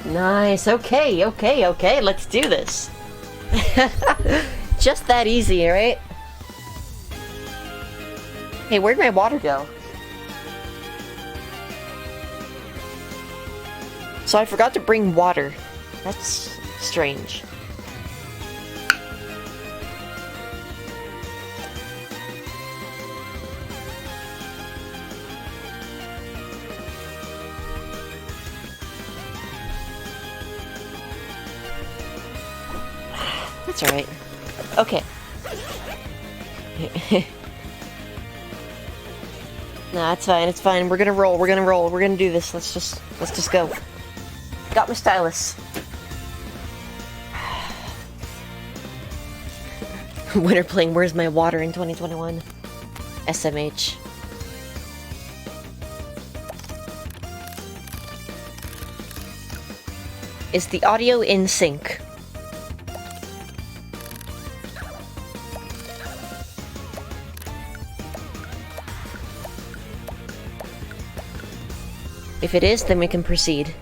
Nice. Okay, okay, okay. Let's do this. Just that easy, right? Hey, where'd my water go? So I forgot to bring water. That's strange. That's alright. Okay. Nah, it's fine, it's fine. We're gonna roll, we're gonna roll, we're gonna do this. Let's just go. Got my stylus. Winter playing Where's My Water in 2021. SMH. Is the audio in sync? If it is, then we can proceed.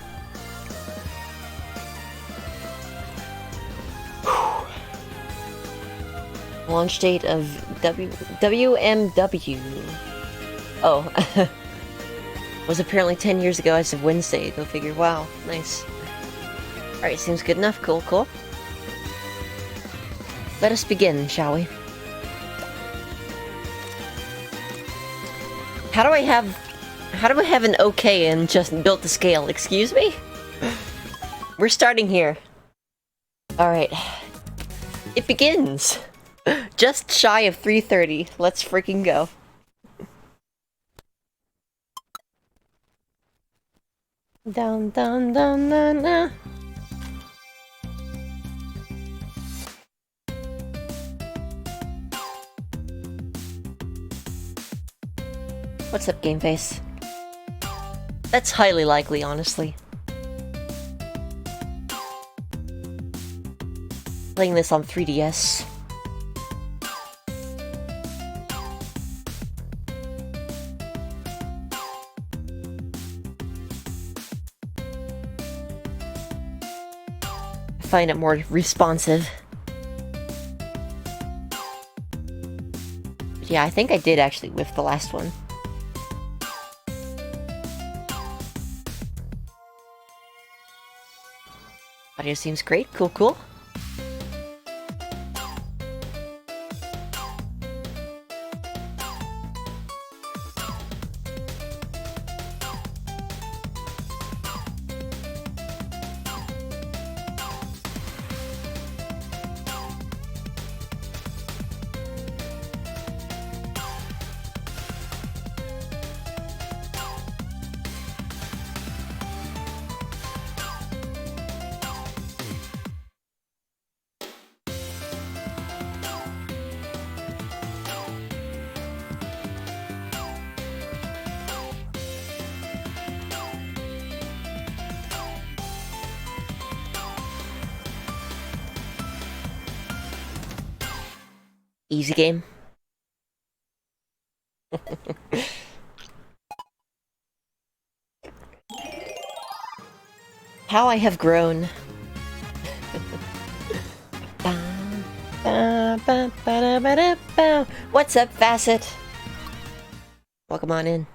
Launch date of WMW. Oh. Was apparently 10 years ago as of Wednesday. Go figure. Wow. Nice. Alright, seems good enough. Cool, cool. Let us begin, shall we? How do I have an okay and just built the scale? Excuse me? We're starting here. Alright. It begins! Just shy of 3:30. Let's freaking go. Down, down, down, down, down. What's up, Game Face? That's highly likely, honestly. Playing this on 3DS. I find it more responsive. Yeah, I think I did actually whiff the last one. Audio seems great. Cool, cool. Easy game. How I have grown. What's up, Facet? Welcome on in.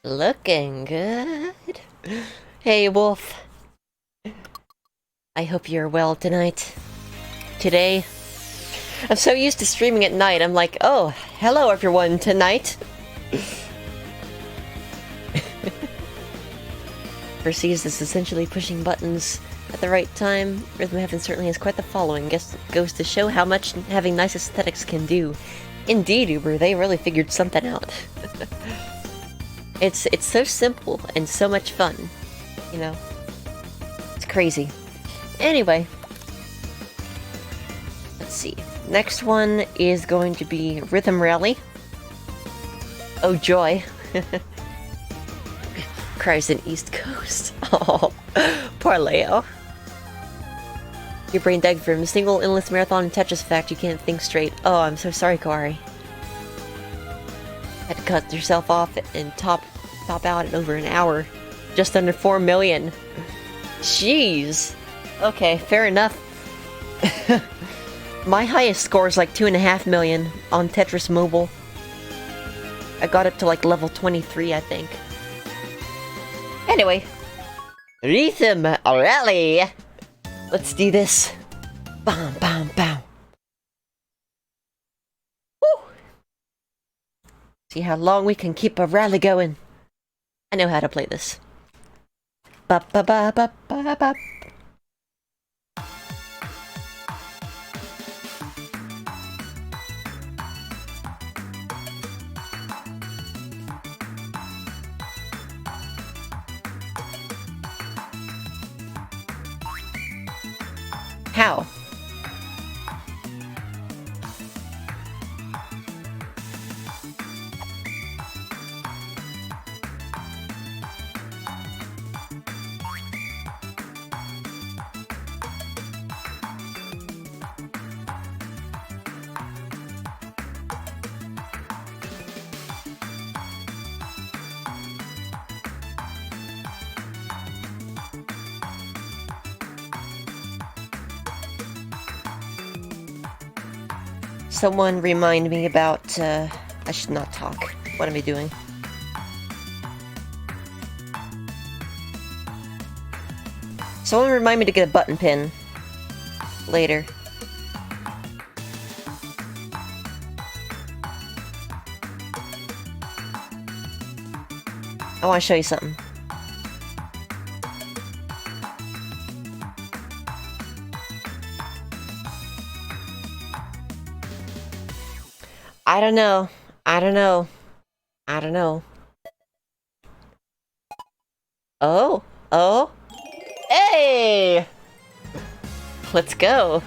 Looking good. Hey, Wolf. I hope you're well tonight. Today. I'm so used to streaming at night, I'm like, oh, hello everyone tonight. Perceives this essentially pushing buttons at the right time. Rhythm Heaven certainly has quite the following. Guess goes to show how much having nice aesthetics can do. Indeed, Uber, they really figured something out. It's so simple and so much fun. You know? It's crazy. Anyway. Let's see. Next one is going to be Rhythm Rally. Oh joy. Cries in East Coast. Oh, poor Leo. Your brain dead from a single endless marathon and Tetris fact you can't think straight. Oh, I'm so sorry, Kawari. Had to cut yourself off and top out in over an hour. Just under 4 million. Jeez. Okay, fair enough. My highest score is like 2.5 million on Tetris Mobile. I got up to like level 23, I think. Anyway. Rhythm rally! Let's do this. Bam, bam, bam. Woo! See how long we can keep a rally going. I know how to play this. Ba ba ba ba ba ba. How? Someone remind me about, I should not talk. What am I doing? Someone remind me to get a button pin. Later. I want to show you something. I don't know. I don't know. I don't know. Oh. Oh. Hey! Let's go.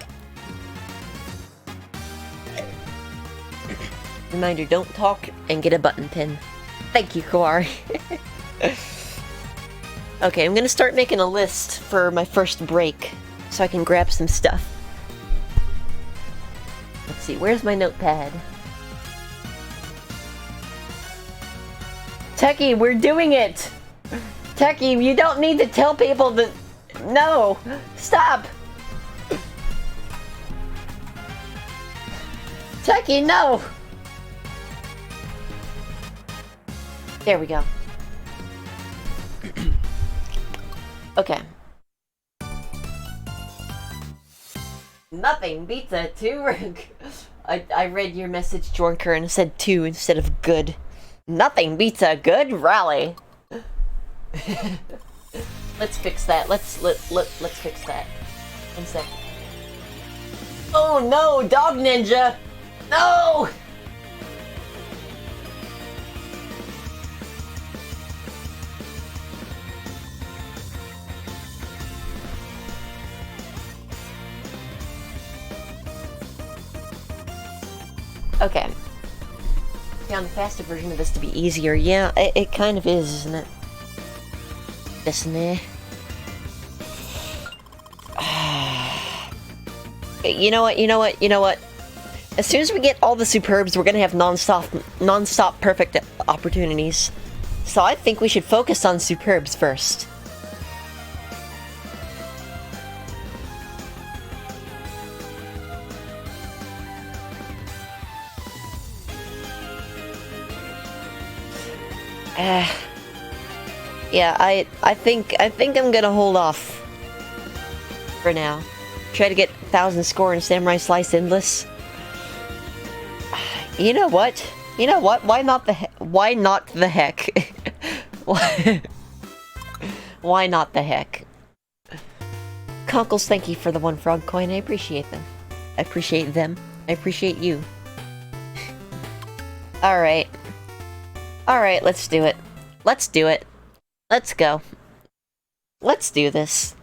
Reminder, don't talk and get a button pin. Thank you, Kawari. Okay, I'm gonna start making a list for my first break so I can grab some stuff. Let's see, where's my notepad? Techie, we're doing it! Techie, you don't need to tell people that... No! Stop! Techie, no! There we go. Okay. Nothing beats a 2 I read your message, Jornker, and said 2 instead of good. Nothing beats a good rally. Let's fix that. Let's fix that. 1 second. Oh no, Dog Ninja! No! Okay. Found the faster version of this to be easier. Yeah, it kind of is, isn't it? Isn't it? You know what? As soon as we get all the superbs, we're gonna have non-stop perfect opportunities. So I think we should focus on superbs first. Yeah, I think I'm gonna hold off for now. Try to get 1,000 score in Samurai Slice Endless. You know what? Why not the heck? Why not the heck? Why not the heck? Conkles, thank you for the 1 frog coin. I appreciate them. I appreciate them. I appreciate you. Alright. Alright, let's do it. Let's do it. Let's go. Let's do this.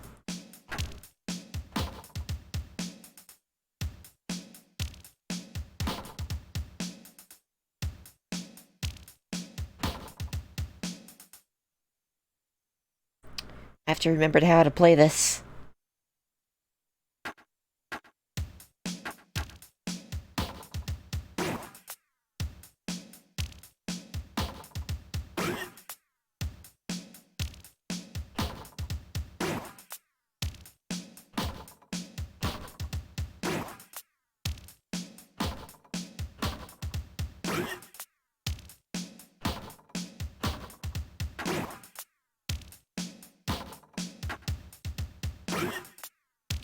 I have to remember how to play this.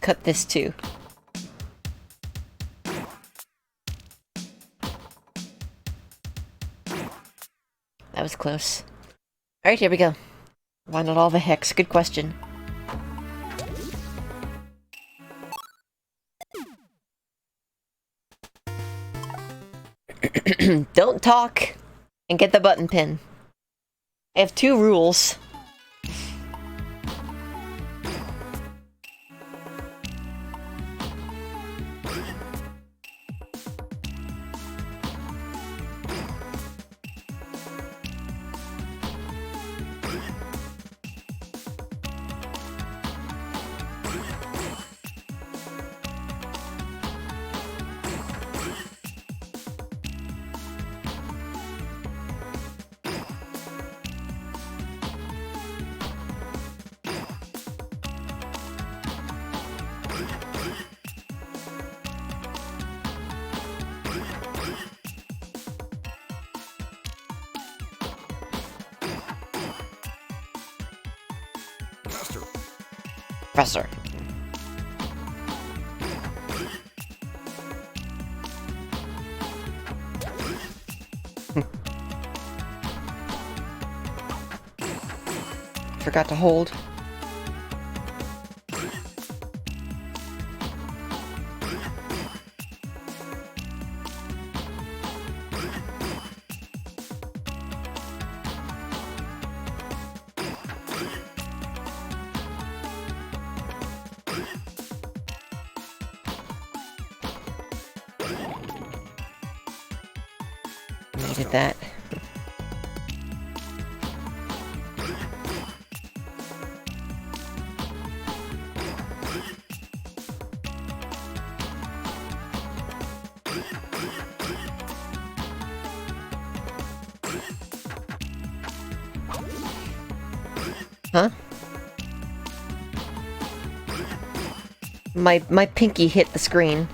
cut this too. That was close. Alright, here we go. Why not all the hex? Good question. Don't talk and get the button pin. I have 2 rules. Professor. Forgot to hold. Needed that. Huh? My pinky hit the screen.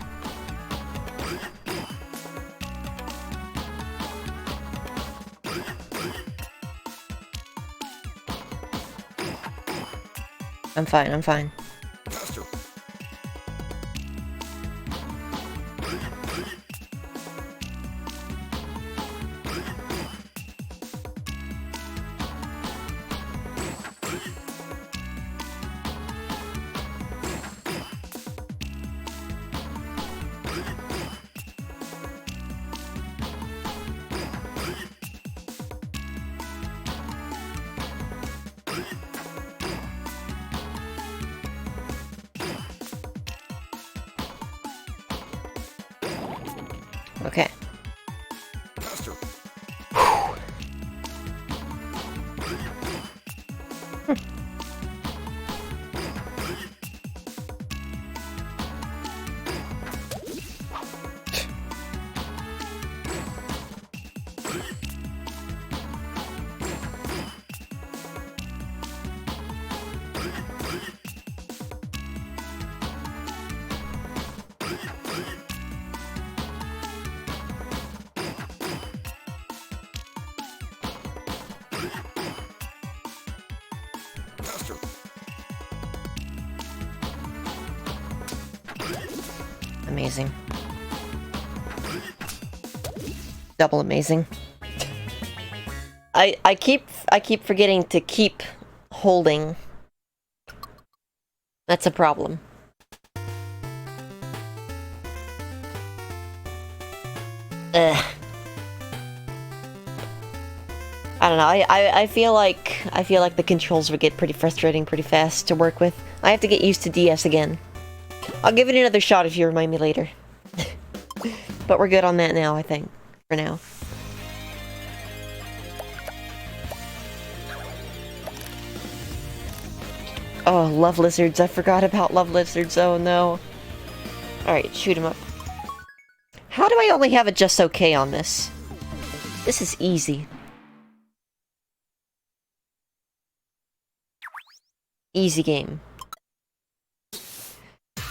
I'm fine, I'm fine. Okay. Amazing. Double amazing. I keep forgetting to keep holding. That's a problem. Ugh. I don't know. I feel like the controls would get pretty frustrating pretty fast to work with. I have to get used to DS again. I'll give it another shot if you remind me later. But we're good on that now, I think. For now. Oh, love lizards. I forgot about love lizards. Oh no. Alright, shoot him up. How do I only have a just okay on this? This is easy. Easy game.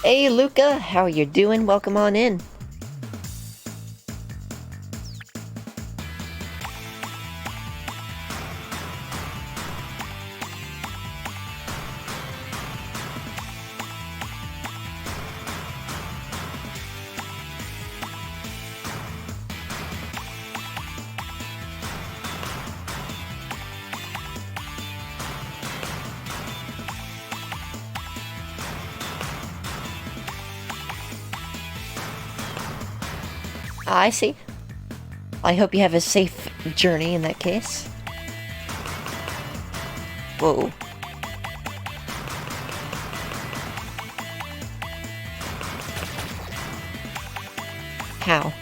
Hey Luca, how are you doing? Welcome on in. I see. I hope you have a safe journey in that case. Whoa. How?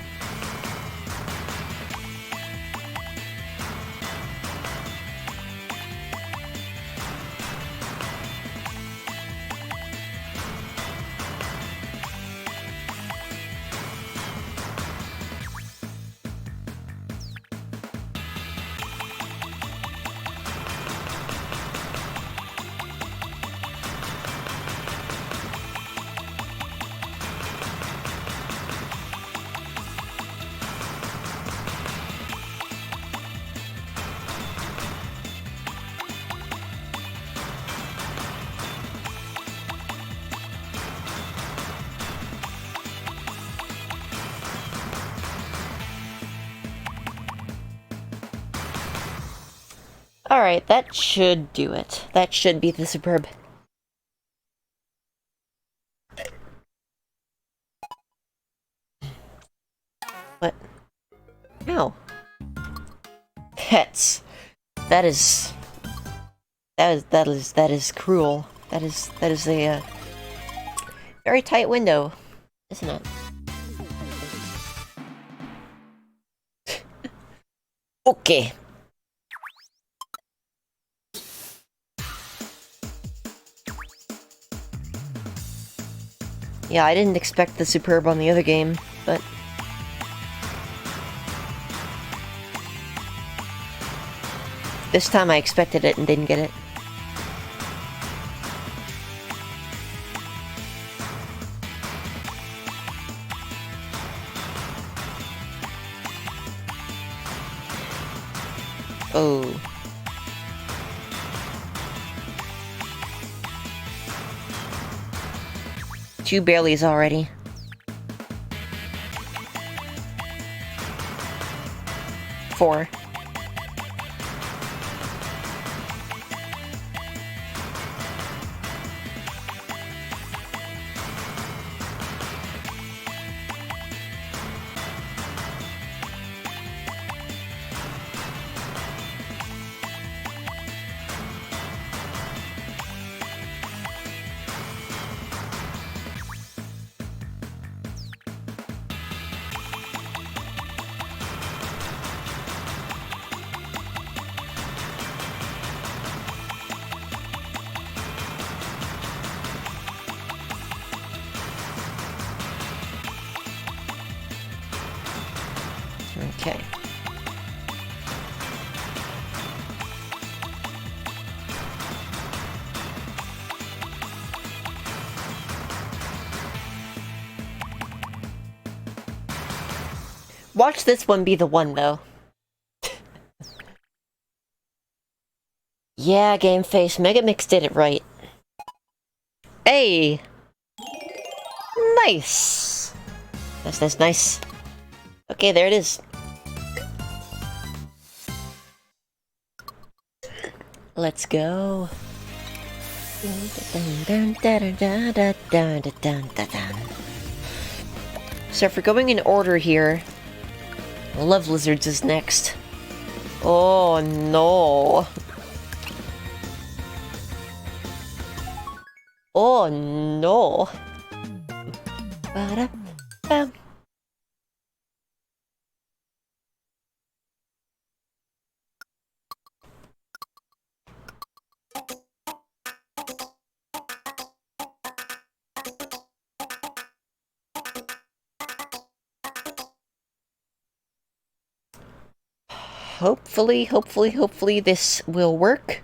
Alright, that should do it. That should be the superb. What? Ow. Pets. That is cruel. That is a very tight window, isn't it? Okay. Yeah, I didn't expect the superb on the other game, but... this time I expected it and didn't get it. Oh. Two barelies already. Four. Okay. Watch this one be the one, though. Yeah, Game Face, Megamix did it right. Hey! Nice! Nice, nice. Okay, there it is. Let's go. So if we're going in order here, Love Lizards is next. Oh no. Oh no. Ba-da-bam. Hopefully this will work.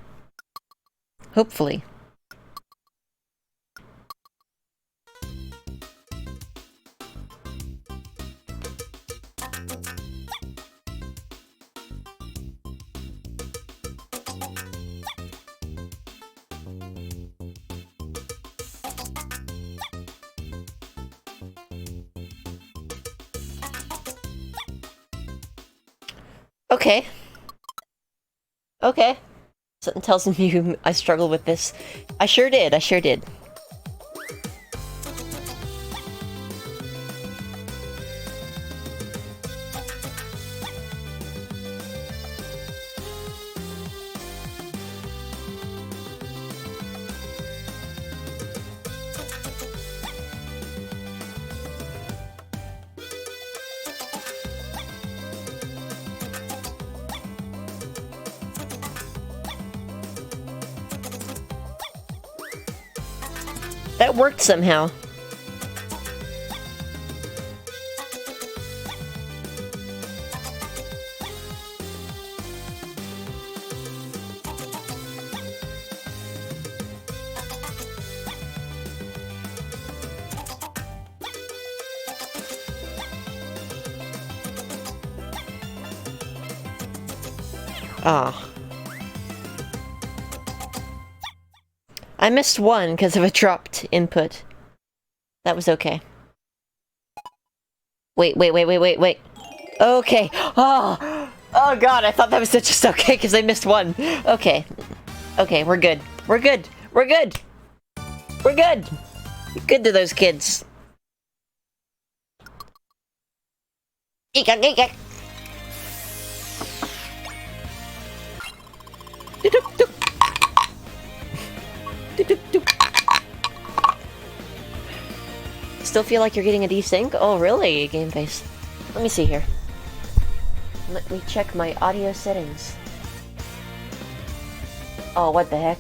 Hopefully. Okay. Okay. Something tells me I struggle with this. I sure did. That worked somehow. Ah. I missed one because of a dropped input. That was okay. Wait. Okay. Oh god, I thought that was just okay because I missed one. Okay. Okay, we're good. We're good. We're good. We're good. Good to those kids. Eek. Still feel like you're getting a desync? Oh, really, Game Face? Let me see here. Let me check my audio settings. Oh, what the heck?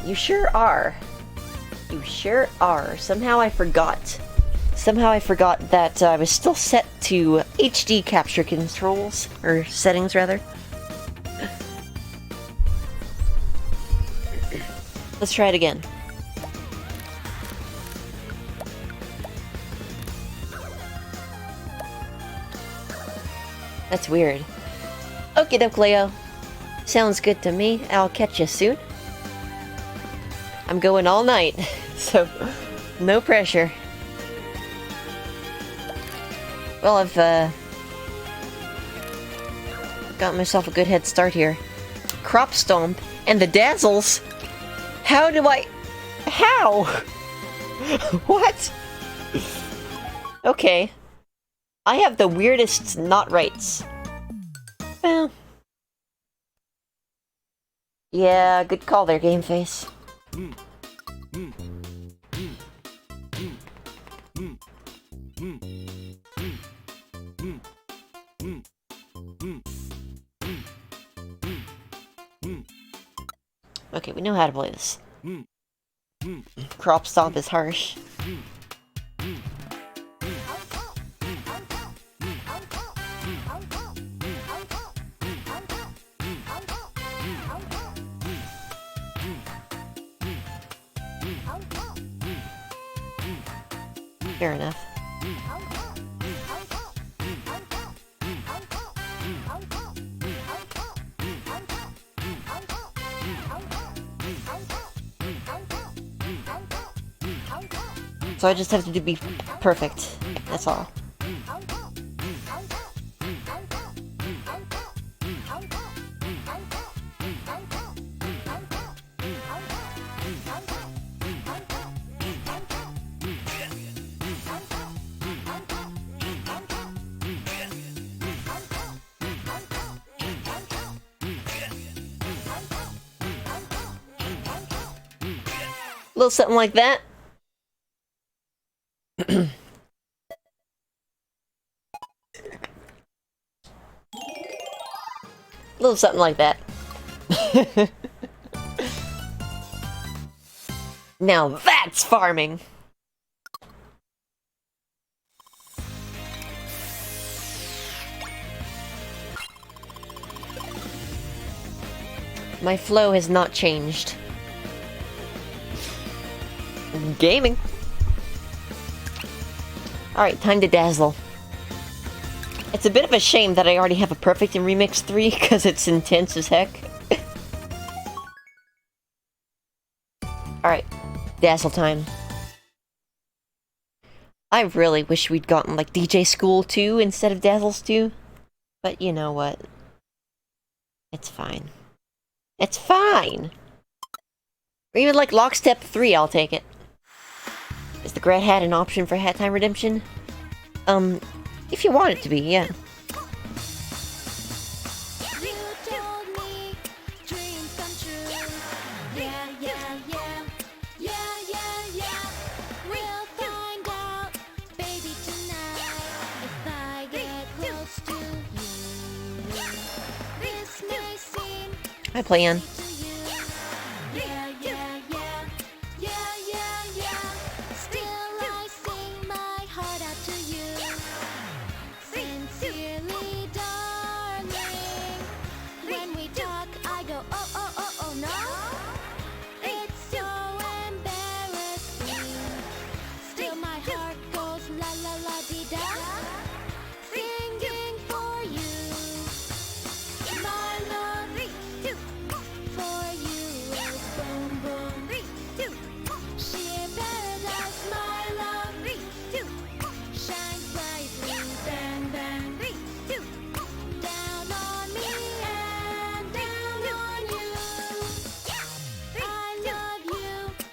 You sure are. You sure are. Somehow I forgot. Somehow I forgot that I was still set to HD capture controls, or settings rather. Let's try it again. That's weird. Okie doke, Leo. Sounds good to me. I'll catch you soon. I'm going all night, so no pressure. Well, I've got myself a good head start here. Crop Stomp and the Dazzles. How do I... How? What? Okay. I have the weirdest not rights. Well... Yeah, good call there, Game Face. Okay, we know how to play this. Crop Stomp is harsh. Fair enough. So I just have to be perfect. That's all. A little something like that. A little something like that. Now that's farming! My flow has not changed. Gaming! Alright, time to dazzle. It's a bit of a shame that I already have a perfect in Remix 3, because it's intense as heck. Alright, dazzle time. I really wish we'd gotten, like, DJ School 2 instead of Dazzles 2. But you know what? It's fine. It's fine! Or even, like, Lockstep 3, I'll take it. Is the Grat Hat an option for Hat Time Redemption? If you want it to be, yeah. Hi, Plan.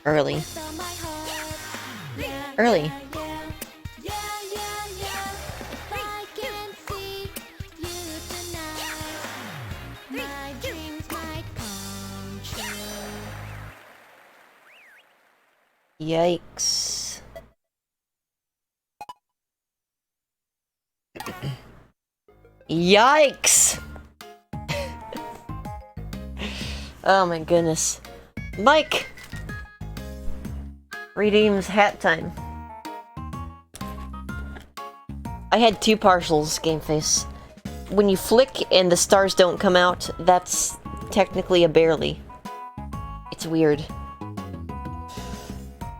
Early. Early. Yikes. Yikes! Oh my goodness. Mike! Redeems hat time. I had 2 partials, Game Face. When you flick and the stars don't come out, that's technically a barely. It's weird.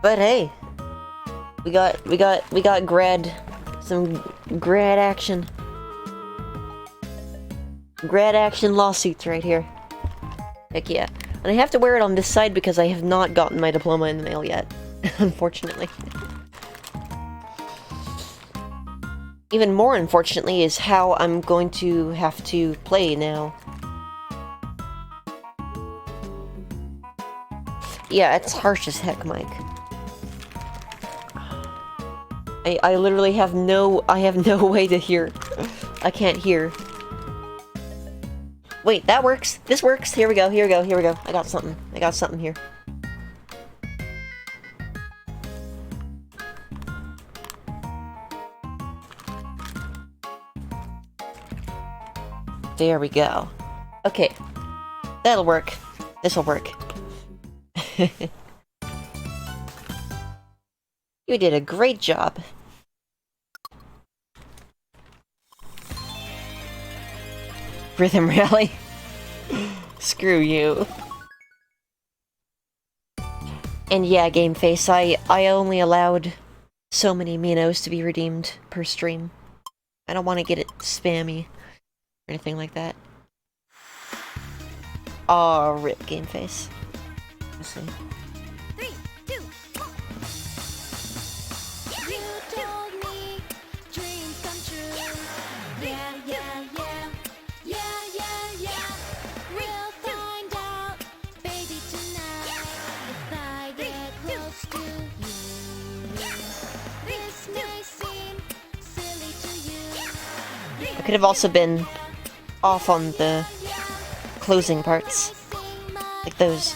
But hey, we got some grad action. Grad action lawsuits right here. Heck yeah. And I have to wear it on this side because I have not gotten my diploma in the mail yet, unfortunately. Even more unfortunately is how I'm going to have to play now. Yeah, it's harsh as heck, Mike. I literally have no way to hear. I can't hear. Wait, that works. This works. Here we go. Here we go. Here we go. I got something. I got something here. There we go. Okay. That'll work. This'll work. You did a great job. Rhythm Rally. Screw you. And yeah, Game Face, I only allowed so many Minos to be redeemed per stream. I don't want to get it spammy or anything like that. Aw, rip, Game Face. Let's see. Could have also been off on the closing parts, like those.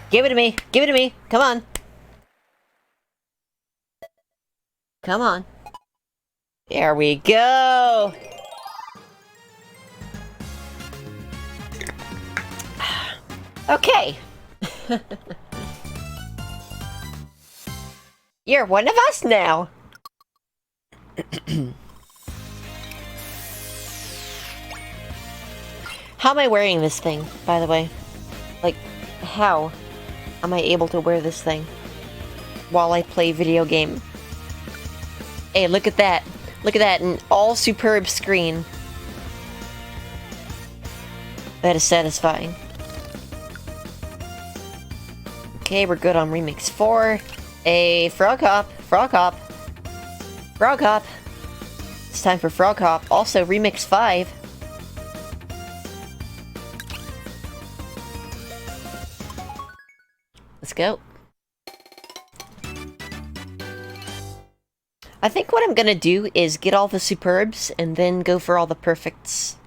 Give it to me! Give it to me! Come on! Come on. There we go! Okay. You're one of us now! How am I wearing this thing, by the way? Like, how am I able to wear this thing while I play video game? Hey, look at that. Look at that, an all superb screen. That is satisfying. Okay, we're good on Remix 4. A Frog Hop, Frog Hop, Frog Hop. It's time for Frog Hop. Also, Remix 5. Let's go. I think what I'm gonna do is get all the superbs and then go for all the perfects.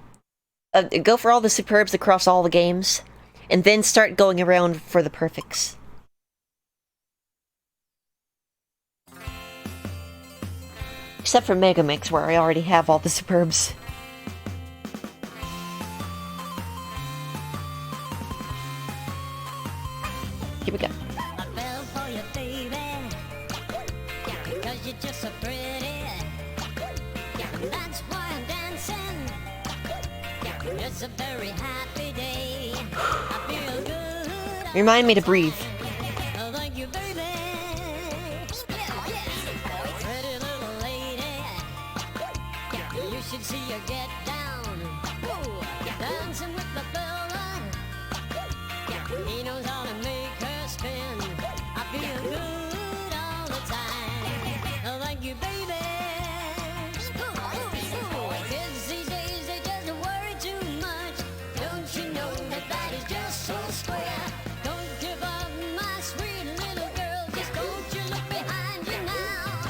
Go for all the superbs across all the games, and then start going around for the perfects. Except for Mega Mix, where I already have all the Superbs. Here we go. I fell for you, baby, because you're just so pretty. That's why I'm dancing. It's a very happy day. I feel good. Remind me to breathe. Oh, thank you, baby. Pretty little lady, you should see her get down. Ooh, dancing with the fella. He knows how to make her spin. I feel good all the time. Oh, thank you, baby. Kids these days, they just worry too much. Don't you know that that is just so square? Don't give up, my sweet little girl. Just don't you look behind you now.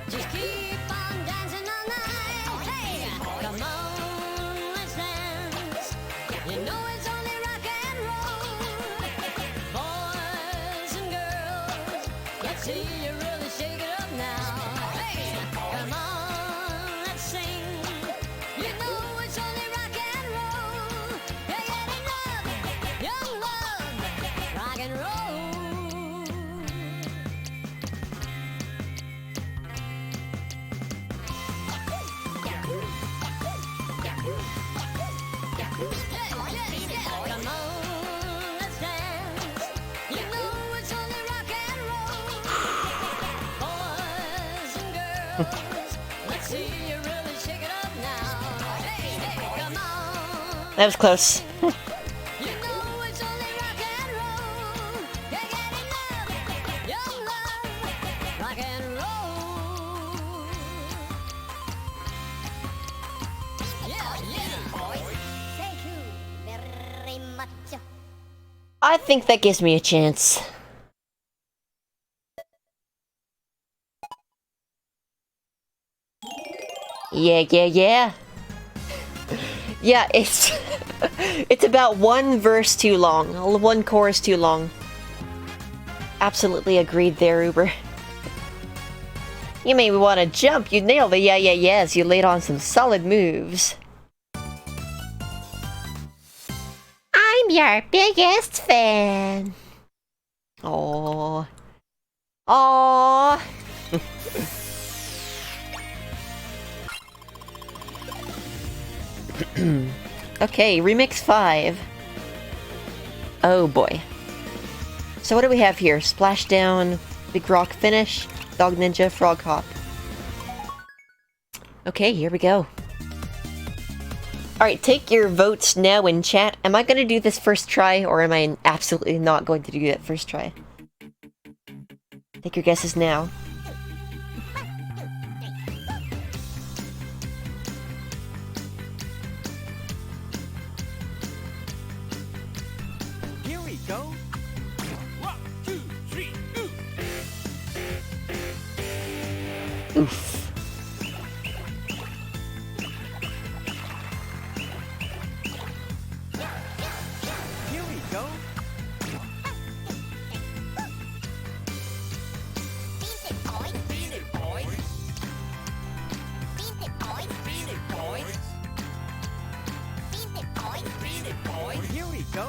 Just keep on dancing all night. Hey, come on, let's dance. You know it's only rock and roll. Boys and girls, let's see you really shake it up now. Hey, come on, let's sing. You know it's only rock and roll. You're getting love, young love, rock and roll. Come on, let's dance. You know it's only rock and roll. Boys and girls, let's see you really shake it up now. Hey, come on. That was close. You know it's only rock and roll. You're getting love, young love, rock and roll. Yeah. Thank you very much. I think that gives me a chance. Yeah. Yeah, it's it's about one verse too long, one chorus too long. Absolutely agreed there, Uber. You made me want to jump. You nailed the yes. You laid on some solid moves. I'm your biggest fan. Aww. Aww. Okay, Remix 5. Oh boy. So what do we have here? Splashdown, Big Rock Finish, Dog Ninja, Frog Hop. Okay, here we go. Alright, take your votes now in chat. Am I going to do this first try, or am I absolutely not going to do that first try? Take your guesses now. Here we go. 1, 2, 3, ooh. Oof. Here we go. Beat it, boys. Beat it, boys. Beat it, boys. Beat it, boys. Beat it, boys. Here we go.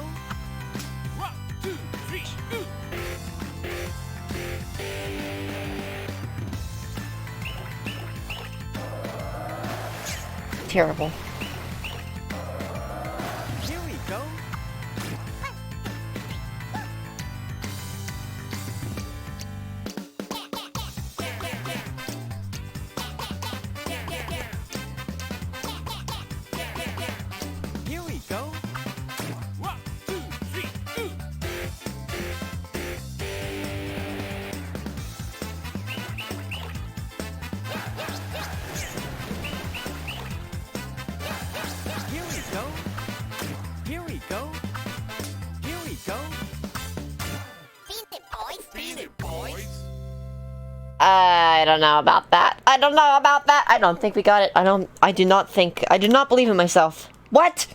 1, 2, 3, ooh. Terrible. Here we go. Here we go. 1, 2, 3, ooh. Here we go. Here we go. Here we go. Beat it, boys. Beat it, boys. I don't know about that. I don't know about that. I don't think we got it. I do not believe in myself. What?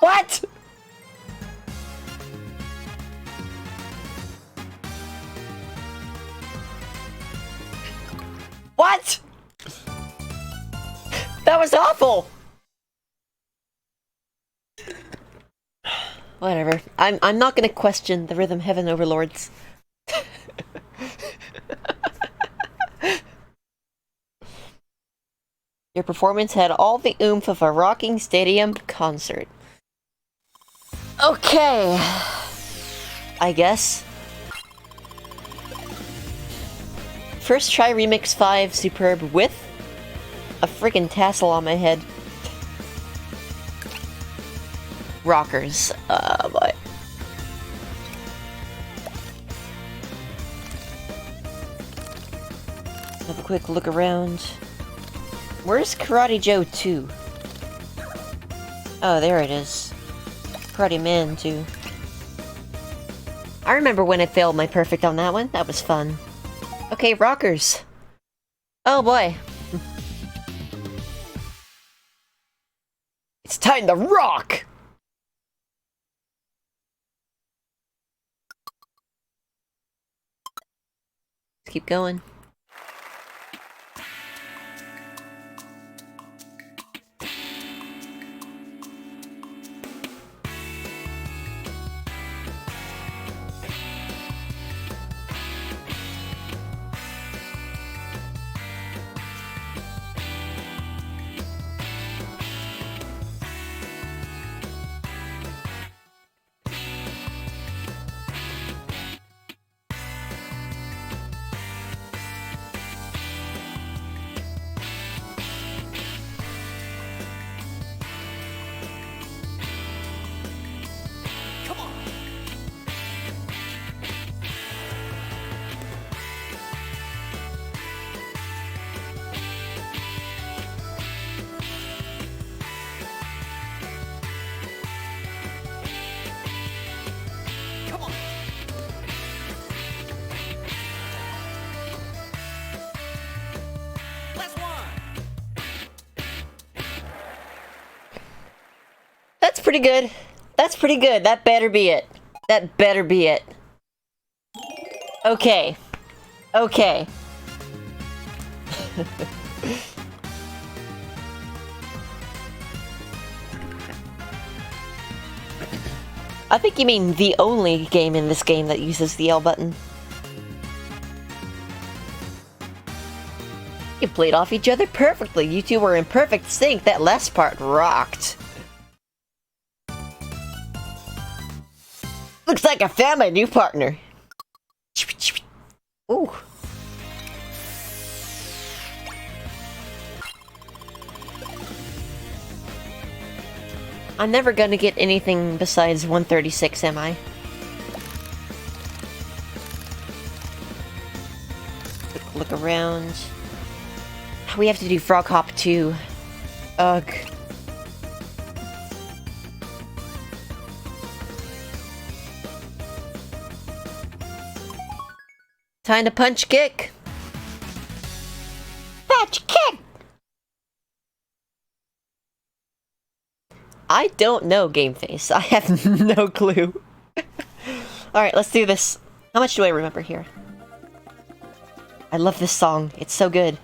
What? What? That was awful! Whatever. I'm not gonna question the Rhythm Heaven overlords. Your performance had all the oomph of a rocking stadium concert. Okay. I guess. First try Remix 5 Superb with a friggin' tassel on my head. Rockers. Boy. Have a quick look around. Where's Karate Joe 2? Oh, there it is. Karate Man 2. I remember when I failed my perfect on that one. That was fun. Okay, rockers. Oh boy. It's time to rock! Let's keep going. That's pretty good. That's pretty good. That better be it. That better be it. Okay. Okay. I think you mean the only game in this game that uses the L button. You played off each other perfectly. You two were in perfect sync. That last part rocked. Looks like I found my new partner. Ooh. I'm never gonna get anything besides 136, am I? Look around. We have to do Frog Hop too. Ugh. Time to punch kick. Punch kick! I don't know Game Face. I have no clue. Alright, let's do this. How much do I remember here? I love this song. It's so good.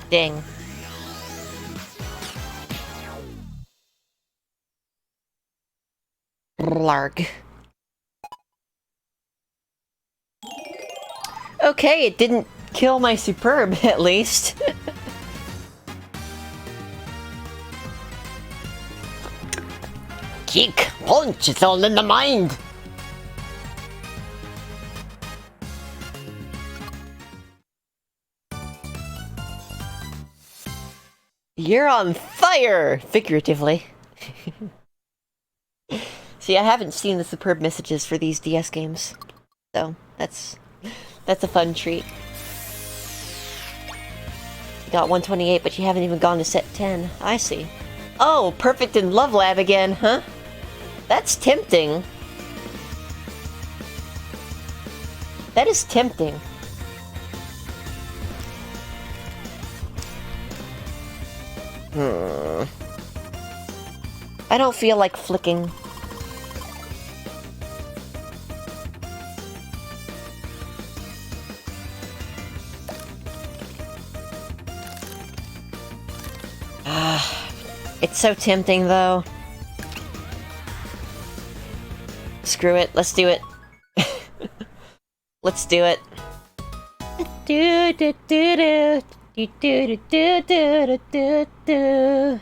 Dang. Larg. Okay, it didn't kill my superb, at least. Kick, punch, it's all in the mind. You're on fire, figuratively. See, I haven't seen the superb messages for these DS games, so that's a fun treat. You got 128, but you haven't even gone to set 10. I see. Oh, perfect in Love Lab again, huh? That's tempting. That is tempting. I don't feel like flicking. It's so tempting, though. Screw it. Let's do it. Let's do it. Do do do do do do do do do do.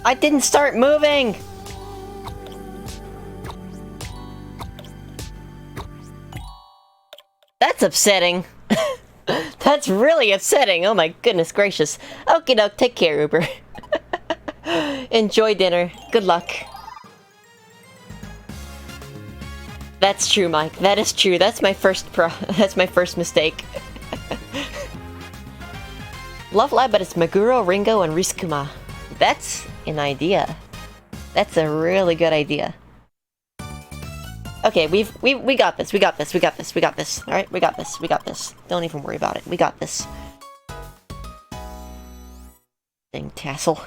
I didn't start moving! That's upsetting. That's really upsetting. Oh my goodness gracious. Okie doke, take care, Uber. Enjoy dinner. Good luck. That's true, Mike. That is true. That's my first that's my first mistake. Love Lab, but it's Meguro, Ringo, and Risukuma. That's an idea. That's a really good idea. Okay, we got this. We got this. We got this. We got this. All right, we got this. We got this. Don't even worry about it. We got this. Dang tassel.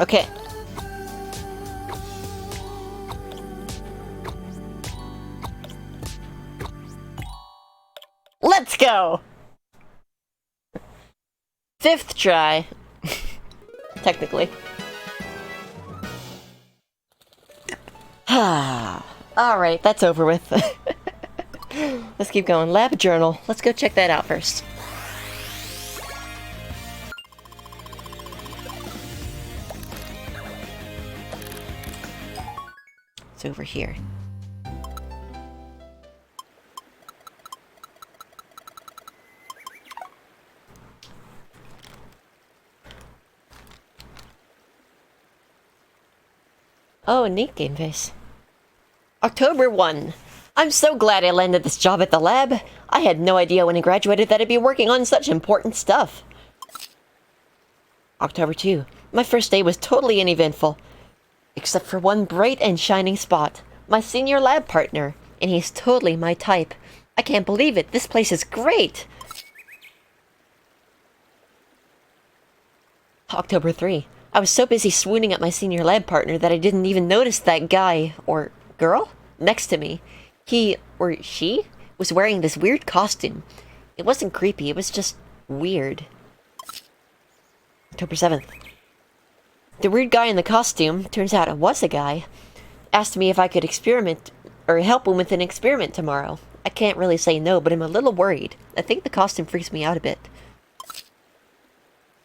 Okay. Let's go! 5th try. Technically. Alright, that's over with. Let's keep going. Lab journal. Let's go check that out first. It's over here. Oh, neat game face. October 1. I'm so glad I landed this job at the lab. I had no idea when I graduated that I'd be working on such important stuff. October 2. My first day was totally uneventful. Except for one bright and shining spot. My senior lab partner. And he's totally my type. I can't believe it. This place is great. October 3. I was so busy swooning at my senior lab partner that I didn't even notice that guy, or girl, next to me. He, or she, was wearing this weird costume. It wasn't creepy, it was just weird. October 7th. The weird guy in the costume, turns out it was a guy, asked me if I could experiment, or help him with an experiment tomorrow. I can't really say no, but I'm a little worried. I think the costume freaks me out a bit.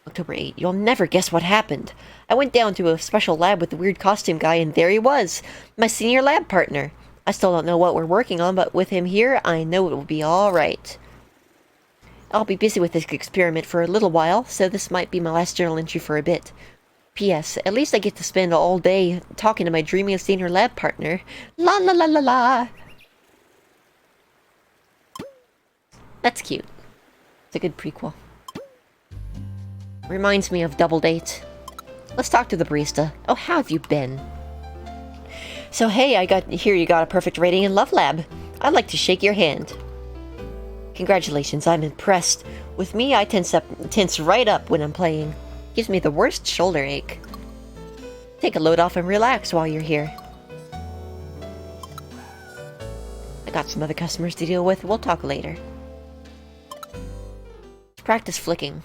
October 8. You'll never guess what happened. I went down to a special lab with the weird costume guy, and there he was, my senior lab partner. I still don't know what we're working on, but with him here, I know it will be alright. I'll be busy with this experiment for a little while, so this might be my last journal entry for a bit. P.S. At least I get to spend all day talking to my dreamy senior lab partner. La la la la la! That's cute. It's a good prequel. Reminds me of Double Date. Let's talk to the barista. Oh, how have you been? So hey, I hear you got a perfect rating in Love Lab. I'd like to shake your hand. Congratulations, I'm impressed. With me, I tense right up when I'm playing. Gives me the worst shoulder ache. Take a load off and relax while you're here. I got some other customers to deal with. We'll talk later. Practice flicking.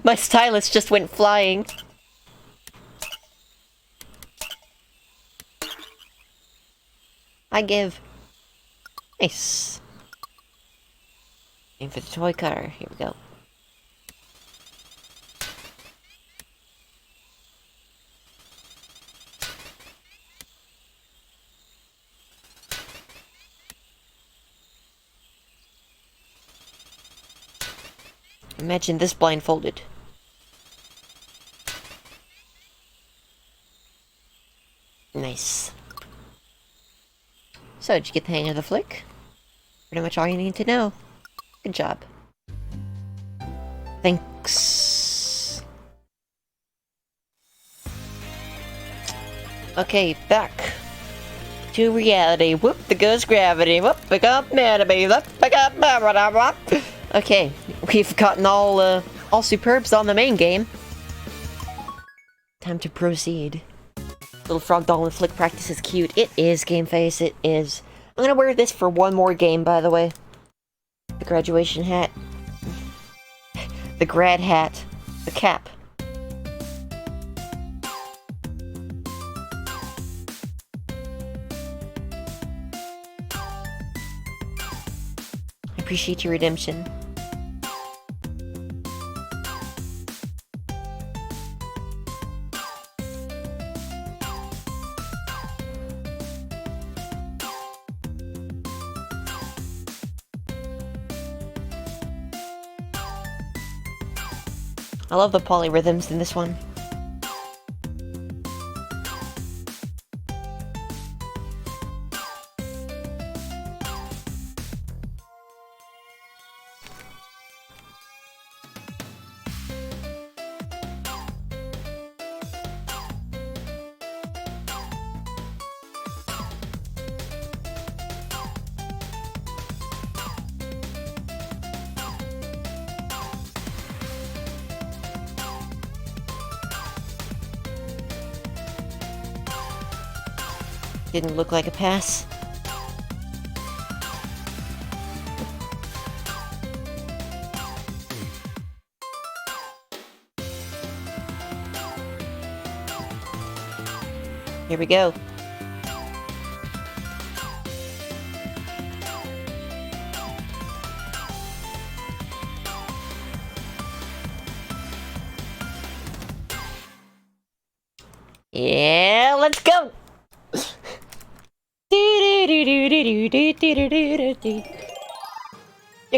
my stylus just went flying. I give. Nice. Aim for the toy cutter. Here we go. Imagine this blindfolded. Nice. So, did you get the hang of the flick? Pretty much all you need to know. Good job. Thanks. Okay, back to reality. Whoop, there goes gravity. Whoop, I got mad at me. Whoop, I got mad. Okay, we've gotten all superbs on the main game. Time to proceed. Little frog doll and flick practice is cute. It is, game face, it is. I'm gonna wear this for one more game, by the way. The graduation hat. The grad hat. The cap. I appreciate your redemption. I love the polyrhythms in this one. Didn't look like a pass. Here we go. Yeah, let's go! You're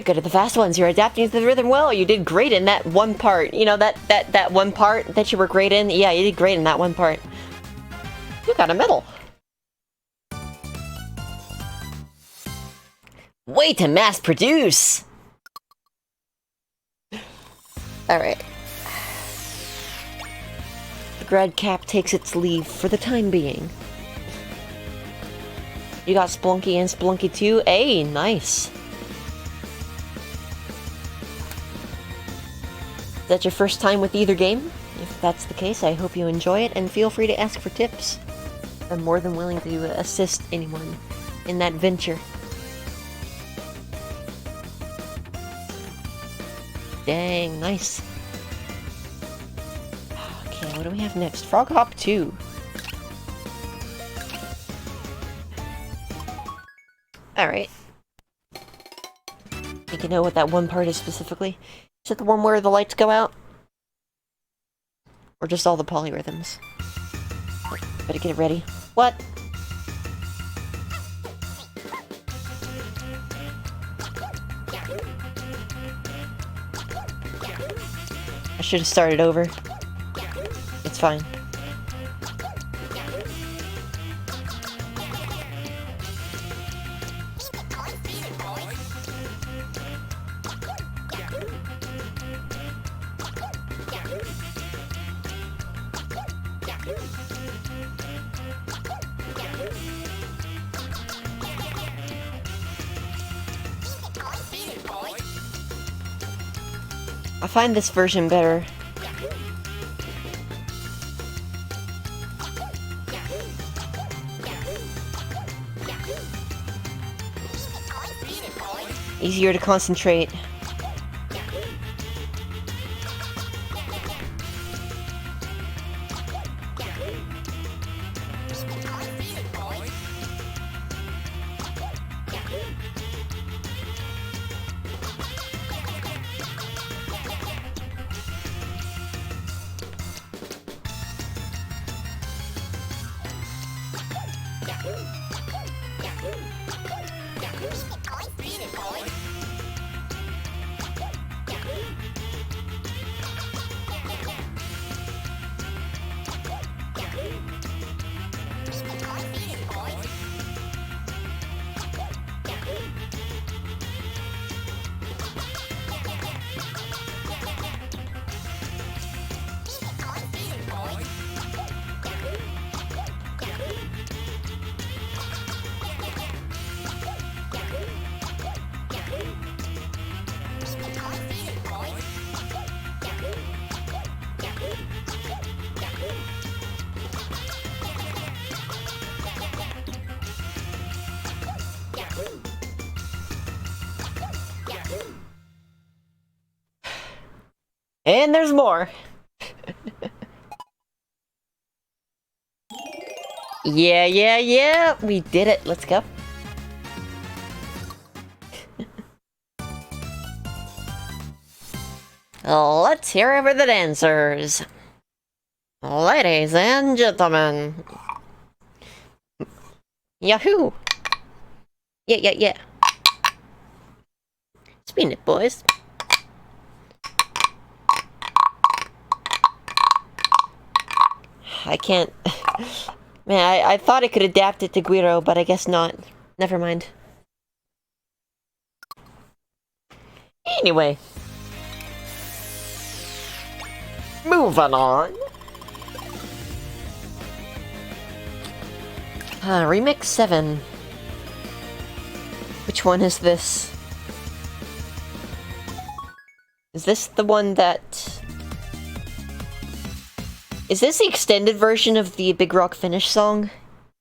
good at the fast ones. You're adapting to the rhythm well. You did great in that one part. You know, that one part that you were great in? Yeah, you did great in that one part. You got a medal. Way to mass produce! Alright. The grad cap takes its leave for the time being. You got Splunky and Splunky 2. Hey, nice. Is that your first time with either game? If that's the case, I hope you enjoy it, and feel free to ask for tips. I'm more than willing to assist anyone in that venture. Dang, nice. Okay, what do we have next? Frog Hop 2. Alright. Think you know what that one part is specifically? Is it the one where the lights go out? Or just all the polyrhythms? Better get it ready. What? I should have started over. It's fine. I find this version better. Easier to concentrate. And there's more. Yeah. We did it. Let's go. Let's hear it for the dancers. Ladies and gentlemen. Yahoo! Yeah. Spin it, boys. I can't... Man, I thought I could adapt it to Guiro, but I guess not. Never mind. Anyway. Moving on. Remix 7. Which one is this? Is this the one that... Is this the extended version of the Big Rock Finish song?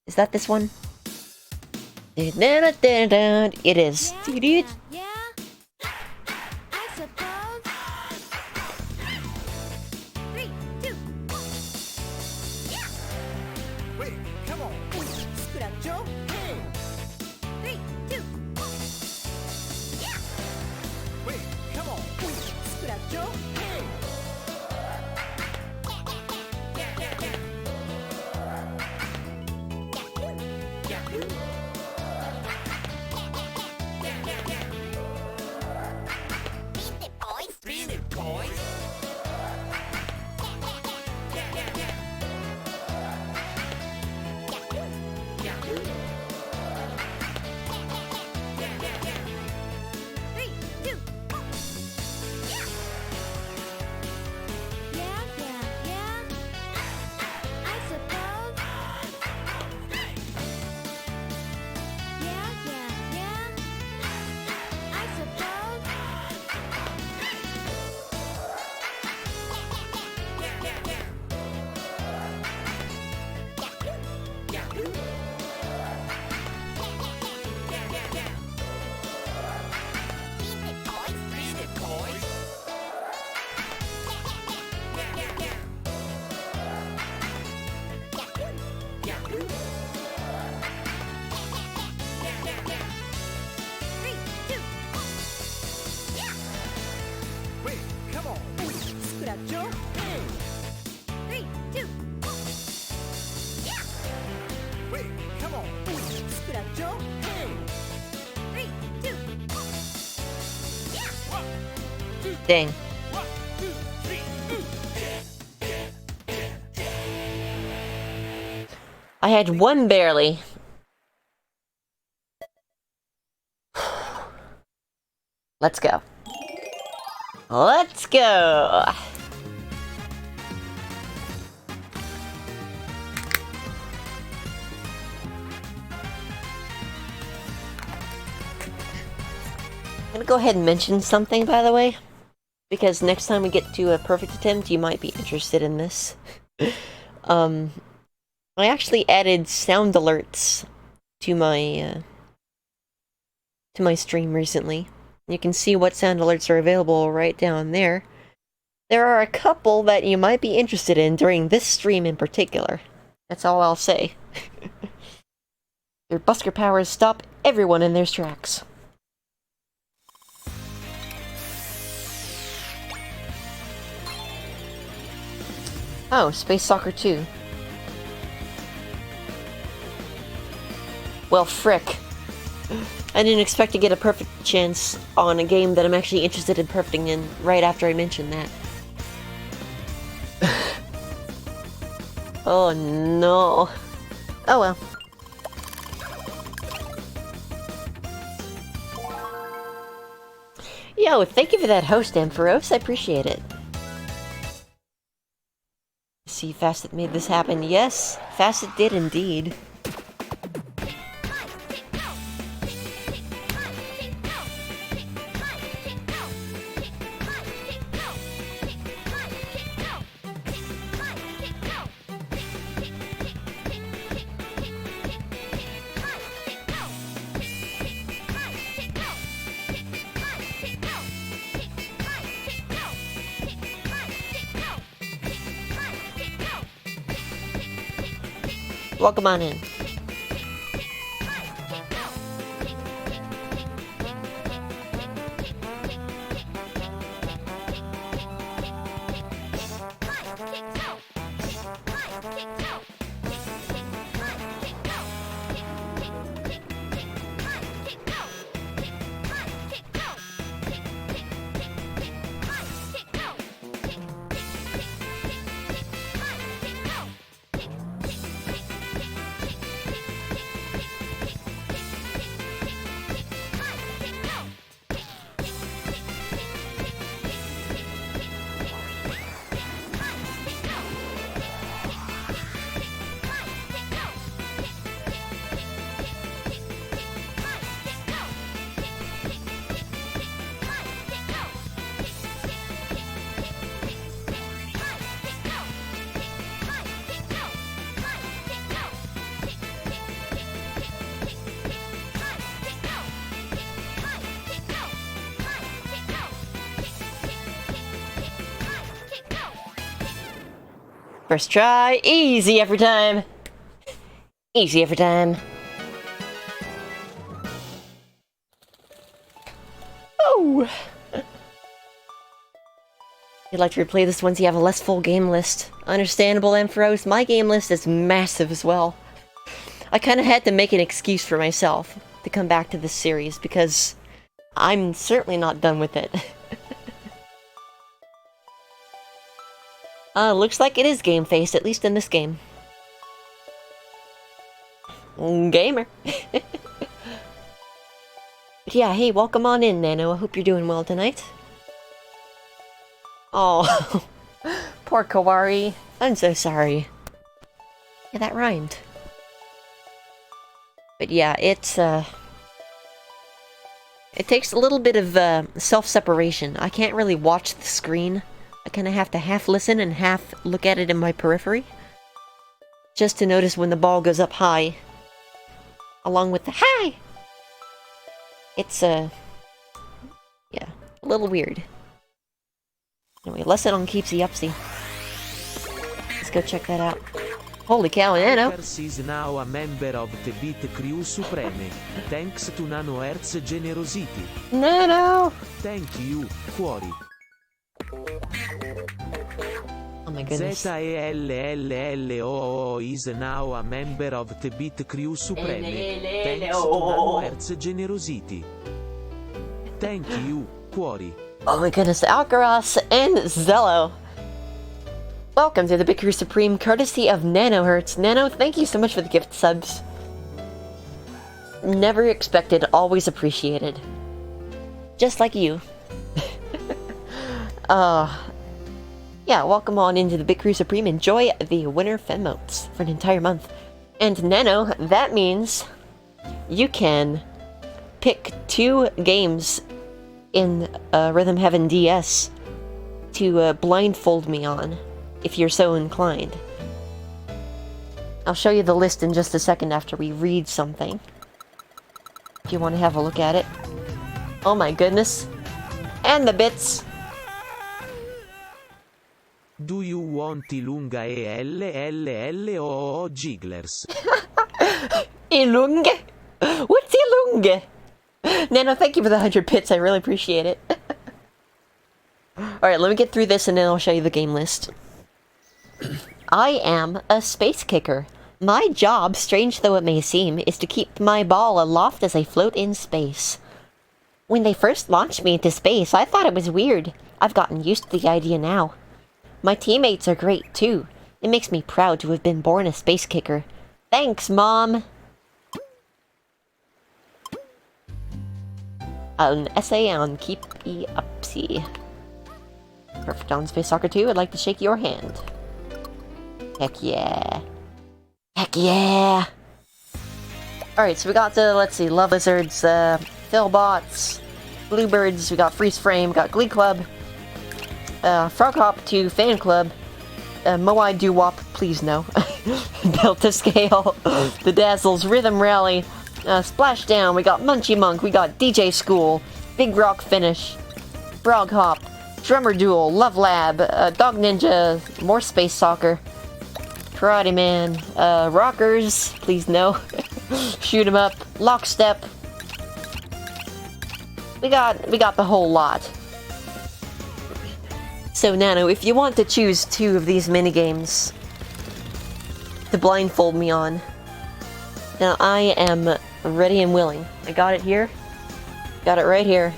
Is that this one? It is. Yeah, I suppose. 3, 2, yeah. Wait, come on. Scratcho. Hey. 3, 2, yeah. Wait, come on. Scratcho. Hey. Beat it, boys. Three, two, yeah. Yeah. I suppose. Yeah. I suppose. Beat it, boys. Three, two, yeah. Wait, come on. Scratcho. Hey. 3, 2, yeah. Wait, come on. Scratcho. Hey. 3, 2, yeah. 1, 2, Dang. 1, 2, 3. I had one barely. Let's go. Let's go. I'm gonna go ahead and mention something, by the way, because next time we get to a perfect attempt, you might be interested in this. I actually added sound alerts to my stream recently. You can see what sound alerts are available right down there. There are a couple that you might be interested in during this stream in particular. That's all I'll say. Your busker powers stop everyone in their tracks. Oh, Space Soccer 2. Well, frick. I didn't expect to get a perfect chance on a game that I'm actually interested in perfecting in right after I mentioned that. Oh no. Oh well. Yo, thank you for that host, Ampharos. I appreciate it. See, Facet made this happen. Yes, Facet did indeed. Welcome on in. First try, easy every time. Easy every time. Oh! You'd like to replay this once you have a less full game list. Understandable, Ampharos. My game list is massive as well. I kind of had to make an excuse for myself to come back to this series because I'm certainly not done with it. Looks like it is game-faced, at least in this game. Gamer. But yeah, hey, welcome on in, Nano. I hope you're doing well tonight. Oh, poor Kawari. I'm so sorry. Yeah, that rhymed. But yeah, it takes a little bit of self-separation. I can't really watch the screen. I kind of have to half listen and half look at it in my periphery. Just to notice when the ball goes up high. Along with the high! It's, yeah, a little weird. Anyway, lesson on Keepsy Upsy. Let's go check that out. Holy cow, Nano! Is now a member of the Beat Crew Supreme. Thanks to Nano Earth's generosity. Nano! Thank you, Cuori. Oh my goodness. ZELLLOO is now a member of the Beat Crew Supreme. Thanks to Nano Earth's generosity. Thank you, Cuori. Oh my goodness, Alcaraz and Zello. Welcome to the Big Crew Supreme, courtesy of Nanohertz. Nano, thank you so much for the gift subs. Never expected, always appreciated. Just like you. Yeah, welcome on into the Big Crew Supreme. Enjoy the winter Femotes for an entire month. And Nano, that means you can pick 2 games in Rhythm Heaven DS to blindfold me on, if you're so inclined. I'll show you the list in just a second after we read something, if you want to have a look at it. Oh my goodness. And the bits. Do you want Ilunga ELLLOO Jigglers? Ilunga? What's Ilunga? Nano, thank you for the 100 bits. I really appreciate it. Alright, let me get through this and then I'll show you the game list. I am a space kicker. My job, strange though it may seem, is to keep my ball aloft as I float in space. When they first launched me into space, I thought it was weird. I've gotten used to the idea now. My teammates are great too. It makes me proud to have been born a space kicker. Thanks, Mom! An essay on Keepy Upsy. Perfect on Space Soccer 2. I'd like to shake your hand. Heck yeah. Heck yeah! Alright, so we got the, let's see, Love Lizards, Philbots, Bluebirds, we got Freeze Frame, we got Glee Club, Frog Hop 2 Fan Club, Moai Doo Wop, please no, Delta Scale, The Dazzles, Rhythm Rally, Splashdown, we got Munchie Monk, we got DJ School, Big Rock Finish, Frog Hop, Drummer Duel, Love Lab, Dog Ninja, more Space Soccer, Karate Man, Rockers, please no, Shoot 'em Up, Lockstep. We got the whole lot. So Nano, if you want to choose 2 of these minigames to blindfold me on, now I am ready and willing. I got it here. Got it right here.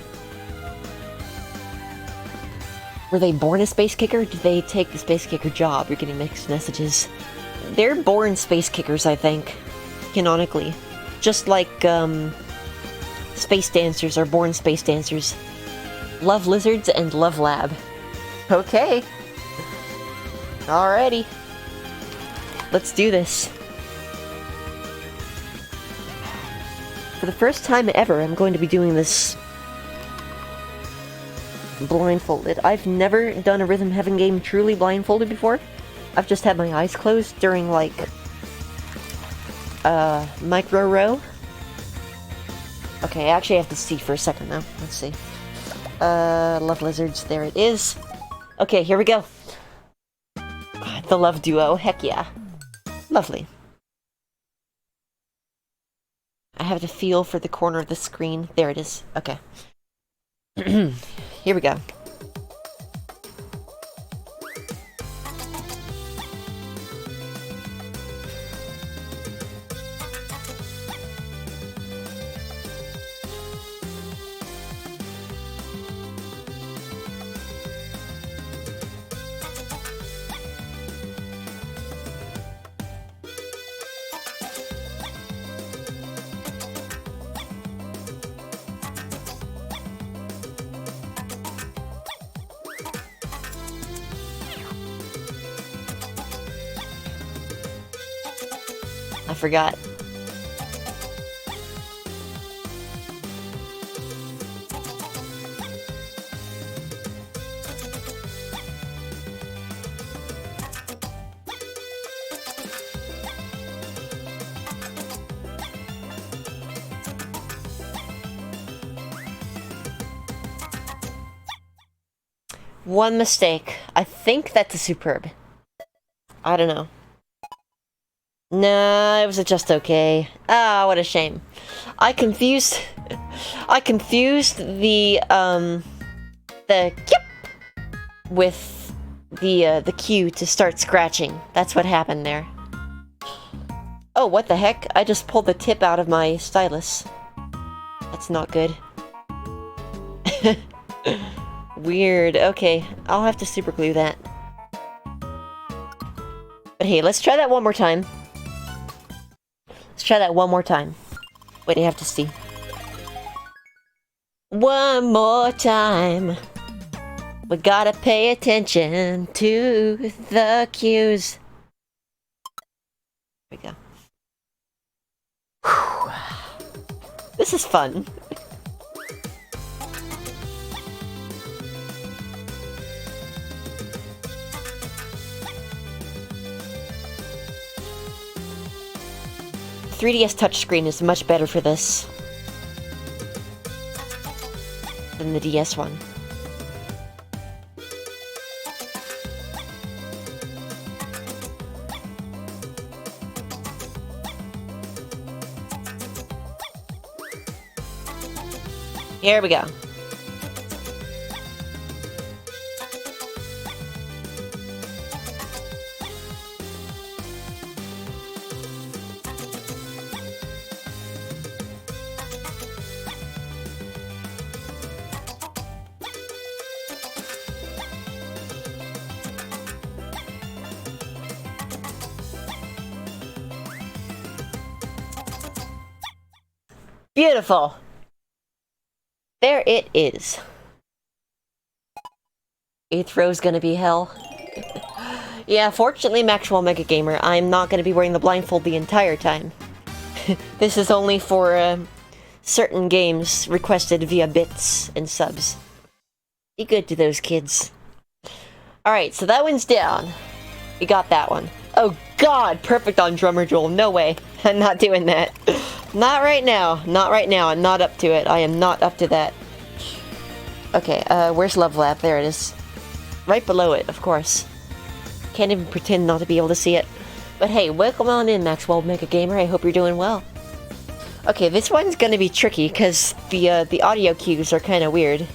Were they born a space kicker? Did they take the space kicker job? You're getting mixed messages. They're born space kickers, I think, canonically. Just like, space dancers are born space dancers. Love Lizards and Love Lab. Okay. Alrighty. Let's do this. For the first time ever, I'm going to be doing this blindfolded. I've never done a Rhythm Heaven game truly blindfolded before. I've just had my eyes closed during, like, micro row. Okay, I actually have to see for a second now. Let's see. Love Lizards, there it is. Okay, here we go. The love duo, heck yeah. Lovely. I have to feel for the corner of the screen. There it is. Okay. Here we go. I forgot. One mistake. I think that's a superb. I don't know. No, it was just okay. Ah, what a shame. I confused the kip with the cue to start scratching. That's what happened there. Oh, what the heck? I just pulled the tip out of my stylus. That's not good. Weird. Okay, I'll have to super glue that. But hey, let's try that one more time. Let's try that one more time. Wait, I have to see. One more time. We gotta pay attention to the cues. There we go. Whew. This is fun. The 3DS touchscreen is much better for this than the DS one. Here we go. Beautiful. There it is. 8th row's gonna be hell. Yeah, fortunately, Maxwell Mega Gamer, I'm not gonna be wearing the blindfold the entire time. This is only for certain games requested via bits and subs. Be good to those kids. Alright, so that one's down. We got that one. Oh god, perfect on Drummer Joel. No way. I'm not doing that. Not right now. Not right now. I'm not up to it. I am not up to that. Okay, where's Love Lab? There it is. Right below it, of course. Can't even pretend not to be able to see it. But hey, welcome on in, Maxwell Mega Gamer. I hope you're doing well. Okay, this one's gonna be tricky, because the audio cues are kind of weird.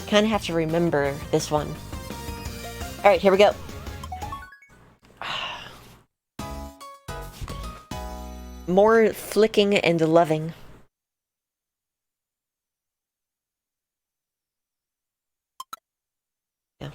Kind of have to remember this one. Alright, here we go. More flicking and loving. Yeah.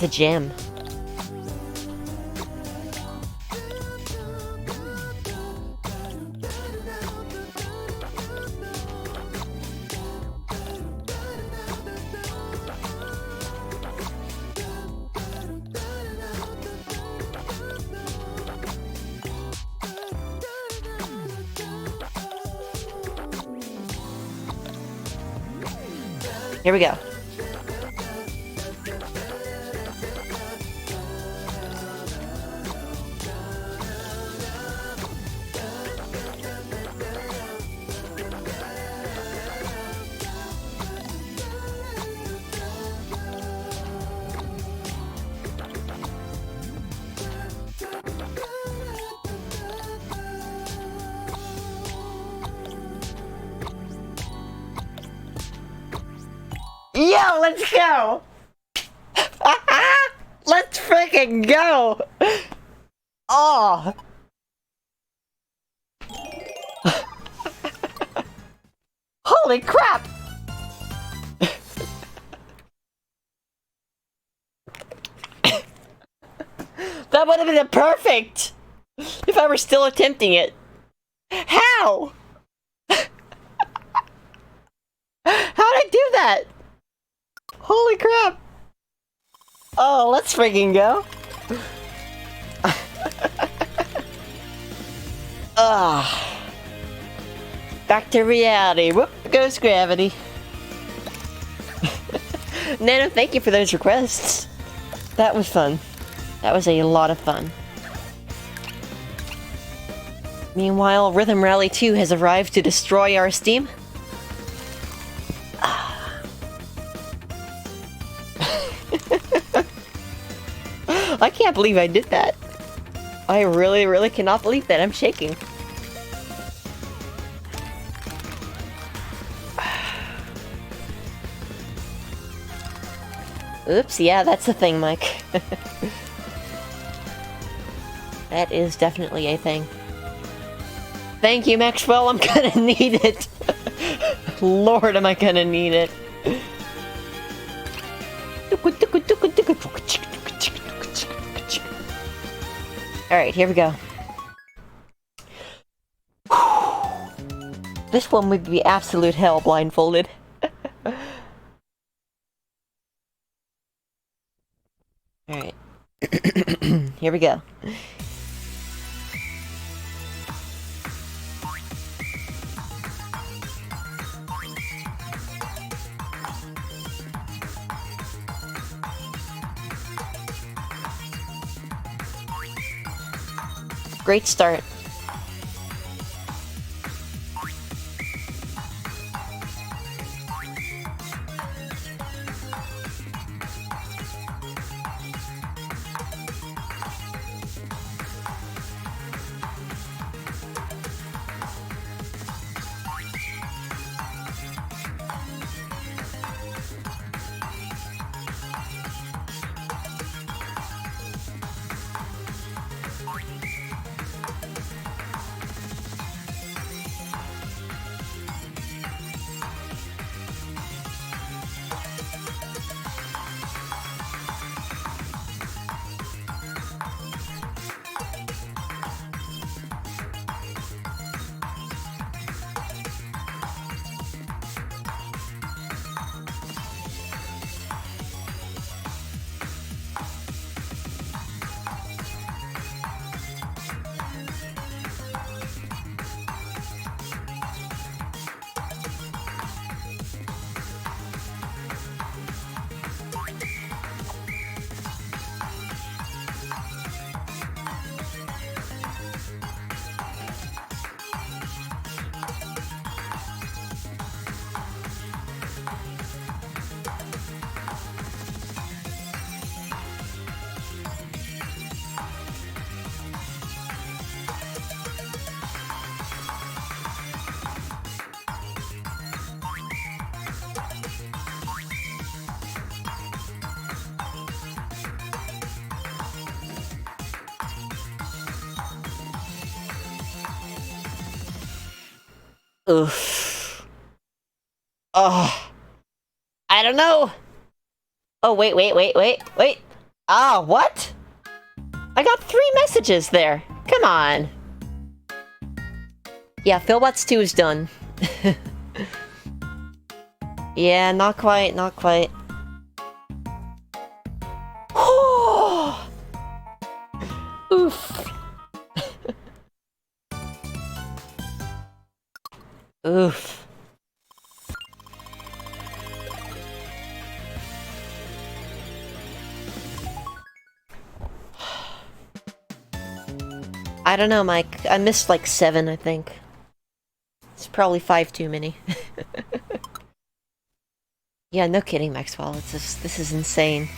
It's a gem. Here we go. Yo, let's go! Let's freaking go! Oh! Holy crap! That would have been perfect! If I were still attempting it. How? How'd I do that? Holy crap! Oh, let's freaking go! Back to reality. Whoop goes gravity. Nano, thank you for those requests. That was fun. That was a lot of fun. Meanwhile, Rhythm Rally 2 has arrived to destroy our Steam. I can't believe I did that. I really, really cannot believe that. I'm shaking. Oops, yeah, that's the thing, Mike. That is definitely a thing. Thank you, Maxwell. I'm gonna need it. Lord, am I gonna need it. Alright, here we go. This one would be absolute hell blindfolded. Alright. Here we go. Great start. Oof. Oh. I don't know. Oh, wait. Ah, what? I got 3 messages there. Come on. Yeah, Philbots 2 is done. Yeah, not quite, not quite. Oof. Oof. I don't know, Mike. I missed like 7, I think. It's probably 5 too many. Yeah, no kidding, Maxwell. It's just, this is insane.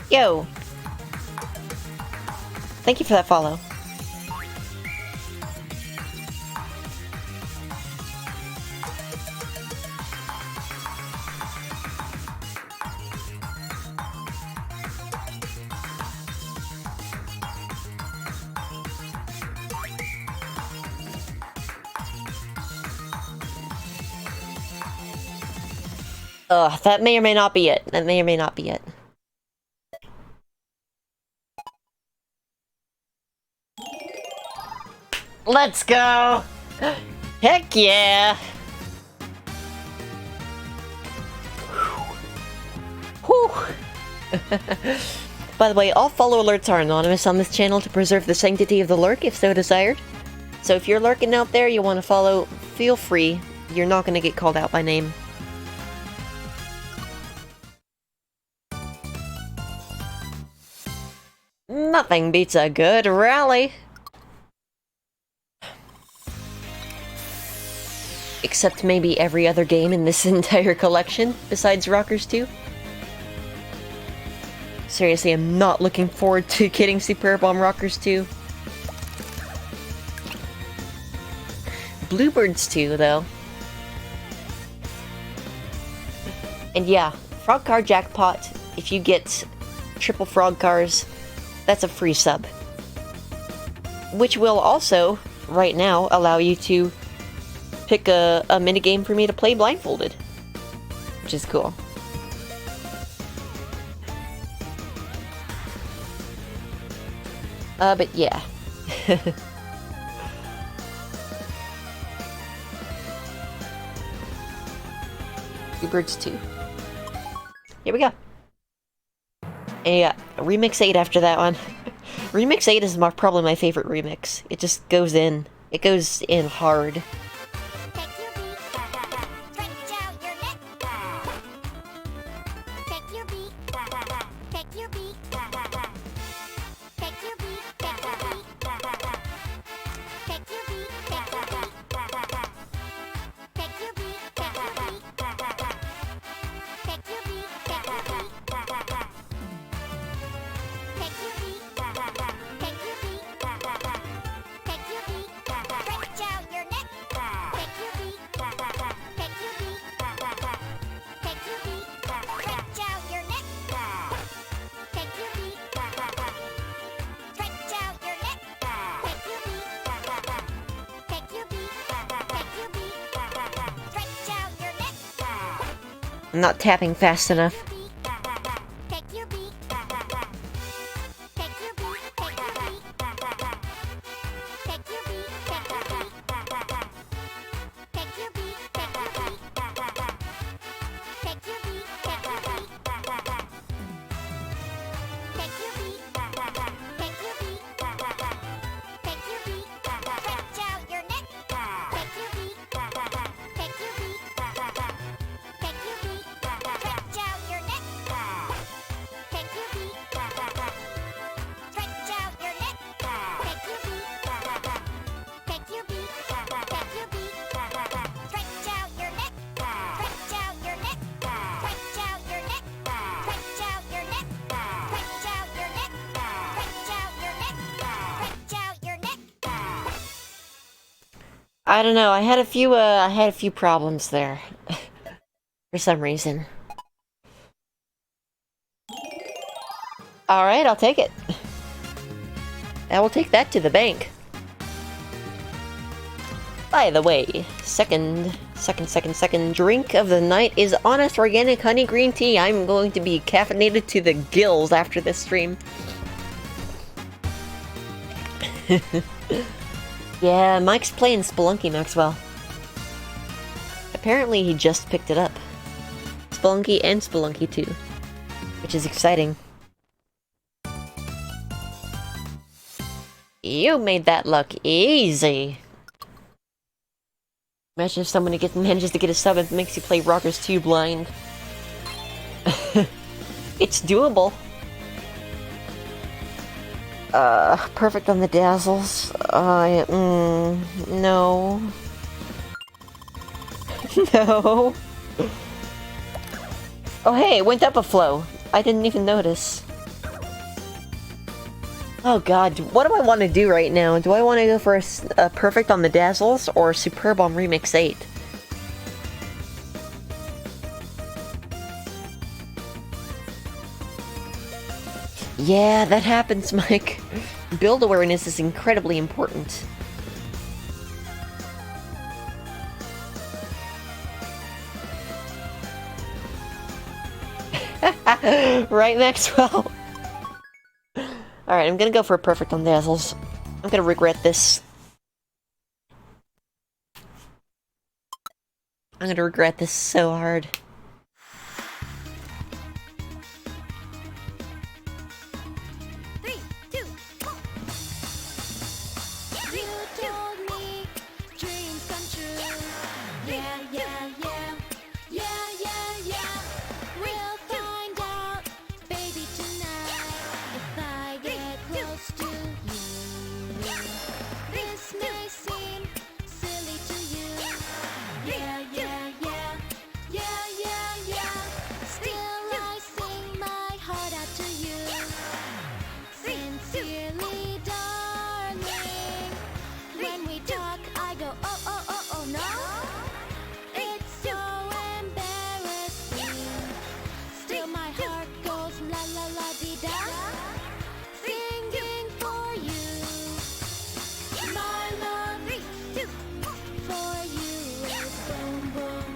Yo! Thank you for that follow. That may or may not be it. That may or may not be it. Let's go! Heck yeah! Whew! By the way, all follow alerts are anonymous on this channel to preserve the sanctity of the lurk if so desired. So if you're lurking out there, you want to follow, feel free. You're not going to get called out by name. Nothing beats a good rally. Except maybe every other game in this entire collection, besides Rockers 2. Seriously, I'm not looking forward to getting Superb on Rockers 2. Bluebirds 2, though. And yeah, Frog Car Jackpot, if you get triple Frog Cars, that's a free sub. Which will also, right now, allow you to pick a minigame for me to play blindfolded. Which is cool. But yeah. Bluebirds 2. Here we go. And yeah, Remix 8 after that one. Remix 8 is probably my favorite remix. It just goes in. It goes in hard. I'm not tapping fast enough. Take your beat. Take your beat. Take your beat. Take your beat. Take your beat. Take your beat. Take your beat. Take your beat. Take your beat. Take your beat. Take your beat. Take your beat. Take your beat. Stretch out your neck. Take your beat. Take your beat. Take your beat. Stretch out your neck. Take your beat. Stretch out your neck. Take your beat. Take your beat. Take your beat. Stretch out your neck. Stretch out your neck. Stretch out your neck. Stretch out your neck. Stretch out your neck. Stretch out your neck. Stretch out your neck. I don't know. I had a few problems there. For some reason. Alright, I'll take it. I will take that to the bank. By the way, second drink of the night is Honest Organic Honey Green Tea. I'm going to be caffeinated to the gills after this stream. Yeah, Mike's playing Spelunky, Maxwell. Apparently he just picked it up. Spelunky and Spelunky 2. Which is exciting. You made that look easy. Imagine if someone manages to get a sub and makes you play Rockers 2 blind. It's doable. Perfect on the dazzles. No. No. Oh hey, it went up a flow. I didn't even notice. Oh god, what do I want to do right now? Do I want to go for a perfect on the dazzles or superb on Remix 8? Yeah, that happens, Mike. Build awareness is incredibly important. Right, Maxwell? Alright, I'm gonna go for a perfect on dazzles. I'm gonna regret this. I'm gonna regret this so hard. You told me dreams come true. Yeah, yeah, yeah. Yeah, yeah, yeah. We'll find out, baby, tonight. If I get close to you. This may seem silly to you. Yeah, yeah, yeah. Yeah, yeah, yeah. Still I sing my heart out to you. Sincerely, darling. When we talk, I go, oh, oh, oh, oh, no. It's so embarrassing. Still my heart goes la la la dee da. Singing for you. My love for you is boom boom.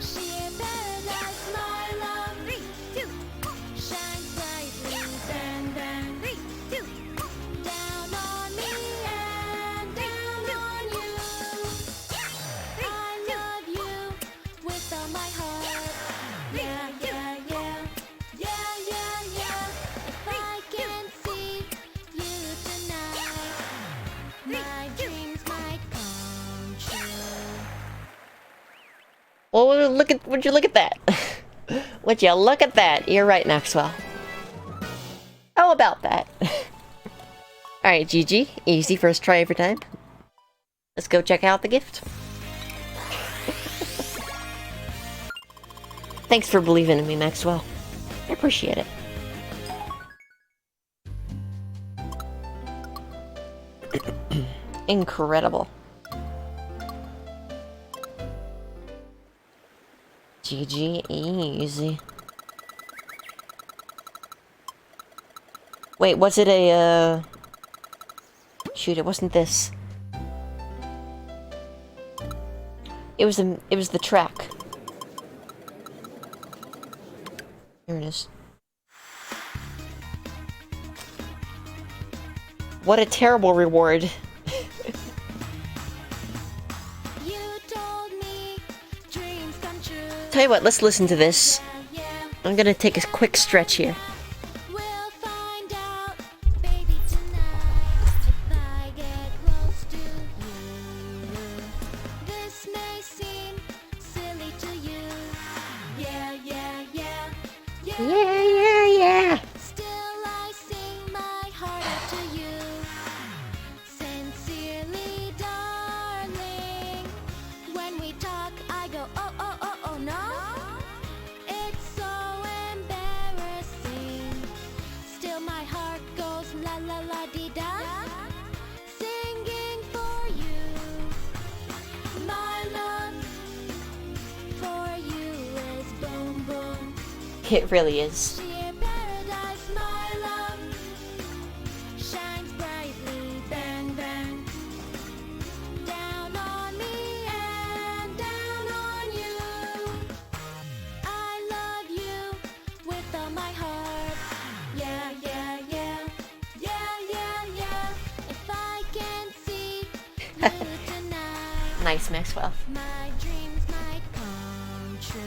Sheer paradise, my love shines brightly, bang bang. Down on me and down on you. I love you with all my heart. Yeah, yeah, yeah. Yeah, yeah, yeah. If I can see you tonight, my dreams might come true. Well, would you look at that? Would you look at that? You're right, Maxwell. How about that? Alright, GG. Easy first try every time. Let's go check out the gift. Thanks for believing in me, Maxwell. I appreciate it. Incredible. GG, easy. Wait, was it a, shoot, it wasn't this. It was the track. There it is. What a terrible reward. You told me dreams come true. Tell you what, let's listen to this. Yeah, I'm gonna take a quick stretch here. we'll find out, baby, tonight. If I get close to you, this may seem silly to you. Yeah, yeah, yeah, yeah. Yeah. Still, I sing my heart out to you. Sincerely, darling. When we talk, I go, oh, oh, oh, oh, no. It's so embarrassing. Still, my heart goes la la la dee da. Singing for you. My love for you is boom boom. It really is. Sheer paradise, my love, shines brightly, bang bang, down on me and down on you. I love you with all my heart. Yeah, yeah, yeah, yeah, yeah, yeah. If I can see you tonight, Nice, Maxwell. my dreams might come true.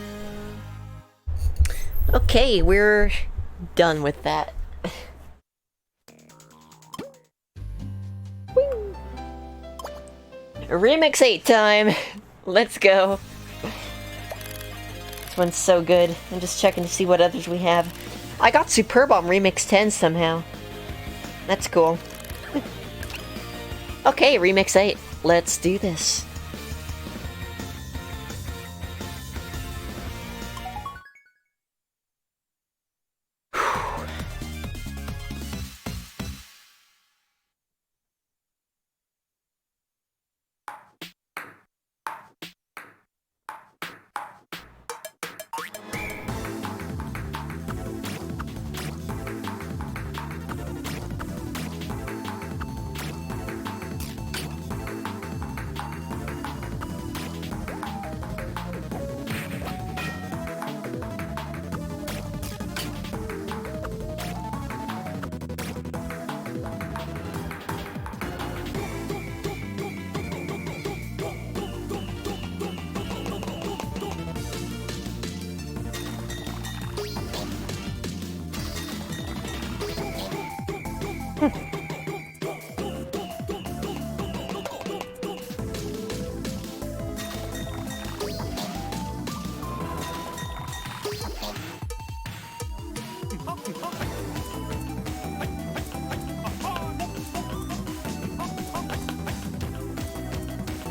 Okay, we're done with that. Woo. Remix 8 time! Let's go. This one's so good. I'm just checking to see what others we have. I got Superb on Remix 10 somehow. That's cool. Okay, Remix 8. Let's do this.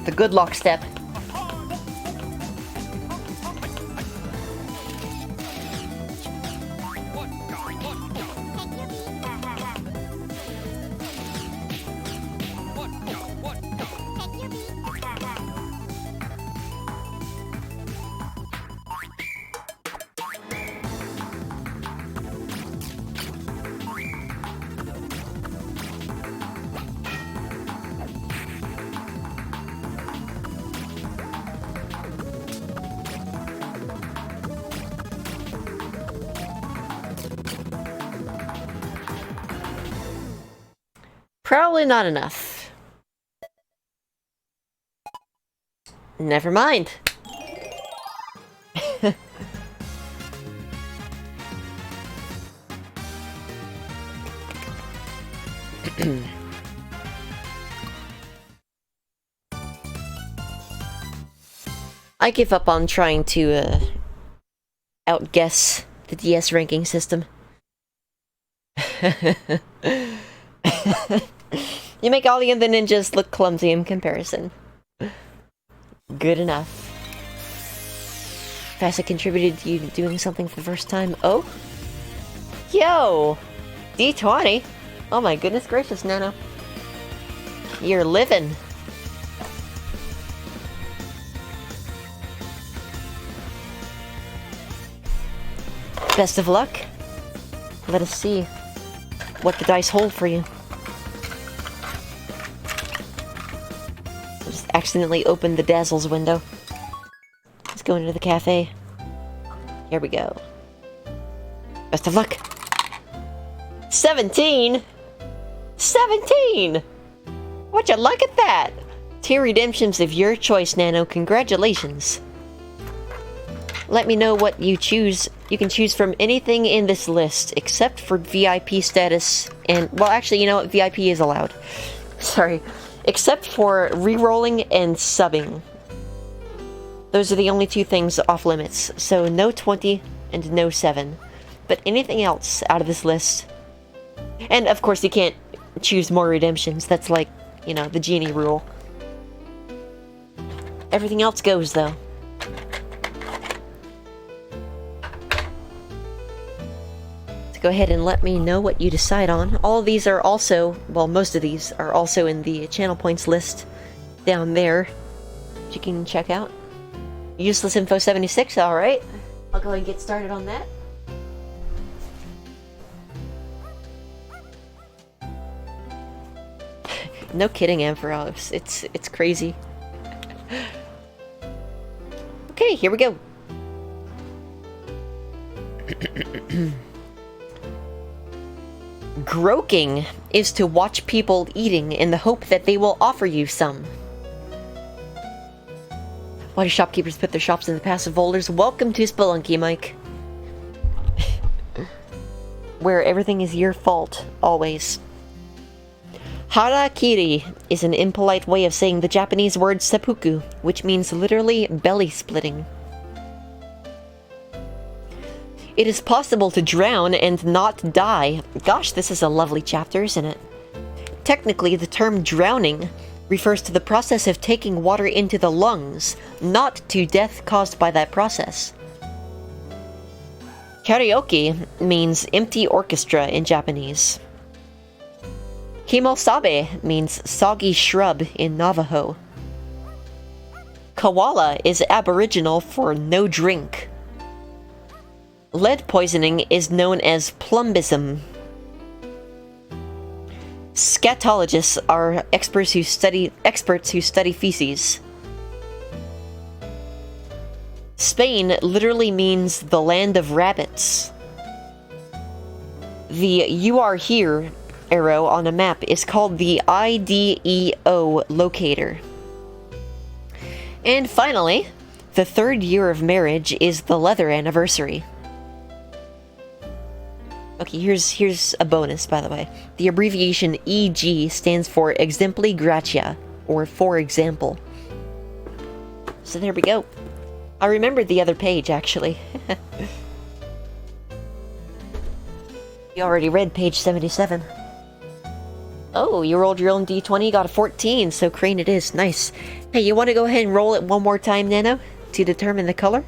The good luck step. Probably not enough. Never mind. I give up on trying to outguess the DS ranking system. You make all the other ninjas look clumsy in comparison. Good enough. Facet contributed to you doing something for the first time. Oh? Yo! D20? Oh my goodness gracious, Nano. You're living. Best of luck. Let us see what the dice hold for you. Just accidentally opened the Dazzles window. Let's go into the cafe. Here we go. Best of luck. 17? 17! Would you look at that? Tier redemptions of your choice, Nano. Congratulations. Let me know what you choose. You can choose from anything in this list, except for VIP status and... Well, actually, you know what? VIP is allowed. Sorry. Except for re-rolling and subbing. Those are the only two things off limits. So no 20 and no 7. But anything else out of this list... And, of course, you can't choose more redemptions. That's like, you know, the genie rule. Everything else goes, though. So go ahead and let me know what you decide on. All of these are also, well, most of these are also in the channel points list down there, which you can check out. Useless Info 76, alright. I'll go ahead and get started on that. No kidding, Ampharos. It's crazy. Okay, here we go. Groking is to watch people eating in the hope that they will offer you some. Why do shopkeepers put their shops in the passive folders? Welcome to Spelunky, Mike. Where everything is your fault, always. Harakiri is an impolite way of saying the Japanese word seppuku, which means literally belly splitting. It is possible to drown and not die. Gosh, this is a lovely chapter, isn't it? Technically, the term drowning refers to the process of taking water into the lungs, not to death caused by that process. Karaoke means empty orchestra in Japanese. Himosabe means soggy shrub in Navajo. Koala is Aboriginal for no drink. Lead poisoning is known as plumbism. Scatologists are experts who study feces. Spain literally means the land of rabbits. The "you are here" arrow on a map is called the IDEO locator. And finally, the 3rd year of marriage is the leather anniversary. Okay, here's a bonus, by the way. The abbreviation EG stands for Exempli Gratia, or for example. So there we go. I remembered the other page, actually. You already read page 77. Oh, you rolled your own d20, got a 14, so Crane it is. Nice. Hey, you want to go ahead and roll it one more time, Nano, to determine the color?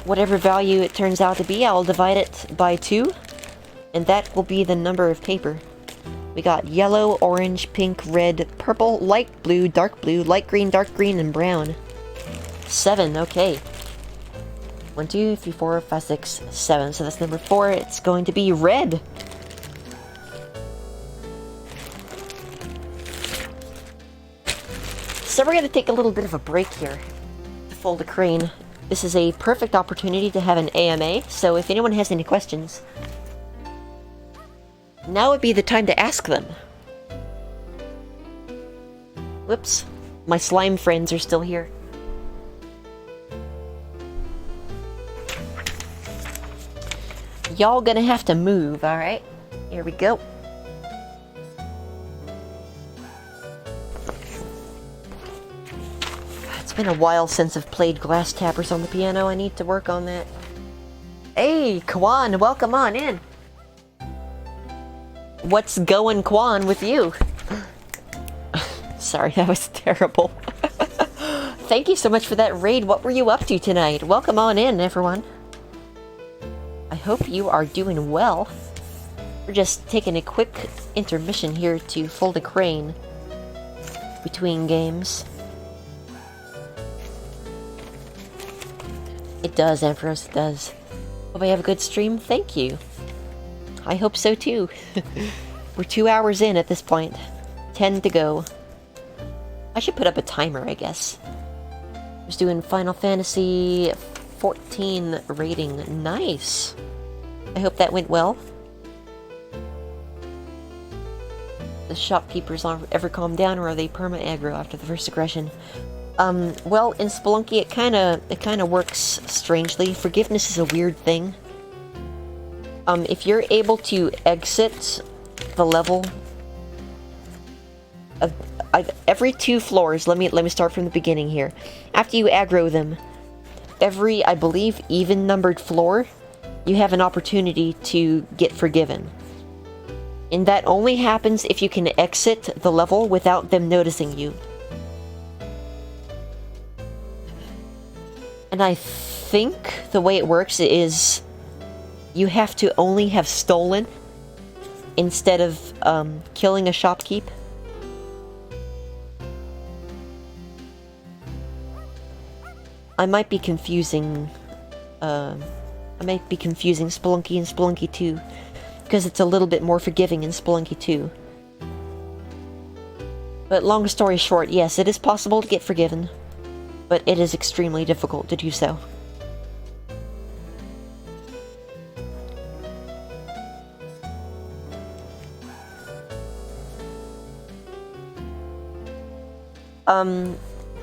Whatever value it turns out to be, I'll divide it by 2, and that will be the number of paper. We got yellow, orange, pink, red, purple, light blue, light green, dark green, and brown. 7, okay. 1, 2, 3, 4, 5, 6, 7. So that's number 4. It's going to be red. So we're going to take a little bit of a break here to fold a crane. This is a perfect opportunity to have an AMA, so if anyone has any questions, now would be the time to ask them. Whoops. My slime friends are still here. Y'all gonna have to move, alright? Here we go. It's been a while since I've played glass tappers on the piano. I need to work on that. Hey, Kwan, welcome on in. What's going, Kwan, with you? Sorry, that was terrible. Thank you so much for that raid. What were you up to tonight? Welcome on in, everyone. I hope you are doing well. We're just taking a quick intermission here to fold a crane between games. It does, Ampharos, it does. Hope I have a good stream. Thank you. I hope so too. We're 2 hours in at this point. 10 to go. I should put up a timer, I guess. was doing Final Fantasy 14 rating. Nice. I hope that went well. The shopkeepers ever calm down, or are they perma-aggro after the first aggression? Well, in Spelunky, it kind of works strangely. Forgiveness is a weird thing. If you're able to exit the level of every 2 floors, let me start from the beginning here. After you aggro them, every, I believe, even-numbered floor, you have an opportunity to get forgiven. And that only happens if you can exit the level without them noticing you. And I think the way it works is you have to only have stolen instead of killing a shopkeep. I might be confusing Spelunky and Spelunky 2, because it's a little bit more forgiving in Spelunky 2. But long story short, yes, it is possible to get forgiven, but it is extremely difficult to do so.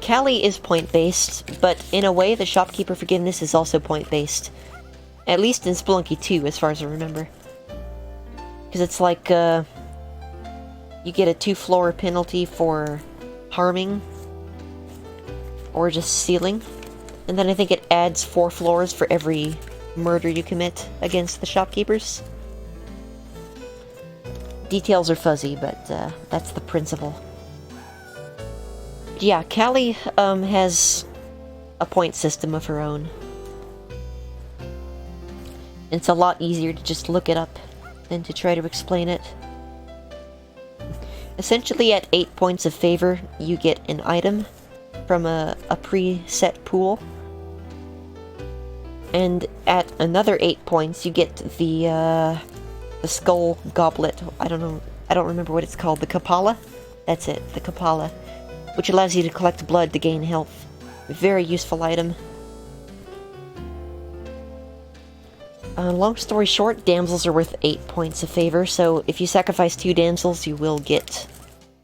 Callie is point-based, but in a way, the shopkeeper forgiveness is also point-based. At least in Spelunky 2, as far as I remember. Because it's like, you get a 2-floor penalty for harming, or just stealing. And then I think it adds 4 floors for every murder you commit against the shopkeepers. Details are fuzzy, but that's the principle. Yeah, Callie has a point system of her own. It's a lot easier to just look it up than to try to explain it. Essentially, at 8 points of favor, you get an item from a preset pool. And at another 8 points, you get the skull goblet. I don't remember what it's called. The Kapala? That's it, the Kapala. Which allows you to collect blood to gain health. Very useful item. Long story short, damsels are worth 8 points of favor, so if you sacrifice 2 damsels, you will get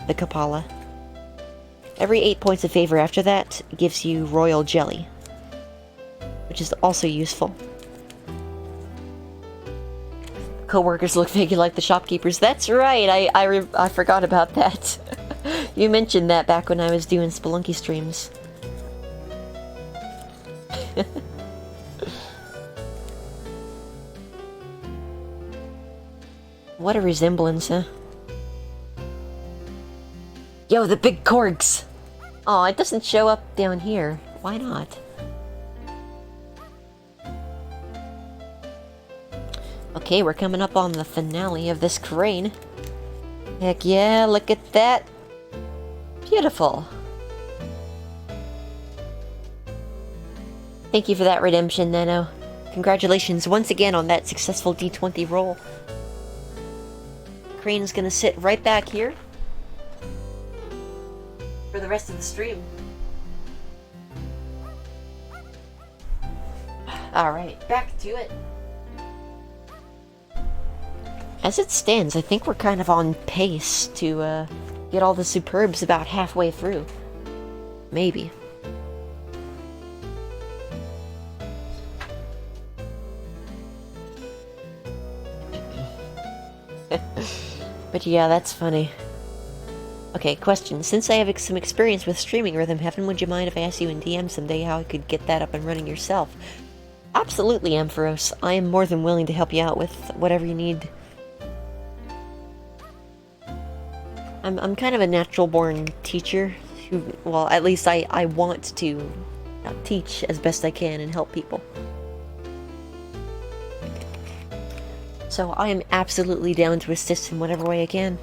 the Kapala. Every 8 points of favor after that gives you royal jelly, which is also useful. Co-workers look vaguely like the shopkeepers. That's right, I forgot about that. You mentioned that back when I was doing Spelunky streams. What a resemblance, huh? Yo, the big corgs! Aw, it doesn't show up down here. Why not? Okay, we're coming up on the finale of this crane. Heck yeah, look at that! Beautiful. Thank you for that redemption, Nano. Congratulations once again on that successful D20 roll. Crane's gonna sit right back here for the rest of the stream. Alright, back to it. As it stands, I think we're kind of on pace to get all the superbs about halfway through. Maybe. But yeah, that's funny. Okay, question. Since I have some experience with streaming Rhythm Heaven, would you mind if I asked you in DM someday how I could get that up and running yourself? Absolutely, Ampharos. I am more than willing to help you out with whatever you need. I'm kind of a natural-born teacher who, well, at least I want to teach as best I can and help people. So I am absolutely down to assist in whatever way I can.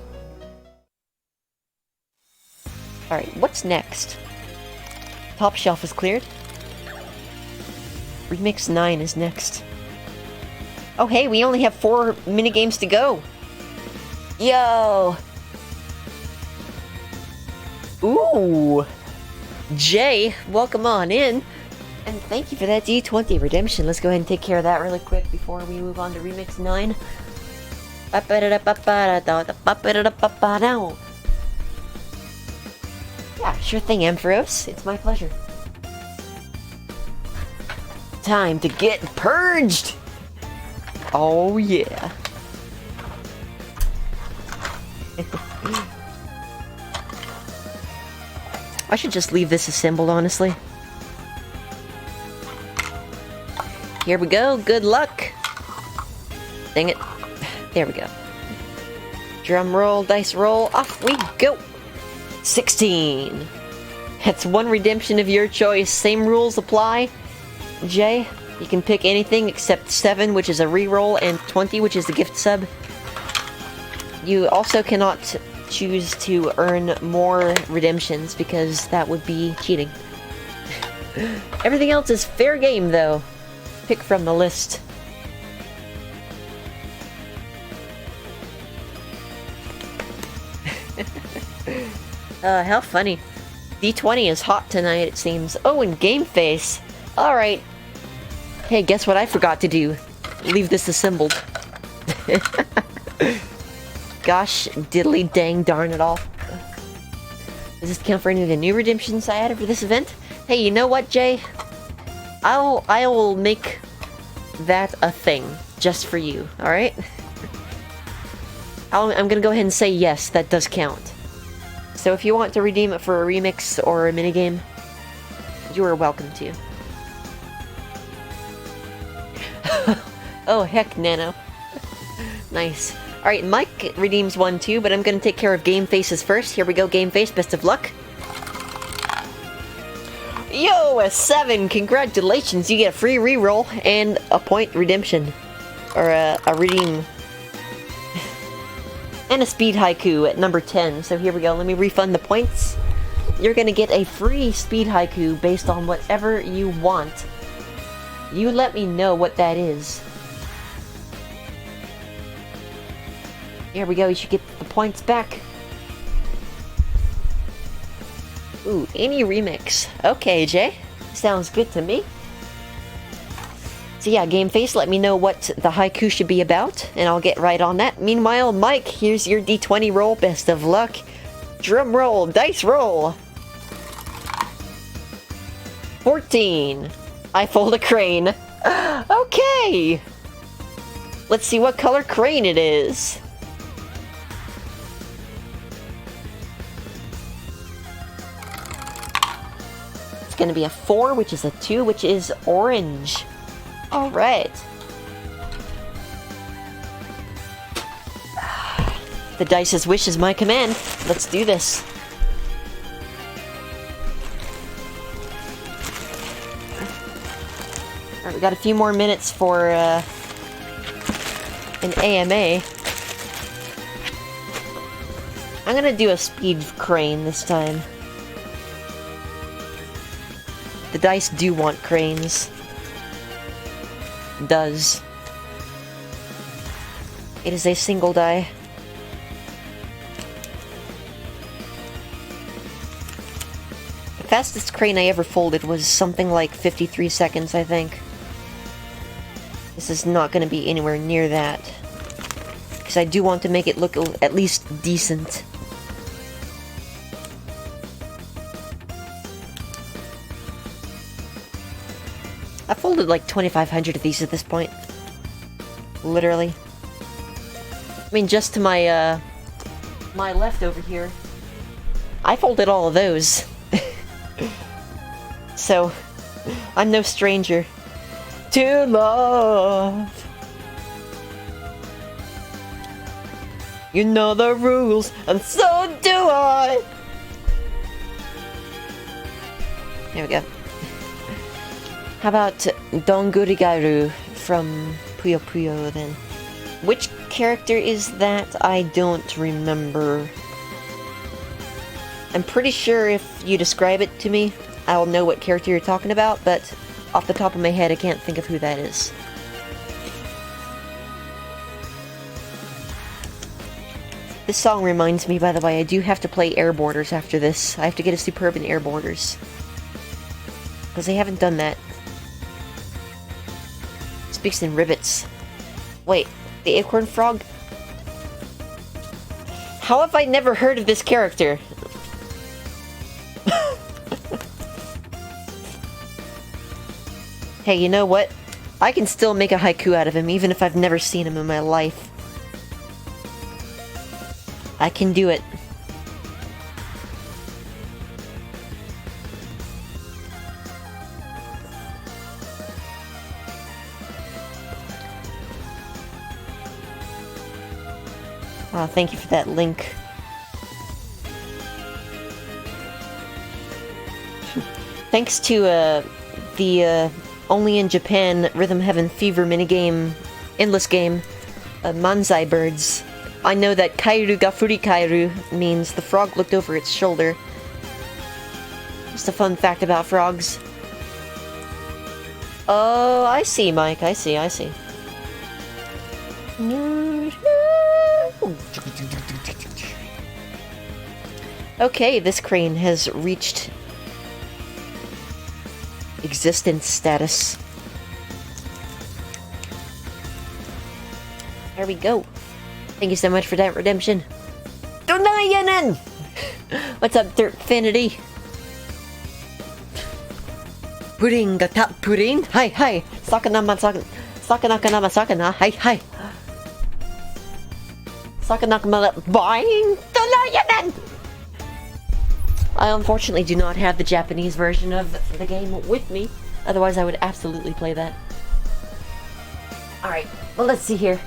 Alright, what's next? Top shelf is cleared. Remix 9 is next. Oh hey, we only have 4 minigames to go! Yo! Ooh! Jay, welcome on in. And thank you for that D20 redemption. Let's go ahead and take care of that really quick before we move on to Remix 9. Yeah, sure thing, Ampharos. It's my pleasure. Time to get purged! Oh yeah. I should just leave this assembled, honestly. Here we go, good luck! Dang it. There we go. Drum roll, dice roll, off we go! 16! That's one redemption of your choice. Same rules apply. Jay, you can pick anything except 7, which is a reroll, and 20, which is a gift sub. You also cannot choose to earn more redemptions, because that would be cheating. Everything else is fair game, though. Pick from the list. How funny. D20 is hot tonight, it seems. Oh, and Game Face. Alright. Hey, guess what I forgot to do? Leave this assembled. Gosh, diddly dang darn it all. Does this count for any of the new redemptions I added for this event? Hey, you know what, Jay? I will make that a thing just for you, alright? I'm gonna go ahead and say yes, that does count. So if you want to redeem it for a remix or a minigame, you are welcome to. Oh, heck, Nano. Nice. Alright, Mike redeems one too, but I'm gonna take care of Game Faces first. Here we go, Game Face, best of luck. Yo, a 7! Congratulations, you get a free reroll and a point redemption. Or a redeem. And a speed haiku at number 10. So here we go, let me refund the points. You're gonna get a free speed haiku based on whatever you want. You let me know what that is. Here we go, you should get the points back. Ooh, any remix. Okay, Jay. Sounds good to me. So yeah, Game Face, let me know what the haiku should be about, and I'll get right on that. Meanwhile, Mike, here's your D20 roll. Best of luck. Drum roll, dice roll. 14. I fold a crane. Okay. Let's see what color crane it is. It's gonna be a 4, which is a 2, which is orange. Alright. The dice's wish is my command. Let's do this. Alright, we got a few more minutes for an AMA. I'm gonna do a speed crane this time. The dice do want cranes. Does. It is a single die. The fastest crane I ever folded was something like 53 seconds, I think. This is not going to be anywhere near that. Because I do want to make it look at least decent. I folded like 2,500 of these at this point. Literally. I mean, just to my, my left over here. I folded all of those. So, I'm no stranger to love. You know the rules, and so do I. There we go. How about Dongurigaru from Puyo Puyo then? Which character is that? I don't remember. I'm pretty sure if you describe it to me, I'll know what character you're talking about, but off the top of my head, I can't think of who that is. This song reminds me, by the way, I do have to play Air Borders after this. I have to get a Superb in Air Borders. because I haven't done that. Speaks in rivets. Wait, the acorn frog? How have I never heard of this character? Hey, you know what? I can still make a haiku out of him, even if I've never seen him in my life. I can do it. Oh, thank you for that link. Thanks to the only in Japan Rhythm Heaven Fever minigame, endless game, Manzai Birds. I know that Kairu ga Furikairu means the frog looked over its shoulder. Just a fun fact about frogs. Oh, I see, Mike. I see. Okay, this crane has reached existence status. There we go. Thank you so much for that redemption. Donayanen! What's up, Dirtfinity? Pudding ga tap pudding? Hi, hi. Sakanama Sakanama Sakana. Hi, hi. Sakanakama buying Donayanen! I unfortunately do not have the Japanese version of the game with me. Otherwise, I would absolutely play that. Alright, well, let's see here.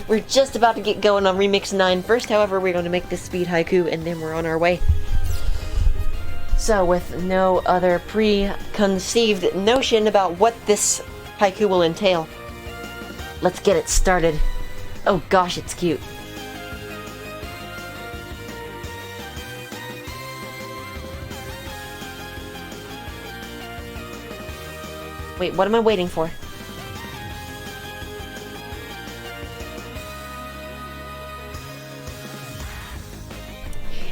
We're just about to get going on Remix 9. First, however, we're going to make this speed haiku, and then we're on our way. So, with no other preconceived notion about what this haiku will entail, let's get it started. Oh gosh, it's cute. Wait, what am I waiting for?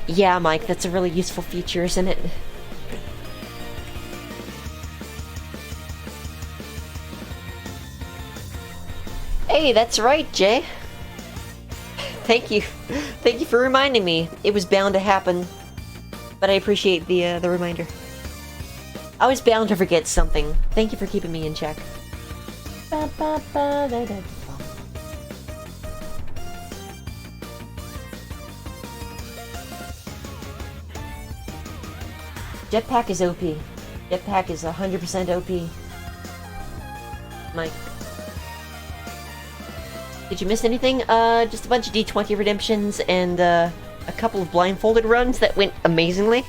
Yeah, Mike, that's a really useful feature, isn't it? Hey, that's right, Jay. Thank you. Thank you for reminding me. It was bound to happen. But I appreciate the reminder. I was bound to forget something. Thank you for keeping me in check. Jetpack is OP. Jetpack is 100% OP. Mike. Did you miss anything? Just a bunch of D20 redemptions and a couple of blindfolded runs that went amazingly.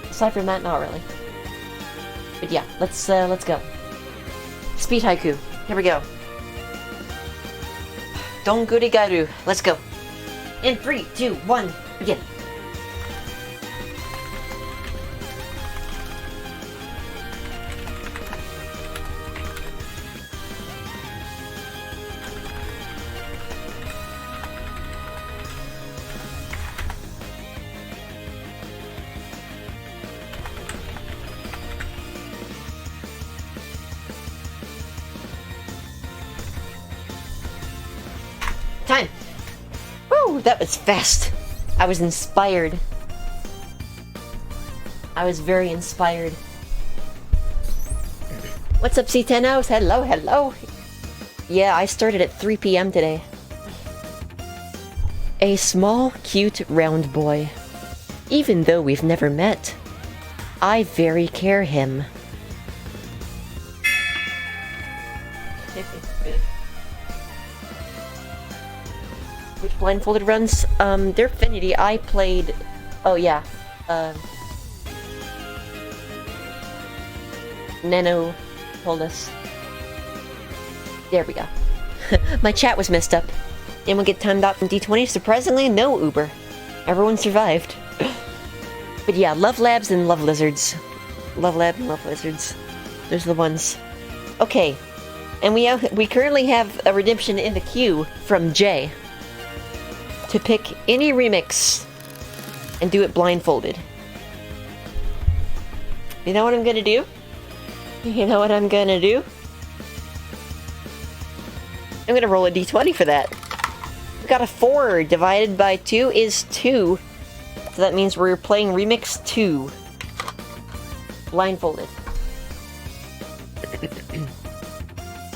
Aside from that, not really. But yeah, let's go. Speed haiku. Here we go. Dongurigaru. Let's go. In 3, 2, 1, begin. Time! Woo! That was fast. I was inspired. I was very inspired. What's up, C10os? Hello, hello. Yeah, I started at 3 p.m. today. A small, cute, round boy. Even though we've never met, I very care him. Which blindfolded runs? They're Finity. I played... Oh, yeah. Nano told us. There we go. My chat was messed up. Anyone get timed out from D20? Surprisingly, no Uber. Everyone survived. But yeah, Love Labs and Love Lizards. Love Lab and Love Lizards. Those are the ones. Okay. And we currently have a redemption in the queue from Jay. To pick any remix and do it blindfolded. You know what I'm gonna do? You know what I'm gonna do? I'm gonna roll a d20 for that. We got a 4 divided by 2 is 2. So that means we're playing Remix 2. Blindfolded.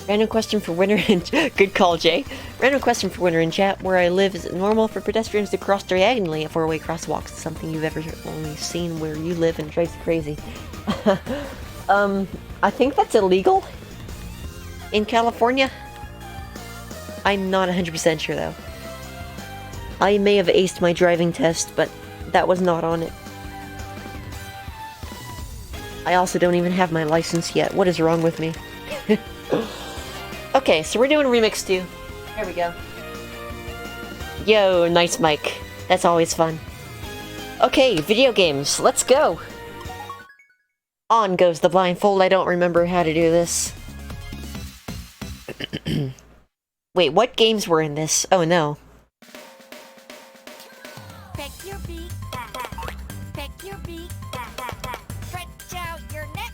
Random question for winner in... Good call, Jay. Random question for winner in chat. Where I live, is it normal for pedestrians to cross diagonally at 4-way crosswalks? Something you've ever only seen where you live and drives you crazy. I think that's illegal in California. I'm not 100% sure, though. I may have aced my driving test, but that was not on it. I also don't even have my license yet. What is wrong with me? Okay, so we're doing Remix 2. Here we go. Yo, nice mic. That's always fun. Okay, video games. Let's go. On goes the blindfold. I don't remember how to do this. Wait, what games were in this? Oh no. Peck your beak, peck your beak, stretch out your neck.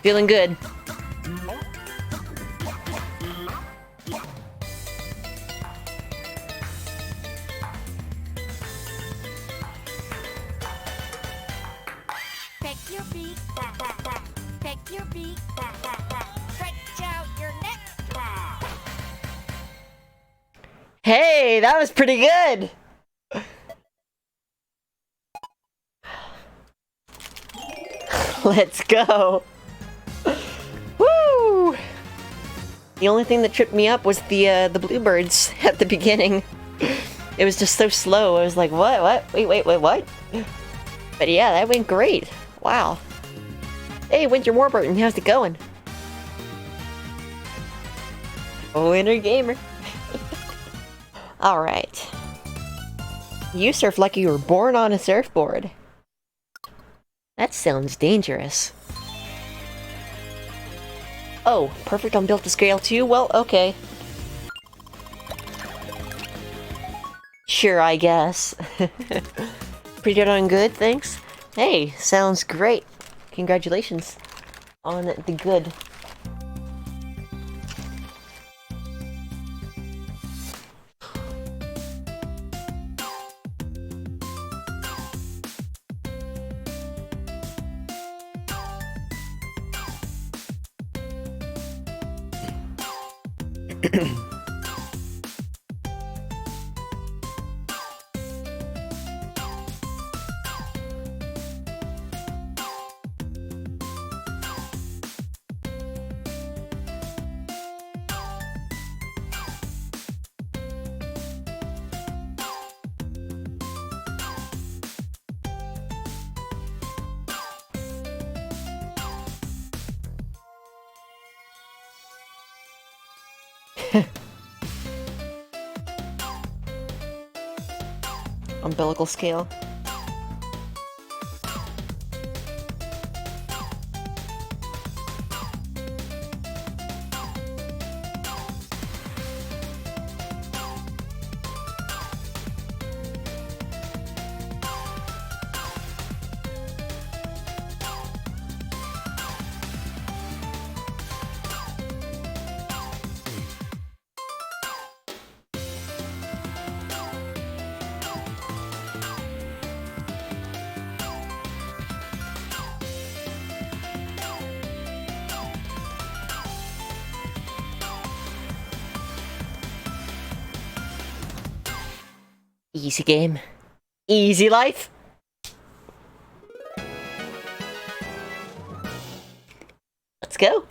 Feeling good. Peck your beak, peck your beak, stretch out your neck. Hey, that was pretty good! Let's go! Woo! The only thing that tripped me up was the bluebirds at the beginning. It was just so slow. I was like, what? Wait, what? But yeah, that went great. Wow. Hey, Winter Warburton, how's it going? Winter Gamer. Alright. You surf like you were born on a surfboard. That sounds dangerous. Oh, perfect on built to scale too? Well, okay. Sure, I guess. Pretty darn good, thanks. Hey, sounds great. Congratulations on the good. Umbilical scale. Easy game. Easy life. Let's go.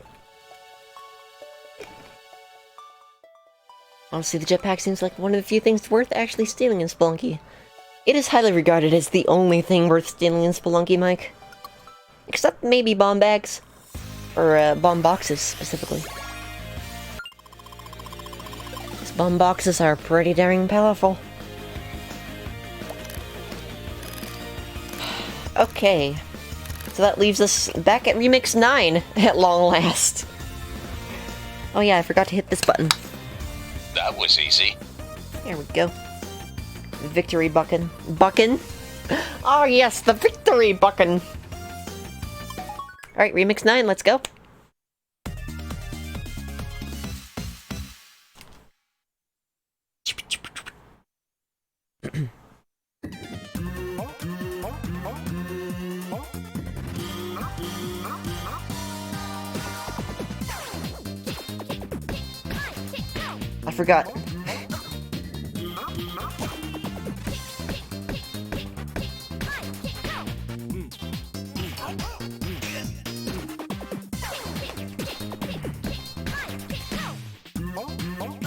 Honestly, the jetpack seems like one of the few things worth actually stealing in Spelunky. It is highly regarded as the only thing worth stealing in Spelunky, Mike. Except maybe bomb bags. Or, bomb boxes, specifically. These bomb boxes are pretty darn powerful. Okay. So that leaves us back at Remix 9, at long last. Oh yeah, I forgot to hit this button. That was easy. There we go. Victory buckin. Buckin? Oh yes, the victory buckin! Alright, Remix 9, let's go. I forgot.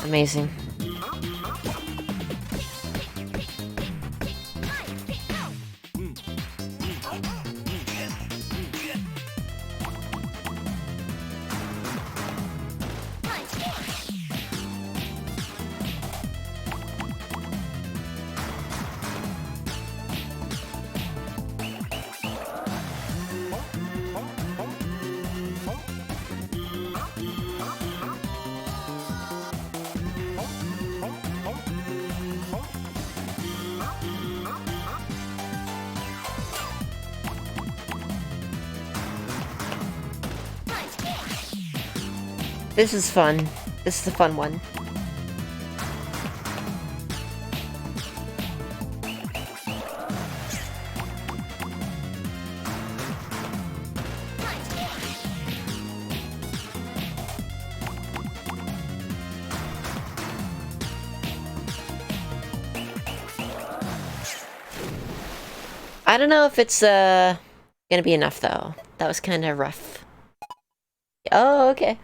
Amazing. This is fun. This is a fun one. I don't know if it's gonna be enough though. That was kind of rough. Oh, okay.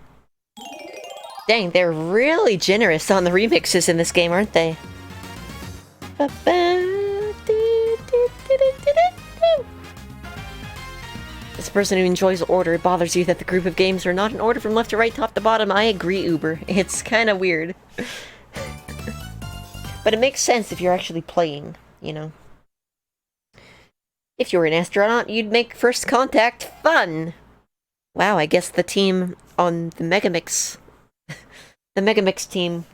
Dang, they're really generous on the remixes in this game, aren't they? As a person who enjoys order, it bothers you that the group of games are not in order from left to right, top to bottom. I agree, Uber. It's kind of weird. But it makes sense if you're actually playing, you know. If you were an astronaut, you'd make first contact fun! Wow, I guess the team on the Megamix... the Megamix team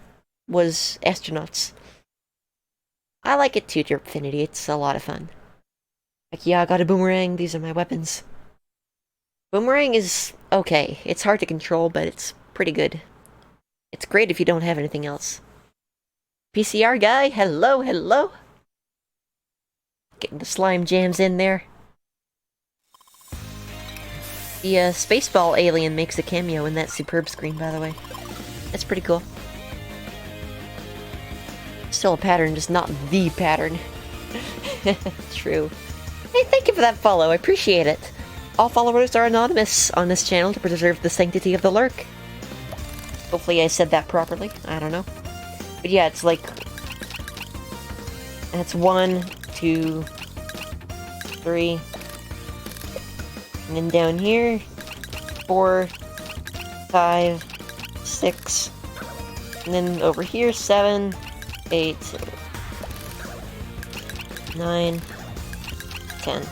was astronauts. I like it too, Derpfinity. It's a lot of fun. Like, yeah, I got a boomerang. These are my weapons. Boomerang is okay. It's hard to control, but it's pretty good. It's great if you don't have anything else. PCR guy, hello, hello! Getting the slime jams in there. The Spaceball alien makes a cameo in that superb screen, by the way. That's pretty cool. Still a pattern, just not the pattern. True. Hey, thank you for that follow, I appreciate it. All followers are anonymous on this channel to preserve the sanctity of the lurk. Hopefully I said that properly, I don't know. But yeah, it's like... That's 1, 2, 3... And then down here, 4, 5, 6, and then over here, 7, 8, 9, 10.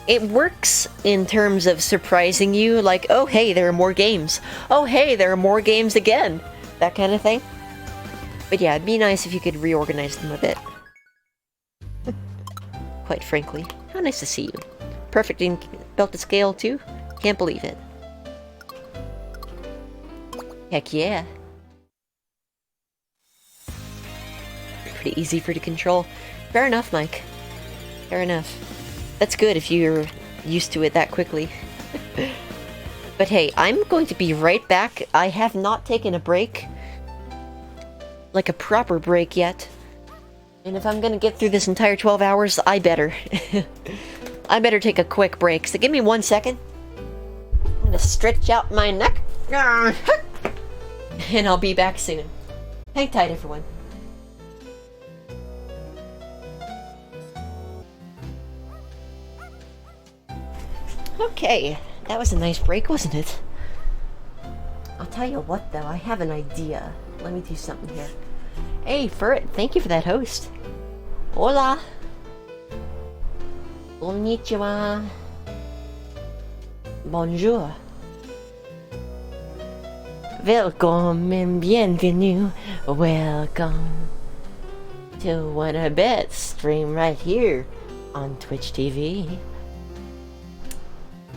It works in terms of surprising you, like, oh hey, there are more games. Oh hey, there are more games again. That kind of thing. But yeah, it'd be nice if you could reorganize them a bit. Quite frankly. How nice to see you. Perfect in built to scale too? Can't believe it. Heck yeah. Pretty easy for you to control. Fair enough, Mike. Fair enough. That's good if you're used to it that quickly. But hey, I'm going to be right back. I have not taken a break. Like a proper break yet. And if I'm gonna get through this entire 12 hours, I better. I better take a quick break, so give me 1 second. I'm gonna stretch out my neck. And I'll be back soon. Hang tight, everyone. Okay, that was a nice break, wasn't it? I'll tell you what, though, I have an idea. Let me do something here. Hey, Furret, thank you for that host. Hola. Konnichiwa. Bonjour. Welcome and bienvenue. Welcome to one of Bet's stream right here on Twitch TV.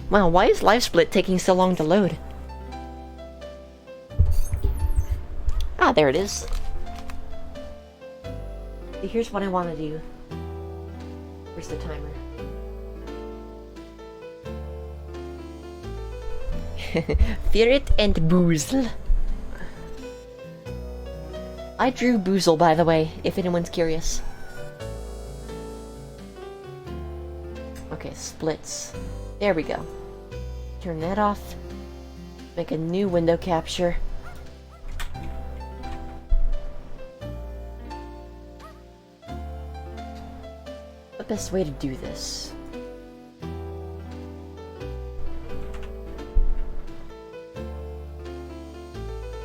Wow, why is LiveSplit taking so long to load? Ah, there it is. Here's what I want to do. Where's the timer? Ferret and Boozle. I drew Boozle, by the way, if anyone's curious. Okay, splits. There we go. Turn that off. Make a new window capture. The best way to do this.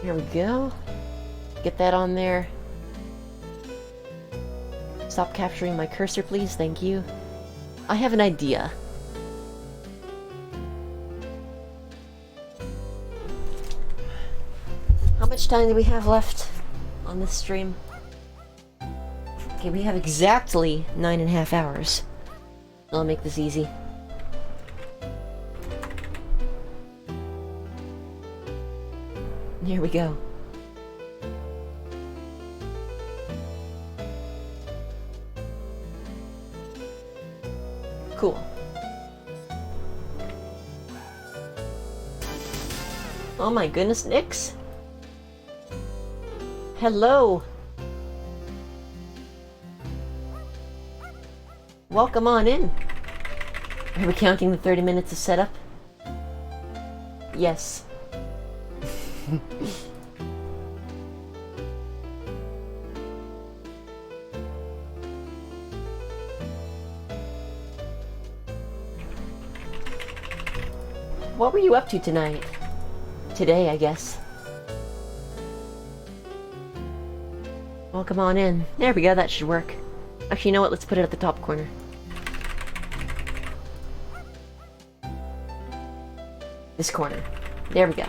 Here we go. Get that on there. Stop capturing my cursor, please. Thank you. I have an idea. How much time do we have left on this stream? Okay, we have exactly 9.5 hours. I'll make this easy. Here we go. Cool. Oh my goodness, Nix. Hello. Welcome on in. Are we counting the 30 minutes of setup? Yes. What were you up to tonight? Today, I guess. Welcome on in. There we go, that should work. Actually, you know what? Let's put it at the top corner. This corner. There we go.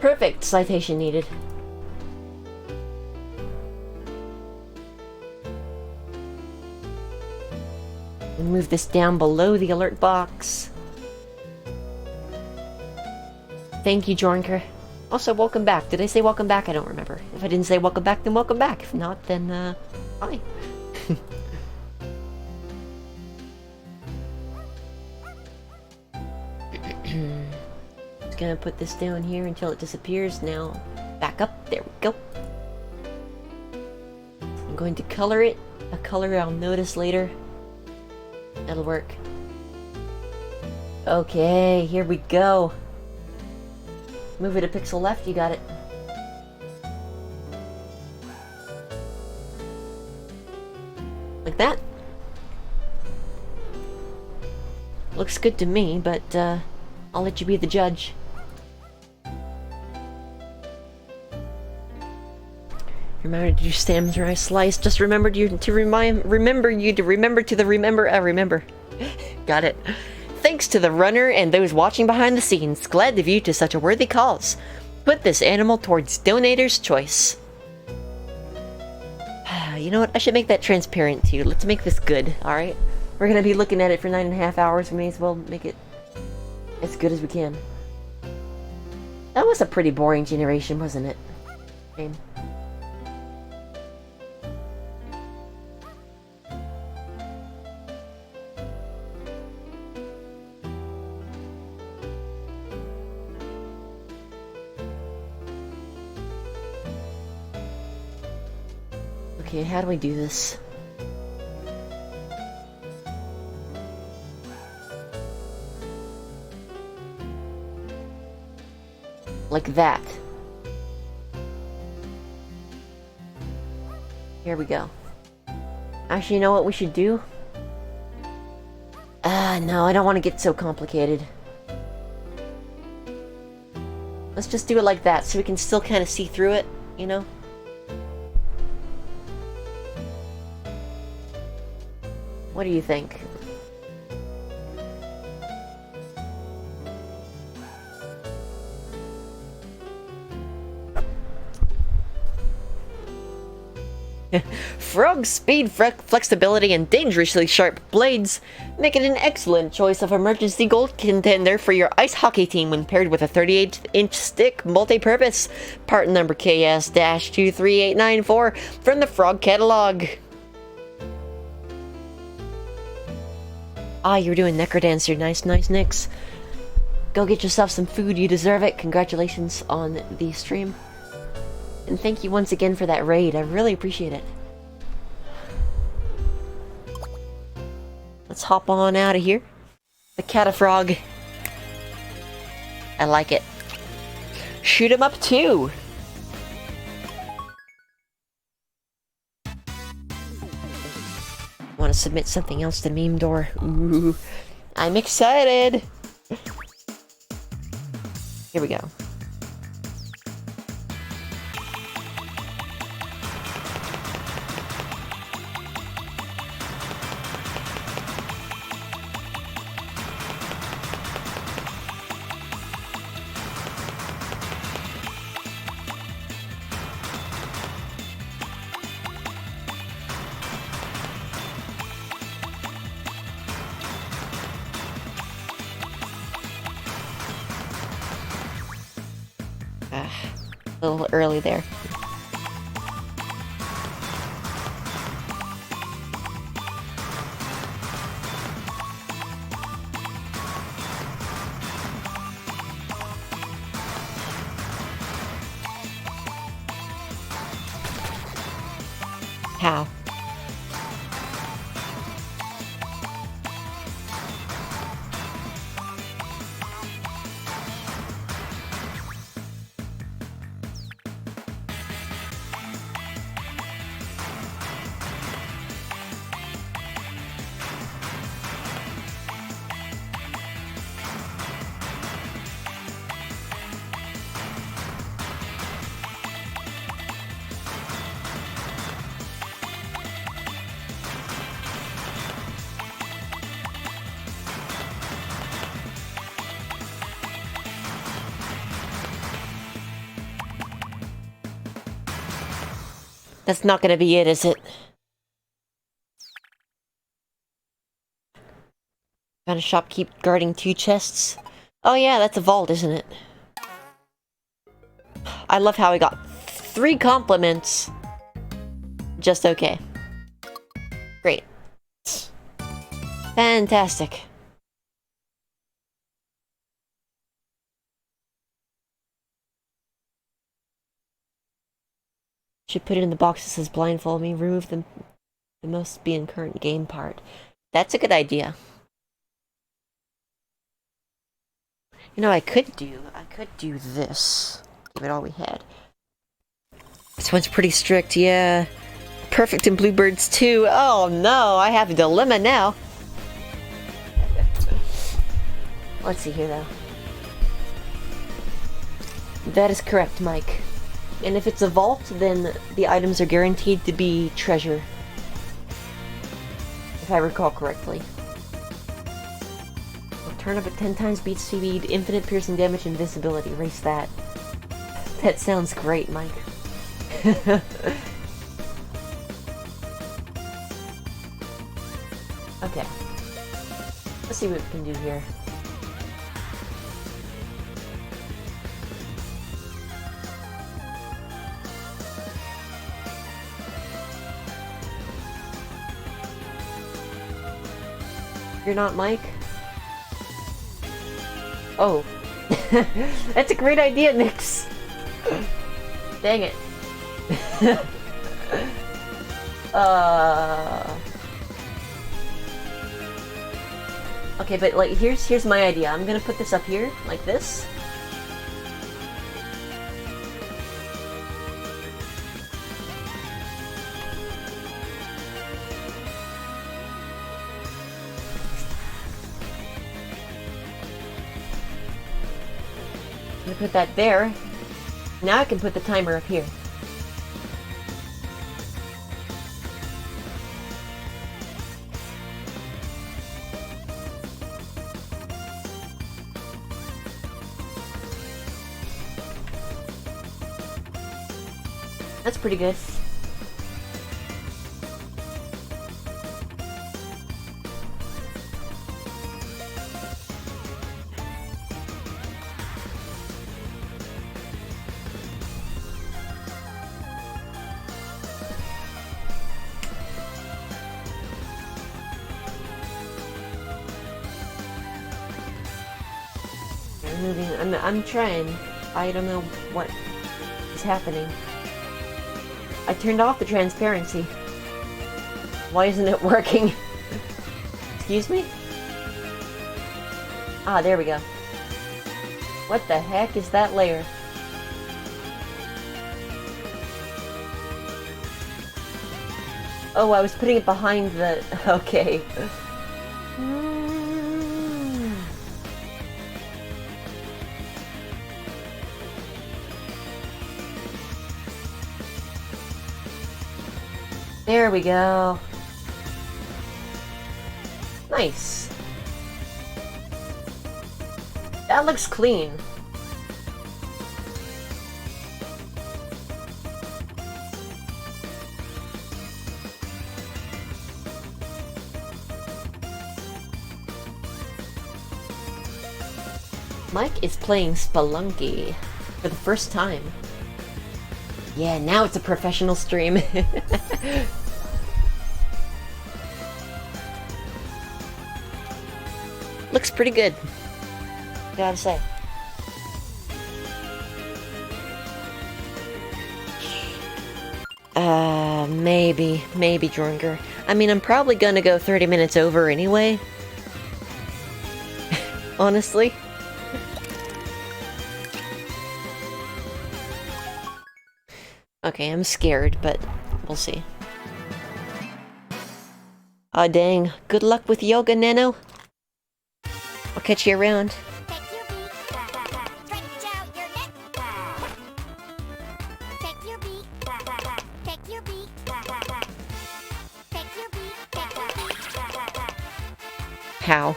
Perfect. Citation needed. And move this down below the alert box. Thank you, Jornker. Also, welcome back. Did I say welcome back? I don't remember. If I didn't say welcome back, then welcome back. If not, then, fine. Just gonna put this down here until it disappears. Now, back up. There we go. I'm going to color it. A color I'll notice later. That'll work. Okay, here we go. Move it a pixel left, you got it. Like that. Looks good to me, but I'll let you be the judge. Remember your samurai slice. Just remembered you to remember to remember. Got it. Thanks to the runner and those watching behind the scenes. Glad to view to such a worthy cause. Put this animal towards donator's choice. You know what? I should make that transparent too. Let's make this good, alright? We're gonna be looking at it for 9.5 hours. We may as well make it as good as we can. That was a pretty boring generation, wasn't it? Shame. Okay, how do we do this? Like that. Here we go. Actually, you know what we should do? No, I don't want to get so complicated. Let's just do it like that so we can still kind of see through it, you know? What do you think? Frog's speed, flexibility, and dangerously sharp blades make it an excellent choice of emergency goal contender for your ice hockey team when paired with a 38-inch stick multi-purpose. Part number KS-23894 from the Frog catalog. Ah, you're doing Necrodancer. Nice, nice, Nix. Go get yourself some food. You deserve it. Congratulations on the stream. And thank you once again for that raid. I really appreciate it. Let's hop on out of here. The Catafrog. I like it. Shoot him up too. Want to submit something else to Meme Door? Ooh, I'm excited. Here we go. A little early there. How? That's not gonna be it, is it? Found a shopkeep guarding 2 chests. Oh yeah, that's a vault, isn't it? I love how I got 3 compliments. Just okay. Great. Fantastic. Should put it in the box that says blindfold me. Remove the must be in current game part. That's a good idea. You know, I could do this. Give it all we had. This one's pretty strict, yeah. Perfect in Bluebirds too. Oh no, I have a dilemma now. Let's see here though. That is correct, Mike. And if it's a vault, then the items are guaranteed to be treasure. If I recall correctly. Turn up at 10 times beat speed, infinite piercing damage, invisibility. Erase that. That sounds great, Mike. Okay. Let's see what we can do here. You're not Mike? Oh. That's a great idea, Nix. Dang it. Okay, but like here's my idea. I'm gonna put this up here, like this. gonna put that there. Now I can put the timer up here. That's pretty good. I'm trying. I don't know what is happening. I turned off the transparency. Why isn't it working? Excuse me? Ah, there we go. What the heck is that layer? Oh, I was putting it behind the... Okay. There we go. Nice. That looks clean. Mike is playing Spelunky for the first time. Yeah, now it's a professional stream. Looks pretty good, gotta say. Maybe Drinker. I mean, I'm probably gonna go 30 minutes over anyway. Honestly. Okay, I'm scared, but we'll see. Aw, dang. Good luck with yoga, Nano. I'll catch you around. How?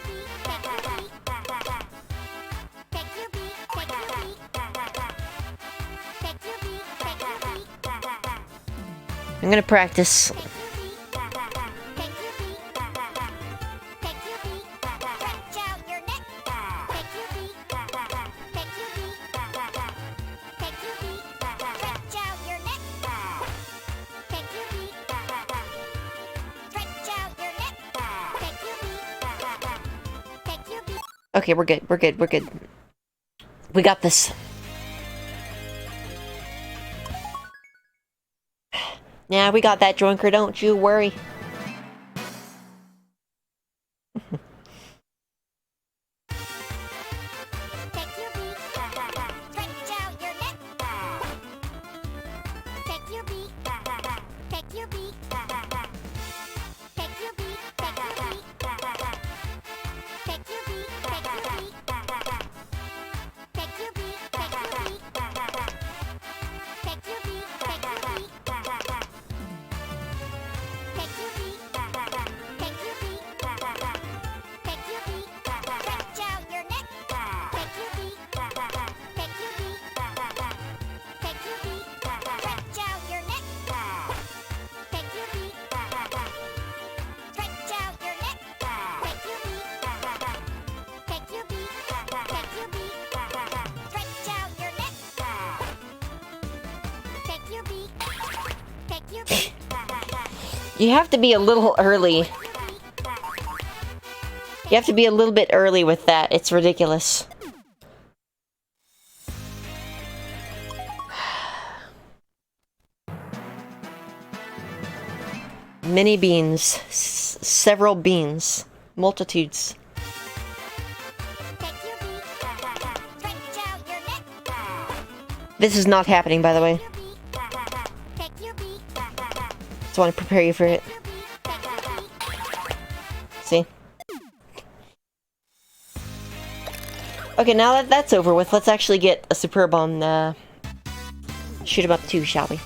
I'm gonna practice. Okay, we're good. We're good. We're good. We got this. Yeah, we got that, Drinker. Don't you worry. You have to be a little early. You have to be a little bit early with that. It's ridiculous. Many beans. Several beans. Multitudes. This is not happening, by the way. Just want to prepare you for it. Okay, now that that's over with, let's actually get a superb on shoot 'em up 2, shall we?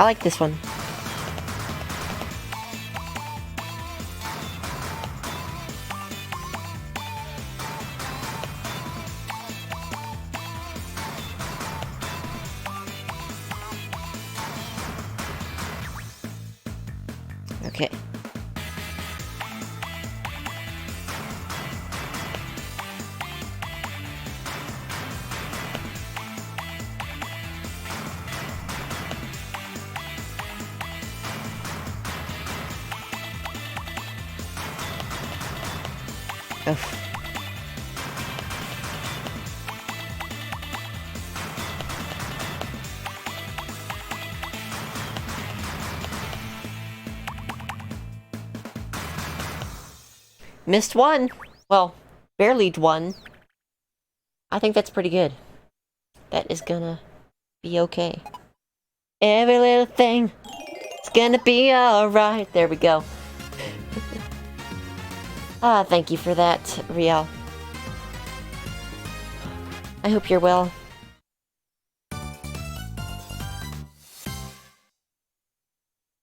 I like this one. Okay. Oof. Missed one. Well, barely one. I think that's pretty good. That is gonna be okay. Every little thing is gonna be alright. There we go. Ah, thank you for that, Riel. I hope you're well.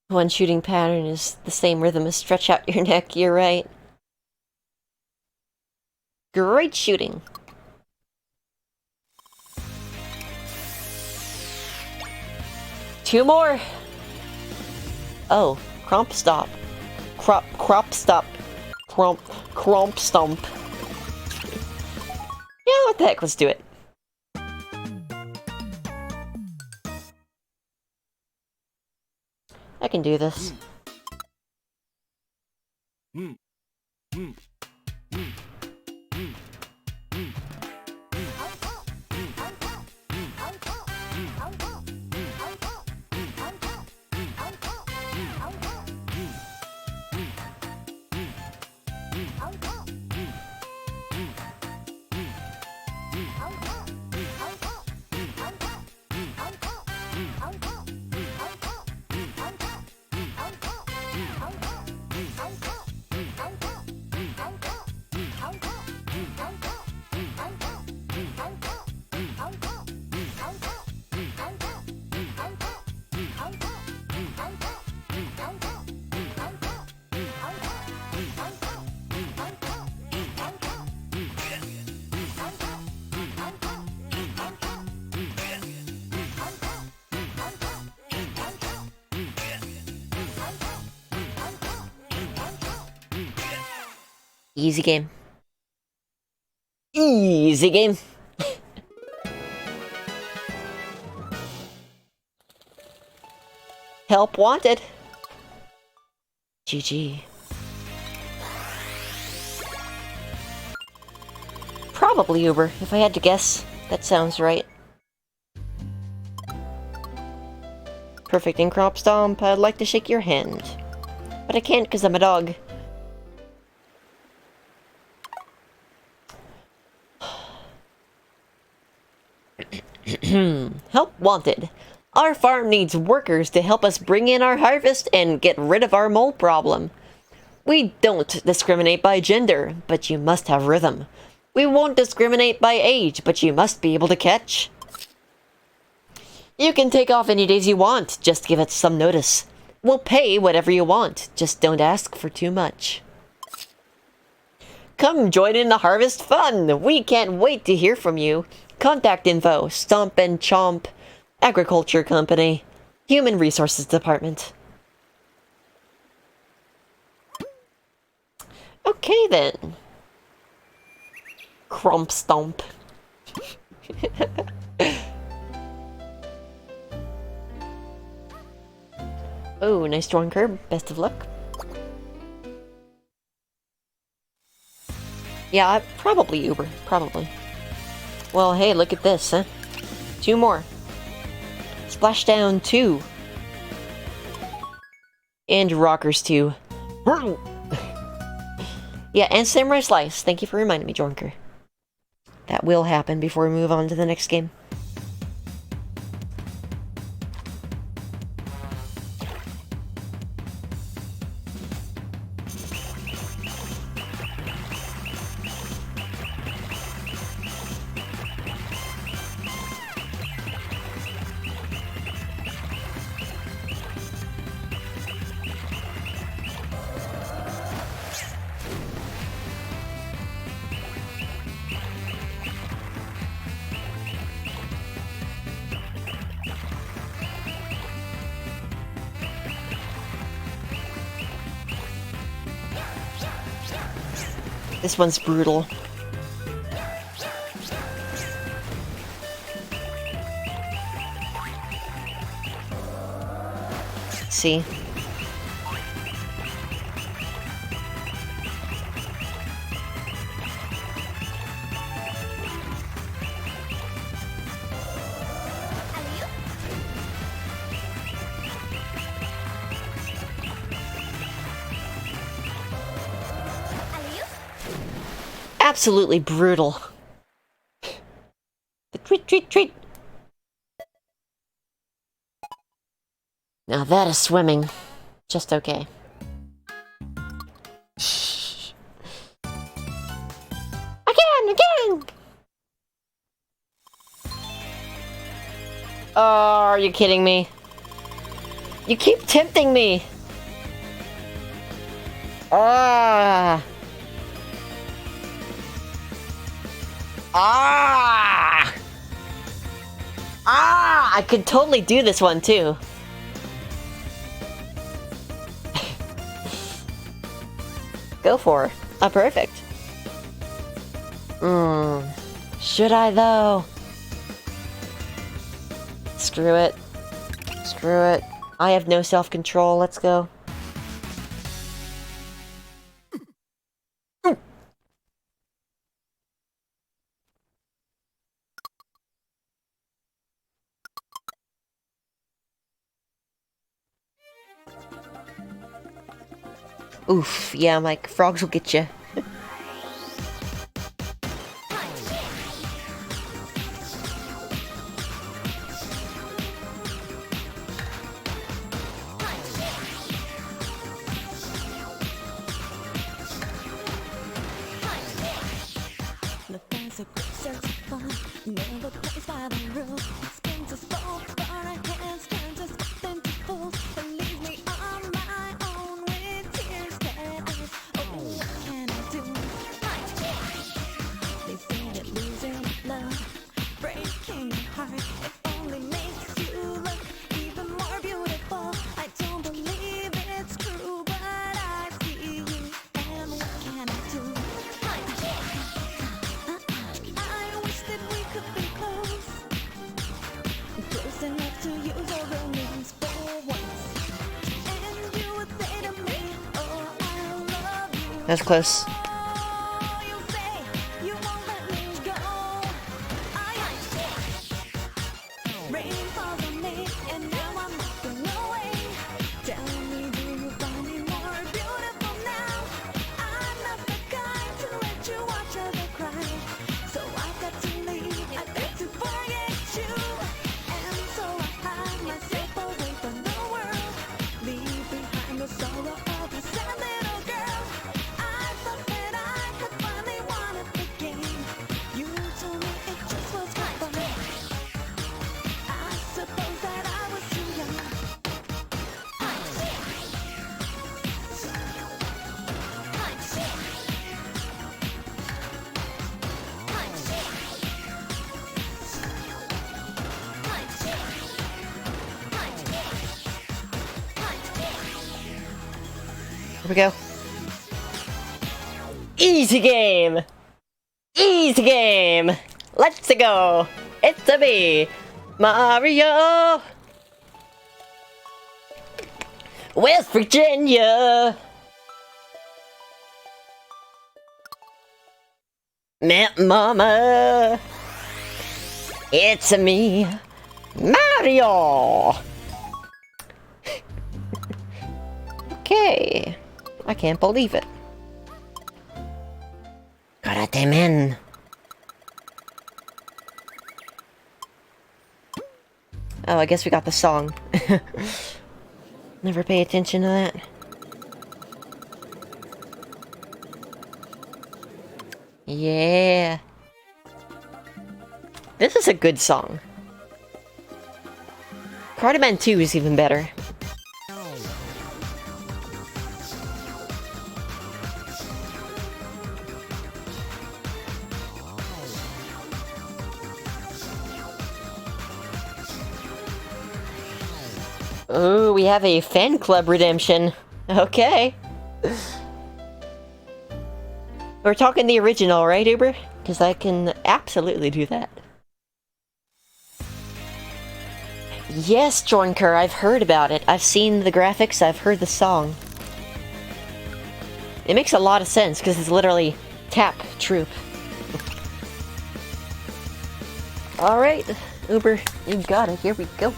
One shooting pattern is the same rhythm as stretch out your neck, you're right. Great shooting. Two more. Oh, crop stop. Crop stop. Cromp stomp. Yeah, what the heck, let's do it. I can do this. Easy game. Easy game. Help wanted. GG. Probably Uber, if I had to guess. That sounds right. Perfect in crop stomp. I'd like to shake your hand. But I can't because I'm a dog. Help wanted. Our farm needs workers to help us bring in our harvest and get rid of our mole problem. We don't discriminate by gender, but you must have rhythm. We won't discriminate by age, but you must be able to catch. You can take off any days you want, just give it some notice. We'll pay whatever you want, just don't ask for too much. Come join in the harvest fun! We can't wait to hear from you. Contact info, Stomp and Chomp, Agriculture Company, Human Resources Department. Okay then. Crump stomp. Oh, nice drawing curb. Best of luck. Yeah, probably Uber. Probably. Well, hey, look at this, huh? 2 more. Splashdown 2. And Rockers 2. Yeah, and Samurai Slice. Thank you for reminding me, Jornker. That will happen before we move on to the next game. This one's brutal. See? Absolutely brutal. The treat. Now that is swimming. Just okay. Again! Oh, are you kidding me? You keep tempting me! Ah! I could totally do this one too. Go for it. Oh, perfect. Should I though? Screw it. I have no self-control. Let's go. Oof, yeah, Mike. Frogs will get you. That's close. Here we go. Easy game! Easy game! Let's go! It's a me, Mario! West Virginia! Mama! It's a me, Mario! Okay. I can't believe it. Karate men. Oh, I guess we got the song. Never pay attention to that. Yeah. This is a good song. Karate Man 2 is even better. Ooh, we have a fan club redemption. Okay. We're talking the original, right, Uber? Because I can absolutely do that. Yes, Joinker, I've heard about it. I've seen the graphics, I've heard the song. It makes a lot of sense, because it's literally tap troop. Alright, Uber, you got it. Here we go.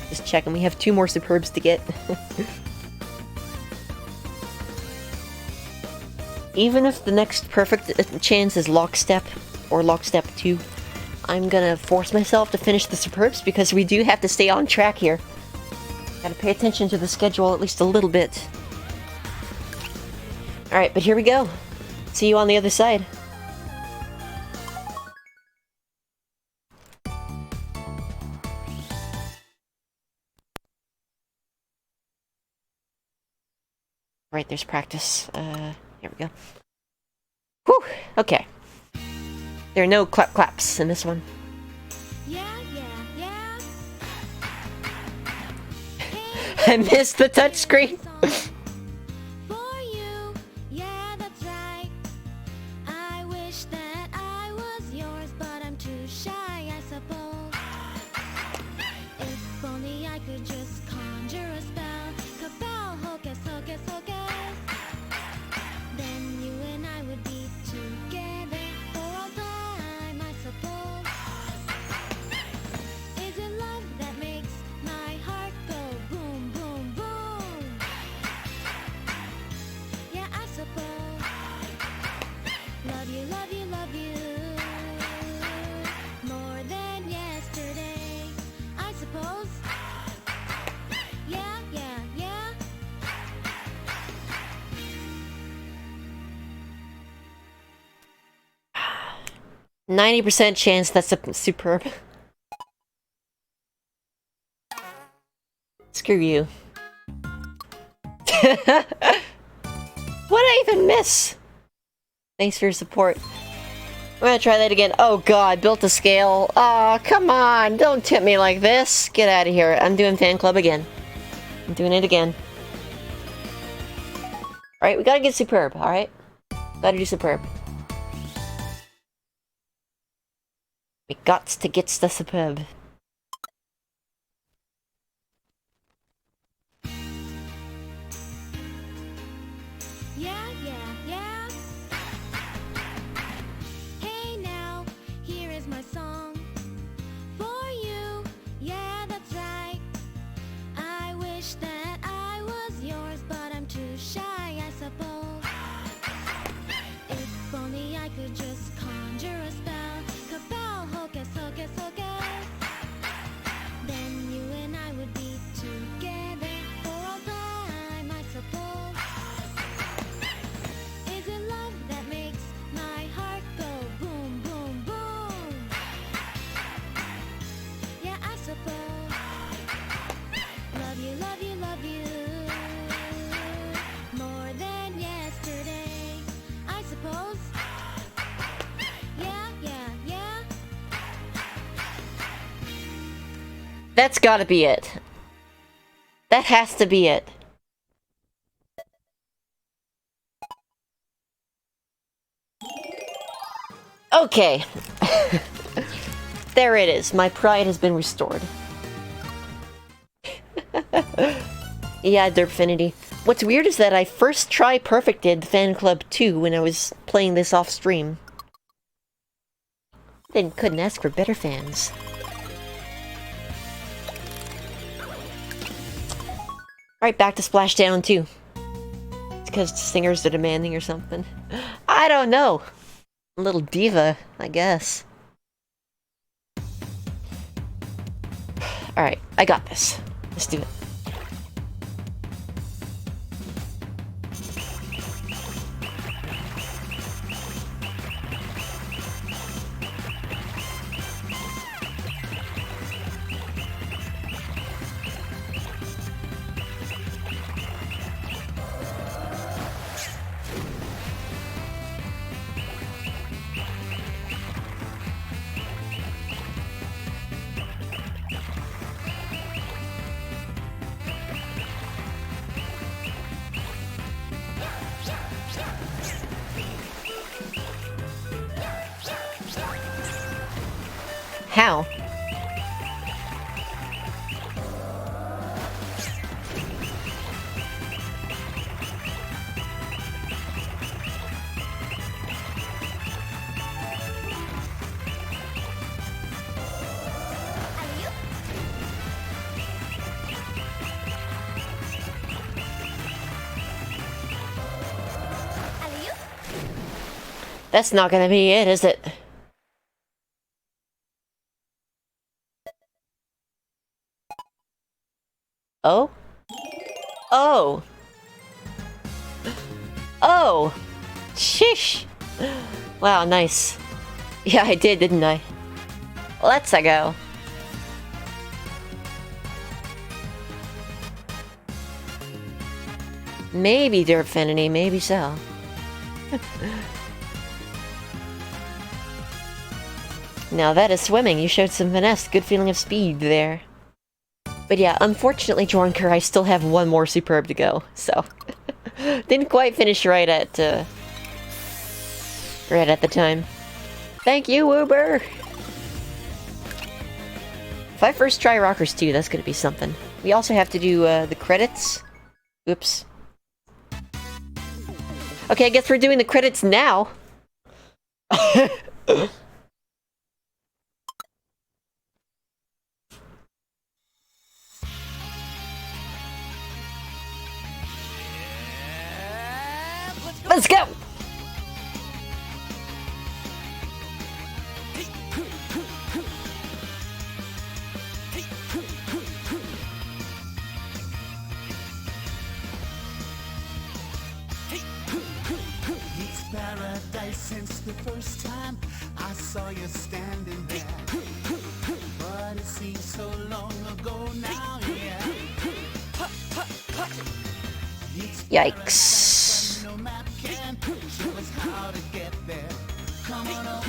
Just checking, we have 2 more superbs to get. Even if the next perfect chance is Lockstep, or Lockstep 2, I'm gonna force myself to finish the superbs because we do have to stay on track here. Gotta pay attention to the schedule at least a little bit. Alright, but here we go. See you on the other side. Right, there's practice. Here we go. Whew, okay. There are no claps in this one. Yeah, yeah, yeah. I missed the touchscreen. For you, yeah, that's right. I wish that I was yours, but I'm too shy, I suppose. If only I could just conjure a spell. Kabal, hocus, hocus, hocus. Then you and I would be together for all time, I suppose. Is it love that makes my heart go boom, boom, boom? Yeah, I suppose. Love you, love you, love you. More than yesterday, I suppose. Yeah, yeah, yeah. 90% chance that's a superb. Screw you. What did I even miss? Thanks for your support. I'm gonna try that again. Oh god, built a scale. Aw, come on, don't tip me like this. Get out of here. I'm doing fan club again. I'm doing it again. Alright, we gotta get superb, alright? Gotta do superb. We gots to get the superb. Yeah, yeah, yeah. Hey now, here is my song for you. Yeah, that's right. I wish that I was yours, but I'm too shy, I suppose. If only I could just conjure a spell. Kabal, hocus, hocus, hocus. Then you and I would be together for all time, I suppose. Is it love that makes my heart go boom, boom, boom? Yeah, I suppose. Love you, love you, love you. More than yesterday, I suppose. Yeah, yeah, yeah. That's gotta be it. That has to be it. Okay. There it is. My pride has been restored. Yeah, Derpfinity. What's weird is that I first try perfected Fan Club 2 when I was playing this off stream. Then couldn't ask for better fans. Alright, back to Splashdown 2. It's because the singers are demanding or something. I don't know. A little diva, I guess. Alright, I got this. Let's do it. How? That's not gonna be it, is it? Oh? Oh! Oh! Sheesh! Wow, nice. Yeah, I did, didn't I? Let's go. Maybe Derpfinity, maybe so. Now that is swimming. You showed some finesse. Good feeling of speed there. But yeah, unfortunately, Jornker, I still have one more Superb to go, so... Didn't quite finish right at the time. Thank you, Uber! If I first try Rockers 2, that's gonna be something. We also have to do, the credits. Oops. Okay, I guess we're doing the credits now! Let's go! It's paradise since the first time I saw you standing there. But it seems so long ago now, yeah. Yikes. No map can show us how to get there. Come on up,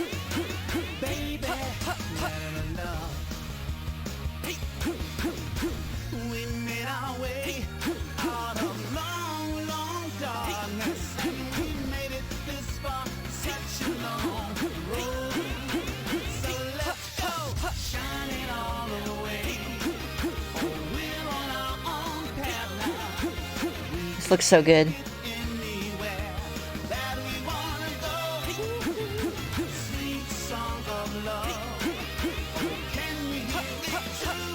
baby, let love. We made our way out of long, long darkness, and we made it this far, such a long road. So let's go, shining all the way. Oh, we're on our own path now. This looks so good. Anywhere that we wanna go. Sweet song of love. Can you hear it too?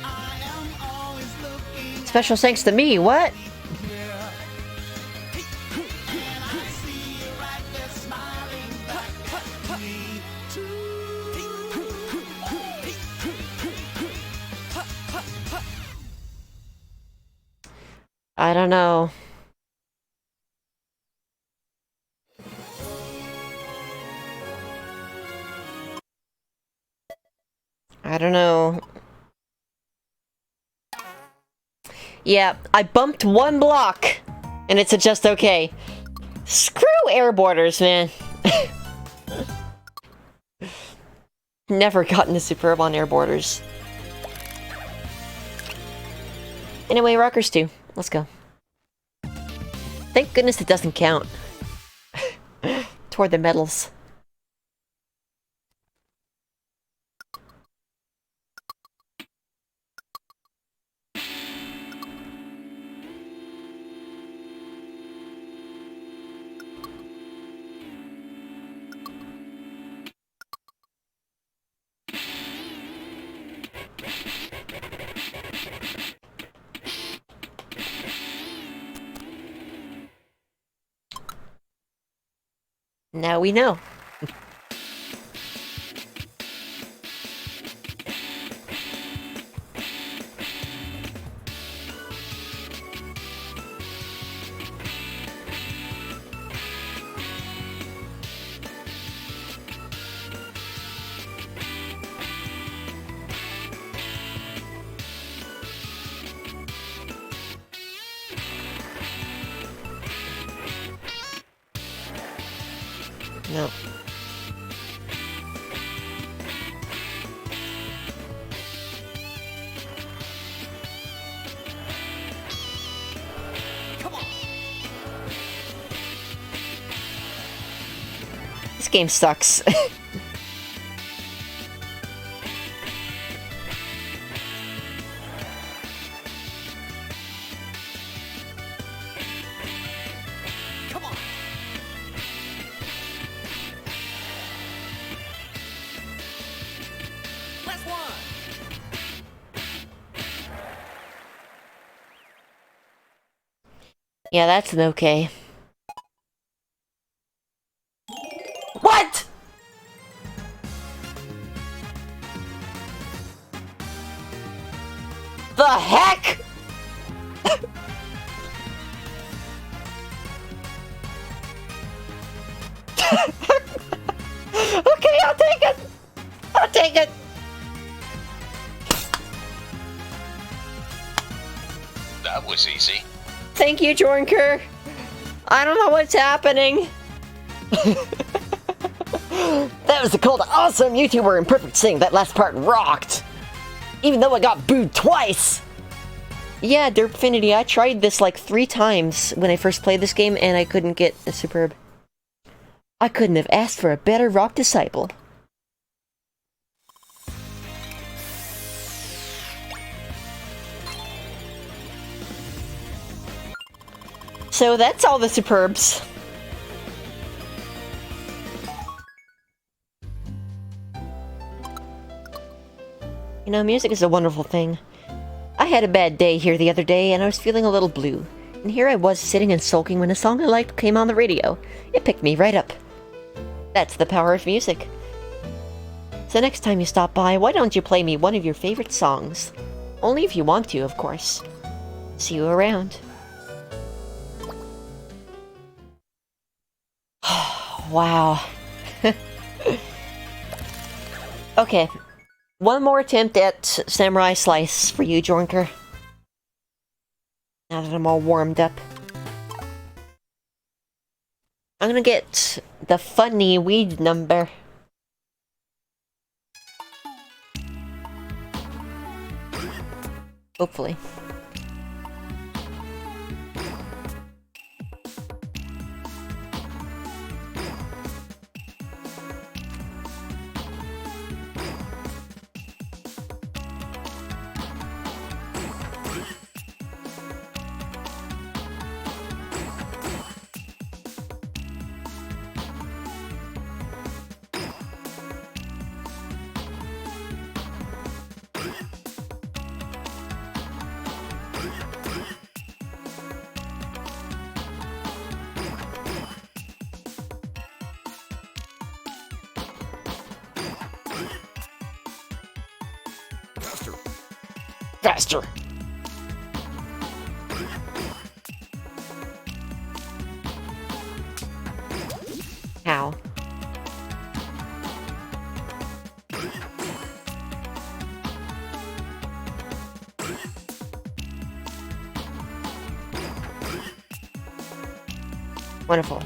I am always looking Special thanks to me, what? here. And I see you right there smiling back at me I don't know. I don't know. Yeah, I bumped one block, and it's a just okay. Screw air borders, man. Never gotten a Superb on air borders. Anyway, Rockers 2. Let's go. Thank goodness it doesn't count. Toward the medals. Now we know. No. This game sucks. Yeah, that's an okay. What? The heck? Okay, I'll take it. I'll take it. That was easy. Thank you, Jornker. I don't know what's happening. That was a called awesome YouTuber in perfect sync. That last part rocked. Even though I got booed twice. Yeah, Derpfinity, I tried this like 3 times when I first played this game and I couldn't get a superb. I couldn't have asked for a better rock disciple. So that's all the superbs. You know, music is a wonderful thing. I had a bad day here the other day and I was feeling a little blue. And here I was sitting and sulking when a song I liked came on the radio. It picked me right up. That's the power of music. So next time you stop by, why don't you play me one of your favorite songs? Only if you want to, of course. See you around. Wow. Okay. One more attempt at Samurai Slice for you, Jornker. Now that I'm all warmed up. I'm gonna get the funny weed number. Hopefully. Faster! How? Wonderful.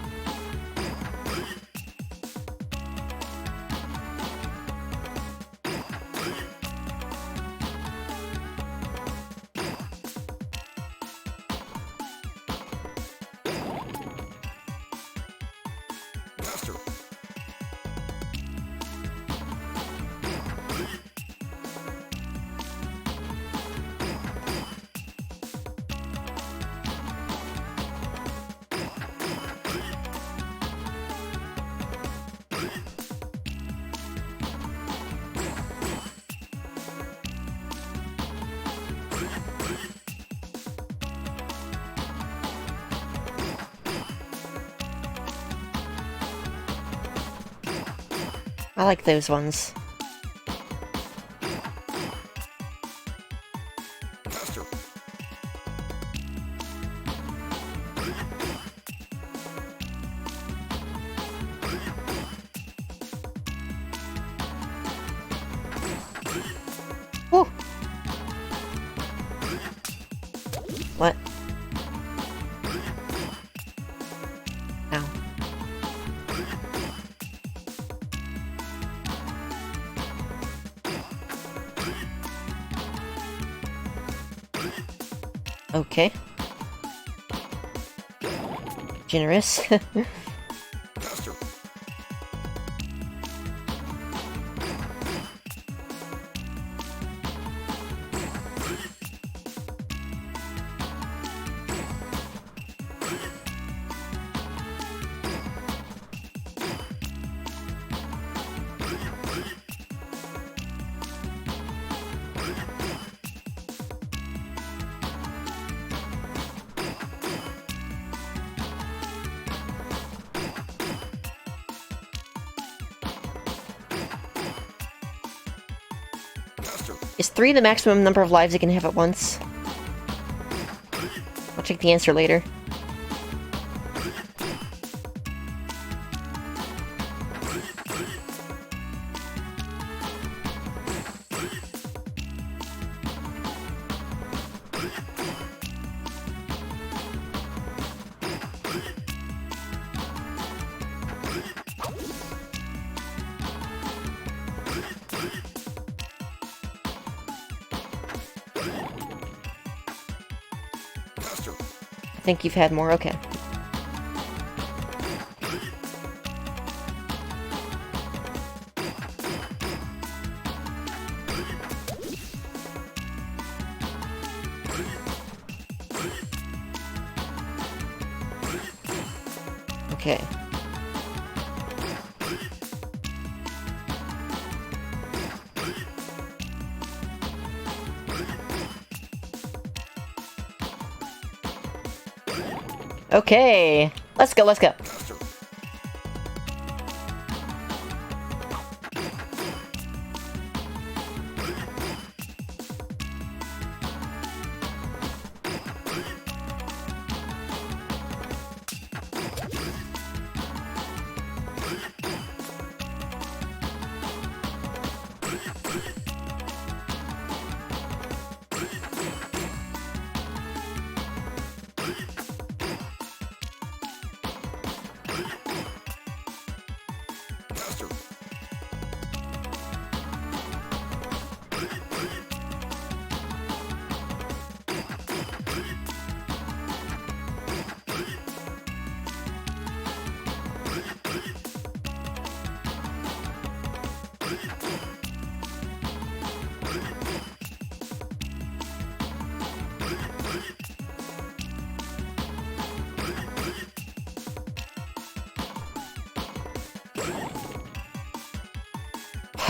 I like those ones. Woo! What? Ow. Okay. Generous. Is 3 the maximum number of lives it can have at once? I'll check the answer later. I think you've had more, okay. Okay. Okay, let's go, let's go.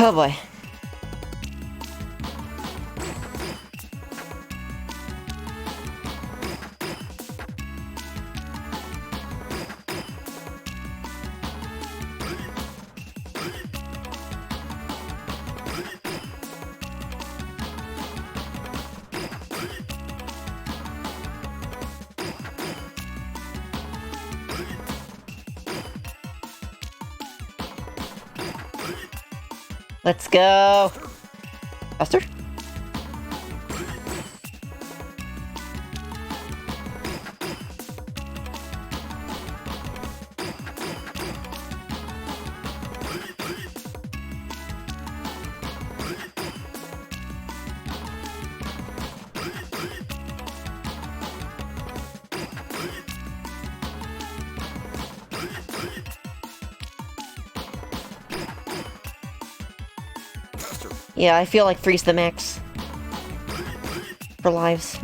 Oh boy. Let's go. Faster? Yeah, I feel like 3's the max. For lives.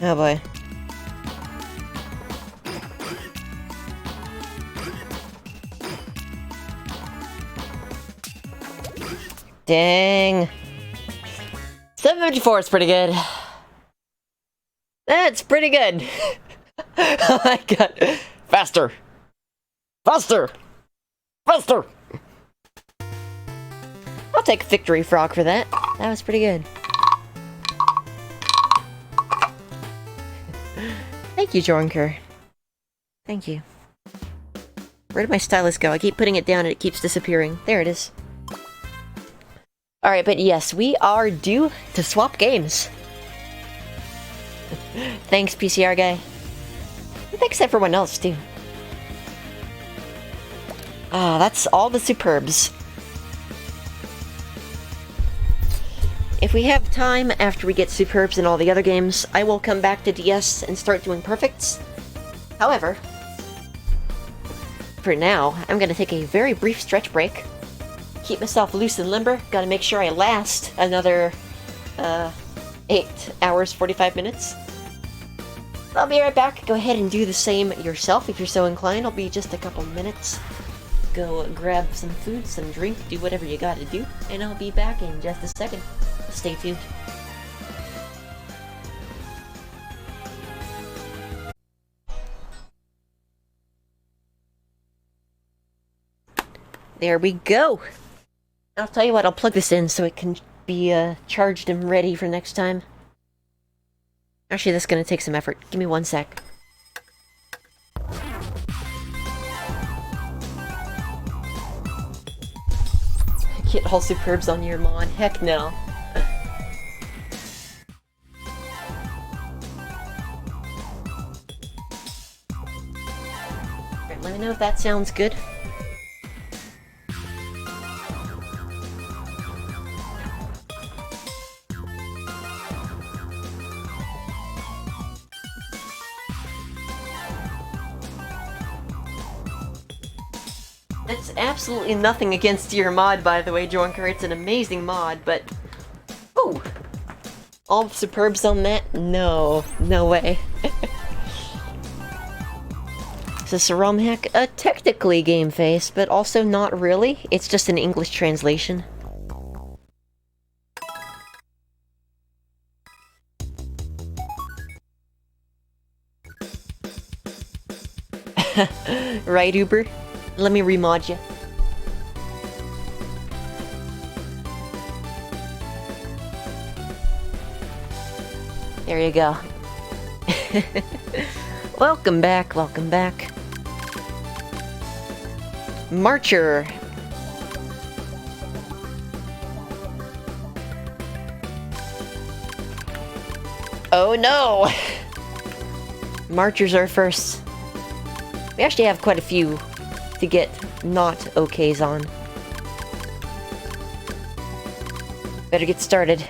Oh boy. Dang. 754 is pretty good. That's pretty good. Oh my god. Faster. Faster. Faster. I'll take Victory Frog for that. That was pretty good. Thank you, Jornker. Thank you. Where did my stylus go? I keep putting it down and it keeps disappearing. There it is. Alright, but yes, we are due to swap games. Thanks, PCR guy. Thanks everyone else, too. Ah, that's all the superbs. If we have time after we get superbs in all the other games, I will come back to DS and start doing perfects. However, for now, I'm gonna take a very brief stretch break. Keep myself loose and limber. Gotta make sure I last another 8 hours, 45 minutes. I'll be right back. Go ahead and do the same yourself if you're so inclined. I'll be just a couple minutes. Go grab some food, some drink, do whatever you gotta do, and I'll be back in just a second. Stay tuned. There we go. I'll tell you what, I'll plug this in so it can be charged and ready for next time. Actually, that's gonna take some effort. Give me 1 sec. Get all superbs on your mod. Heck no. Alright, let me know if that sounds good. It's absolutely nothing against your mod, by the way, Jornker. It's an amazing mod, but... Ooh! All superbs on that? No. No way. Is this a ROM hack? Technically game face, but also not really. It's just an English translation. Right, Uber? Let me remod you. There you go. Welcome back, welcome back. Marcher. Oh no! Marchers are first. We actually have quite a few to get not okays on. Better get started.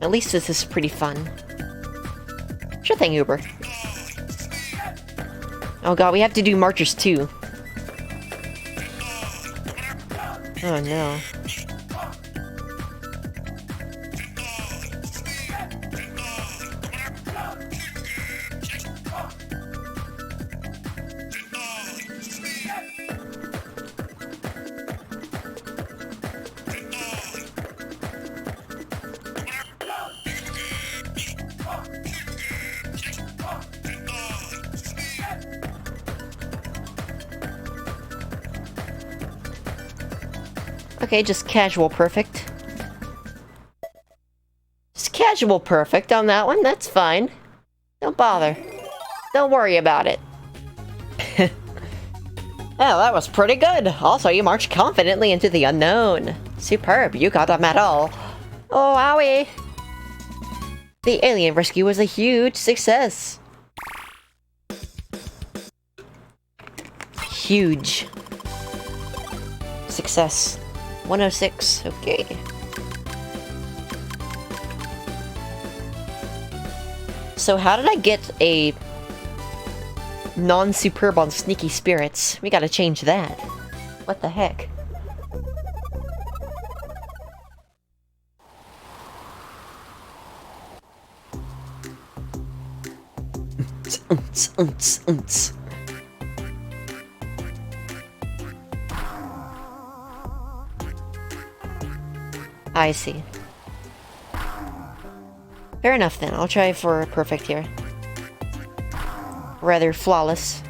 At least this is pretty fun. Sure thing, Uber. Oh god, we have to do marchers too. Oh no. Okay, just casual perfect. Just casual perfect on that one, that's fine. Don't bother. Don't worry about it. Oh, that was pretty good. Also, you marched confidently into the unknown. Superb, you got a medal. Oh, owie. The alien rescue was a huge success. Huge success. 106, okay. Also, how did I get a non-superb on Sneaky Spirits? We gotta change that. What the heck? I see. Fair enough then. I'll try for perfect here. Rather flawless.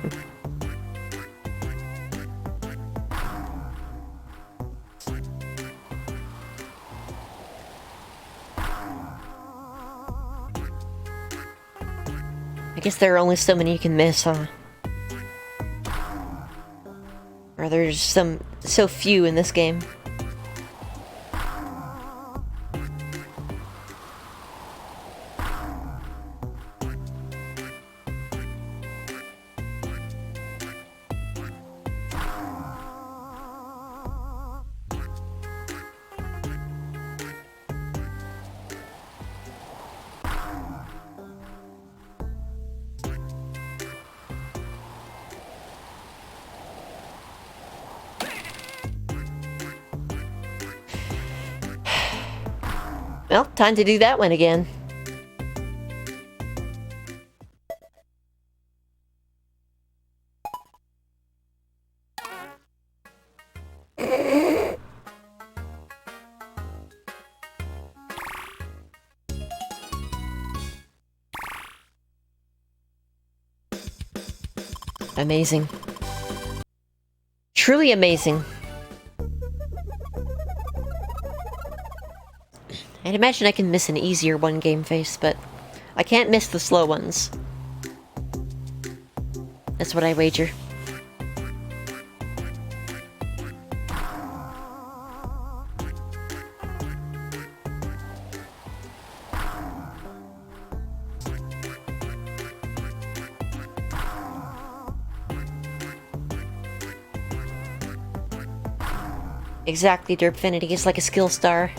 I guess there are only so many you can miss, huh? Or there's so few in this game. Well, time to do that one again. Amazing. Truly amazing. I'd imagine I can miss an easier one game face, but I can't miss the slow ones. That's what I wager. Exactly, Derpfinity is like a skill star.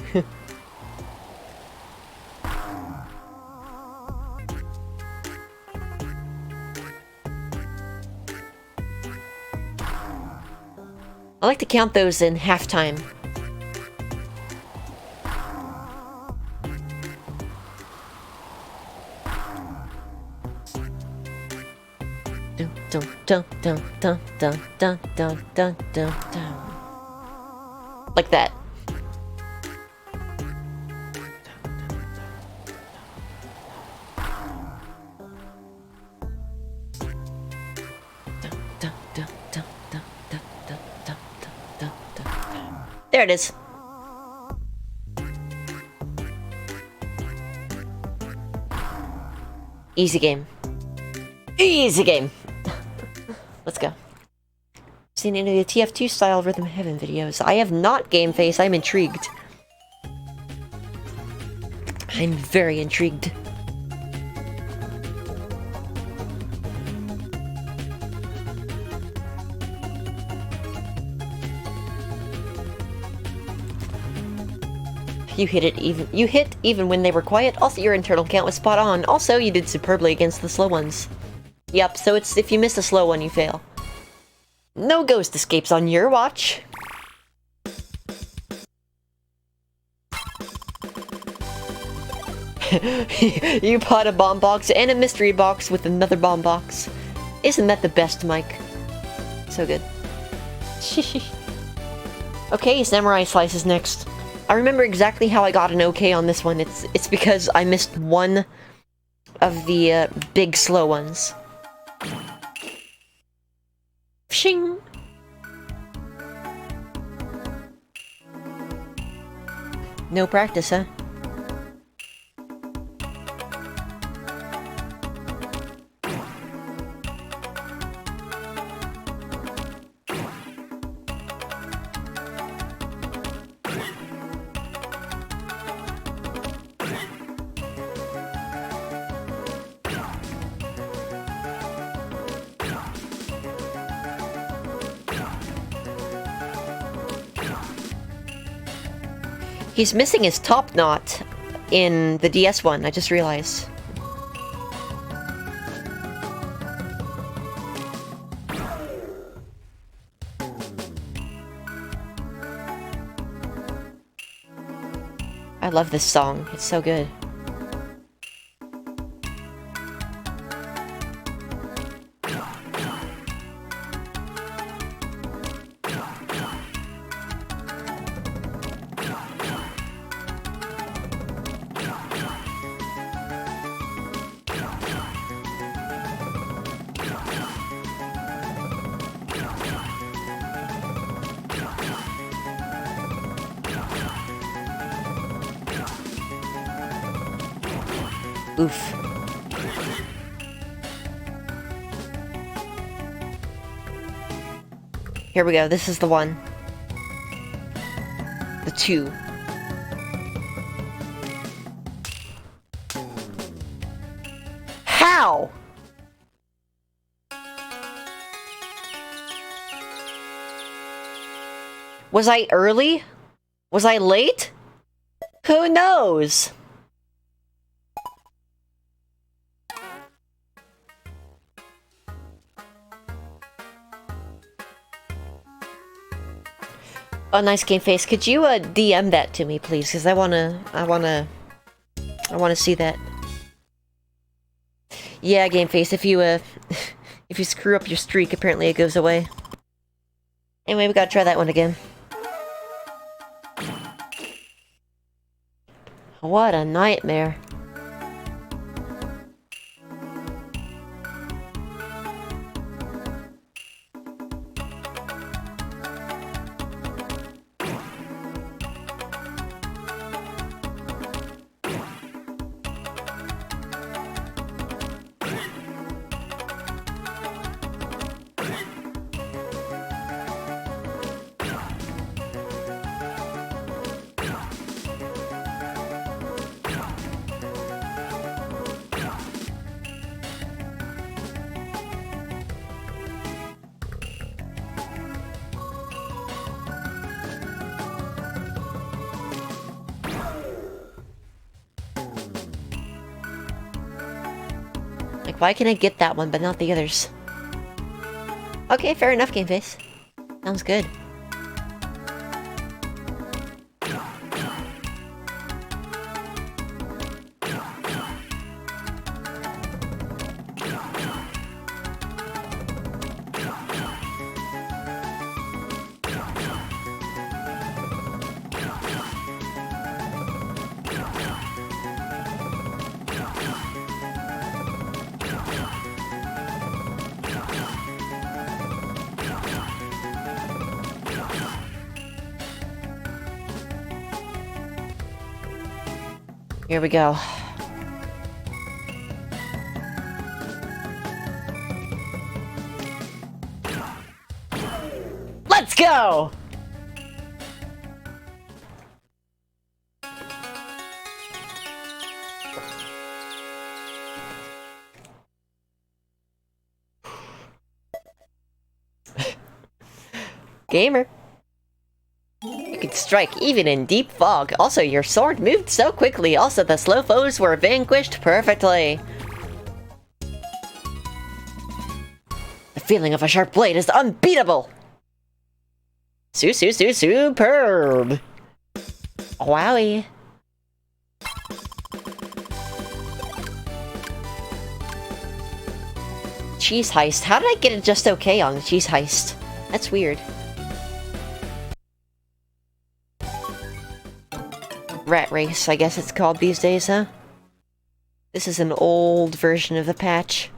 I like to count those in halftime. Dun dun dun dun dun dun dun dun dun dun. Like that. There it is. Easy game. Easy game. Let's go. Seen any of the TF2 style Rhythm Heaven videos? I have not, Game Face. I'm intrigued. I'm very intrigued. You hit even when they were quiet. Also, your internal count was spot on. Also, you did superbly against the slow ones. Yep, so it's if you miss a slow one, you fail. No ghost escapes on your watch. You bought a bomb box and a mystery box with another bomb box. Isn't that the best, Mike? So good. Okay, Samurai Slice is next. I remember exactly how I got an okay on this one. It's because I missed one of the big slow ones. Shing! No practice, huh? He's missing his top knot in the DS one, I just realized. I love this song. It's so good. Oof. Here we go. This is the one. The 2. How? Was I early? Was I late? Who knows? Oh, nice game face. Could you DM that to me, please? Because I wanna see that. Yeah, game face. If you if you screw up your streak, apparently it goes away. Anyway, we gotta try that one again. What a nightmare. Like, why can I get that one but not the others? Okay, fair enough, game face. Sounds good. Here we go. Let's go! Gamer. You could strike even in deep fog. Also, your sword moved so quickly. Also, the slow foes were vanquished perfectly. The feeling of a sharp blade is unbeatable. Superb. Wowie. Cheese heist. How did I get it just okay on the cheese heist? That's weird. Rat race, I guess it's called these days, huh? This is an old version of the patch.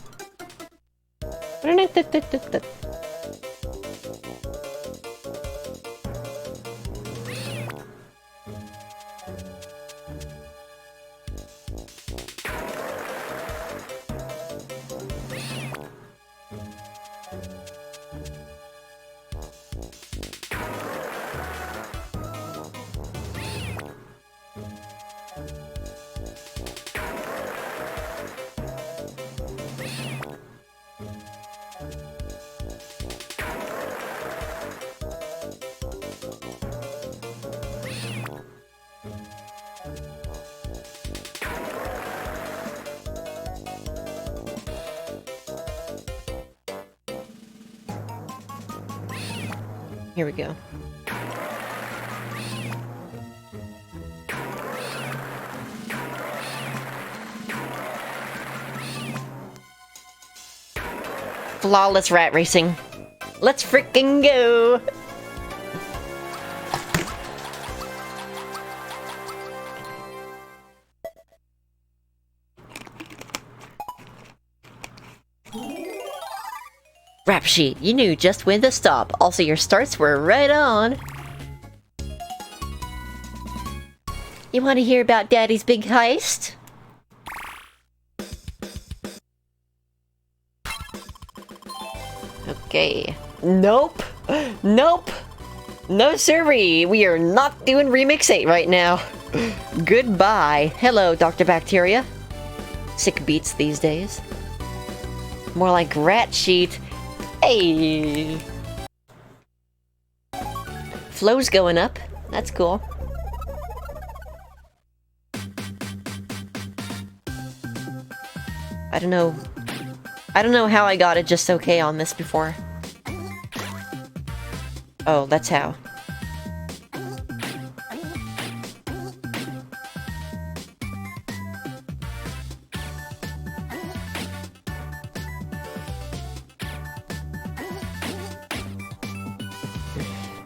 Here we go. Flawless rat racing. Let's freaking go! Rap sheet, you knew just when to stop. Also, your starts were right on. You want to hear about Daddy's big heist? Okay. Nope. Nope. No siree. We are not doing Remix 8 right now. Goodbye. Hello, Dr. Bacteria. Sick beats these days. More like rat sheet. Hey. Flow's going up. That's cool. I don't know how I got it just okay on this before. Oh, that's how.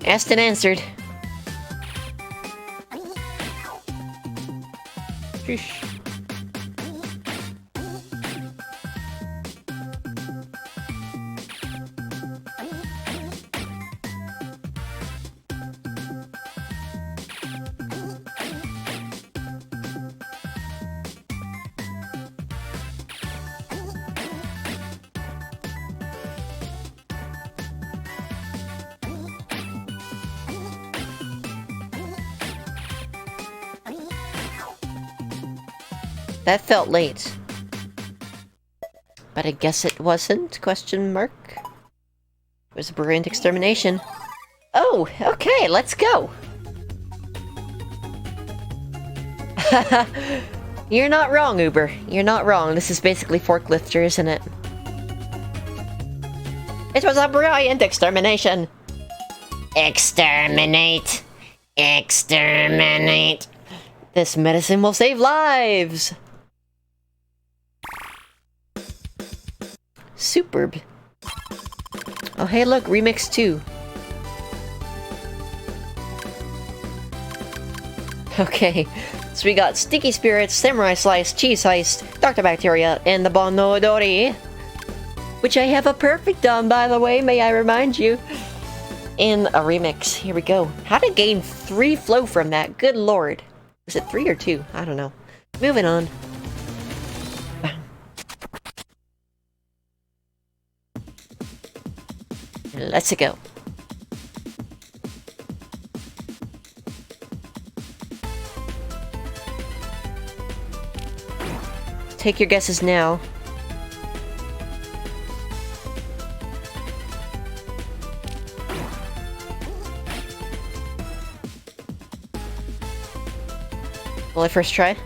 Asked and answered. Sheesh. That felt late. But I guess it wasn't? Question mark. It was a brilliant extermination. Oh, okay, let's go. You're not wrong, Uber. You're not wrong. This is basically Forklifter, isn't it? It was a brilliant extermination. Exterminate. Exterminate. This medicine will save lives. Superb. Oh, hey, look, Remix 2. Okay, so we got Sticky Spirits, Samurai Slice, Cheese Heist, Dr. Bacteria, and the Bonodori. Which I have a perfect on, by the way, may I remind you. In a remix. Here we go. How to gain 3 flow from that? Good lord. Is it 3 or 2? I don't know. Moving on. Let's go. Take your guesses now. Will I first try?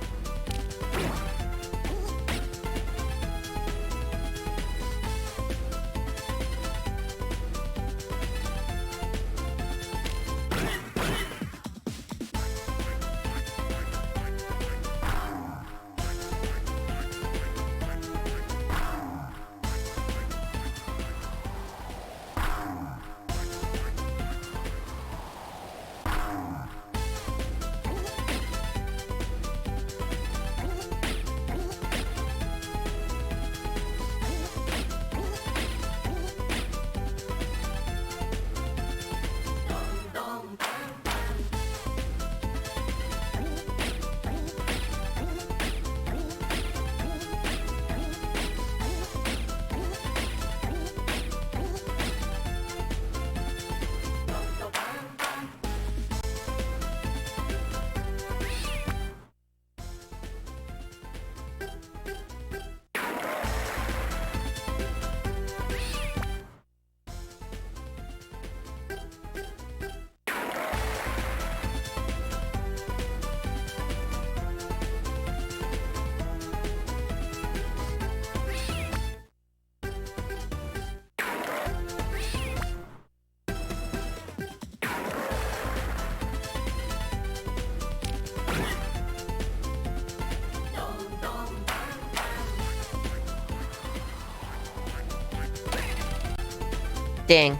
Dang.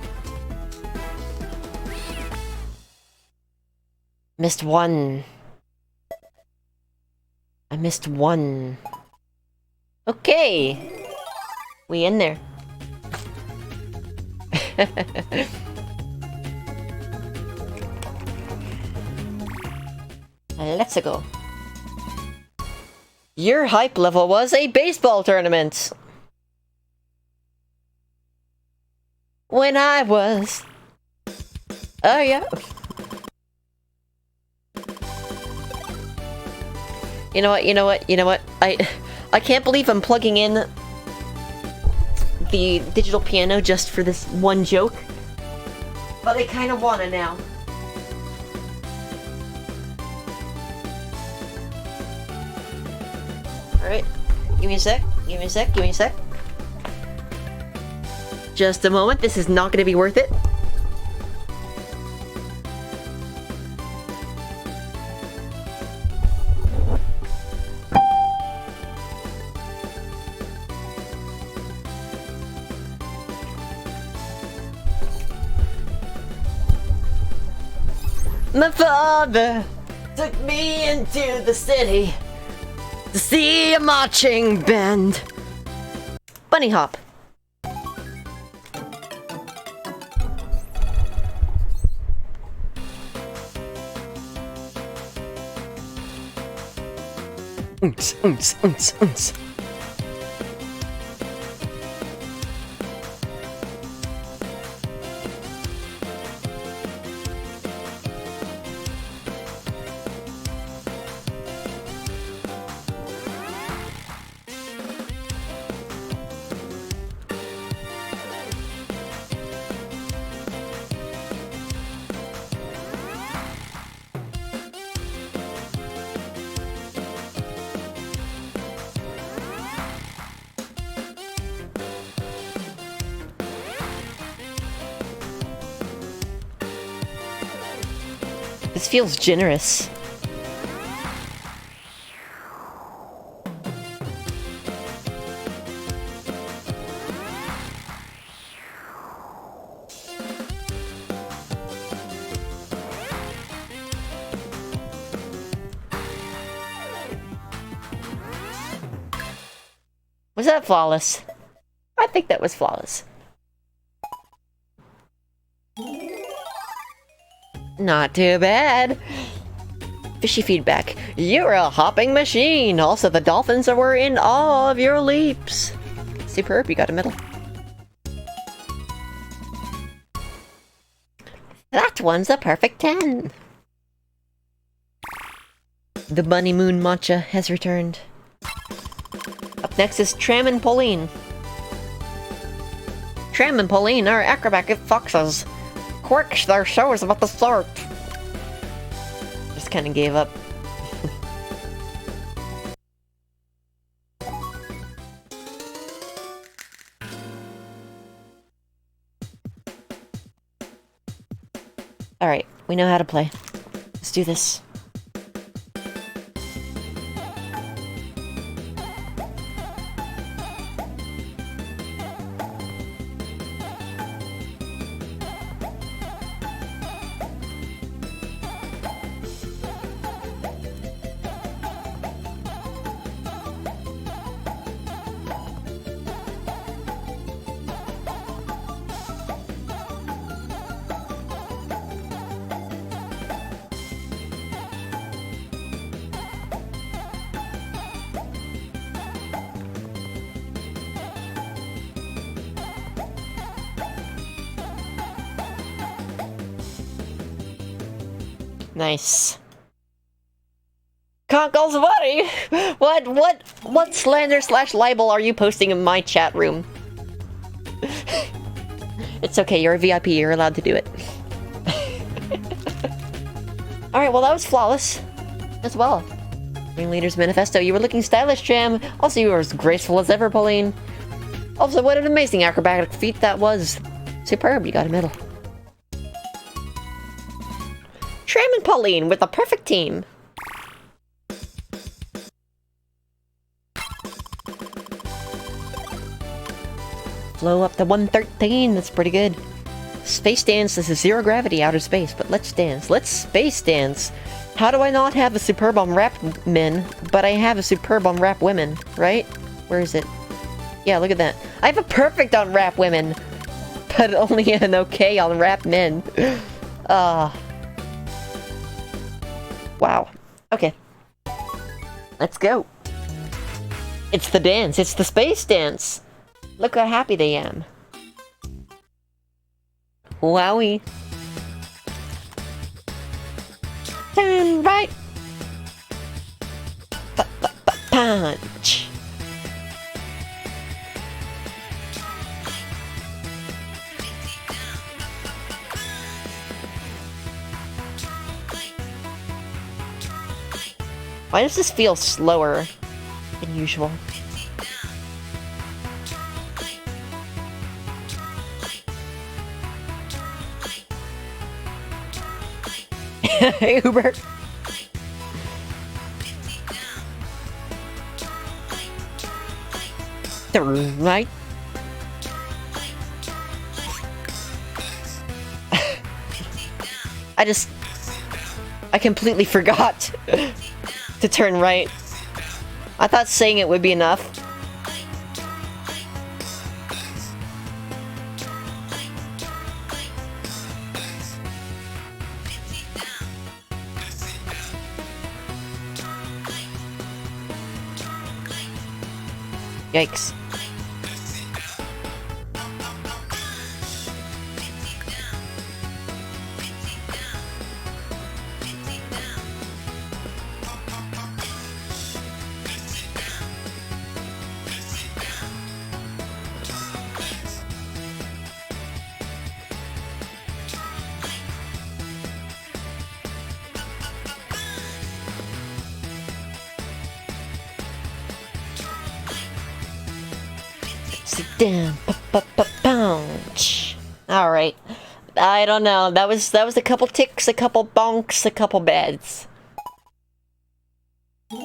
Missed one. I missed one. Okay. We in there. Let's go. Your hype level was a baseball tournament. When I was... Oh, yeah. You know what? I can't believe I'm plugging in the digital piano just for this one joke. But I kind of wanna now. Alright. Give me a sec. Just a moment. This is not gonna be worth it. My father took me into the city to see a marching band. Bunny hop. Oons, oons, oons, oons. This feels generous. Was that flawless? I think that was flawless. Not too bad. Fishy feedback. You're a hopping machine. Also, the dolphins were in awe of your leaps. Superb, you got a medal. That one's a perfect 10. The Bunny Moon Matcha has returned. Up next is Tram and Pauline. Tram and Pauline are acrobatic foxes. Quick, their show is about to start. Just kind of gave up. Alright, we know how to play. Let's do this. Nice. Conkles buddy! What slander / libel are you posting in my chat room? It's okay, you're a VIP, you're allowed to do it. Alright, well that was flawless. As well. Ringleader's Manifesto, you were looking stylish, Jam. Also, you were as graceful as ever, Pauline. Also, what an amazing acrobatic feat that was. Superb, you got a medal. Tram and Pauline with a perfect team. Flow up to 113, that's pretty good. Space dance. This is zero gravity, outer space, but let's dance. Let's space dance. How do I not have a superb on rap men, but I have a superb on rap women, right? Where is it? Yeah, look at that. I have a perfect on rap women, but only an okay on rap men. Wow. Okay. Let's go. It's the dance. It's the space dance. Look how happy they am. Wowie. Turn right. Punch. Why does this feel slower than usual? Hey, Uber. Right. I completely forgot to turn right. I thought saying it would be enough. Yikes. Sit down, punch. All right. I don't know. That was a couple ticks, a couple bonks, a couple beds. But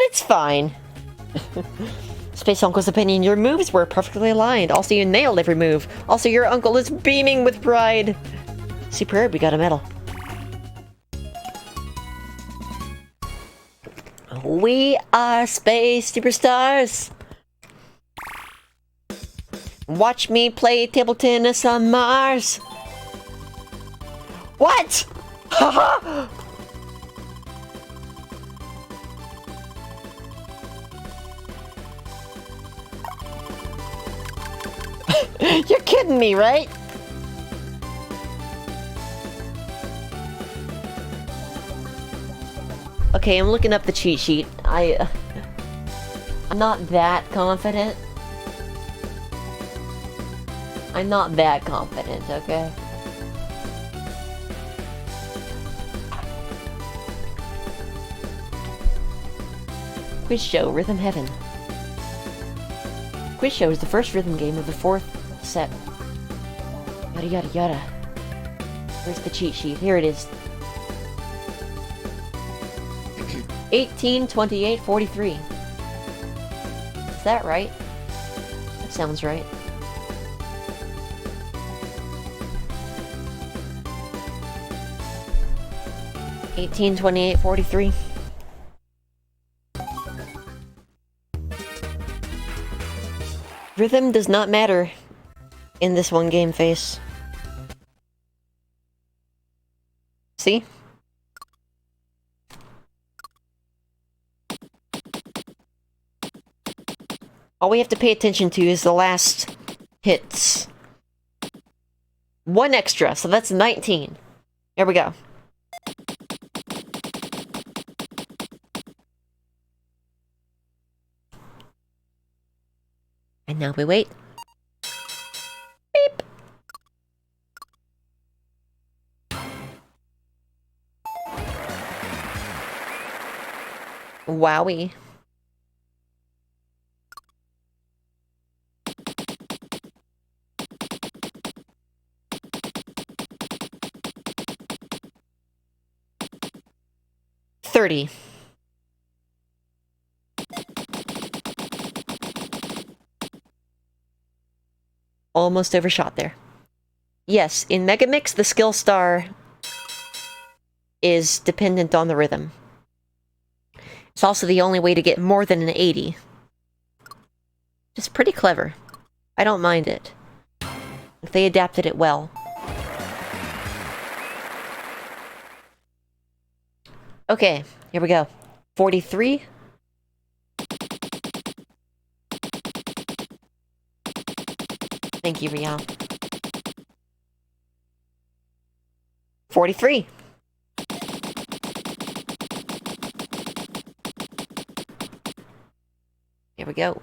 it's fine. Space Uncle's opinion, your moves were perfectly aligned. Also, you nailed every move. Also, your uncle is beaming with pride. Superb, we got a medal. We are space superstars. Watch me play table tennis on Mars. What? Haha! You're kidding me, right? Okay, I'm looking up the cheat sheet. I'm not that confident. I'm not that confident, okay? Quiz Show, Rhythm Heaven. Quiz Show is the first rhythm game of the fourth set. Yada yada yada. Where's the cheat sheet? Here it is. 18, 28, 43. Is that right? That sounds right. 18, 28, 43. Rhythm does not matter in this one game face. See? All we have to pay attention to is the last hits. One extra, so that's 19. Here we go. And now we wait. Beep. Wowie. $30. Almost overshot there. Yes, in Megamix, the skill star is dependent on the rhythm. It's also the only way to get more than an 80. It's pretty clever. I don't mind it. If they adapted it well. Okay, here we go. 43. Thank you, Rial. 43. Here we go.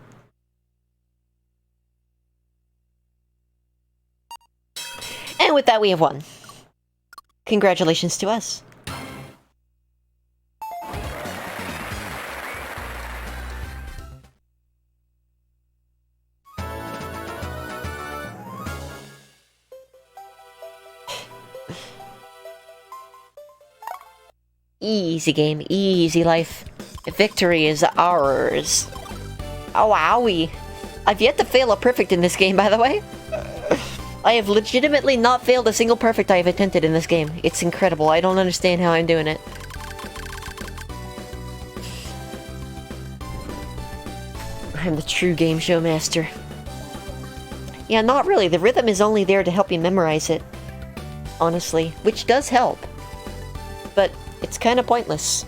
And with that, we have won. Congratulations to us. Easy game, easy life. Victory is ours. Oh, owie. I've yet to fail a perfect in this game, by the way. I have legitimately not failed a single perfect I have attempted in this game. It's incredible. I don't understand how I'm doing it. I'm the true game show master. Yeah, not really. The rhythm is only there to help you memorize it. Honestly. Which does help. But it's kind of pointless.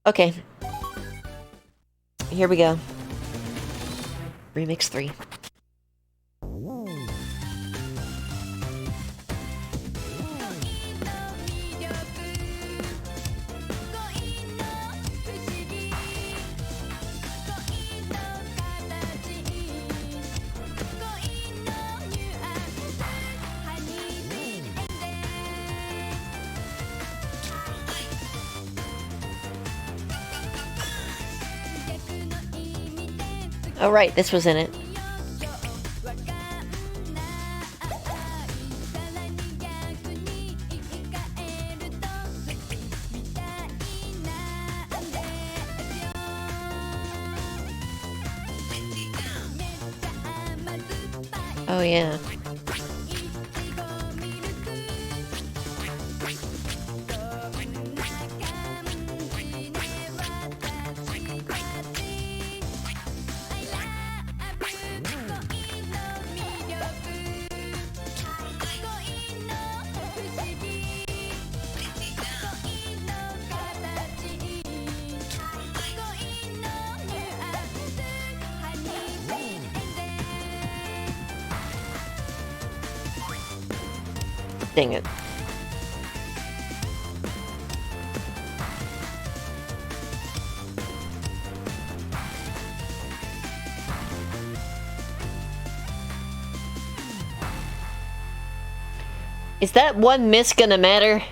Okay. Here we go. Remix 3. Oh right, this was in it. Oh yeah. Dang it. Is that one miss gonna matter?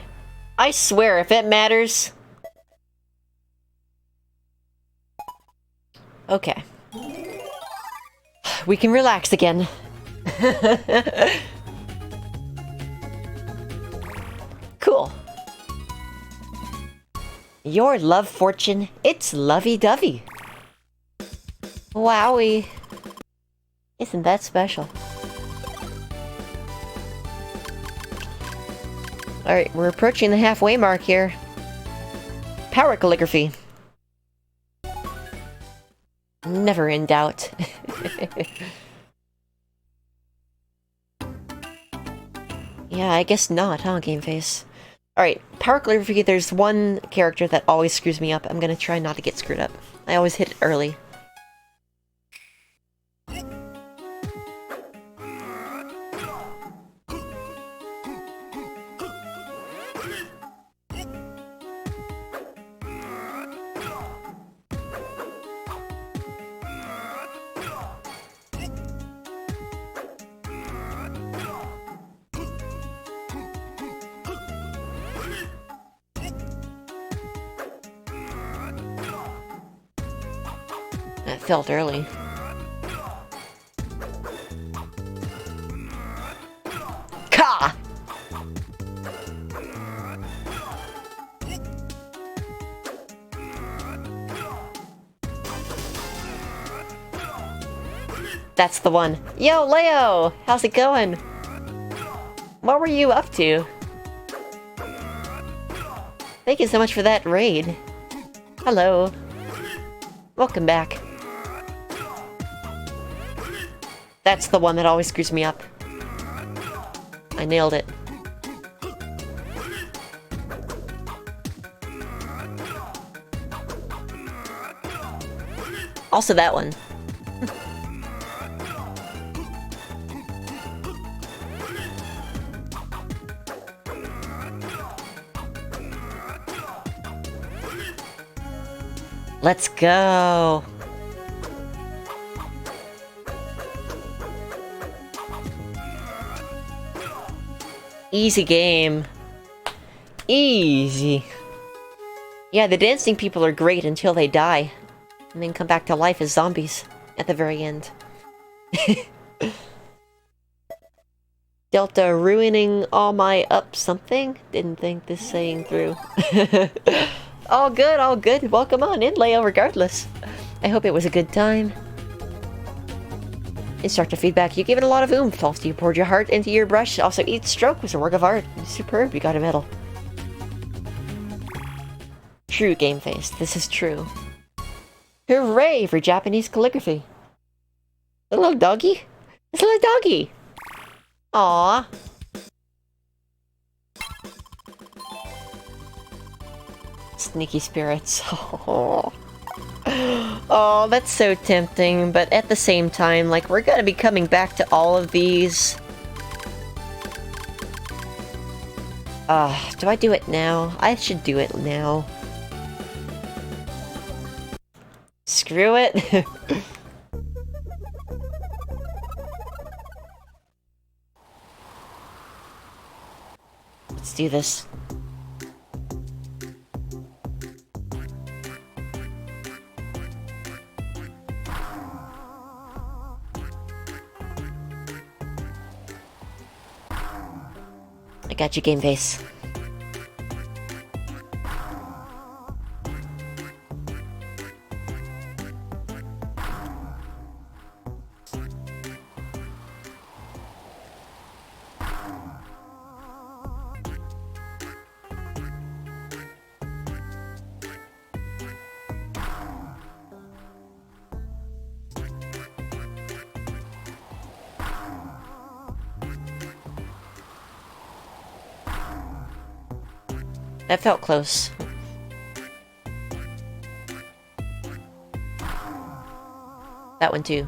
I swear, if it matters... Okay. We can relax again. Cool. Your love fortune, it's lovey-dovey. Wowie. Isn't that special? Alright, we're approaching the halfway mark here. Power calligraphy. Never in doubt. Yeah, I guess not, huh, Game Face? Alright, power calligraphy, there's one character that always screws me up. I'm gonna try not to get screwed up. I always hit it early. That felt early. Ka! That's the one. Yo, Leo! How's it going? What were you up to? Thank you so much for that raid. Hello. Welcome back. That's the one that always screws me up. I nailed it. Also that one. Let's go. Easy game. Easy. Yeah, the dancing people are great until they die. And then come back to life as zombies at the very end. Delta ruining all my up something? Didn't think this saying through. All good, all good. Welcome on in, Leo, regardless. I hope it was a good time. Instructor feedback. You gave it a lot of oomph. Also, you poured your heart into your brush. Also, each stroke was a work of art. Superb, you got a medal. True, Game Face. This is true. Hooray for Japanese calligraphy. The little doggy? It's a little doggy. Aww. Sneaky spirits. Oh, that's so tempting, but at the same time, like, we're gonna be coming back to all of these. Do I do it now? I should do it now. Screw it. Let's do this. I got you, Game Face. That felt close. That one too.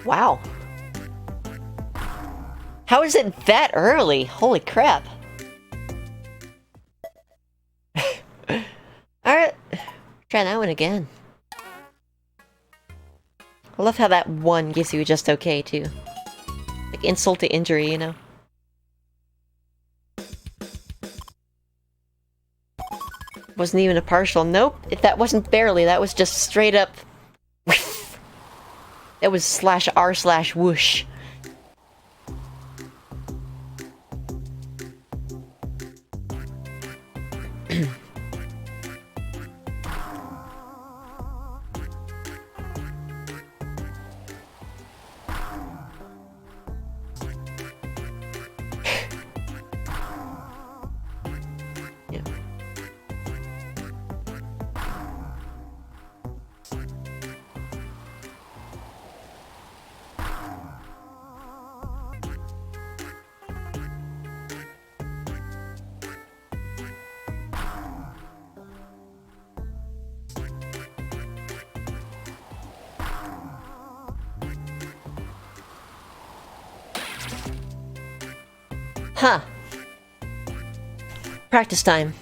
Wow. How is it that early? Holy crap. Alright. Try that one again. I love how that one gives you just okay, too. Like insult to injury, you know? Wasn't even a partial. Nope. If that wasn't barely, that was just straight up. That was /r/whoosh. Yeah. Huh. Practice time.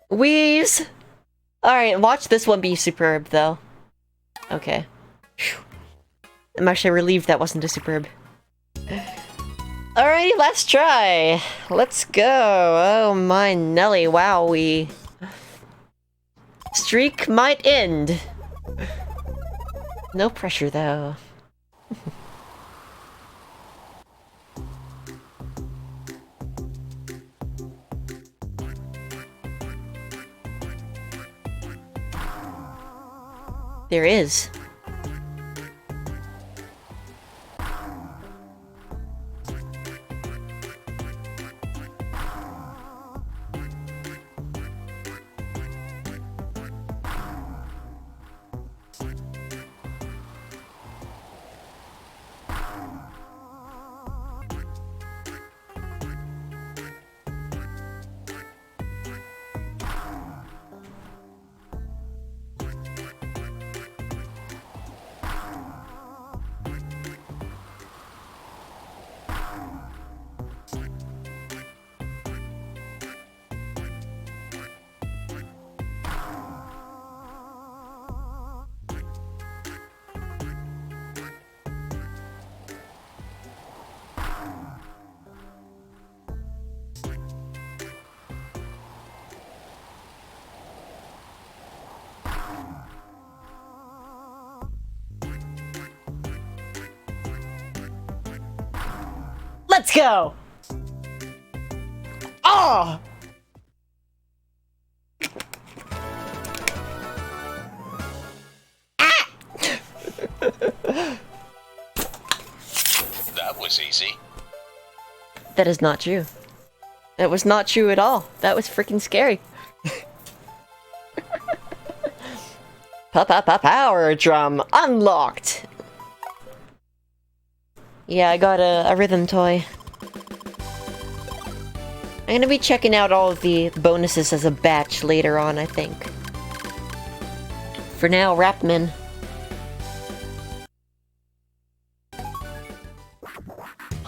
Wheeze! Alright, watch this one be superb, though. Okay. Phew. I'm actually relieved that wasn't a superb. Alrighty, let's try. Let's go. Oh my Nelly, wowie. Streak might end. No pressure, though. There is. Let's go! Oh! That was easy. That is not true. That was not true at all. That was freaking scary. Power drum unlocked! Yeah, I got a rhythm toy. I'm gonna be checking out all of the bonuses as a batch later on, I think. For now, Rapman.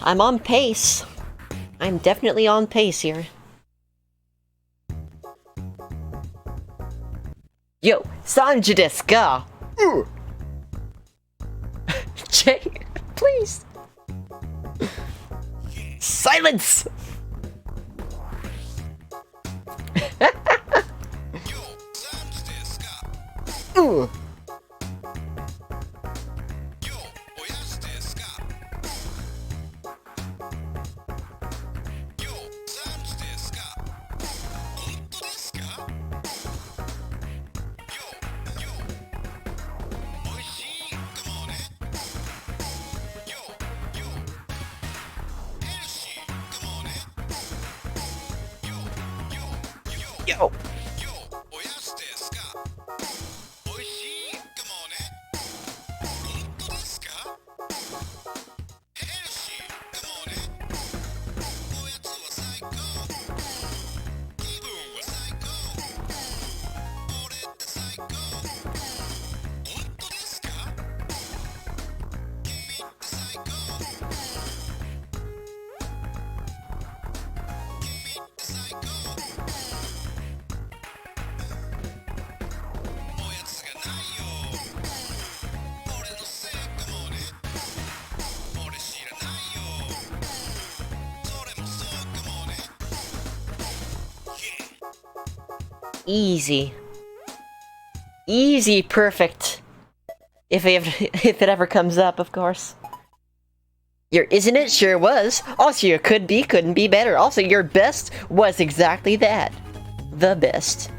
I'm on pace. I'm definitely on pace here. Yo, Sanji desu ka? Jay, please. Silence! Ooh. Yo! Easy. Easy perfect. If it ever comes up, of course. Your isn't it? Sure was. Also, your could be, couldn't be better. Also, your best was exactly that. The best.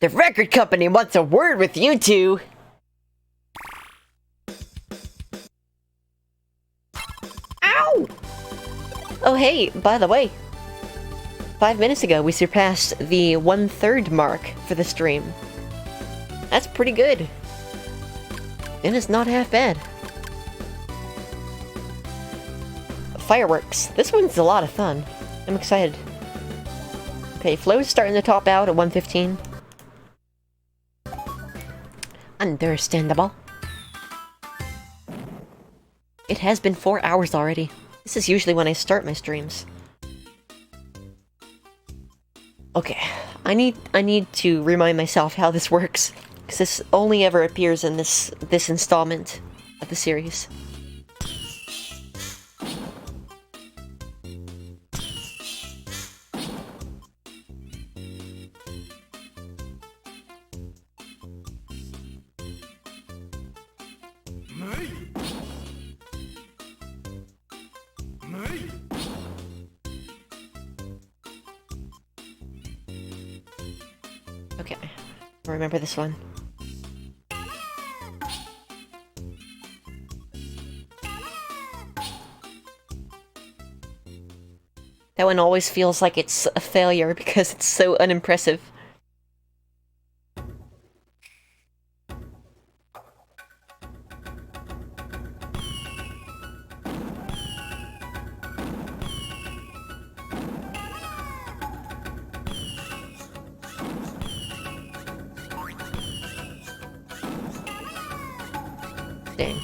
The record company wants a word with you two. Ow! Oh hey, by the way, 5 minutes ago we surpassed the 1/3 mark for the stream. That's pretty good. And it's not half bad. Fireworks. This one's a lot of fun. I'm excited. Okay, Flo's starting to top out at 115. Understandable. It has been 4 hours already. This is usually when I start my streams. Okay, I need to remind myself how this works, because this only ever appears in this installment of the series. Okay, I'll remember this one. That one always feels like it's a failure because it's so unimpressive. Dang.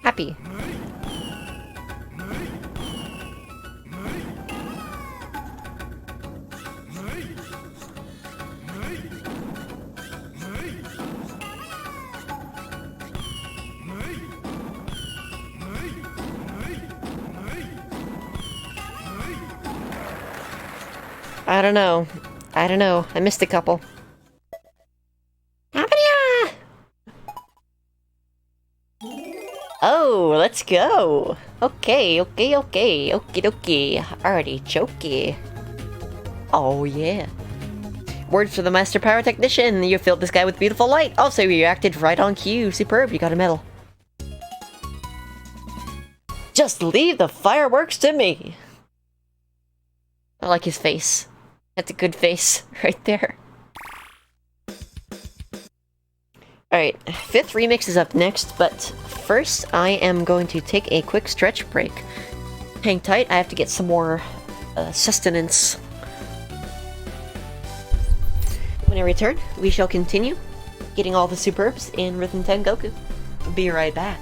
Happy. I don't know. I don't know. I missed a couple. Happy-ya! Oh, let's go. Okay. Okie dokie. Alrighty, jokey. Oh, yeah. Words for the Master Pyrotechnician. You filled this guy with beautiful light. Also, you acted right on cue. Superb, you got a medal. Just leave the fireworks to me. I like his face. That's a good face right there. Alright, 5th remix is up next, but first I am going to take a quick stretch break. Hang tight, I have to get some more sustenance. When I return, we shall continue getting all the superbs in Rhythm Tengoku. Be right back.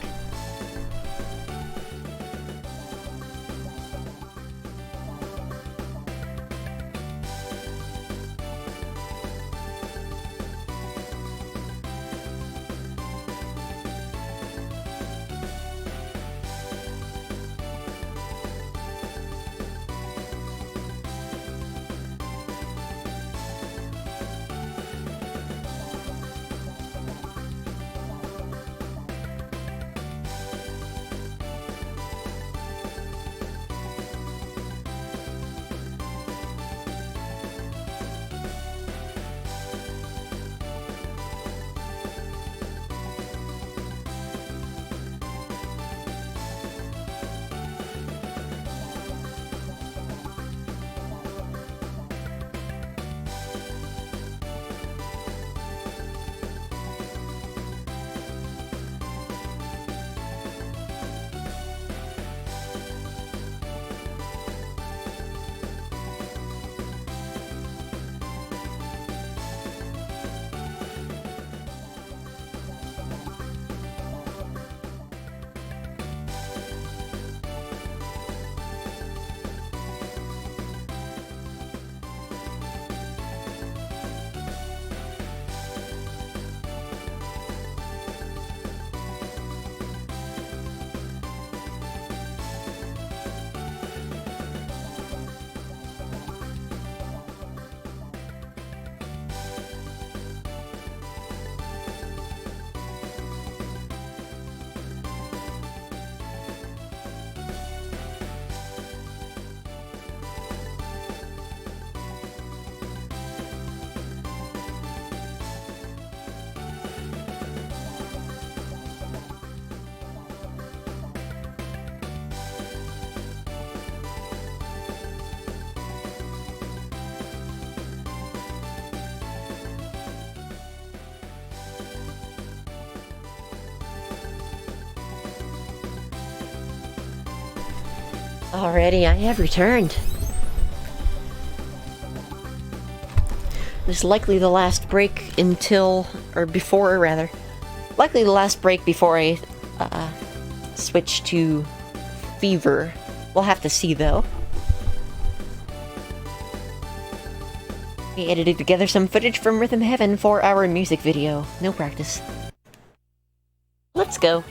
Already, I have returned. This is likely the last break until, or before, rather. Likely the last break before I switch to Fever. We'll have to see, though. We edited together some footage from Rhythm Heaven for our music video. No practice. Let's go.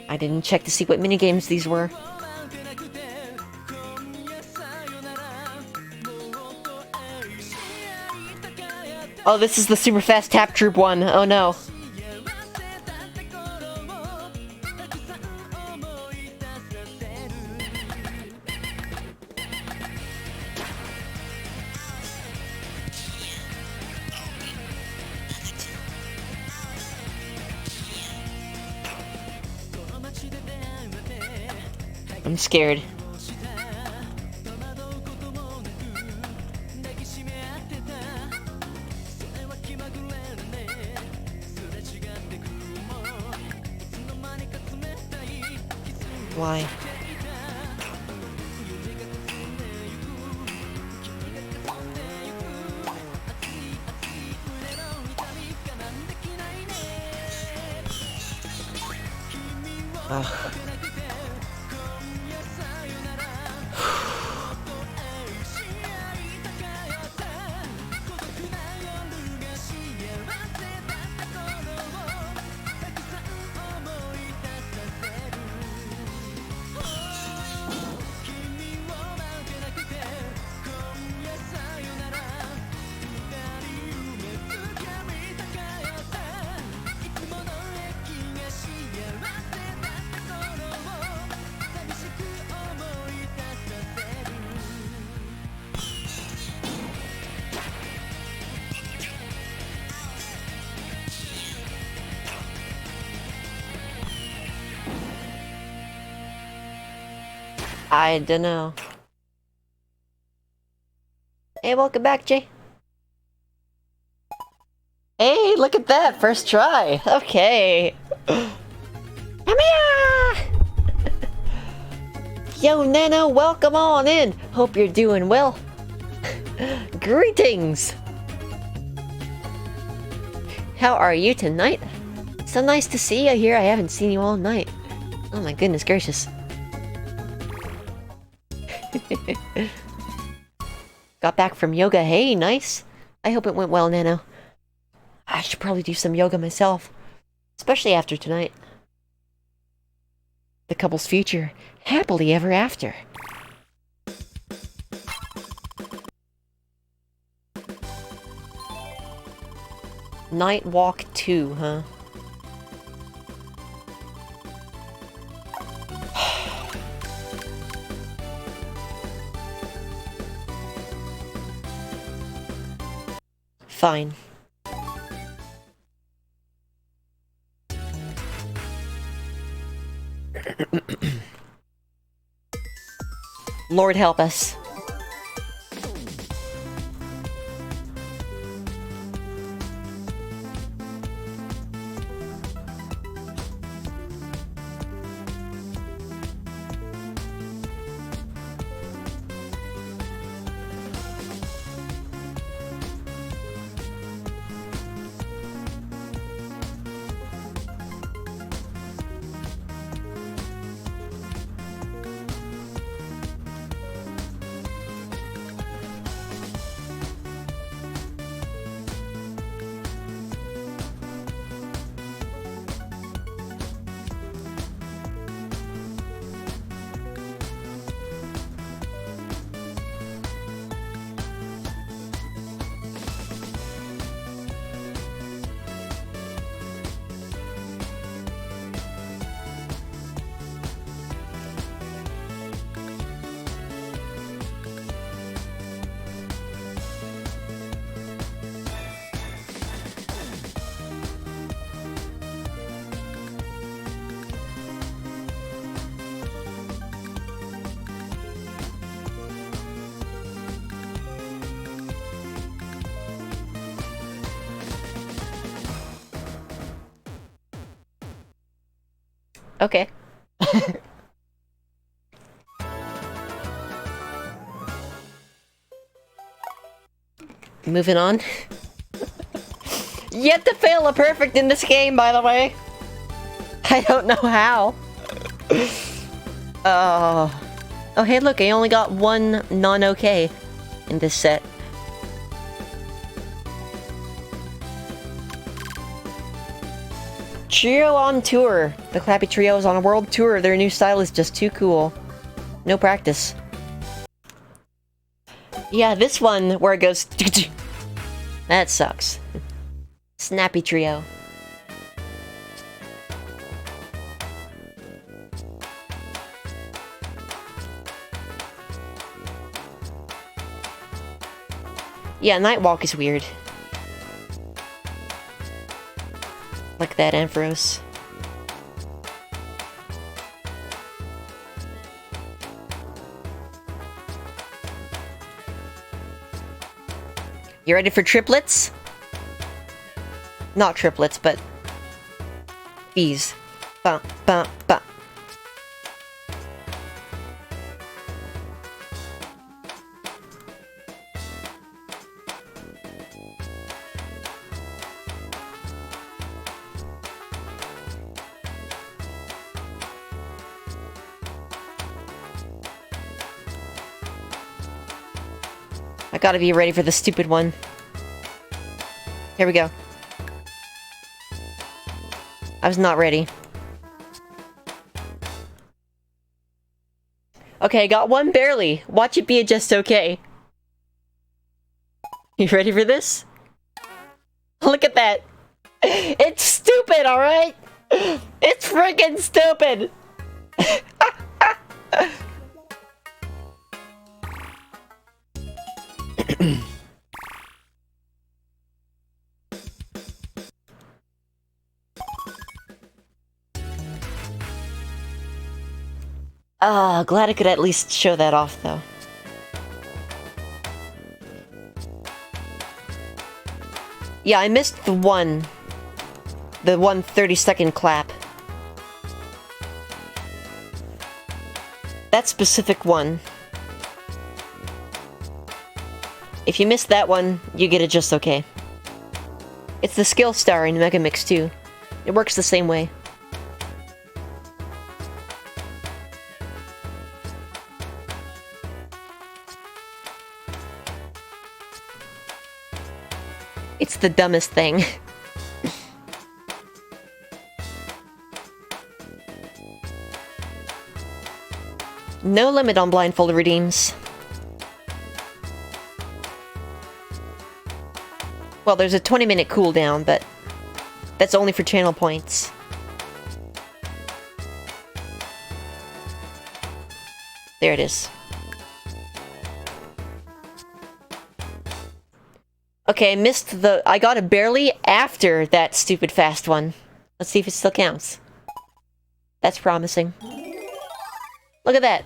I didn't check to see what minigames these were. Oh, this is the super fast tap troop one. Oh no. I'm scared. Why? Ugh. I don't know. Hey, welcome back, Jay. Hey, look at that! First try! Okay. Come here! Yo, Nano, welcome on in! Hope you're doing well. Greetings! How are you tonight? So nice to see you here. I haven't seen you all night. Oh my goodness gracious. Got back from yoga. Hey, nice. I hope it went well, Nano. I should probably do some yoga myself. Especially after tonight. The couple's future. Happily ever after. Night Walk 2, huh? Fine. Lord help us. Okay. Moving on. Yet to fail a perfect in this game, by the way. I don't know how. Oh, hey, look, I only got one non-okay in this set. Trio on tour. The Clappy Trio is on a world tour. Their new style is just too cool. No practice. Yeah, this one where it goes... That sucks. Snappy Trio. Yeah, Nightwalk is weird. Like that, Ampharos. You ready for triplets? Not triplets, but... Bees. Ba, ba, ba. I gotta be ready for the stupid one. Here we go. I was not ready. Okay, I got one barely. Watch it be just okay. You ready for this? Look at that. It's stupid, alright? It's freaking stupid! Glad I could at least show that off, though. Yeah, I missed the one 30-second clap. That specific one. If you missed that one, you get it just okay. It's the skill star in Mega Mix 2. It works the same way. It's the dumbest thing. No limit on blindfold redeems. Well, there's a 20-minute cooldown, but that's only for channel points. There it is. Okay, I missed the... I got it barely after that stupid fast one. Let's see if it still counts. That's promising. Look at that.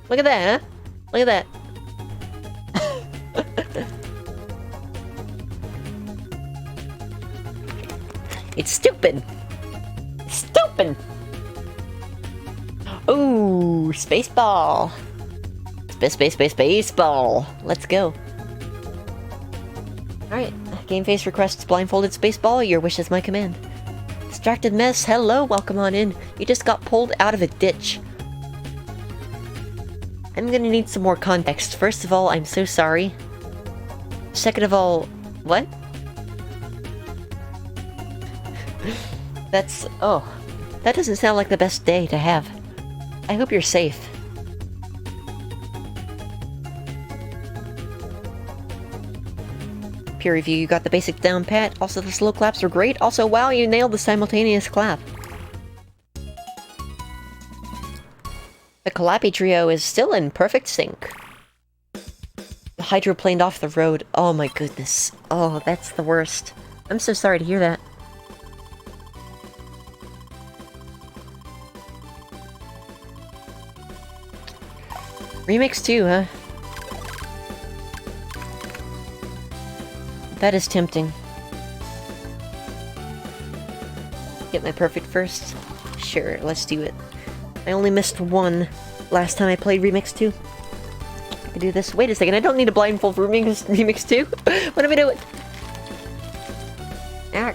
Look at that, huh? Look at that. It's stupid. Stupid. Ooh, space ball. Space ball. Let's go. Alright, Game Face requests blindfolded space ball. Your wish is my command. Distracted mess, hello, welcome on in. You just got pulled out of a ditch. I'm gonna need some more context. First of all, I'm so sorry. Second of all, what? That's... oh. That doesn't sound like the best day to have. I hope you're safe. Peer review, you got the basics down pat. Also, the slow claps were great. Also, wow, you nailed the simultaneous clap. The Clappy Trio is still in perfect sync. The hydroplaned off the road. Oh my goodness. Oh, that's the worst. I'm so sorry to hear that. Remix 2, huh? That is tempting. Get my perfect first. Sure, let's do it. I only missed one last time I played Remix 2. I can do this. Wait a second, I don't need a blindfold for Remix 2. What am I doing? Ah.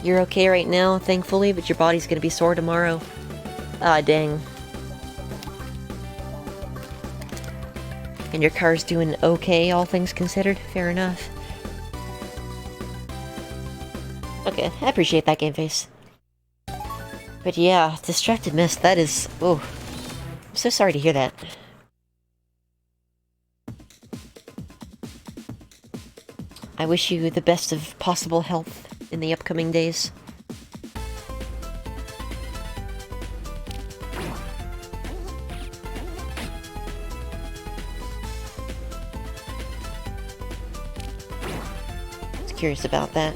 You're okay right now, thankfully, but your body's gonna be sore tomorrow. Ah, dang. And your car's doing okay, all things considered. Fair enough. Okay, I appreciate that, Game Face. But yeah, Distracted Mist, that is... Oh, I'm so sorry to hear that. I wish you the best of possible health in the upcoming days. I was curious about that.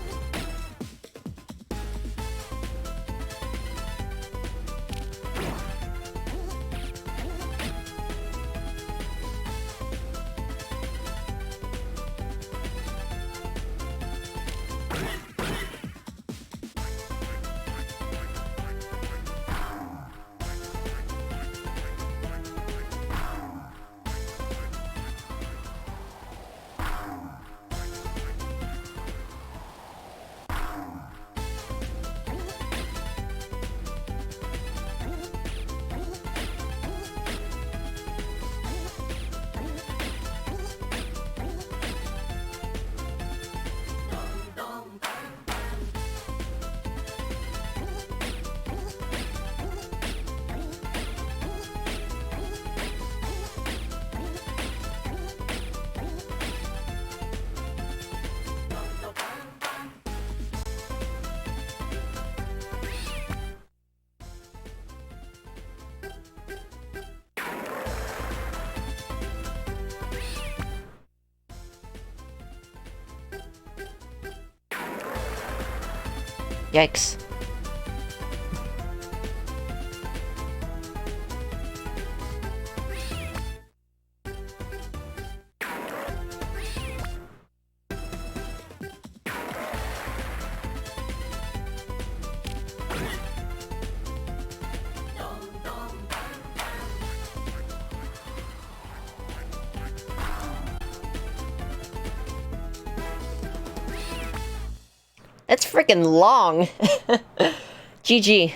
Yikes. That's freaking long. GG.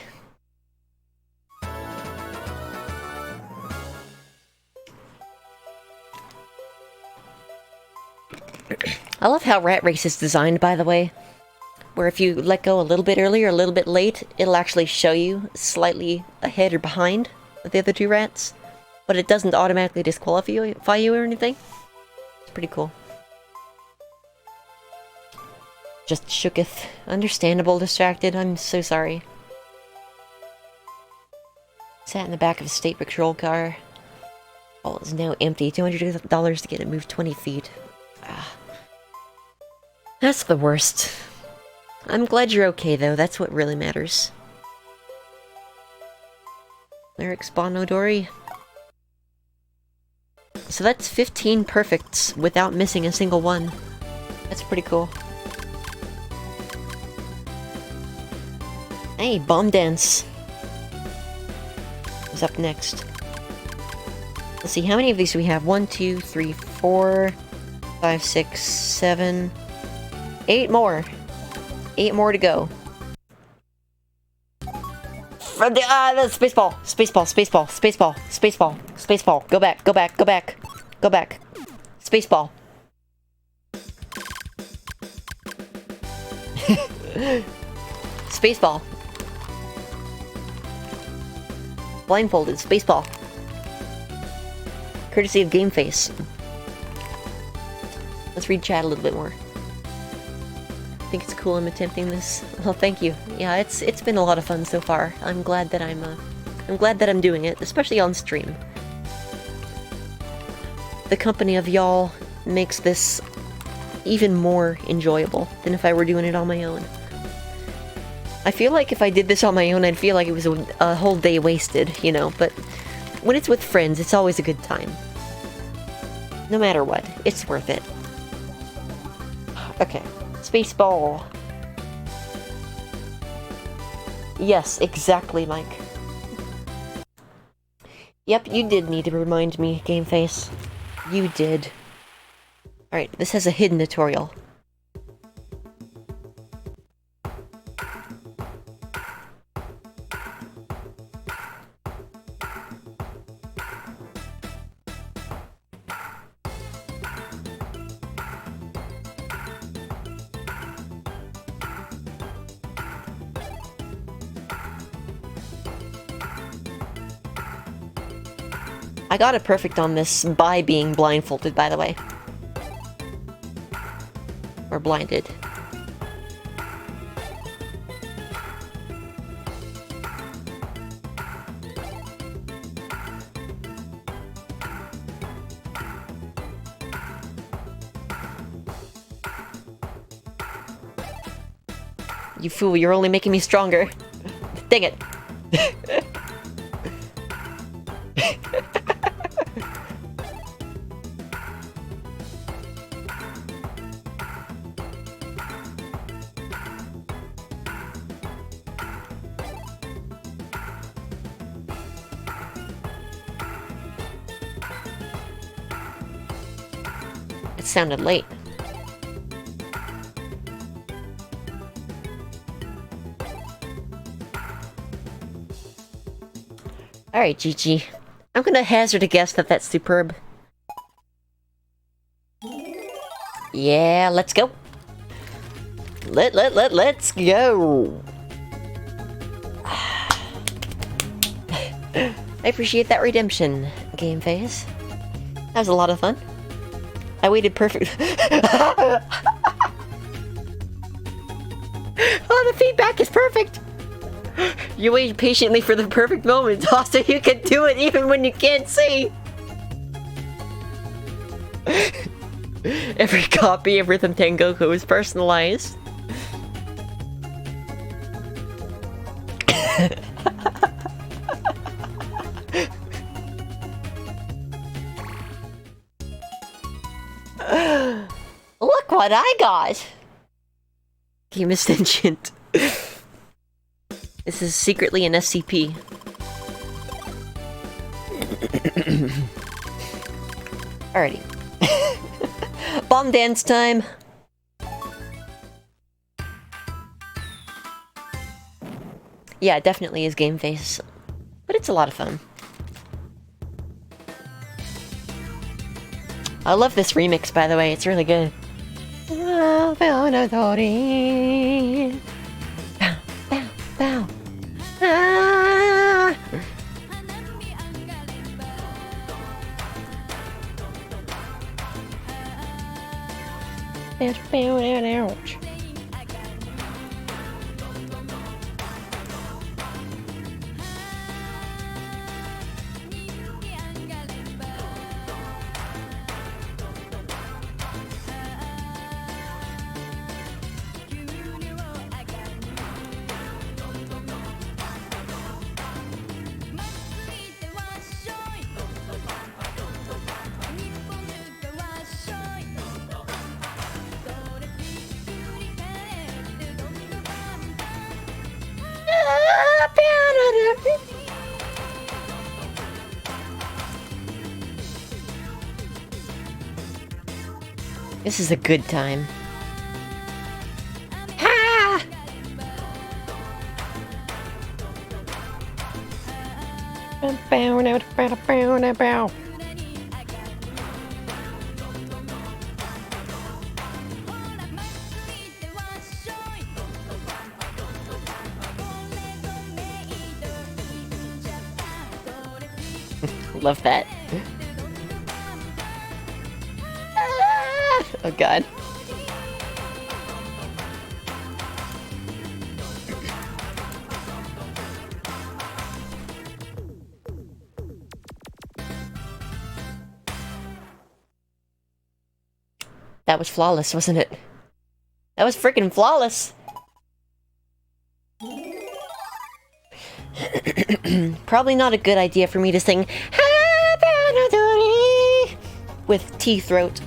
I love how Rat Race is designed, by the way. Where if you let go a little bit early or a little bit late, it'll actually show you slightly ahead or behind the other two rats. But it doesn't automatically disqualify you or anything. It's pretty cool. Just shooketh. Understandable, distracted. I'm so sorry. Sat in the back of a state patrol car. All is now empty. $200 to get it moved 20 feet. Ah. That's the worst. I'm glad you're okay, though. That's what really matters. Lyric Bonodori. So that's 15 perfects without missing a single one. That's pretty cool. Hey, Bomb Dance. What's up next? Let's see, how many of these do we have? 1, 2, 3, 4, 5, 6, 7, 8 more. 8 more to go. From the spaceball, spaceball, spaceball, spaceball, spaceball, spaceball. Go back, go back, go back, go back. Spaceball. Spaceball. Blindfolded, spaceball. Courtesy of Game Face. Let's read chat a little bit more. I think it's cool I'm attempting this. Well, thank you. Yeah, it's been a lot of fun so far. I'm glad that I'm doing it, especially on stream. The company of y'all makes this even more enjoyable than if I were doing it on my own. I feel like if I did this on my own, I'd feel like it was a whole day wasted, you know, but when it's with friends, it's always a good time. No matter what, it's worth it. Okay, let's Spaceball. Yes, exactly, Mike. Yep, you did need to remind me, Game Face. You did. Alright, this has a hidden tutorial. I got it perfect on this by being blindfolded, by the way. Or blinded. You fool, you're only making me stronger. Dang it. It sounded late. Alright, Gigi. I'm gonna hazard a guess that that's superb. Yeah, let's go. Let's go. I appreciate that redemption, Game Face. That was a lot of fun. I waited perfect. Oh, the feedback is perfect. You wait patiently for the perfect moment, so you can do it even when you can't see. Every copy of Rhythm Tengoku is personalized. Look what I got! Game is sentient. This is secretly an SCP. Alrighty. Bomb dance time! Yeah, it definitely is Game Face. But it's a lot of fun. I love this remix, by the way. It's really good. Bow, bow, bow. Ah. Ouch. This is a good time. Ha! Love that. Oh god. That was flawless, wasn't it? That was freaking flawless! Probably not a good idea for me to sing with T-throat.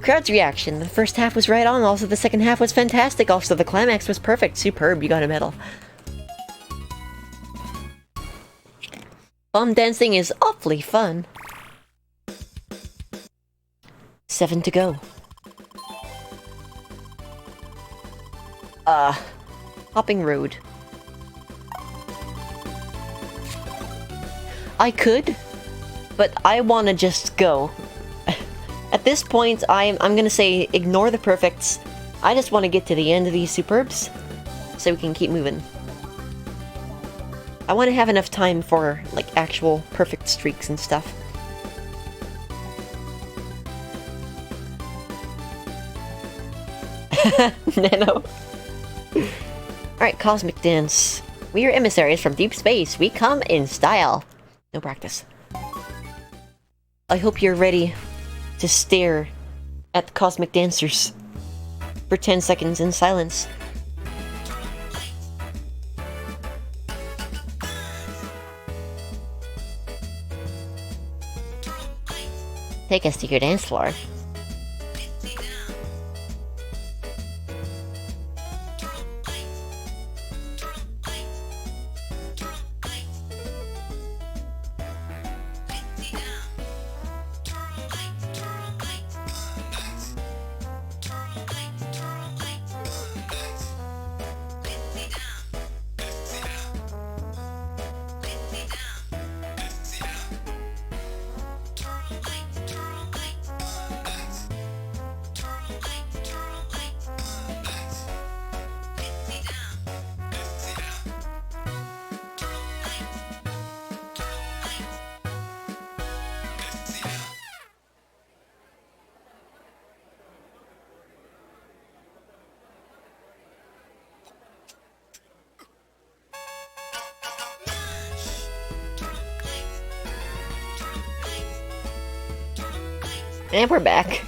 Crowd's reaction. The first half was right on, also the second half was fantastic, also the climax was perfect. Superb, you got a medal. Bomb dancing is awfully fun. 7 to go. Hopping road. I could, but I want to just go. At this point, I'm gonna say ignore the perfects. I just want to get to the end of these superbs, so we can keep moving. I want to have enough time for, like, actual perfect streaks and stuff. Nano. Alright, Cosmic Dance. We are emissaries from deep space. We come in style. No practice. I hope you're ready to stare at the Cosmic Dancers for 10 seconds in silence. Take us to your dance floor. And we're back.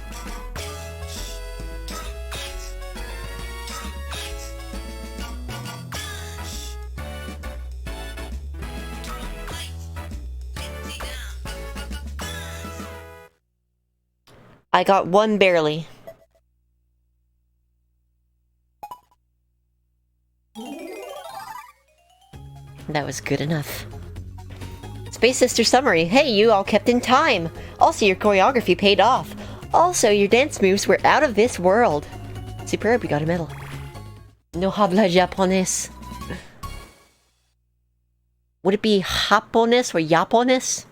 I got one barely. That was good enough. Space Sister summary. Hey, you all kept in time. Also, your choreography paid off. Also, your dance moves were out of this world. Superb, you got a medal. No habla japonés. Would it be Japonés or Japonés?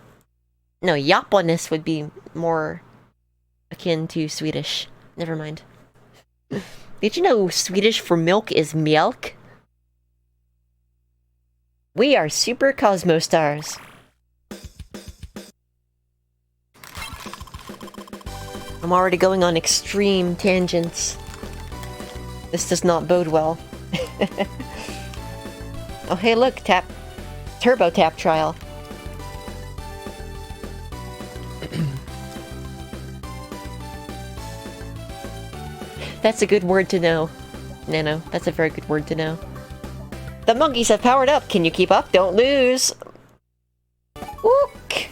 No, Japonés would be more akin to Swedish. Never mind. Did you know Swedish for milk is mjölk? We are super Cosmo stars. I'm already going on extreme tangents. This does not bode well. Oh, hey, look, turbo tap trial. That's a good word to know. Nano, that's a very good word to know. The monkeys have powered up. Can you keep up? Don't lose. Ook.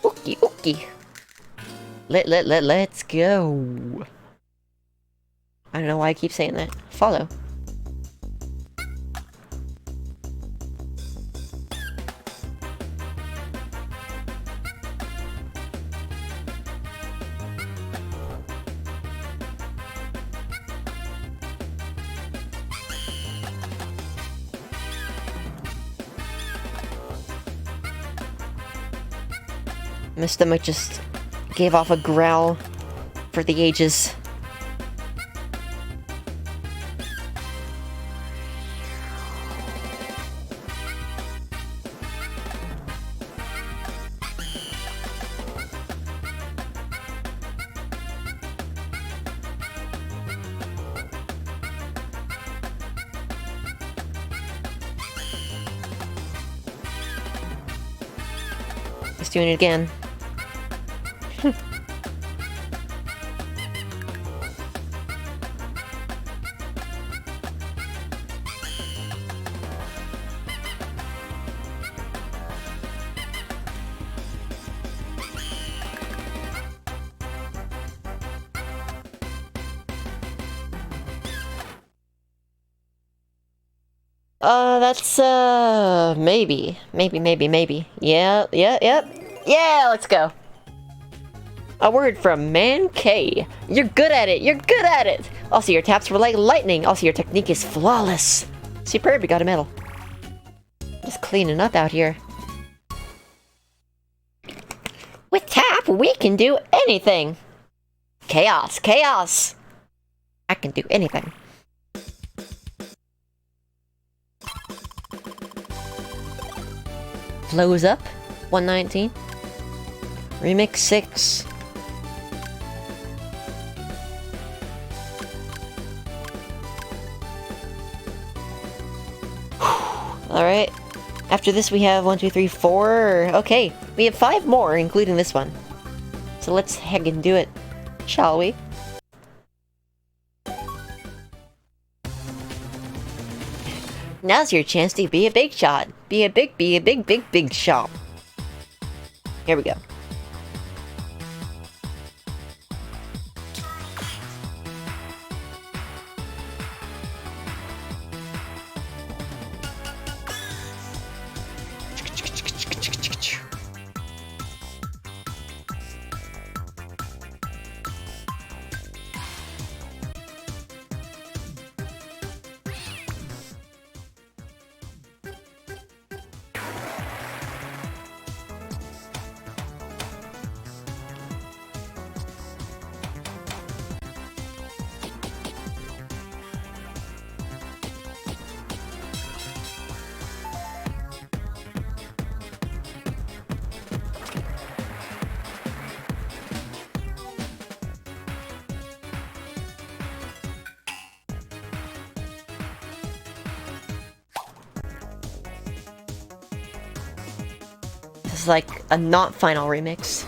Ookie, ookie. Let's go. I don't know why I keep saying that. Follow. My stomach just gave off a growl for the ages. Just doing it again. That's, maybe. Maybe. Yeah, Yeah, let's go. A word from Man K. You're good at it! Also, your taps were like lightning. Also, your technique is flawless. Superb, you got a medal. Just cleaning up out here. With tap, we can do anything. Chaos. I can do anything. Flows up, 119. Remix 6. Alright. After this we have 1, 2, 3, 4. Okay, we have 5 more, including this one. So let's heck and do it, shall we? Now's your chance to be a big shot. Be a big shot. Here we go. This is like a not final remix.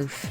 Oof.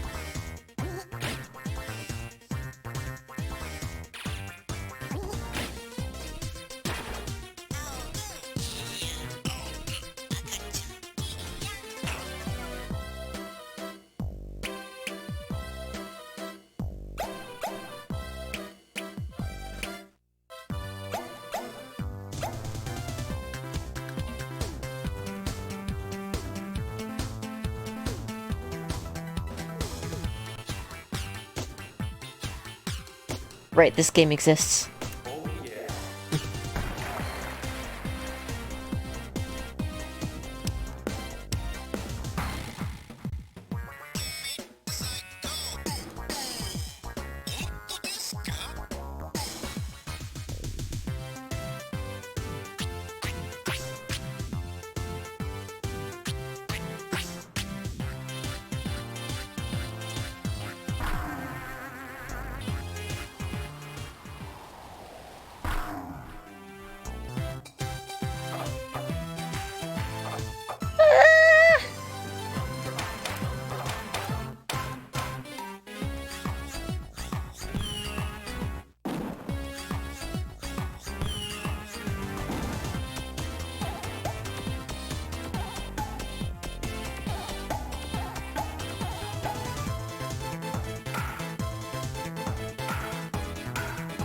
Right, this game exists.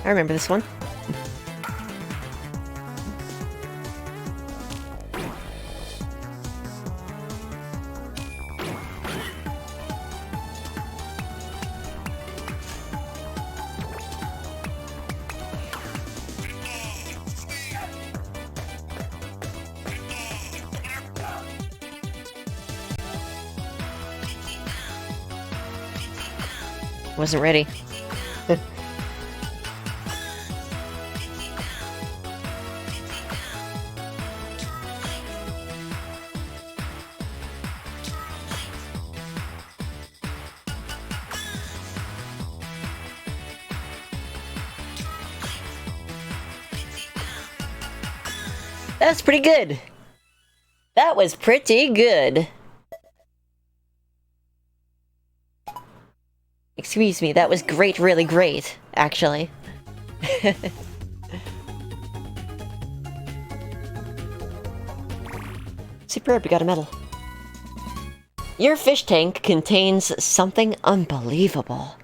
I remember this one. Wasn't ready. That's pretty good. That was pretty good. Excuse me, that was great, really great, actually. Superb, you got a medal. Your fish tank contains something unbelievable.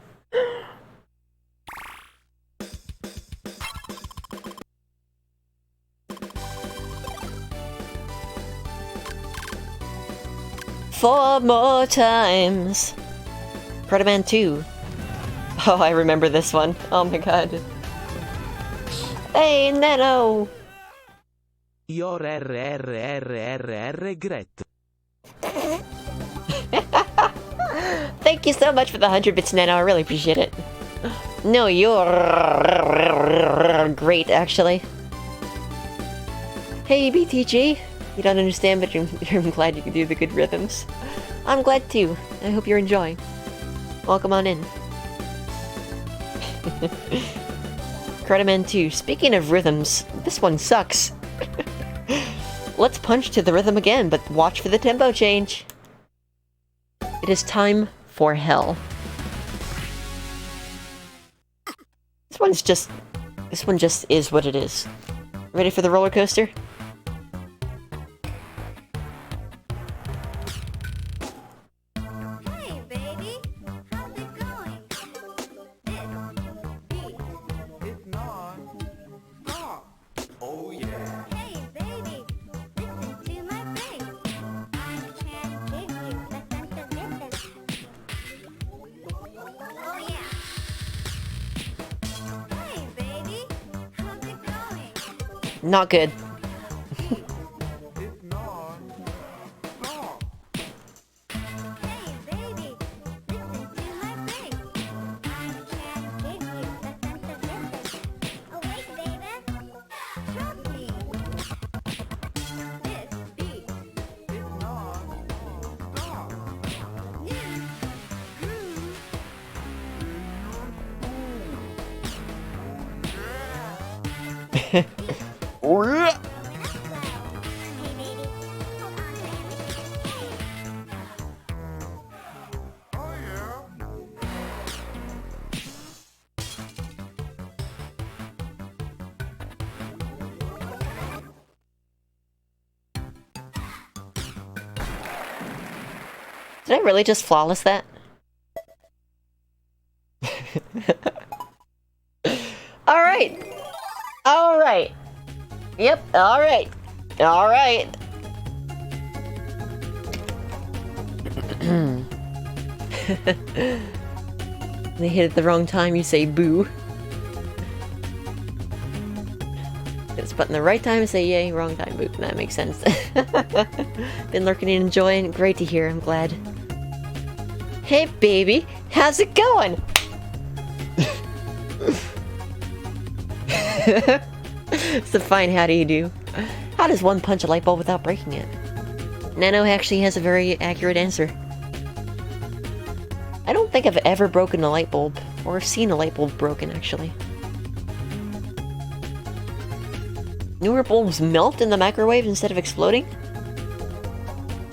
Four more times. Crediman 2. Oh, I remember this one. Oh my god. Hey, Nano! Your regret. Thank you so much for the 100 bits, Nano. I really appreciate it. No, you're great, actually. Hey, BTG. You don't understand, but I'm glad you can do the good rhythms. I'm glad too. I hope you're enjoying. Welcome on in. Crediman 2. Speaking of rhythms, this one sucks. Let's punch to the rhythm again, but watch for the tempo change. It is time for hell. This one just is what it is. Ready for the roller coaster? Hey, baby, how's it going? This beat. It's not. Stop. Oh yeah. Hey, baby, listen to my bass. I can give you a sense of distance. Oh yeah. Hey, baby, how's it going? Not good. It's not. Stop. Hey, baby, listen to my bass. I can give you a sense of distance. Oh wait, baby, trust me. This beat. It's not. Stop. New groove. Hey, baby, hold on to everything. Oh yeah. Did I really just flawless that? Alright! Alright! Yep, alright! Alright! They hit at the wrong time, you say boo. It's button the right time, say yay, wrong time, boo. That makes sense. Been lurking and enjoying. Great to hear, I'm glad. Hey baby, how's it going? It's a fine how do you do. How does one punch a light bulb without breaking it? Nano actually has a very accurate answer. I don't think I've ever broken a light bulb, or seen a light bulb broken actually. Newer bulbs melt in the microwave instead of exploding?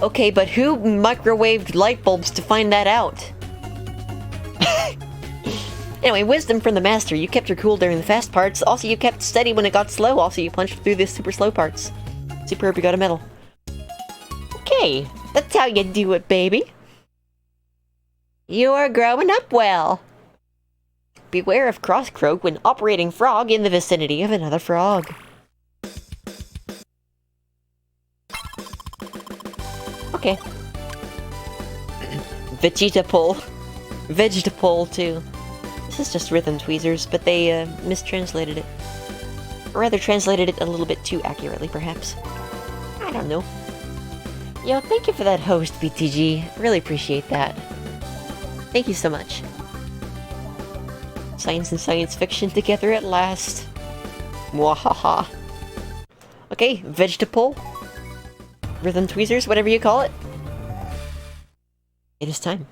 Okay, but who microwaved light bulbs to find that out? Anyway, wisdom from the master. You kept your cool during the fast parts. Also, you kept steady when it got slow. Also, you punched through the super slow parts. Superb, you got a medal. Okay, that's how you do it, baby. You are growing up well. Beware of crosscroak when operating frog in the vicinity of another frog. Okay. Vegeta pull. Vegetable too. This is just rhythm tweezers, but they mistranslated it. Or rather, translated it a little bit too accurately, perhaps. I don't know. Yo, thank you for that host, BTG. Really appreciate that. Thank you so much. Science and science fiction together at last. Mwahaha. Okay, vegetable. Rhythm tweezers, whatever you call it. It is time.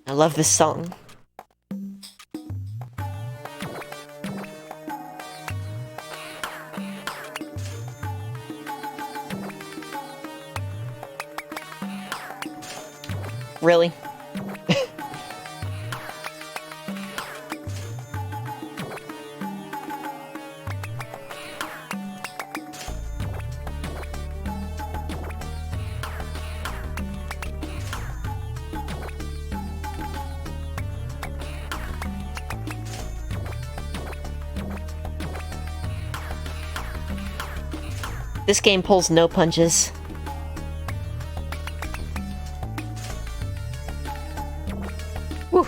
I love this song. Really? This game pulls no punches. Whew.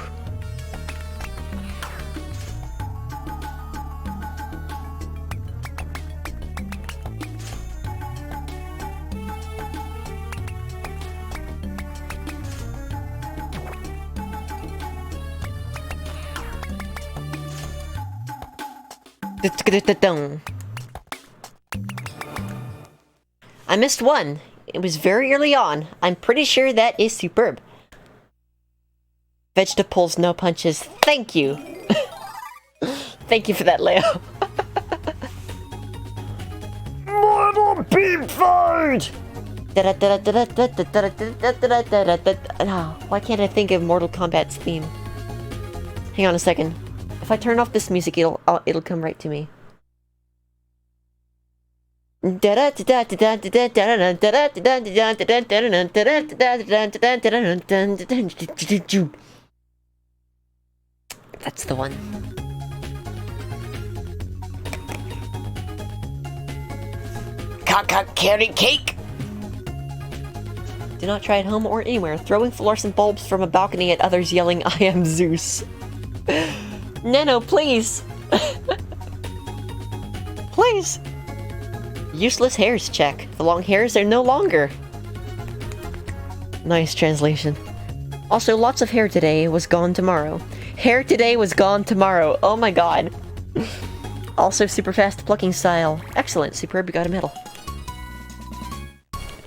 I missed one. It was very early on. I'm pretty sure that is superb. Vegetables, no punches. Thank you. Thank you for that, Leo. Mortal beam fight! Why can't I think of Mortal Kombat's theme? Hang on a second. If I turn off this music, it'll come right to me. That's the one. Carrot cake! Do not try at home or anywhere. Throwing fluorescent bulbs from a balcony at others yelling, I am Zeus. Nano, please! Please! Useless hairs check. The long hairs are no longer. Nice translation. Also, lots of hair today was gone tomorrow. Hair today was gone tomorrow. Oh my god. Also, super fast plucking style. Excellent. Superb, you got a medal.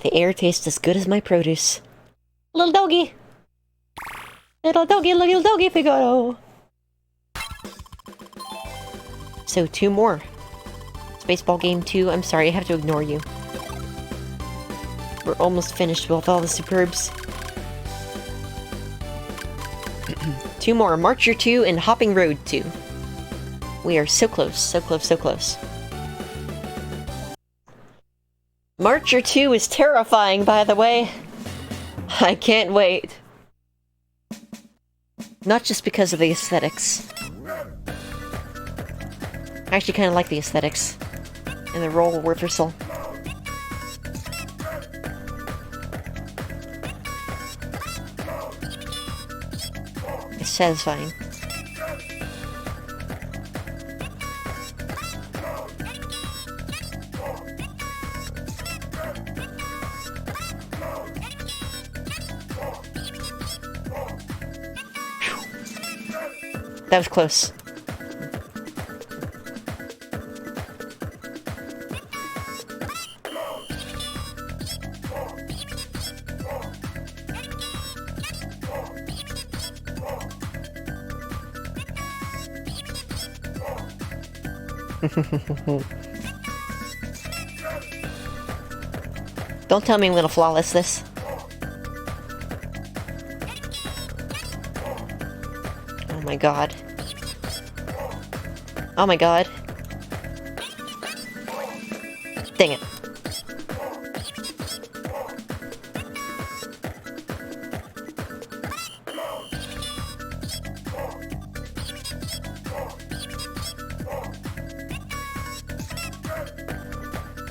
The air tastes as good as my produce. Little doggy. Little doggy, Figaro. So, 2 more. Baseball game 2. I'm sorry, I have to ignore you. We're almost finished with all the superbs. 2 more. Marcher 2 and Hopping Road 2. We are so close, so close, so close. Marcher 2 is terrifying, by the way. I can't wait. Not just because of the aesthetics. I actually kind of like the aesthetics. And the role reversal. It's satisfying. That was close. Don't tell me I'm gonna flawless this. Oh my god. Oh my god. Dang it.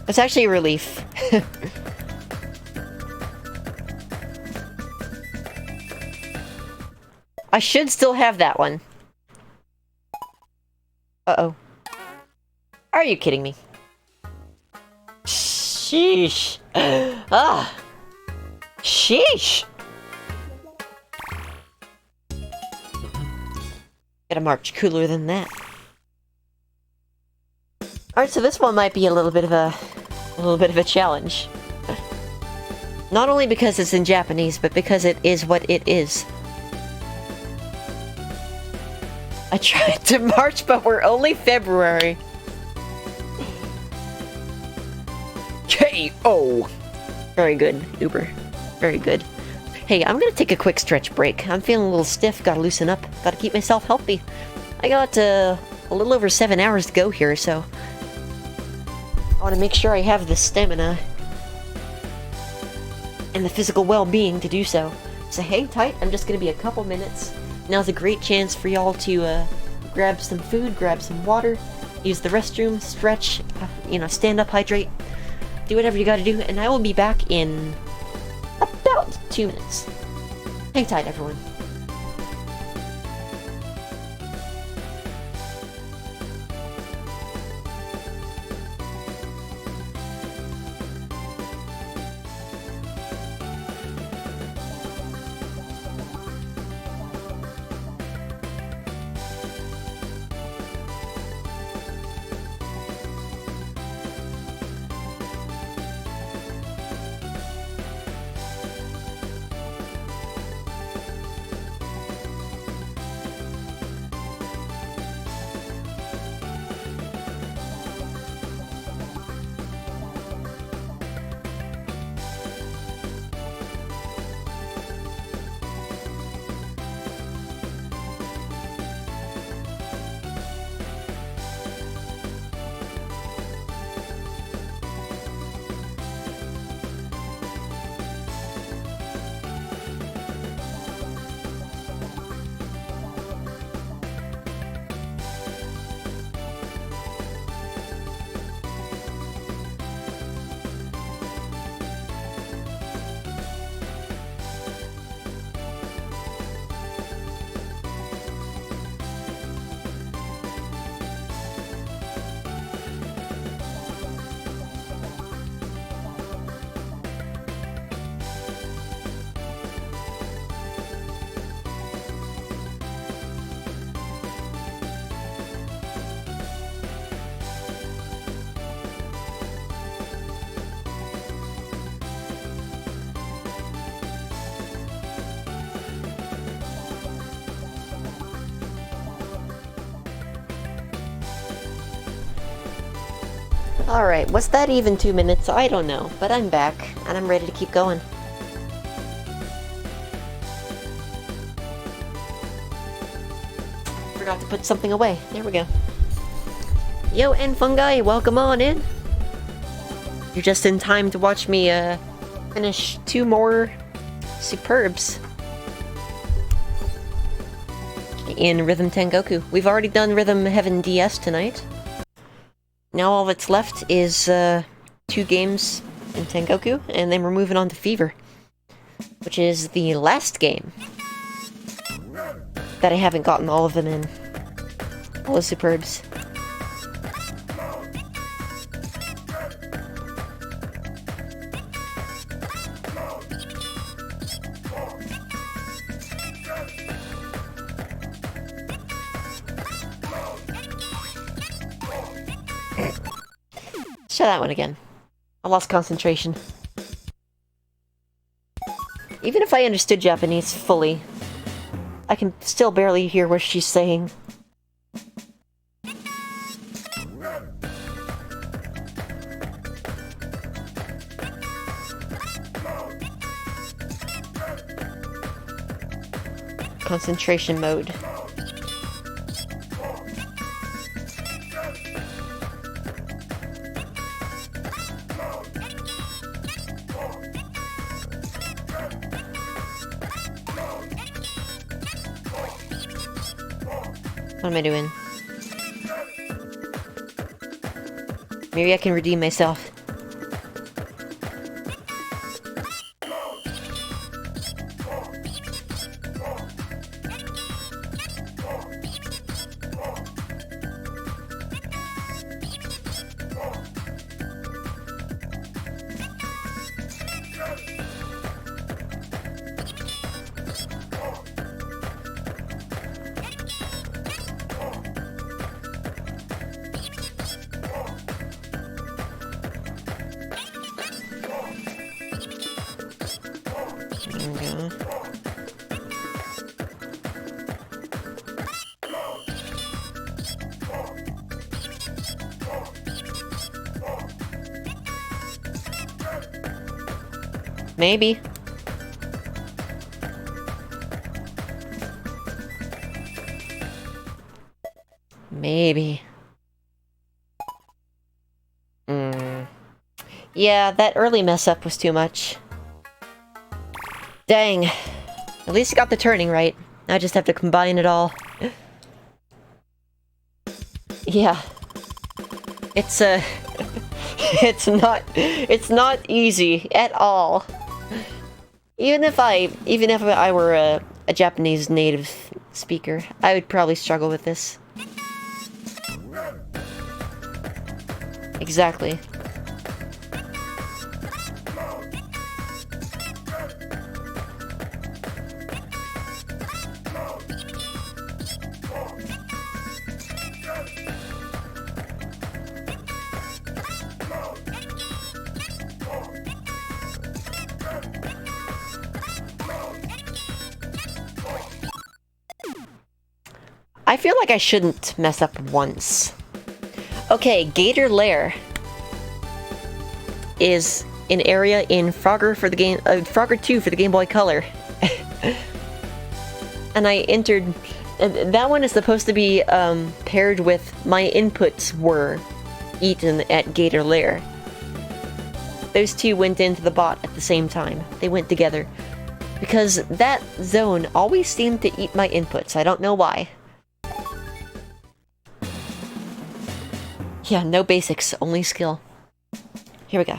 It's actually a relief. I should still have that one. Uh-oh. Are you kidding me? Sheesh. Ah. Sheesh. Gotta march cooler than that. Alright, so this one might be a little bit of a challenge. Not only because it's in Japanese, but because it is what it is. I tried to March, but we're only February. K.O. Very good, Uber. Very good. Hey, I'm gonna take a quick stretch break. I'm feeling a little stiff, gotta loosen up, gotta keep myself healthy. I got a little over 7 hours to go here, so I want to make sure I have the stamina and the physical well-being to do so. So hang tight, I'm just gonna be a couple minutes. Now's a great chance for y'all to grab some food, grab some water, use the restroom, stretch, stand up, hydrate. do whatever you gotta do, and I will be back in about 2 minutes. Hang tight, everyone. Alright, was that even 2 minutes? I don't know, but I'm back, and I'm ready to keep going. Forgot to put something away. There we go. Yo, and Fungi, welcome on in! You're just in time to watch me, finish 2 more Superbs in Rhythm Tengoku. We've already done Rhythm Heaven DS tonight. Now all that's left is 2 games in Tengoku, and then we're moving on to Fever, which is the last game that I haven't gotten all of them in. All the Superbs. Try that one again. I lost concentration. Even if I understood Japanese fully, I can still barely hear what she's saying. Concentration mode. What am I doing? Maybe I can redeem myself. Maybe. Maybe. Yeah, that early mess up was too much. Dang. At least I got the turning right. I just have to combine it all. Yeah. It's It's not easy at all. Even if I were a Japanese native speaker, I would probably struggle with this. Exactly. I feel like I shouldn't mess up once. Okay, Gator Lair is an area in Frogger for the game, Frogger 2 for the Game Boy Color. And I entered, and that one is supposed to be paired with my inputs were eaten at Gator Lair. Those two went into the bot at the same time. They went together. Because that zone always seemed to eat my inputs. I don't know why. Yeah, no basics, only skill. Here we go.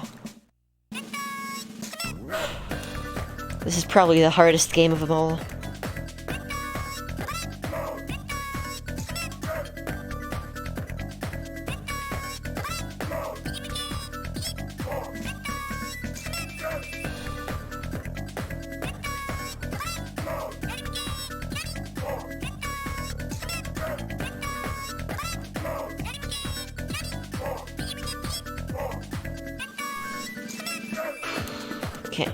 This is probably the hardest game of them all. Okay.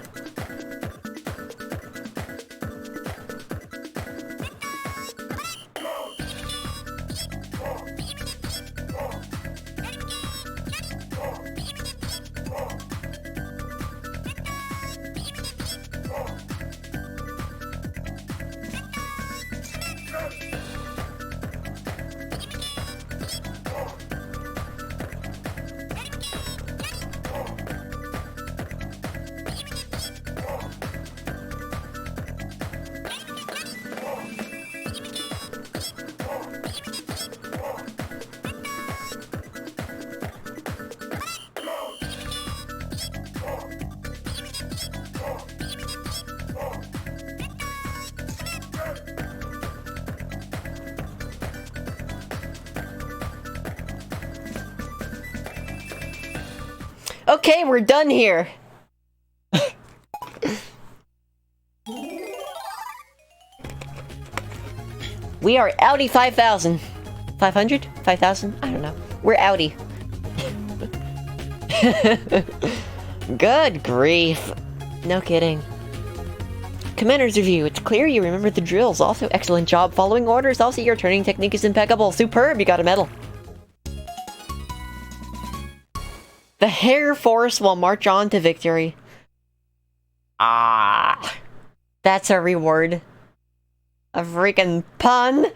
Okay, we're done here. We are outie 5,000. 500? 5,000? I don't know. We're outie. Good grief. No kidding. Commander's review. It's clear you remember the drills. Also, excellent job following orders. Also, your turning technique is impeccable. Superb. You got a medal. The Hair Force will march on to victory. Ah. That's a reward. A freaking pun.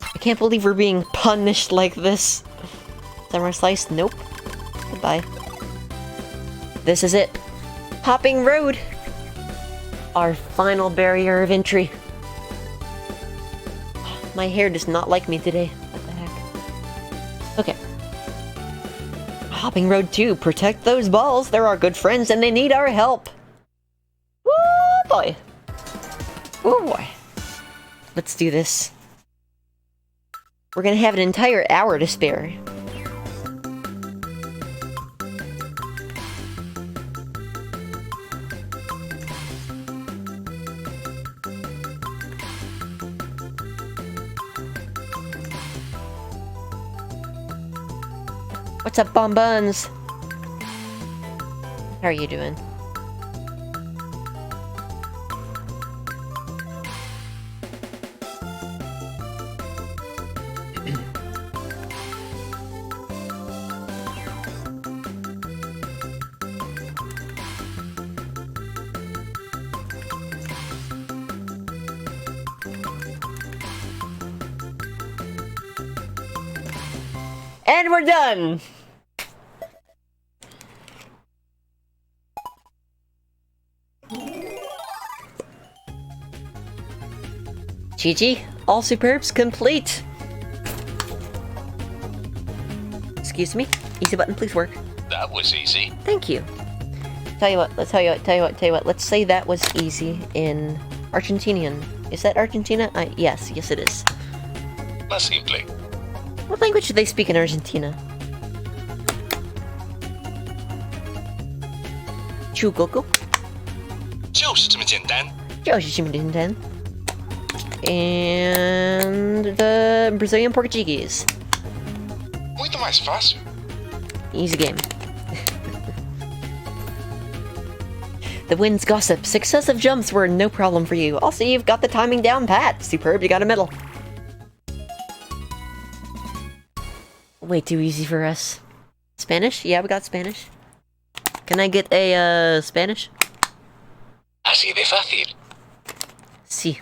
I can't believe we're being punished like this. Summer Slice? Nope. Goodbye. This is it. Hopping Road. Our final barrier of entry. My hair does not like me today. What the heck? Okay. Hopping Road 2. Protect those balls. They're our good friends and they need our help. Woo boy. Woo boy. Let's do this. We're gonna have an entire hour to spare. What's up, bonbons? How are you doing? And we're done! GG, all superbs complete. Excuse me. Easy button, please work. That was easy. Thank you. Tell you what, let's say that was easy in Argentinian. Is that Argentina? Yes, it is. Mercifully. What language do they speak in Argentina? Chugoku? 就是这么简单。 And the Brazilian Portuguese. Muito mais fácil. Easy game. The wind's gossip. Successive jumps were no problem for you. Also, you've got the timing down pat. Superb, you got a medal. Way too easy for us. Spanish? Yeah, we got Spanish. Can I get a, Spanish? Así de fácil. Sí.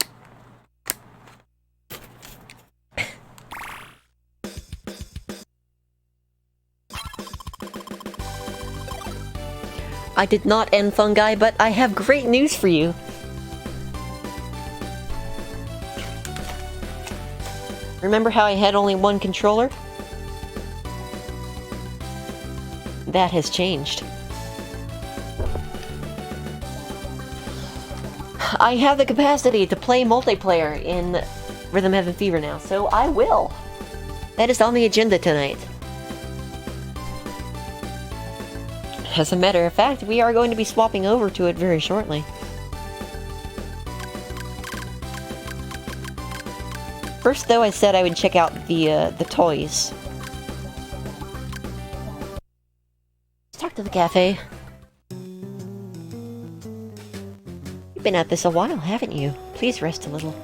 I did not end fungi, but I have great news for you. Remember how I had only one controller? That has changed. I have the capacity to play multiplayer in Rhythm Heaven Fever now, so I will. That is on the agenda tonight. As a matter of fact, we are going to be swapping over to it very shortly. First, though, I said I would check out the toys. Let's talk to the cafe. You've been at this a while, haven't you? Please rest a little.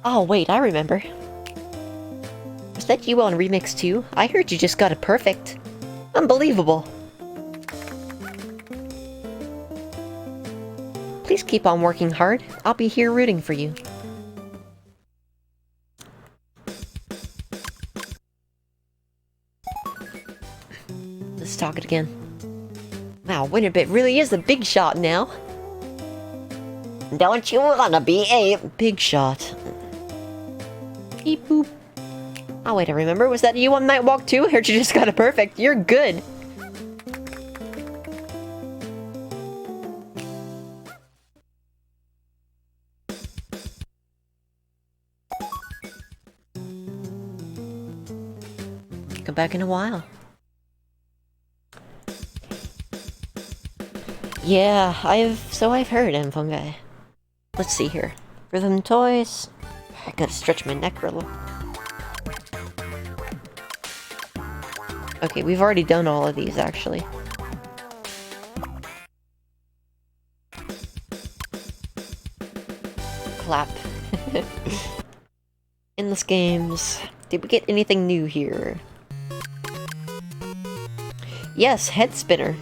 Oh, wait, I remember. Was that you on Remix 2? I heard you just got it perfect. Unbelievable. Please keep on working hard. I'll be here rooting for you. Let's talk it again. Wow, Winterbit really is a big shot now. Don't you wanna be a big shot? Beep boop. Oh wait, I remember. Was that you on Night Walk too? I heard you just got it perfect. You're good. Come back in a while. Yeah, I've heard, Fungi. Let's see here. Rhythm toys. I gotta stretch my neck a little. Okay, we've already done all of these, actually. Clap. Endless games. Did we get anything new here? Yes, Head Spinner.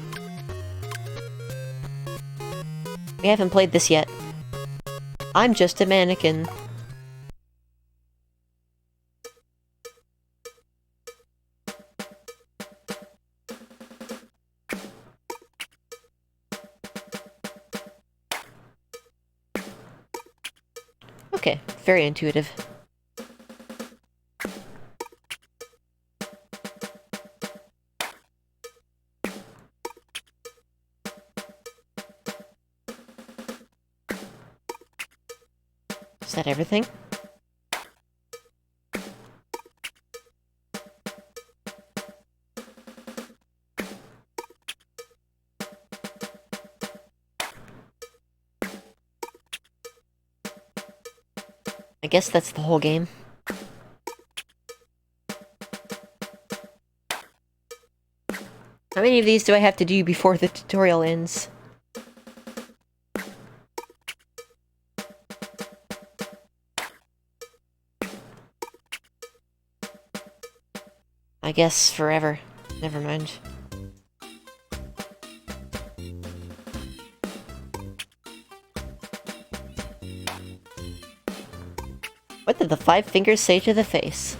We haven't played this yet. I'm just a mannequin. Okay, very intuitive. Is that everything? I guess that's the whole game. How many of these do I have to do before the tutorial ends? I guess forever. Never mind. What did the 5 fingers say to the face?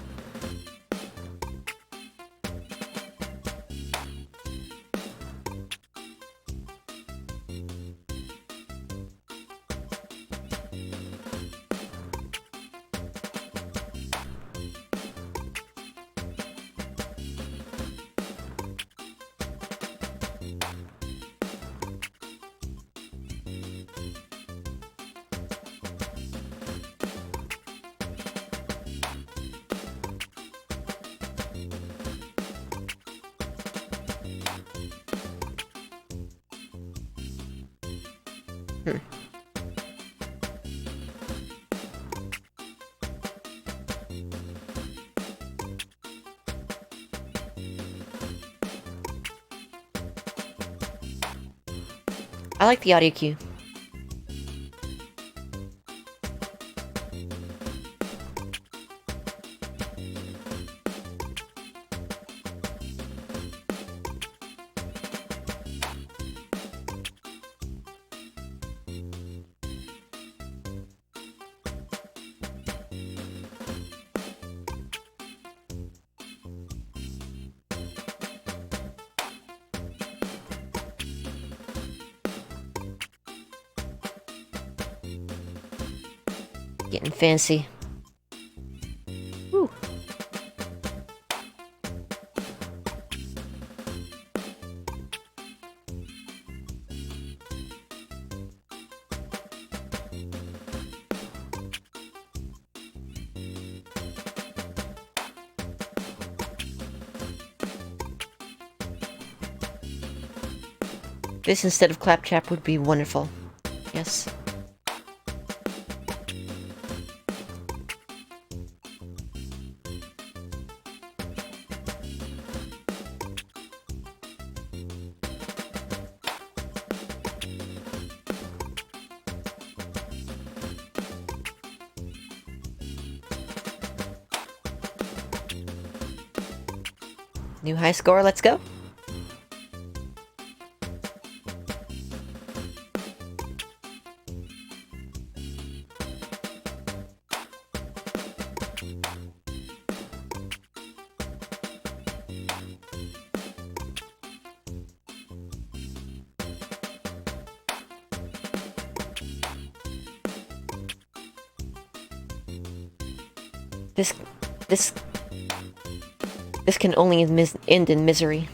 I like the audio cue. Getting fancy. Woo. This instead of claptrap would be wonderful. Yes. New high score, let's go. This can only end in misery.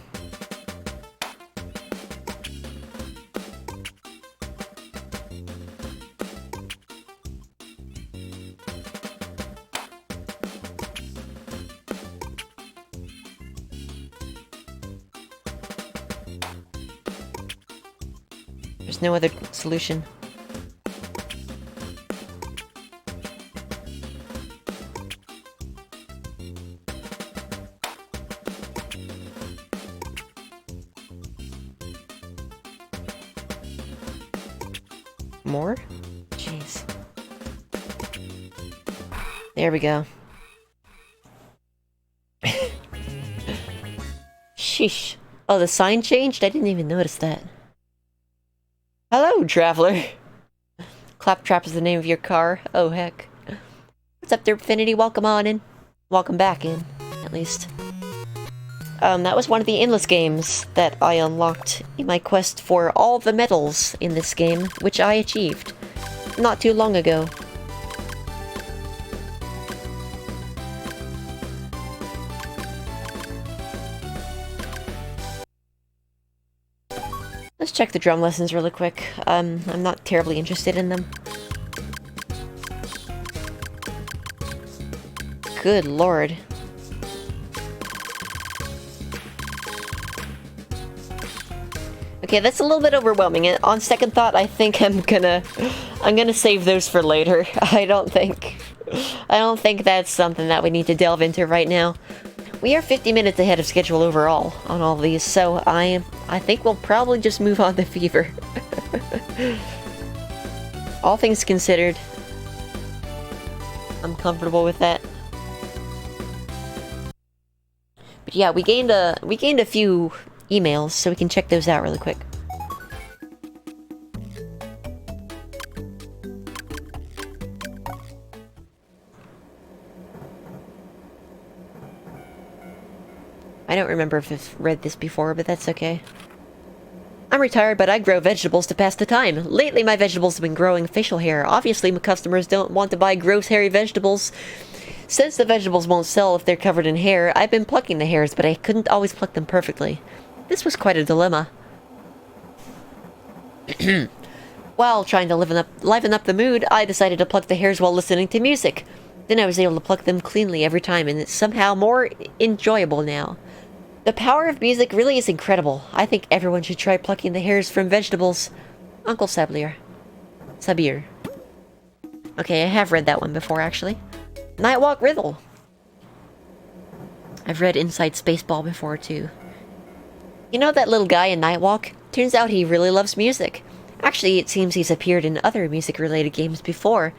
There's no other solution. More? Jeez. There we go. Sheesh. Oh, the sign changed? I didn't even notice that. Hello, traveler. Claptrap is the name of your car. Oh, heck. What's up there, Infinity? Welcome on in. Welcome back in, at least. That was one of the endless games that I unlocked in my quest for all the medals in this game, which I achieved not too long ago. Let's check the drum lessons really quick. I'm not terribly interested in them. Good lord. Okay, that's a little bit overwhelming. On second thought, I think I'm gonna save those for later. I don't think that's something that we need to delve into right now. We are 50 minutes ahead of schedule overall on all of these, so I think we'll probably just move on to Fever. All things considered, I'm comfortable with that. But yeah, we gained a few emails, so we can check those out really quick. I don't remember if I've read this before, but that's okay. I'm retired, but I grow vegetables to pass the time. Lately, my vegetables have been growing facial hair. Obviously, my customers don't want to buy gross, hairy vegetables. Since the vegetables won't sell if they're covered in hair, I've been plucking the hairs, but I couldn't always pluck them perfectly. This was quite a dilemma. While trying to liven up the mood, I decided to pluck the hairs while listening to music. Then I was able to pluck them cleanly every time, and it's somehow more enjoyable now. The power of music really is incredible. I think everyone should try plucking the hairs from vegetables. Uncle Sablier. Sabir. Okay, I have read that one before, actually. Nightwalk Riddle. I've read Inside Spaceball before, too. You know that little guy in Nightwalk? Turns out he really loves music. Actually, it seems he's appeared in other music-related games before,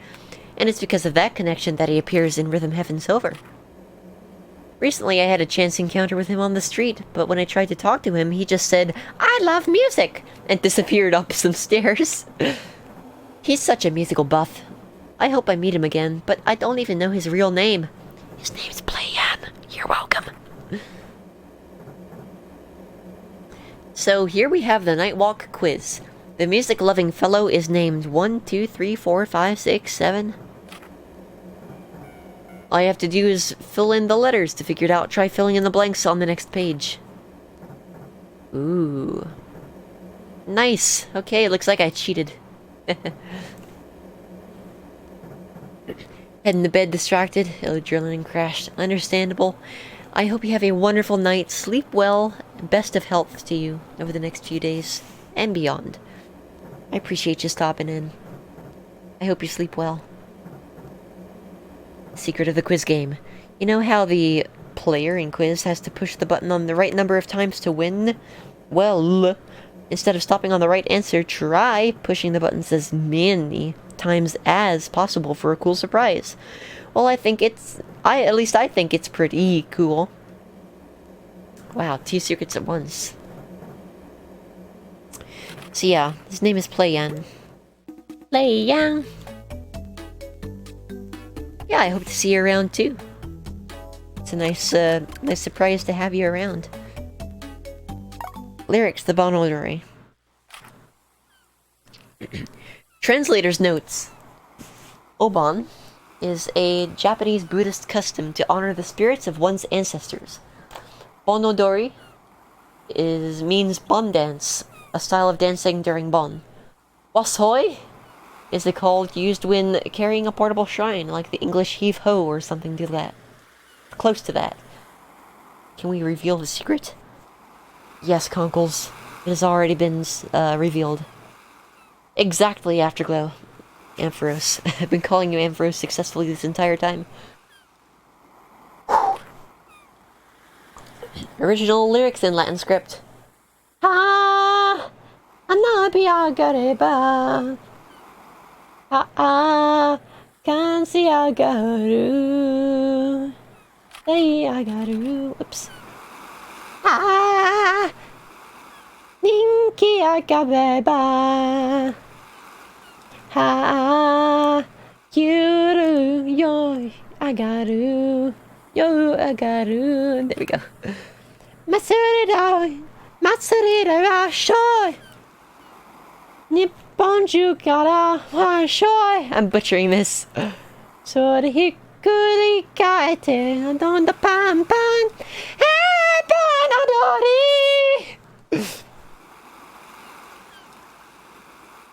and it's because of that connection that he appears in Rhythm Heaven Silver. Recently, I had a chance encounter with him on the street, but when I tried to talk to him, he just said, "I love music!" and disappeared up some stairs. He's such a musical buff. I hope I meet him again, but I don't even know his real name. His name's Playan. You're welcome. So here we have the Nightwalk quiz. The music-loving fellow is named 1, 2, 3, 4, 5, 6, 7. All you have to do is fill in the letters to figure it out. Try filling in the blanks on the next page. Ooh. Nice. Okay, looks like I cheated. Heading to bed distracted. Adrenaline crashed. Understandable. I hope you have a wonderful night. Sleep well. Best of health to you over the next few days and beyond. I appreciate you stopping in. I hope you sleep well. Secret of the quiz game. You know how the player in quiz has to push the button on the right number of times to win? Well, instead of stopping on the right answer, try pushing the buttons as many times as possible for a cool surprise. Well, I think it's... at least I think it's pretty cool. Wow, 2 secrets at once. So yeah, his name is Playan. Playan! Yeah, I hope to see you around too. It's a nice surprise to have you around. Lyrics, the Bonodori. Translator's notes. Obon is a Japanese Buddhist custom to honor the spirits of one's ancestors. Bonodori means bon dance, a style of dancing during bon. Wasoi is the call used when carrying a portable shrine, like the English heave-ho or something to that. Close to that. Can we reveal the secret? Yes, Conkles. It has already been revealed. Exactly, Afterglow. Ampharos. I've been calling you Ampharos successfully this entire time. Original lyrics in Latin script. Ha! Anabiagareba. Ha! Kansi agaru. Hey agaru. Oops. Ha! Ninki agabeba. Ha! Yuru yo agaru. Yo agaru. There we go. Matsuri Rashoi. Nippon Jukara Rashoi. I'm butchering this. Sori Hikuri Kaite on the pan pan. Hey, Bonodori!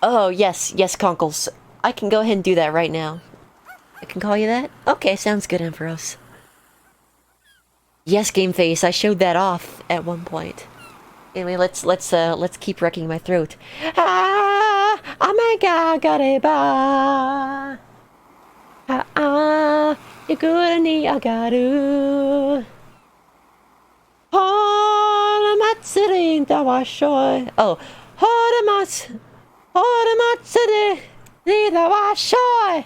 Oh, yes, Conkles. I can go ahead and do that right now. I can call you that? Okay, sounds good, Ampharos. Yes, Game Face, I showed that off at one point. Anyway, let's keep wrecking my throat. Ah, Omega Gareba. Yagurani Agaru. Horamatsuri Dawashoi. Oh, Horamatsuri Dawashoi.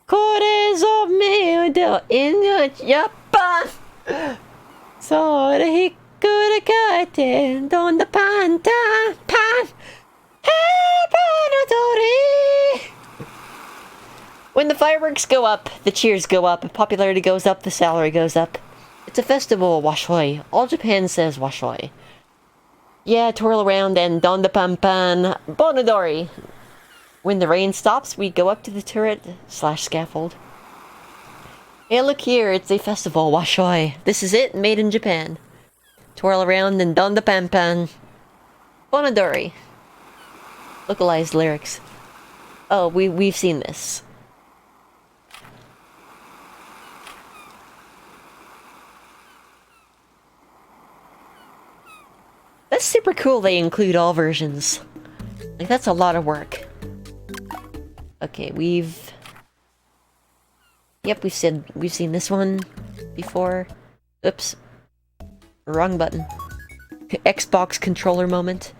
Kores of me in Japan. So the hikuri kite don the pan. Hey, Bonodori! When the fireworks go up, the cheers go up, popularity goes up, the salary goes up. It's a festival, washoi. All Japan says washoi. Yeah, twirl around and don the pan, Bonodori. When the rain stops, we go up to the turret/scaffold. Hey, look here, it's a festival, washoi. This is it, made in Japan. Twirl around and don the pan. Bonodori. Localized lyrics. Oh, we've seen this. That's super cool they include all versions. Like, that's a lot of work. Okay, Yep, we've seen this one before. Oops. Wrong button. Xbox controller moment.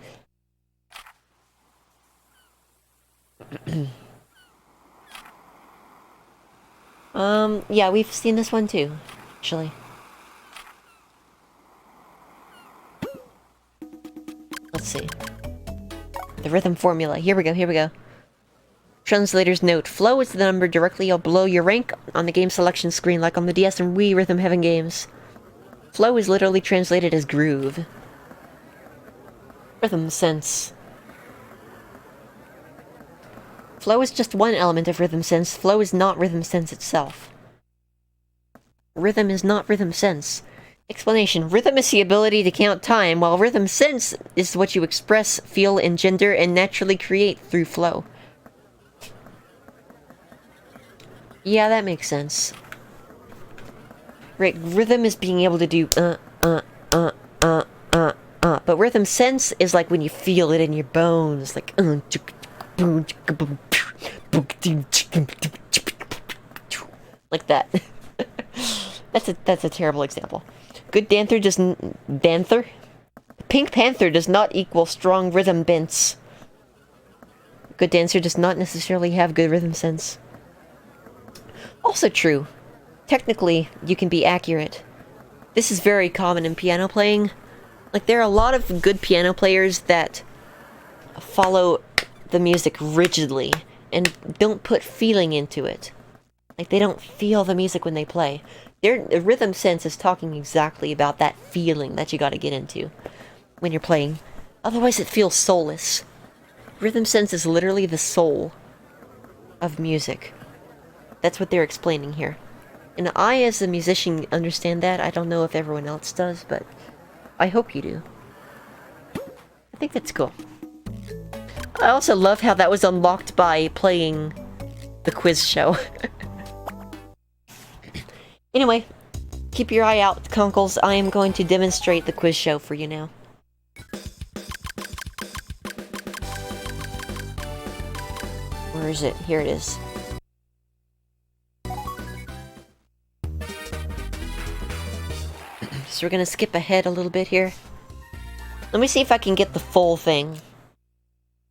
Yeah, we've seen this one too, actually. Let's see. The rhythm formula. Here we go. Translator's note. Flow is the number directly below your rank on the game selection screen, like on the DS and Wii Rhythm Heaven games. Flow is literally translated as groove. Rhythm sense. Flow is just one element of rhythm sense. Flow is not rhythm sense itself. Rhythm is not rhythm sense. Explanation. Rhythm is the ability to count time, while rhythm sense is what you express, feel, engender, and naturally create through flow. Yeah, that makes sense. Right, rhythm is being able to do but rhythm sense is like when you feel it in your bones, like like that. That's a terrible example. Good Panther Panther? Pink Panther does not equal strong rhythm bents. Good dancer does not necessarily have good rhythm sense. Also true. Technically, you can be accurate. This is very common in piano playing. Like, there are a lot of good piano players that follow the music rigidly and don't put feeling into it. Like, they don't feel the music when they play. Their rhythm sense is talking exactly about that feeling that you gotta get into when you're playing. Otherwise, it feels soulless. Rhythm sense is literally the soul of music. That's what they're explaining here. And I, as a musician, understand that. I don't know if everyone else does, but I hope you do. I think that's cool. I also love how that was unlocked by playing the quiz show. Anyway, keep your eye out, Conkles. I am going to demonstrate the quiz show for you now. Where is it? Here it is. So we're gonna skip ahead a little bit here. Let me see if I can get the full thing.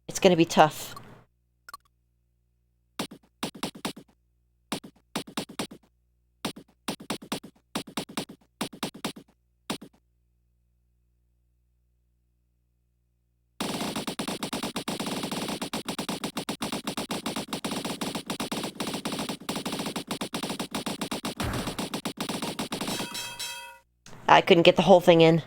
It's gonna be tough. I couldn't get the whole thing in.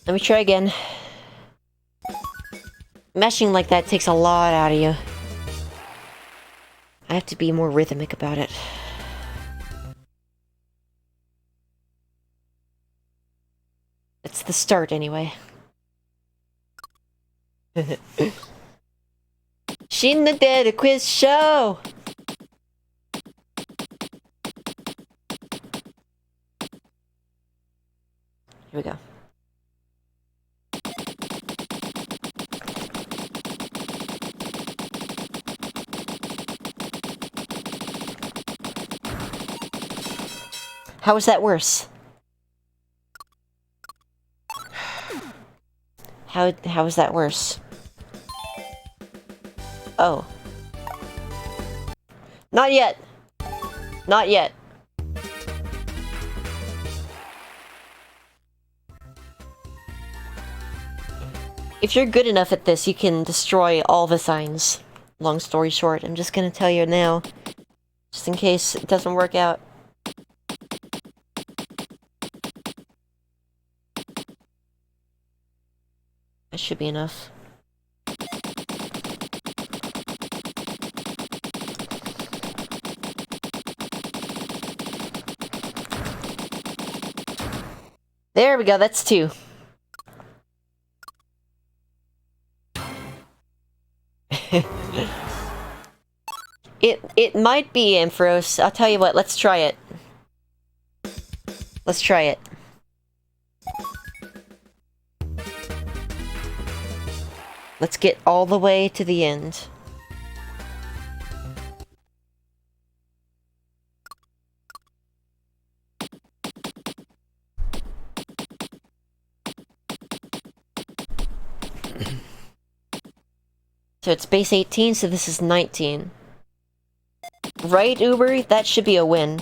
Let me try again. Meshing like that takes a lot out of you. I have to be more rhythmic about it. It's the start, anyway. Shinna did a quiz show! Here we go. How is that worse? How is that worse? Oh. Not yet. Not yet. If you're good enough at this, you can destroy all the signs. Long story short, I'm just gonna tell you now. Just in case it doesn't work out. That should be enough. There we go, that's 2. It might be Ampharos. I'll tell you what, let's try it. Let's try it. let's get all the way to the end. So it's base 18, so this is 19. Right, Uber? That should be a win.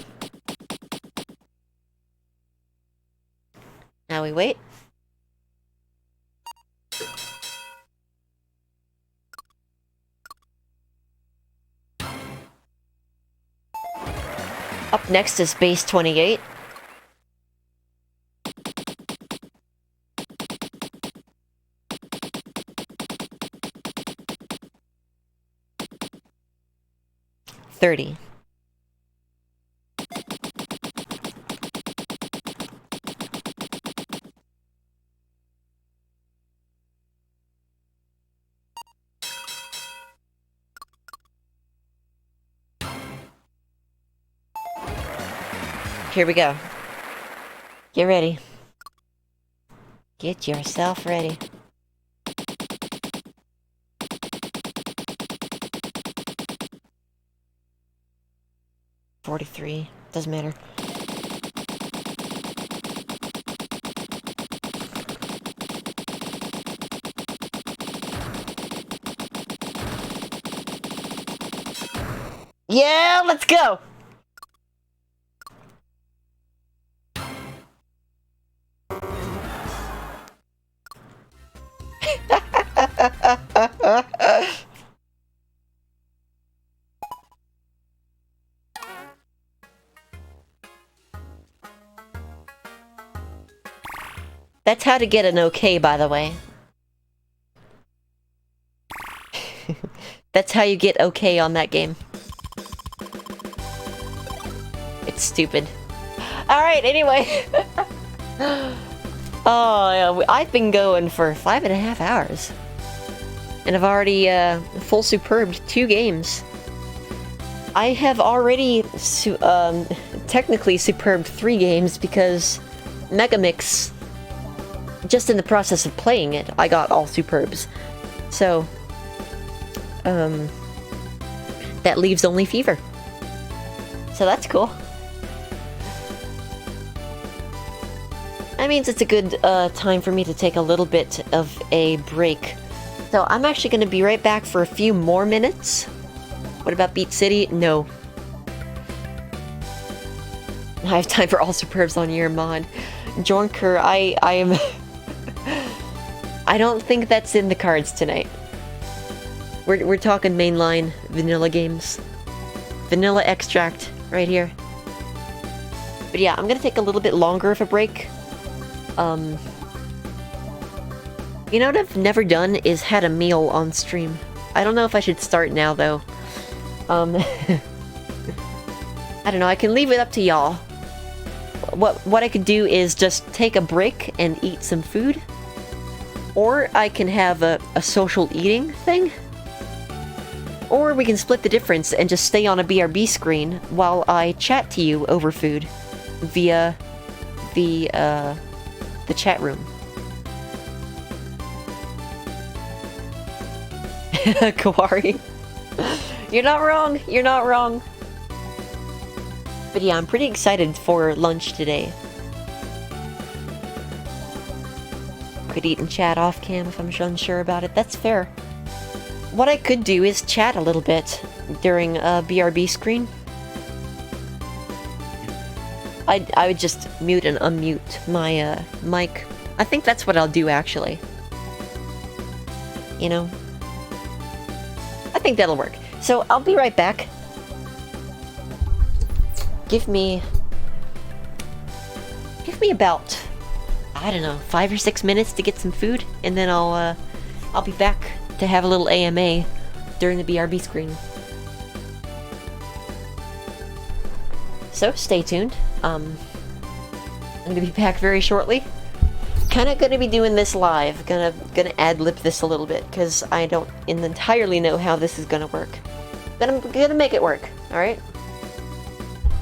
Now we wait. Up next is base 28. $30. Here we go. Get ready. Get yourself ready. $43. Doesn't matter. Yeah, let's go! That's how to get an okay, by the way. That's how you get okay on that game. It's stupid. Alright, anyway. Oh, yeah, I've been going for 5.5 hours. And I've already full superbed 2 games. I have already technically superbed 3 games because Megamix, just in the process of playing it, I got all superbs. So, that leaves only Fever. So that's cool. That means it's a good time for me to take a little bit of a break. So I'm actually going to be right back for a few more minutes. What about Beat City? No. I have time for all superbs on your mod. Jornker, I am... I don't think that's in the cards tonight. We're talking mainline vanilla games. Vanilla extract right here. But yeah, I'm gonna take a little bit longer of a break. You know what I've never done is had a meal on stream. I don't know if I should start now though. I don't know, I can leave it up to y'all. What I could do is just take a break and eat some food. Or I can have a social eating thing. Or we can split the difference and just stay on a BRB screen while I chat to you over food via the chat room. Kawari. You're not wrong. You're not wrong. But yeah, I'm pretty excited for lunch today. Could eat and chat off cam if I'm unsure about it. That's fair. What I could do is chat a little bit during a BRB screen. I would just mute and unmute my mic. I think that's what I'll do actually. You know? I think that'll work. So I'll be right back. Give me about, I don't know, 5 or 6 minutes to get some food, and then I'll be back to have a little AMA during the BRB screen. So stay tuned. I'm gonna be back very shortly. Kinda gonna be doing this live. Gonna ad-lib this a little bit because I don't entirely know how this is gonna work. But I'm gonna make it work. All right.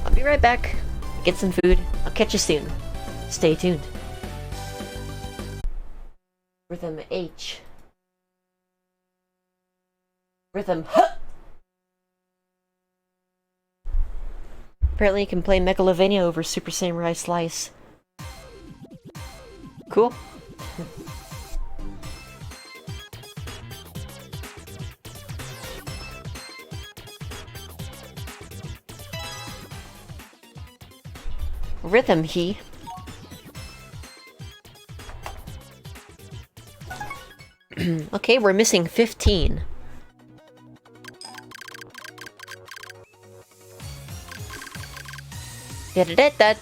I'll be right back. Get some food. I'll catch you soon. Stay tuned. Rhythm H. Rhythm. Apparently you can play Megalovania over Super Samurai Slice. Cool. Rhythm he. Okay, we're missing 15. Da-da-da-da.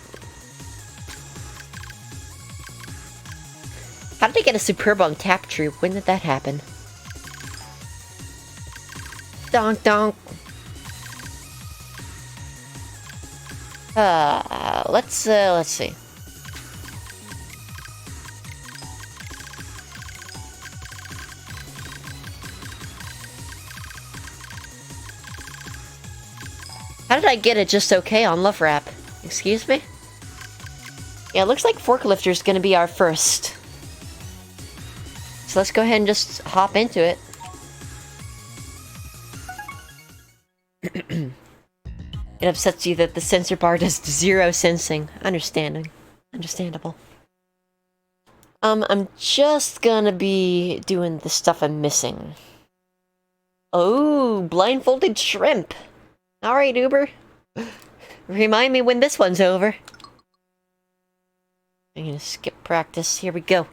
How did I get a superb on Tap Troop? When did that happen? Donk donk. Let's see. How did I get it just okay on Love Rap? Excuse me? Yeah, it looks like Forklifter's gonna be our first. So let's go ahead and just hop into it. It upsets you that the sensor bar does 0 sensing. Understandable. I'm just gonna be doing the stuff I'm missing. Oh, blindfolded shrimp. Alright, Uber. Remind me when this one's over. I'm gonna skip practice. Here we go.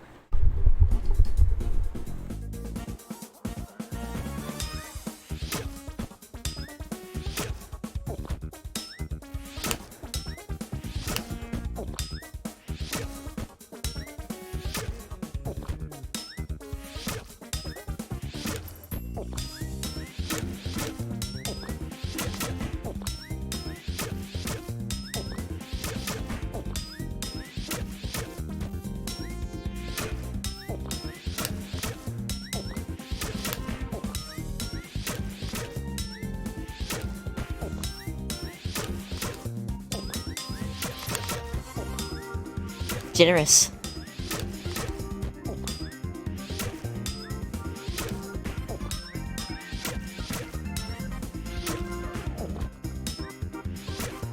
Generous.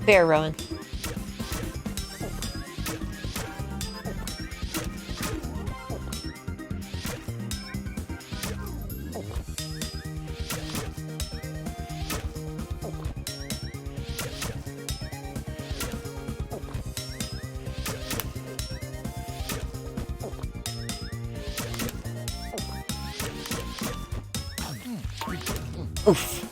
Fair, Rowan. Oof.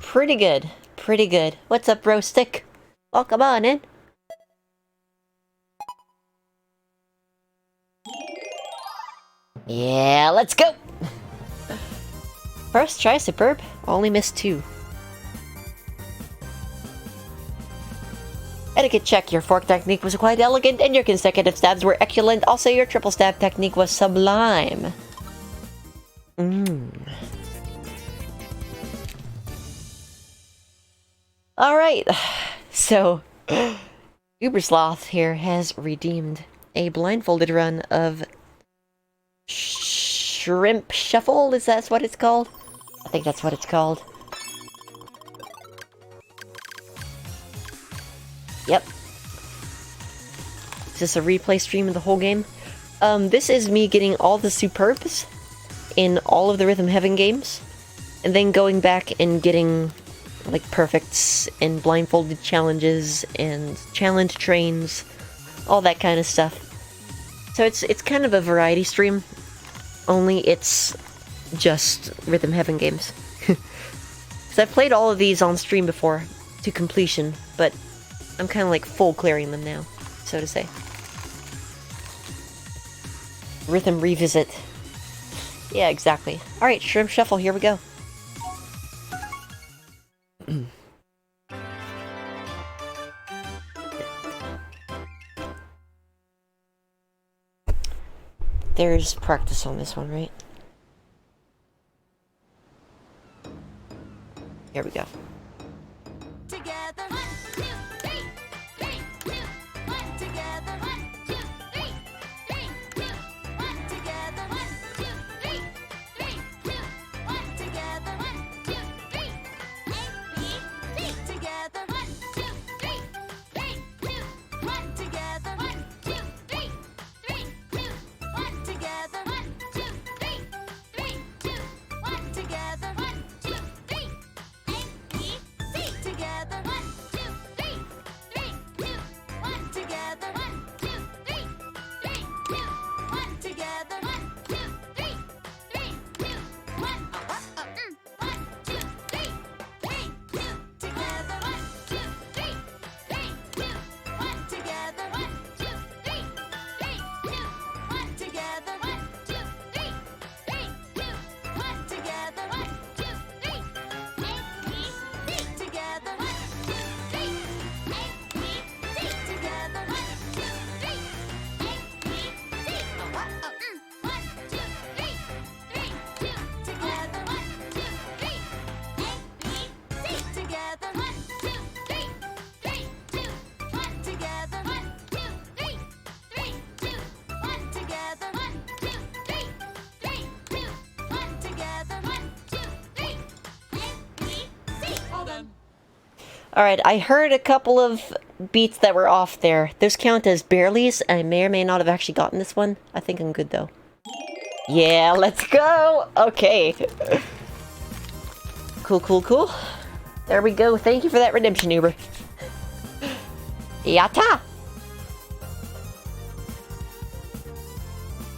Pretty good. Pretty good. What's up, Bro Stick? Welcome on in. Yeah, let's go! First try, superb. Only missed 2. Etiquette check. Your fork technique was quite elegant and your consecutive stabs were excellent. Also, your triple stab technique was sublime. Alright, so Ubersloth here has redeemed a blindfolded run of Shrimp Shuffle. Is that what it's called? I think that's what it's called. Yep. Is this a replay stream of the whole game? This is me getting all the superbs in all of the Rhythm Heaven games, and then going back and getting like perfects and blindfolded challenges and challenge trains, all that kind of stuff. So it's kind of a variety stream, only it's just Rhythm Heaven games. So I've played all of these on stream before to completion, but I'm kind of like full clearing them now, so to say. Rhythm Revisit. Yeah, exactly. Alright, Shrimp Shuffle, here we go. There's practice on this one, right? Here we go. Together Alright, I heard a couple of beats that were off there. Those count as barelies. I may or may not have actually gotten this one. I think I'm good though. Yeah, let's go! Okay. Cool, cool, cool. There we go. Thank you for that redemption, Uber. Yatta!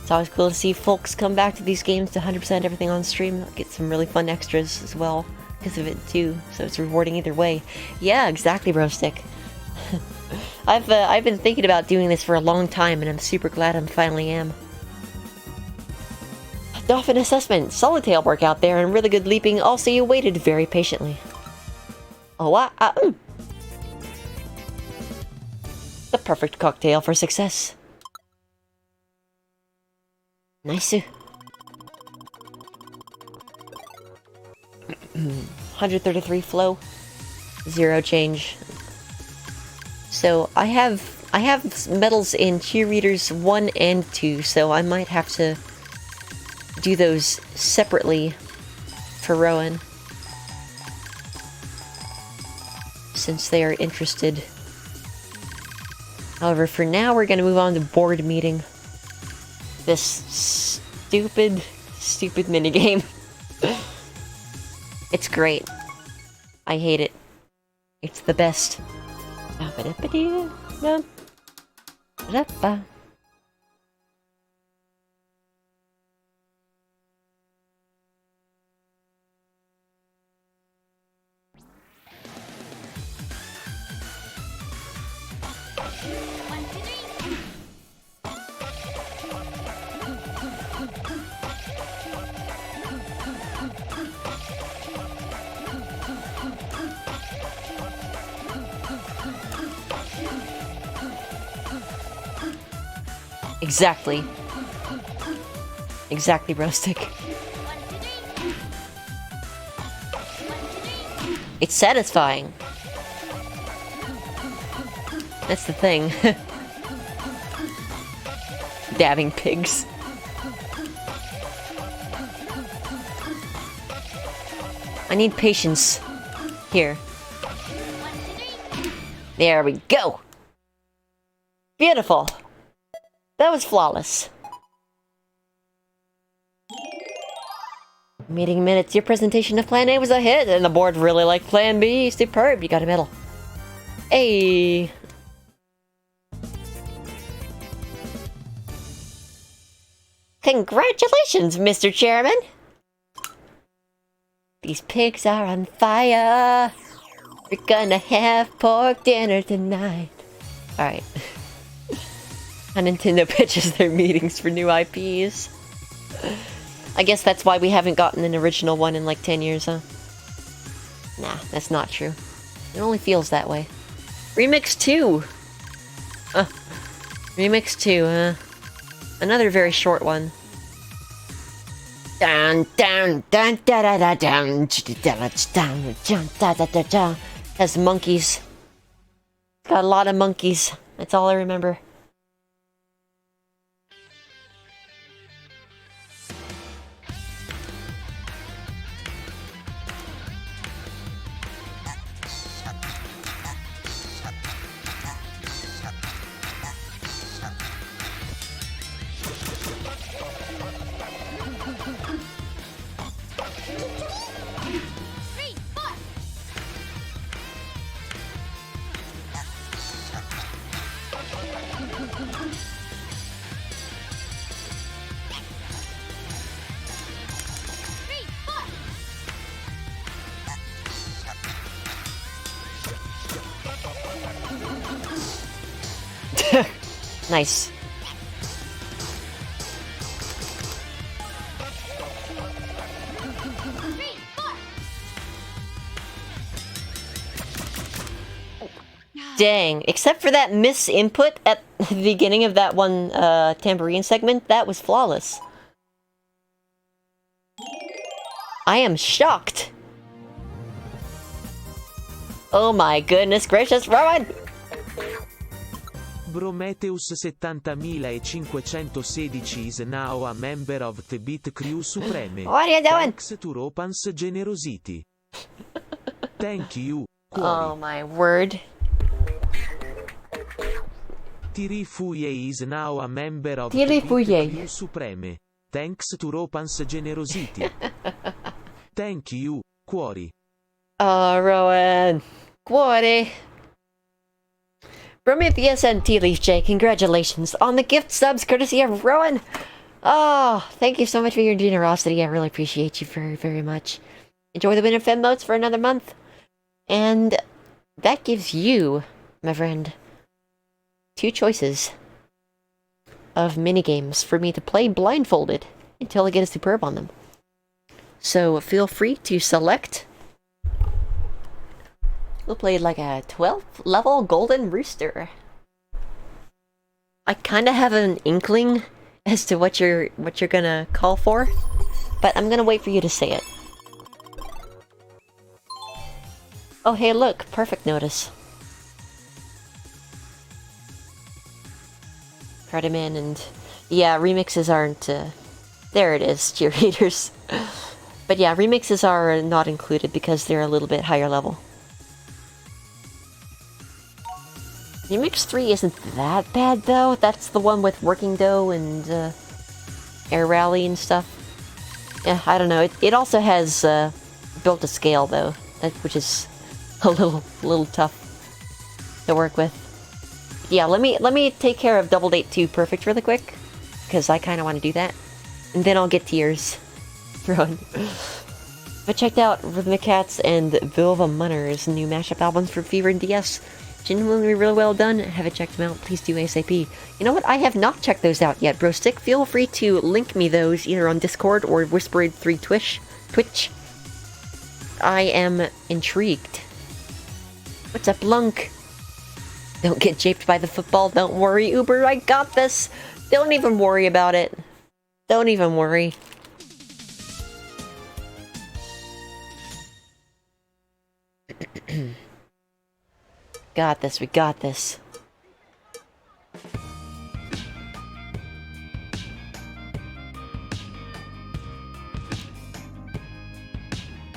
It's always cool to see folks come back to these games to 100% everything on stream. Get some really fun extras as well because of it too. So it's rewarding either way. Yeah, exactly, Brostick. I've been thinking about doing this for a long time, and I'm super glad I finally am. Dolphin assessment, solid tail work out there, and really good leaping. Also, you waited very patiently. Oh, the perfect cocktail for success. Nice. 133 flow, 0 change. So I have medals in cheerleaders 1 and 2, so I might have to do those separately for Rowan, since they are interested. However, for now, we're gonna move on to board meeting. This stupid minigame. It's great. I hate it. It's the best. Exactly. Exactly, Brostick. It's satisfying. That's the thing. Dabbing pigs. I need patience. Here. There we go! Beautiful! That was flawless. Meeting minutes. Your presentation of Plan A was a hit, and the board really liked Plan B. Superb. You got a medal. Hey. Congratulations, Mr. Chairman. These pigs are on fire. We're gonna have pork dinner tonight. Alright. How Nintendo pitches their meetings for new IPs. I guess that's why we haven't gotten an original one in like 10 years, huh? Nah, that's not true. It only feels that way. Remix 2! Remix 2, huh? Another very short one. Down, down, down, da da da down, down, da da da da. Has monkeys. Got a lot of monkeys. That's all I remember. Nice. Dang, except for that miss input at the beginning of that one tambourine segment, that was flawless. I am shocked. Oh my goodness gracious, Rowan! Brometheus 70.516 is now a member of the Beat Crew Supreme. What are you doing? Thanks to Ropan's generosity. Thank you. Oh my word. Tirifuye is now a member of Tirifuye. the Crew Supreme. Thanks to Ropan's generosity. Thank you, Cuori. Oh, Rowan. Cuore. Prometheus and Tea Leaf J, congratulations on the gift subs courtesy of Rowan. Oh, thank you so much for your generosity. I really appreciate you very, very much. Enjoy the Win and Fem modes for another month. And that gives you, my friend, 2 choices of minigames for me to play blindfolded until I get a superb on them. So feel free to select. We'll play like a 12th level Golden Rooster. I kind of have an inkling as to what you're gonna call for, but I'm gonna wait for you to say it. Oh hey look, perfect notice. Cardamom and... yeah, remixes aren't... there it is, cheerleaders. But yeah, remixes are not included because they're a little bit higher level. Remix 3 isn't that bad though. That's the one with Working Dough and Air Rally and stuff. Yeah, I don't know. It also has built to scale though, which is a little tough to work with. Yeah, let me take care of Double Date 2 Perfect really quick, because I kind of want to do that, and then I'll get to yours, Rowan. I checked out Rhythmic Cats and Vilva Munner's new mashup albums for Fever and DS. Genuinely really well done. Haven't checked them out. Please do ASAP. You know what? I have not checked those out yet, bro. Stick. Feel free to link me those either on Discord or Whispered3 Twitch. I am intrigued. What's up, Lunk? Don't get japed by the football. Don't worry, Uber. I got this. Don't even worry about it. Don't even worry. Got this. We got this.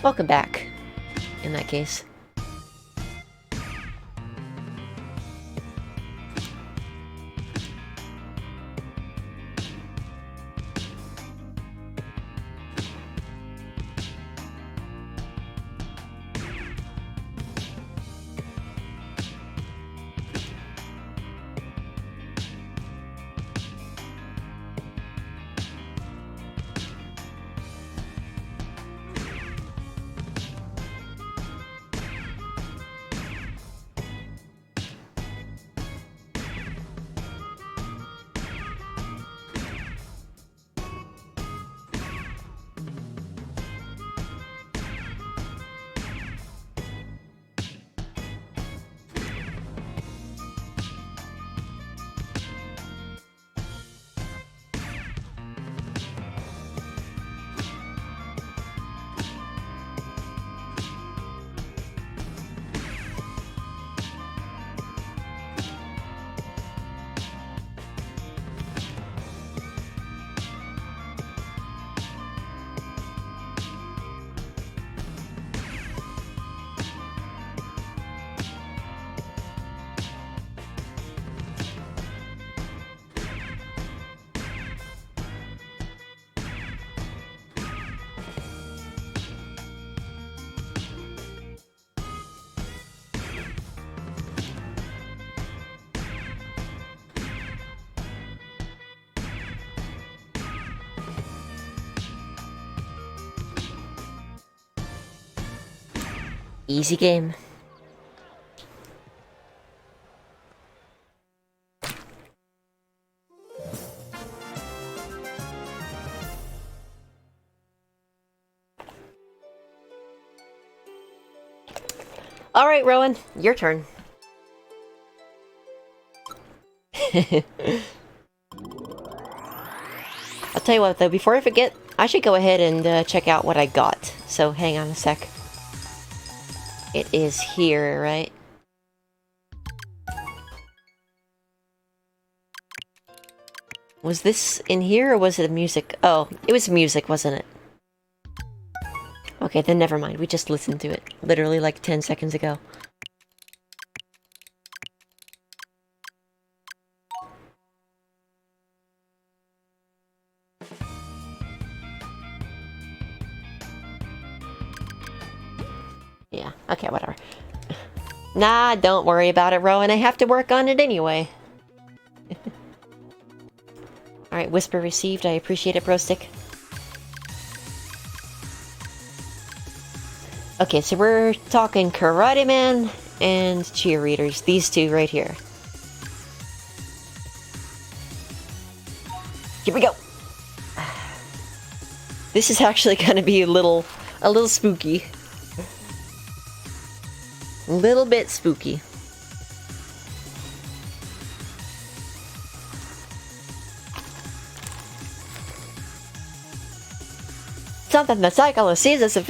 Welcome back, in that case. Easy game. All right, Rowan, your turn. I'll tell you what, though, before I forget, I should go ahead and check out what I got. So hang on a sec. It is here, right? Was this in here or was it music? Oh, it was music, wasn't it? Okay, then never mind. We just listened to it. Literally like 10 seconds ago. Yeah, okay, whatever. Nah, don't worry about it, Rowan. I have to work on it anyway. Alright, whisper received. I appreciate it, Brostick. Okay, so we're talking Karate Man and cheerleaders. These two right here. Here we go! This is actually gonna be a little spooky. A little bit spooky. Something the cycle sees us. Let's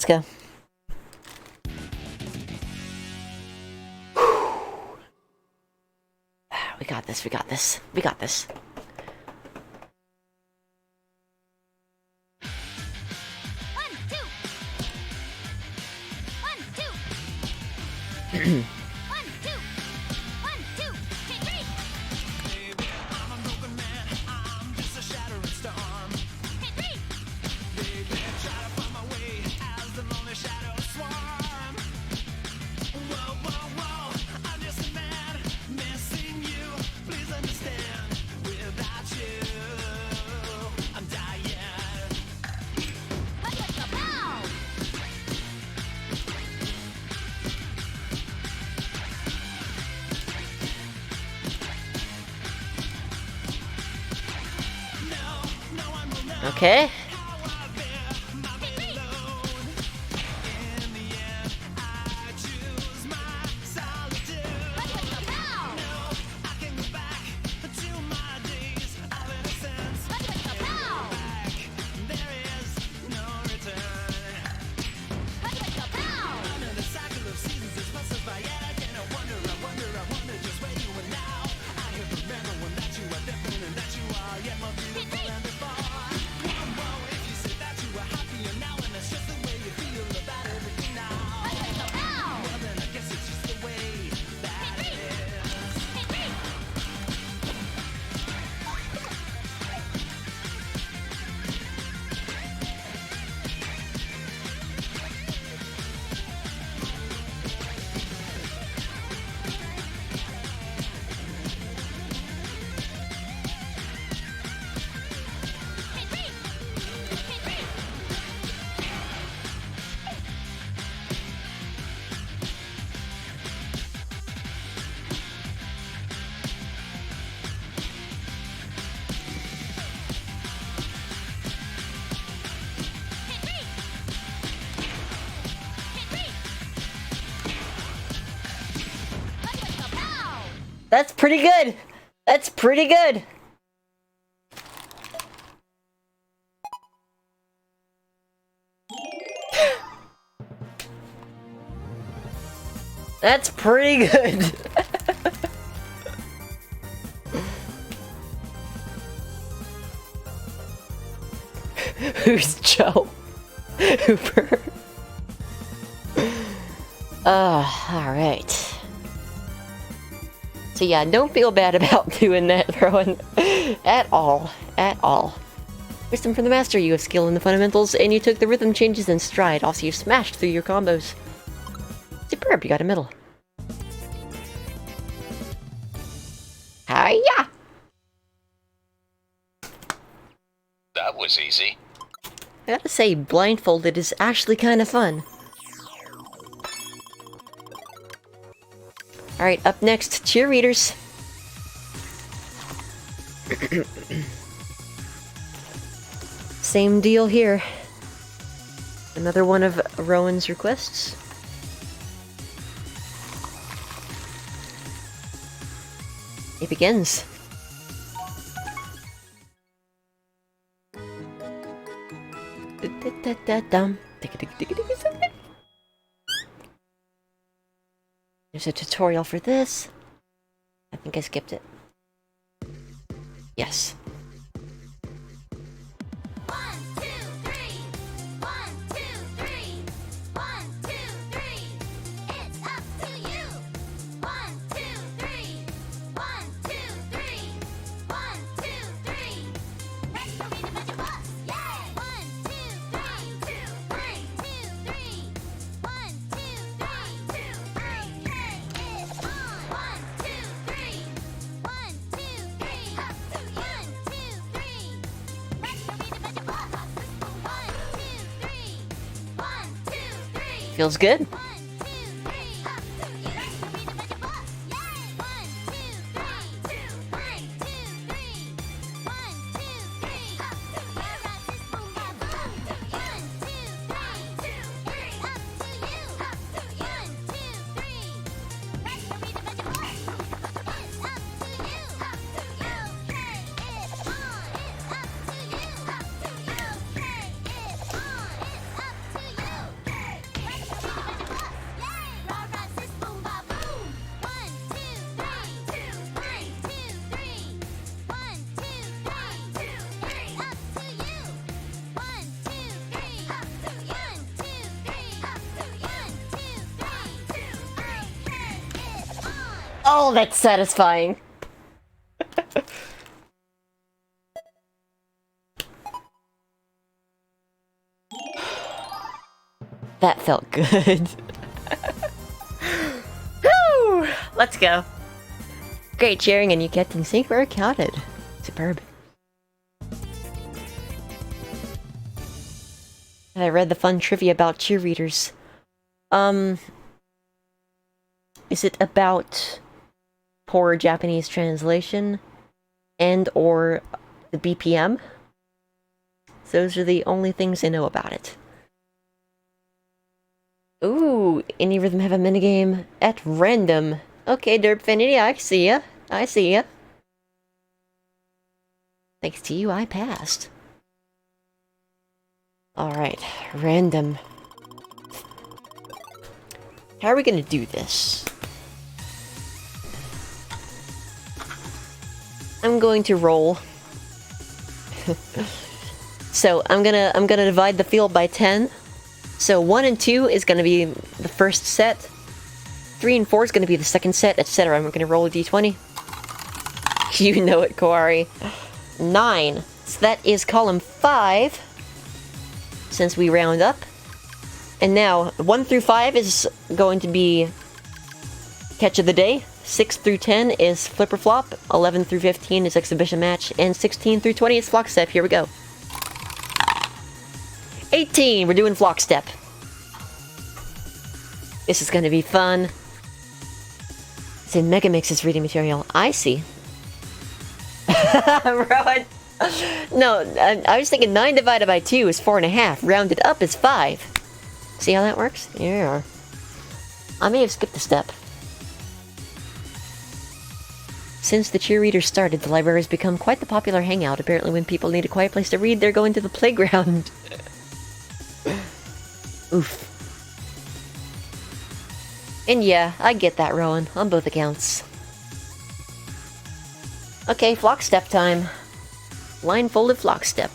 go. We got this, we got this, we got this. Okay. That's pretty good. That's pretty good. That's pretty good. Who's Joe? Hooper. Alright. So yeah, don't feel bad about doing that, Rowan. At all. At all. Wisdom from the master, you have skill in the fundamentals, and you took the rhythm changes in stride. Also, you smashed through your combos. Superb, you got a medal. Hiya! That was easy. I gotta say, blindfolded is actually kind of fun. Alright, up next, cheerleaders. Same deal here. Another one of Rowan's requests. It begins. There's a tutorial for this. I think I skipped it. Yes. Feels good. Oh, that's satisfying. That felt good. Whew! Let's go. Great cheering, and you kept in sync where it counted. Superb. And I read the fun trivia about cheerleaders. Is it about poor Japanese translation and or the BPM? Those are the only things I know about it. Ooh, any rhythm have a minigame at random. Okay, Derpfinity, I see ya. I see ya. Thanks to you, I passed. Alright, random. How are we gonna do this? I'm going to roll. So I'm gonna divide the field by 10. So 1 and 2 is gonna be the first set. 3 and 4 is gonna be the second set, etc. I'm gonna roll a d20. You know it, Kawari. 9. So that is column 5. Since we round up. And now 1 through 5 is going to be catch of the day. 6 through 10 is flipper flop. 11 through 15 is exhibition match. And 16 through 20 is flock step. Here we go. 18, we're doing flock step. This is gonna be fun. It's in Megamix's reading material. I see. Rowan. No, I was thinking 9 divided by 2 is 4.5. Rounded up is 5. See how that works? Yeah. I may have skipped a step. Since the cheerleaders started, the library has become quite the popular hangout. Apparently when people need a quiet place to read, they're going to the playground. Oof. And yeah, I get that, Rowan, on both accounts. Okay, flock step time. Blindfolded flock step.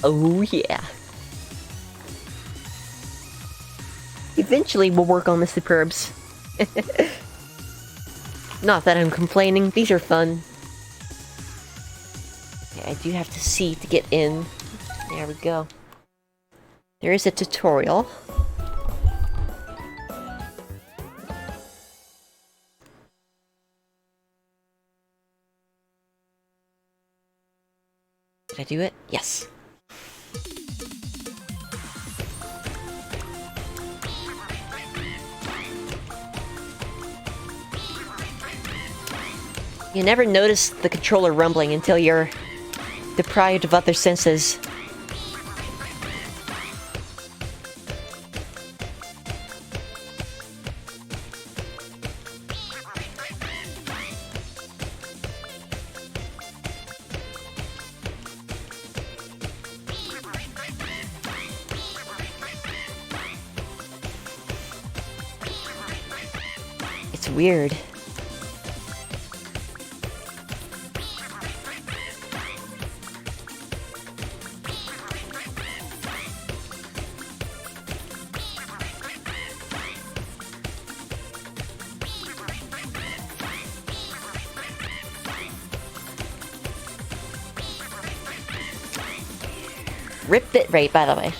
Oh yeah. Eventually we'll work on the superbs. Not that I'm complaining, these are fun. Okay, I do have to see to get in. There we go. There is a tutorial. Did I do it? Yes. You never notice the controller rumbling until you're deprived of other senses. It's weird. Rip bit rate, by the way.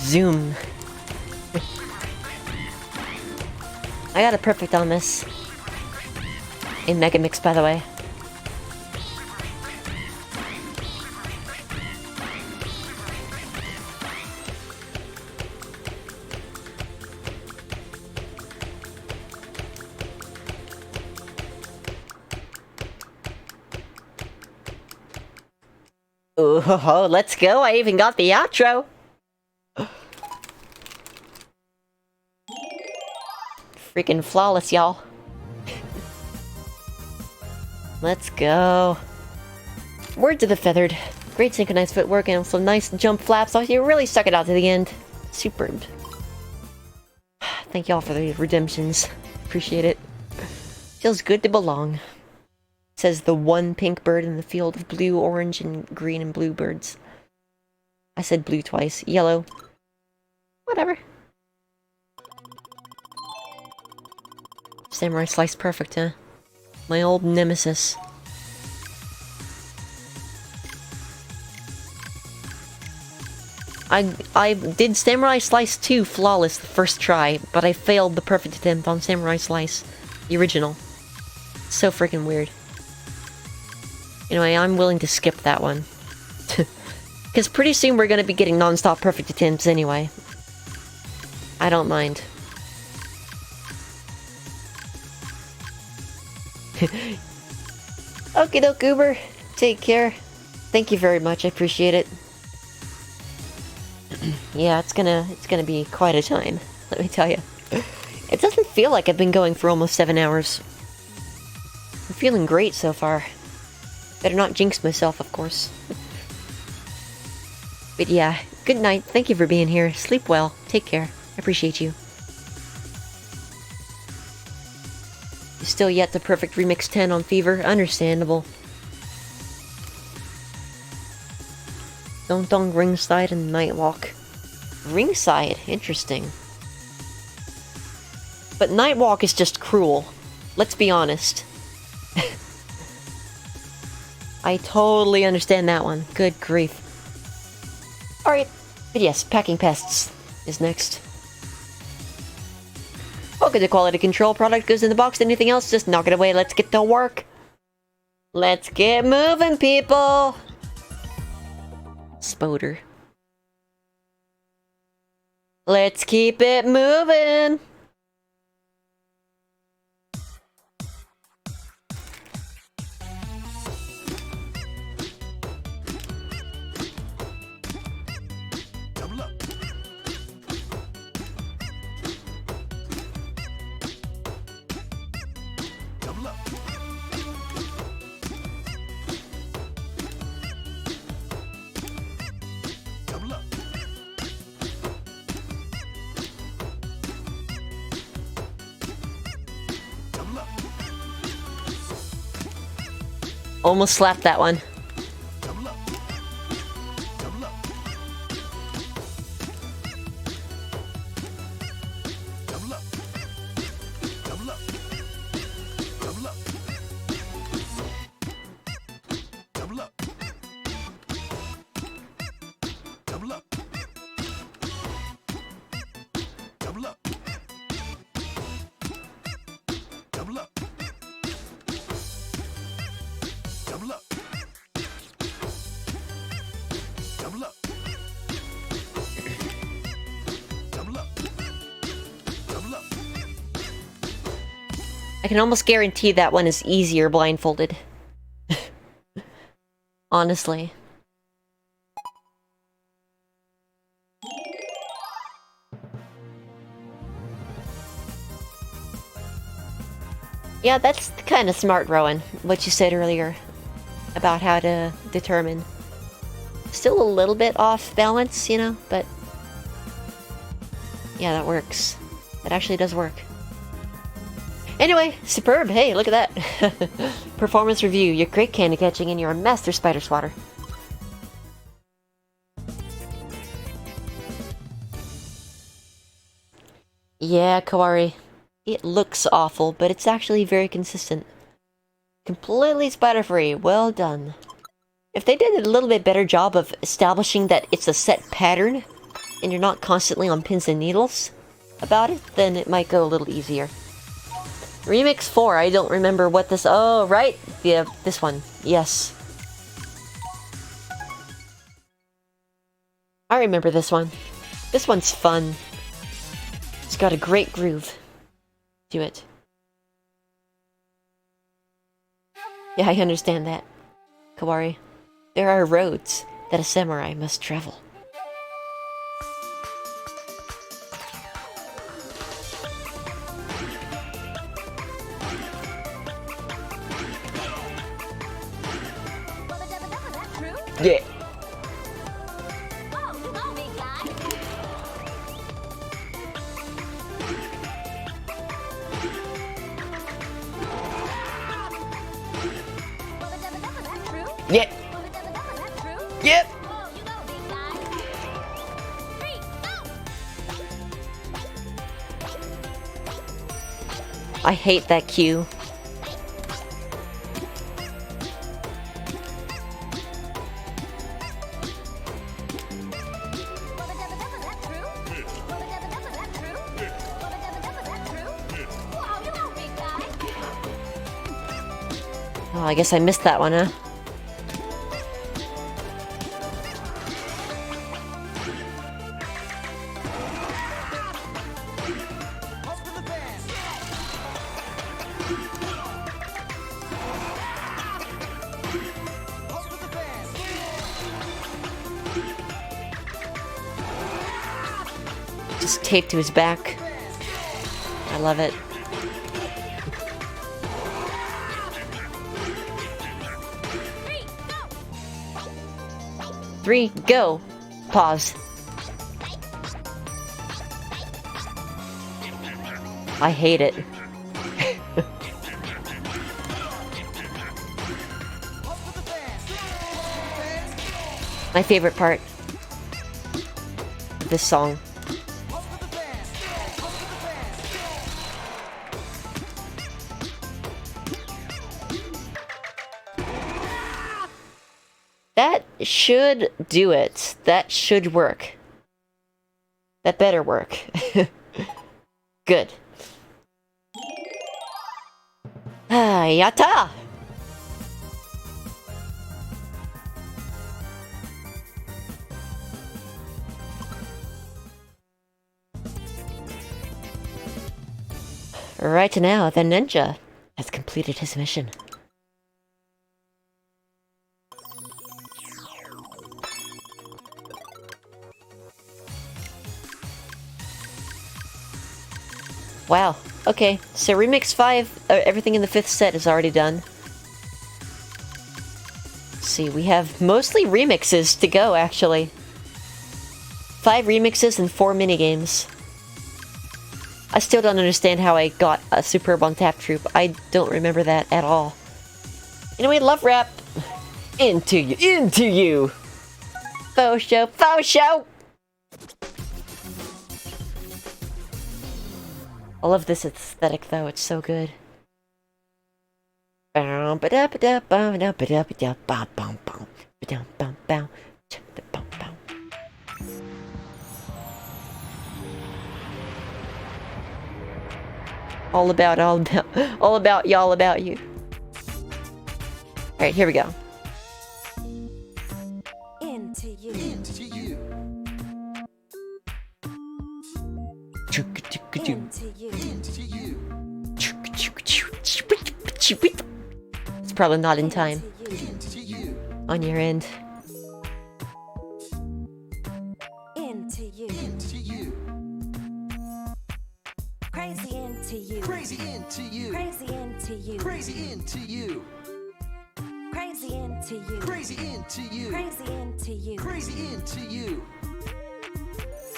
Zoom. I got a perfect on this. In Mega Mix, by the way. Oh, let's go. I even got the outro. Freaking flawless, y'all. Let's go. Word to the feathered. Great synchronized footwork and some nice jump flaps. Oh, you really stuck it out to the end. Superb. Thank y'all for the redemptions. Appreciate it. Feels good to belong. Says the one pink bird in the field of blue, orange, and green and blue birds. I said blue twice. Yellow. Whatever. Samurai Slice perfect, huh? My old nemesis. I did Samurai Slice 2 flawless the first try, but I failed the perfect attempt on Samurai Slice, the original. So freaking weird. Anyway, I'm willing to skip that one. Because pretty soon we're going to be getting non-stop perfect attempts anyway. I don't mind. Okie doke, Uber. Take care. Thank you very much. I appreciate it. Yeah, it's gonna be quite a time. Let me tell you. It doesn't feel like I've been going for almost 7 hours. I'm feeling great so far. Better not jinx myself, of course. But yeah, good night. Thank you for being here. Sleep well. Take care. I appreciate you. Still yet to perfect remix 10 on Fever. Understandable. Don't Dong Ringside and Nightwalk. Ringside? Interesting. But Nightwalk is just cruel. Let's be honest. I totally understand that one. Good grief. Alright. But yes, Packing Pests is next. Okay, the quality control product goes in the box. Anything else? Just knock it away. Let's get to work. Let's get moving, people. Spoder. Let's keep it moving. Double up. Double up. Double up. Double up. Almost slapped that one. Double up. Double up. Double up. Double up. Double up. Double up. Double up. Double up. Double up. Double up. Double up. Double up. Double up. I can almost guarantee that one is easier blindfolded. Honestly. Yeah, that's kind of smart, Rowan, what you said earlier about how to determine. Still a little bit off balance, you know, but yeah, that works. That actually does work. Anyway, superb. Hey, look at that. Performance review. You're great candy catching and you're a master spider swatter. Yeah, Kawari. It looks awful, but it's actually very consistent. Completely spider-free. Well done. If they did a little bit better job of establishing that it's a set pattern, and you're not constantly on pins and needles about it, then it might go a little easier. Remix 4, I don't remember what this... Oh, right! Yeah, this one. Yes. I remember this one. This one's fun. It's got a great groove to it. Yeah, I understand that, Kawari. There are roads that a samurai must travel. Yeah. Yep. Yep. I hate that cue. Oh, I guess I missed that one, huh? Just taped to his back. I love it. Three, go. Pause. I hate it. My favorite part of this song. That should do it. That should work. That better work. Good. Ah, yatta! Right now, the ninja has completed his mission. Wow. Okay, so Remix 5, everything in the 5th set is already done. Let's see, we have mostly remixes to go, actually. 5 remixes and 4 minigames. I still don't understand how I got a Superb on Tap Troop. I don't remember that at all. Anyway, love rap. Into you, into you! Faux show, faux show! I love this aesthetic, though. It's so good. All about y'all, about you. Alright, here we go. Into you. Into you. Into you. Into you. It's probably not in time Into you. on your end. Into you. Into you. Crazy into you. Crazy into you. Crazy into you. Crazy into you. Crazy into you. Crazy into you. Crazy into you. Crazy into you.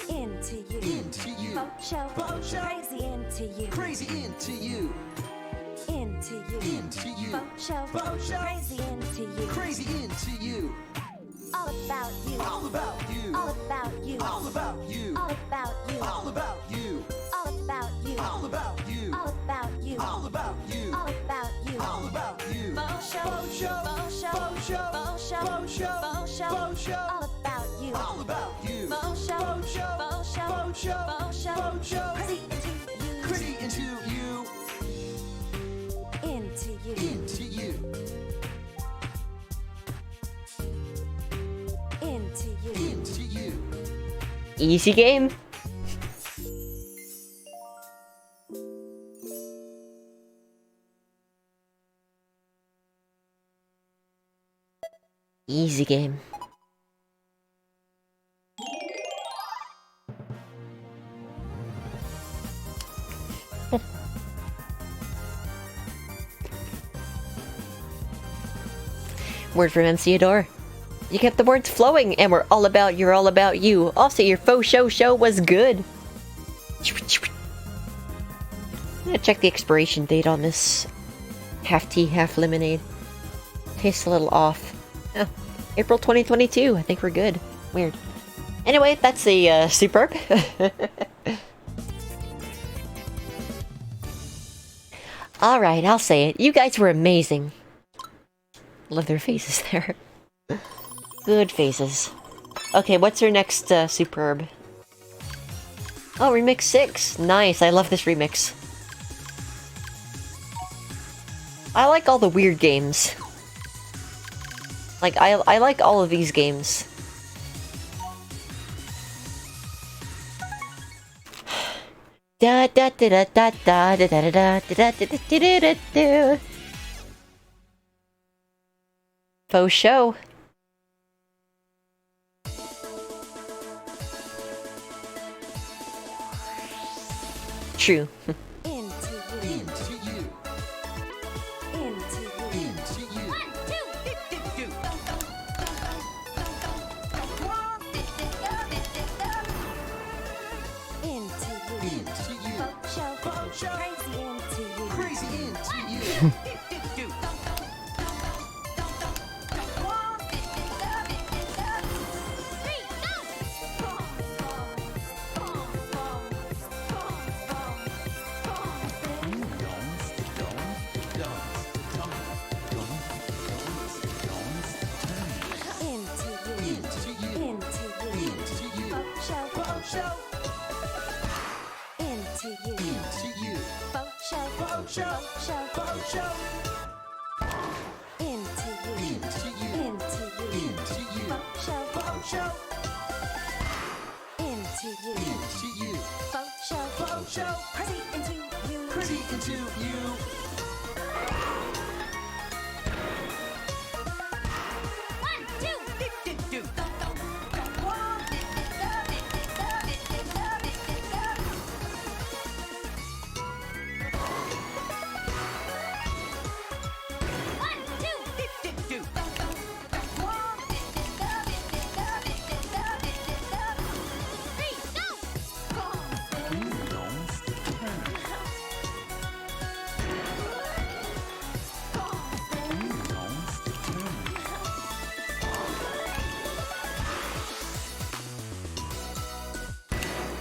Into you. Into you. Faux show. Faux show. Crazy into you. Crazy into you. Into you. Into you. Faux show. Faux show. Crazy into you. Crazy into you. All about you. All about you. All about you. All about you. All about you. All about you. All about you. All about you. All about you. All about you. All about you. All about you. Faux show. Faux show. Faux show. Faux show. Faux show. Faux show. Faux show. Faux show. All about you. All about you. Faux show. Pretty into you. Into you. Into you. Into you. Into you. Easy game. Easy game. Word from MC Adore. You kept the words flowing, and we're all about you're all about you. Also, your faux show was good. I'm gonna check the expiration date on this half tea, half lemonade. Tastes a little off. Oh, April 2022. I think we're good. Weird. Anyway, that's the superb. Alright, I'll say it. You guys were amazing. Love their faces there. Good faces. Okay, what's your next superb? Oh, remix 6. Nice, I love this remix. I like all the weird games. Like, I like all of these games. Da da da da da da da da da da da da da da. Faux show. True. Into you. Into you. Into you. Into you. Into you. Into you. Show. Crazy into you. Crazy into you. Into you. Into you. Into you. Into you. Show. Into you. Into you. Show. Show. Into you. Into you. Into you. Into you. Show. Into you. Into you. Show. Crazy into you. Pretty into you.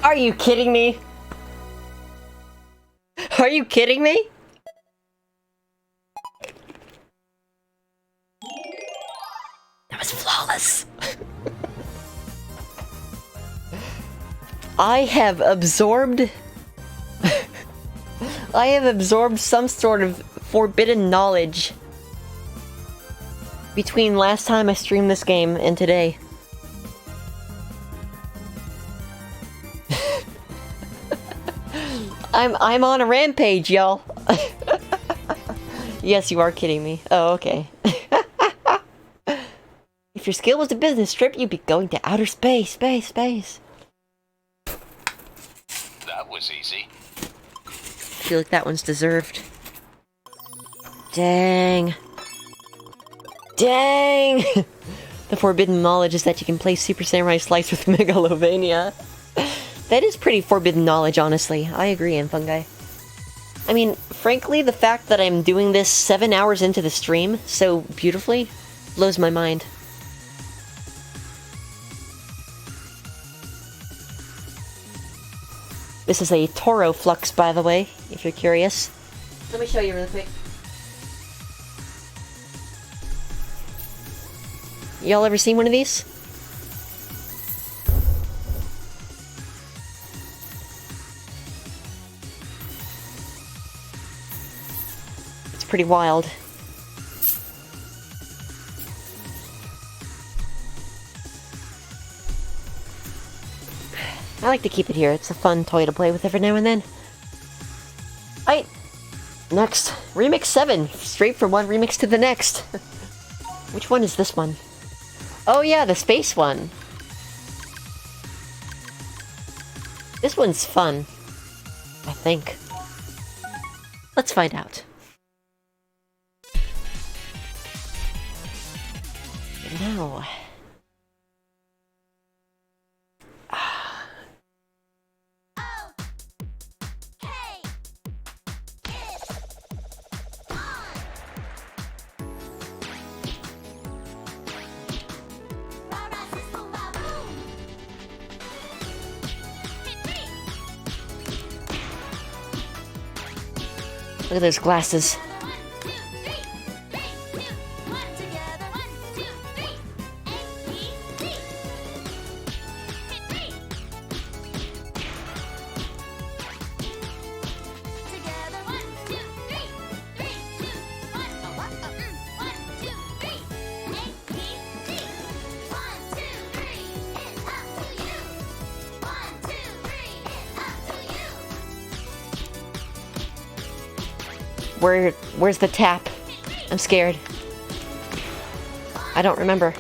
Are you kidding me? Are you kidding me? That was flawless. I have absorbed some sort of forbidden knowledge between last time I streamed this game and today. I'm on a rampage, y'all. Yes, you are kidding me. Oh, okay. If your skill was a business trip, you'd be going to outer space. That was easy. I feel like that one's deserved. Dang. Dang! The forbidden knowledge is that you can play Super Samurai Slice with Megalovania. That is pretty forbidden knowledge, honestly. I agree, Fungi. I mean, frankly, the fact that I'm doing this 7 hours into the stream so beautifully blows my mind. This is a Toro Flux, by the way, if you're curious. Let me show you really quick. Y'all ever seen one of these? pretty wild. I like to keep it here. It's a fun toy to play with every now and then. Alright. Next. Remix 7. Straight from one remix to the next. Which one is this one? Oh yeah, the space one. This one's fun. I think. Let's find out. Now. Look at those glasses. Where's the tap? I'm scared. I don't remember.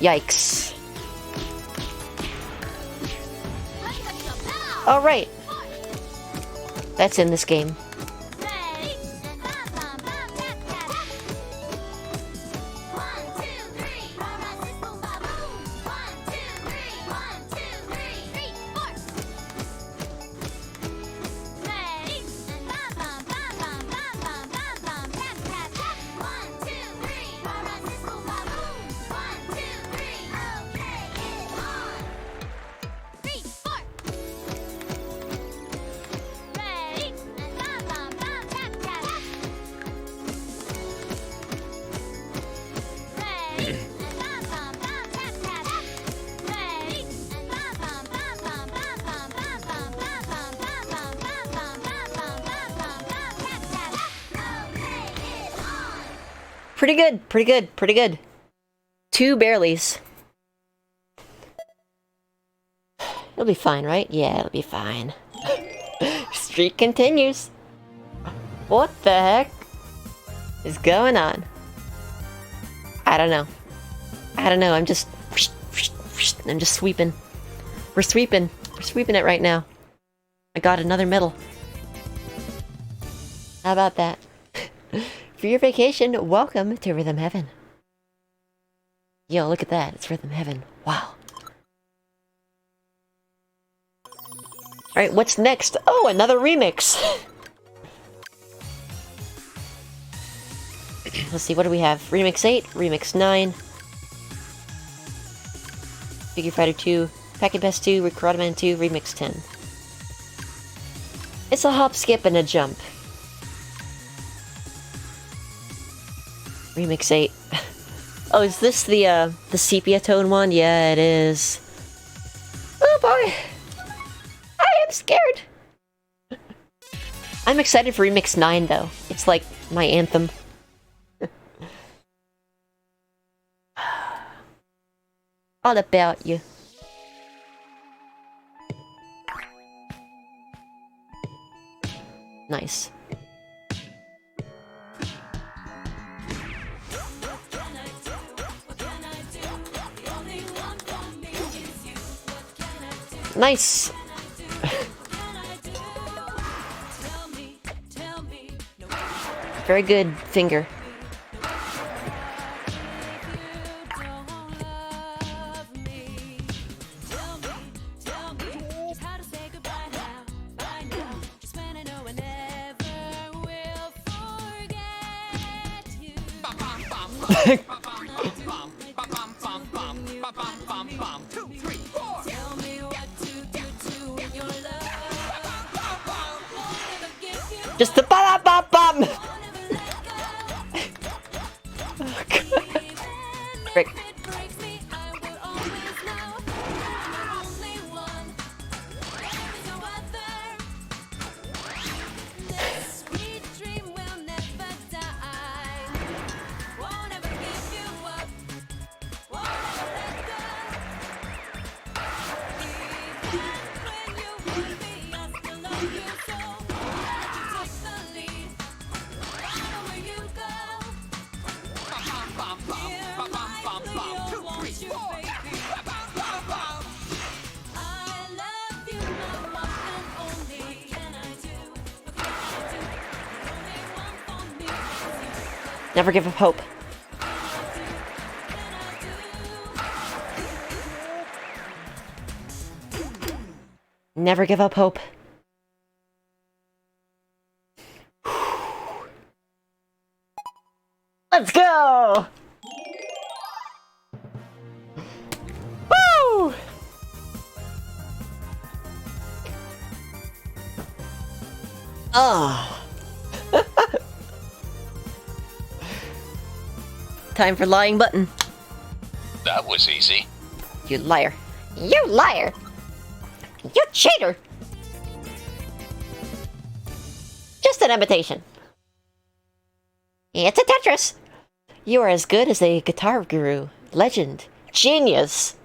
Yikes. All right. That's in this game. Pretty good, pretty good, pretty good. 2 barelies. It'll be fine, right? Yeah, it'll be fine. Streak continues. What the heck is going on? I don't know. I don't know, I'm just sweeping. We're sweeping. We're sweeping it right now. I got another medal. How about that? For your vacation, welcome to Rhythm Heaven. Yo, look at that. It's Rhythm Heaven. Wow. Alright, what's next? Oh, another remix! Let's see, what do we have? Remix 8, Remix 9, Figure Fighter 2, Packet Best 2, Karate Man 2, Remix 10. It's a hop, skip, and a jump. Remix 8. Oh, is this the sepia tone one? Yeah, it is. Oh boy! I am scared! I'm excited for Remix 9 though. It's like my anthem. All about you. Nice. Nice! Very good finger. Just the ba-da-ba-bum! Oh, God. Frick. Never give up hope. Never give up hope. Let's go! Woo! Ah. Time for lying button. That was easy. You liar. You liar! You cheater! Just an imitation. It's a Tetris. You are as good as a guitar guru, legend, genius.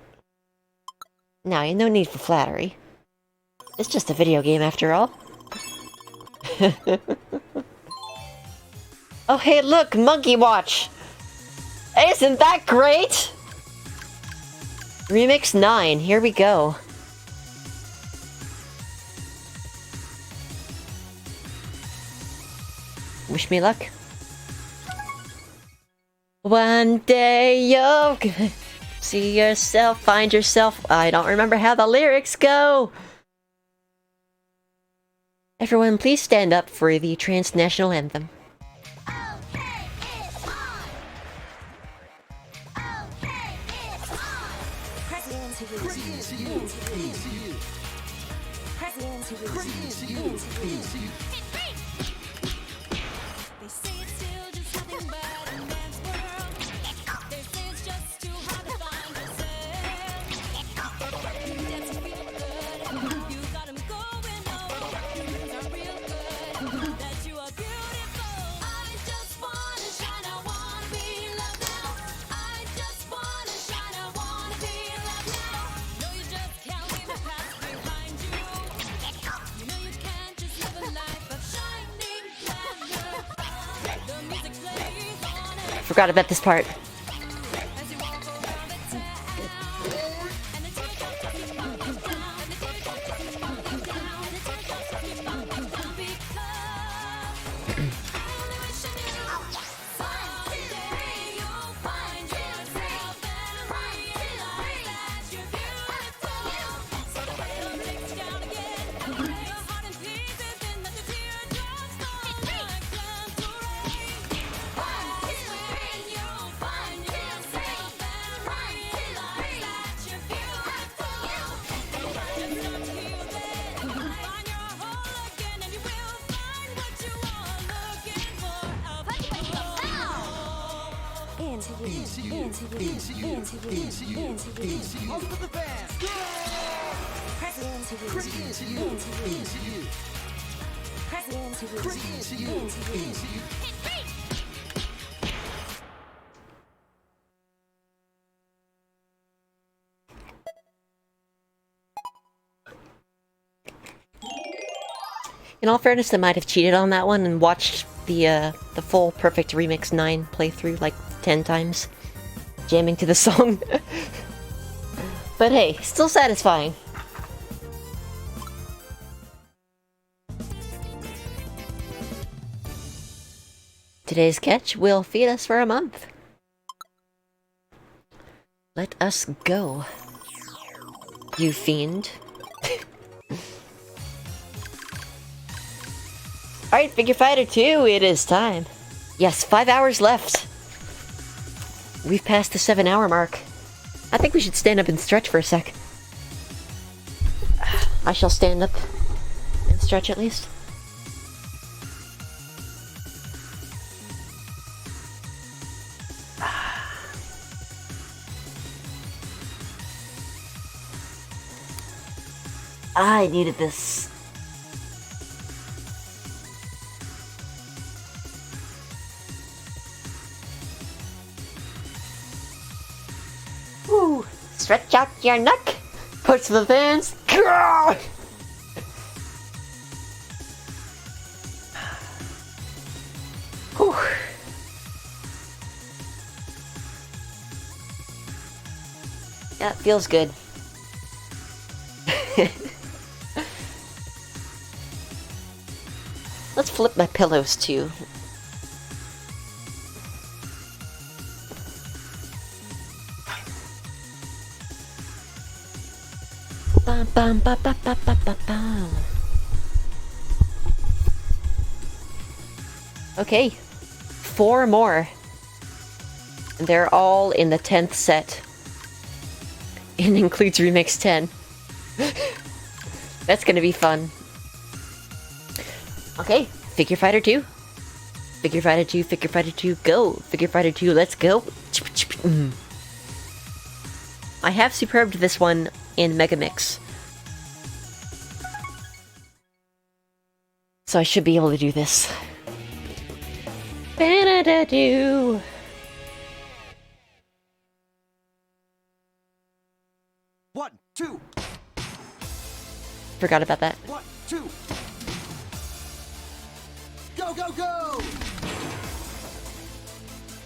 Now, no need for flattery. It's just a video game after all. Oh, hey, look, Monkey Watch. Isn't that great? Remix 9, here we go. Wish me luck. One day you'll see yourself, find yourself. I don't remember how the lyrics go. Everyone, please stand up for the transnational anthem. Forgot about this part. In all fairness, I might have cheated on that one and watched the full Perfect Remix 9 playthrough like 10 times, jamming to the song. But hey, still satisfying. Today's catch will feed us for a month. Let us go, you fiend. Alright, Figure Fighter 2, it is time. Yes, 5 hours left. We've passed the 7-hour mark. I think we should stand up and stretch for a sec. I shall stand up and stretch at least. I needed this. Ooh, stretch out your neck. Push the fans. Whew. Yeah, it feels good. Let's flip my pillows too. bum ba ba ba ba ba bum. Okay, 4 more. And they're all in the 10th set. It includes Remix 10. That's gonna be fun. Okay, Figure Fighter 2. Figure Fighter 2, Figure Fighter 2, go! Figure Fighter 2, let's go! I have superbed this one in Megamix. So I should be able to do this. Ba-da-da-doo. One, two, Forgot about that. 1, 2. Go, go, go!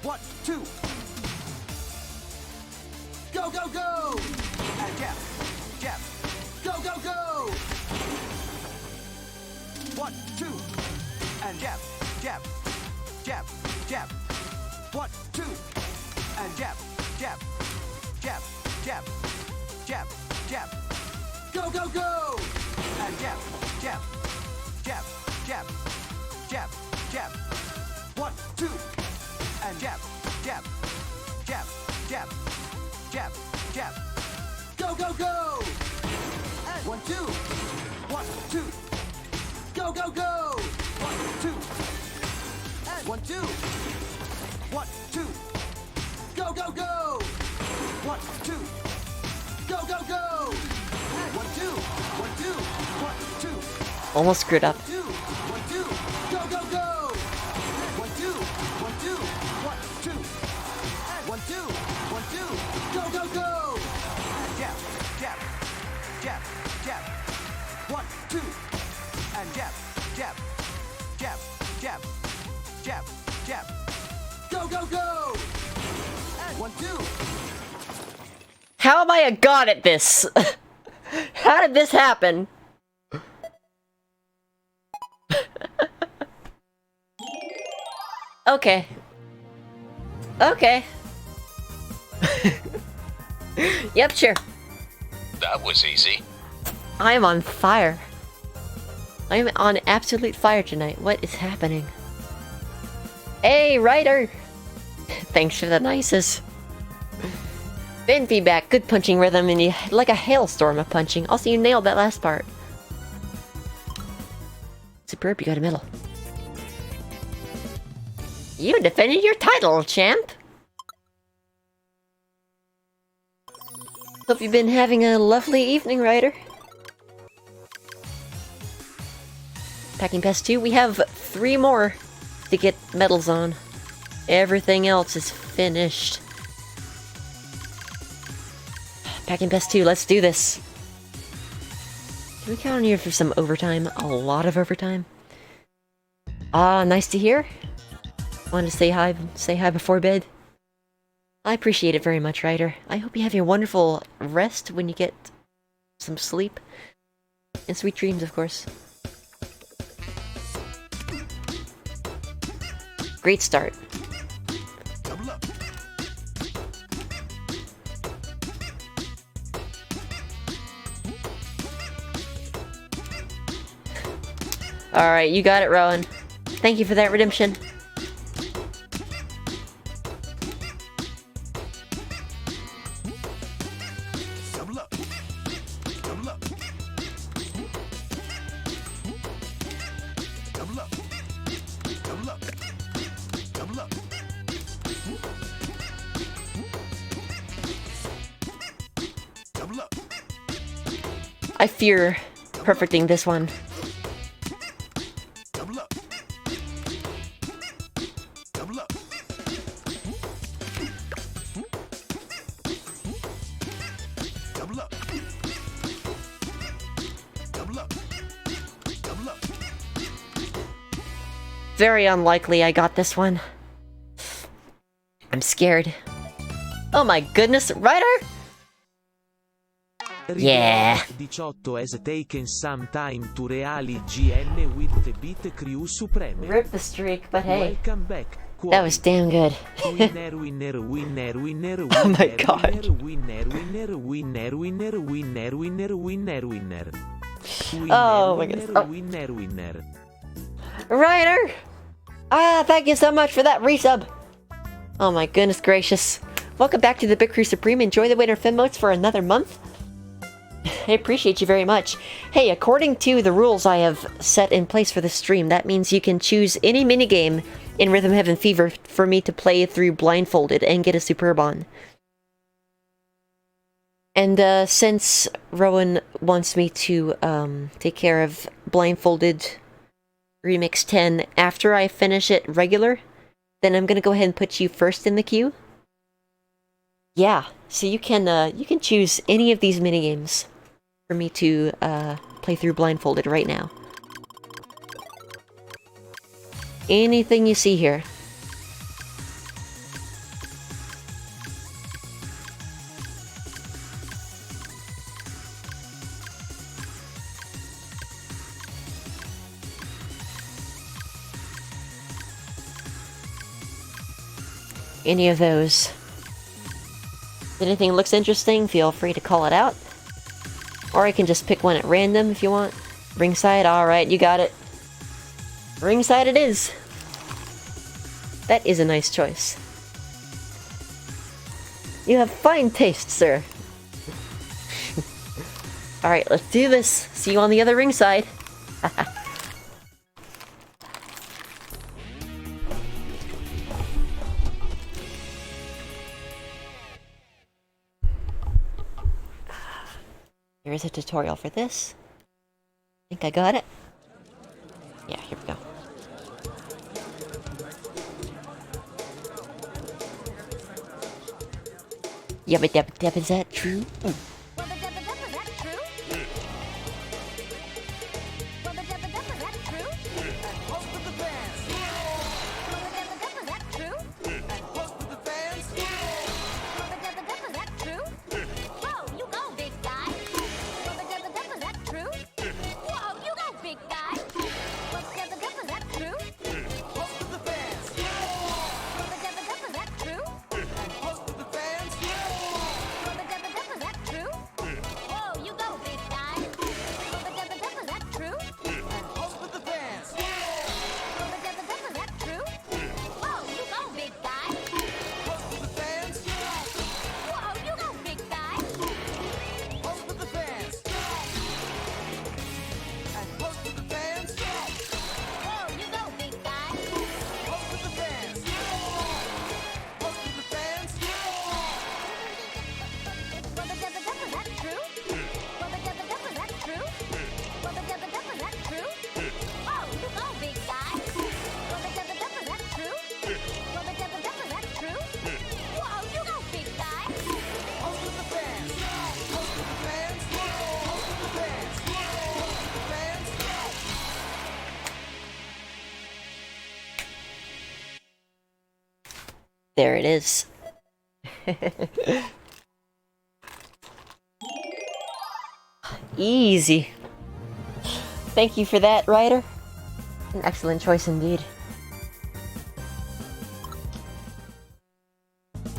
1, 2. Go, go, go! And jab, jab. Go, go, go! 1, 2. And jab, jab, jab, jab. 1, 2. And jab, jab, jab, jab, jab, jab. Go, go, go! And jab, jab, jab, jab, jab, jab. 1, 2. And jab, jab, jab, jab, jab, jab. Go, go, go! And 1, 2. 1, 2. Go, go, go! 1, 2. And 1, 2. 1, 2. Go, go, go! 1, 2. Go, go, go! And 1, 2. 1, 2. 1, 2. Almost screwed up. 2, 1, 2. Go, go, go! And 1, 2. 1, 2. 1, 2. And 1, 2. 1, 2. Go, go, go! And jab, jab, jab, jab. 1, 2. And jab, jab, jab, jab, jab, jab. Go, go, go! And 1, 2. How am I a god at this? How did this happen? Okay. Okay. Yep, sure. That was easy. I'm on fire. I'm on absolute fire tonight. What is happening? Hey, writer! Thanks for the nices. Fan feedback, good punching rhythm, and you like a hailstorm of punching. Also, you nailed that last part. Superb, you got a medal. You defended your title, champ! Hope you've been having a lovely evening, writer. Packing Pest 2, we have 3 more to get medals on. Everything else is finished. Packing Pest 2, let's do this. Can we count on you for some overtime? A lot of overtime. Ah, nice to hear. Wanted to say hi before bed. I appreciate it very much, writer. I hope you have a wonderful rest when you get some sleep. And sweet dreams, of course. Great start. Double up. Alright, you got it, Rowan. Thank you for that redemption. Double up. Double up. Double up. Double up. Double up. Double up. I fear perfecting this one. Double up. Double up. Double up. Double up. Double up. Very unlikely I got this one. I'm scared. Oh my goodness, writer? Yeah. 18 has taken some time to reali GN with the beat crew supreme. Rip the streak, but hey. Welcome back, cuore. was damn good. Winner, winner, winner, winner, Oh my winner, God. winner, winner, winner, winner, winner, winner, winner, winner. Oh my goodness. Oh. Winner, winner. Ryder! Ah, thank you so much for that resub. Oh my goodness gracious. Welcome back to the Big Crew Supreme. Enjoy the Winter Fin Motes for another month. I appreciate you very much. Hey, according to the rules I have set in place for this stream, that means you can choose any minigame in Rhythm Heaven Fever for me to play through blindfolded and get a superb on. And since Rowan wants me to take care of blindfolded Remix 10 after I finish it regular, then I'm gonna go ahead and put you first in the queue. Yeah, so you can choose any of these minigames for me to play through blindfolded right now. Anything you see here. Any of those. If anything looks interesting, feel free to call it out. Or I can just pick one at random if you want. Ringside, alright, you got it. Ringside it is. That is a nice choice. You have fine taste, sir. Alright, let's do this. See you on the other ringside. Here's a tutorial for this. Think I got it? Yeah, here we go. Yabba dabba dabba, is that true? There it is. Easy. Thank you for that, Ryder. An excellent choice indeed.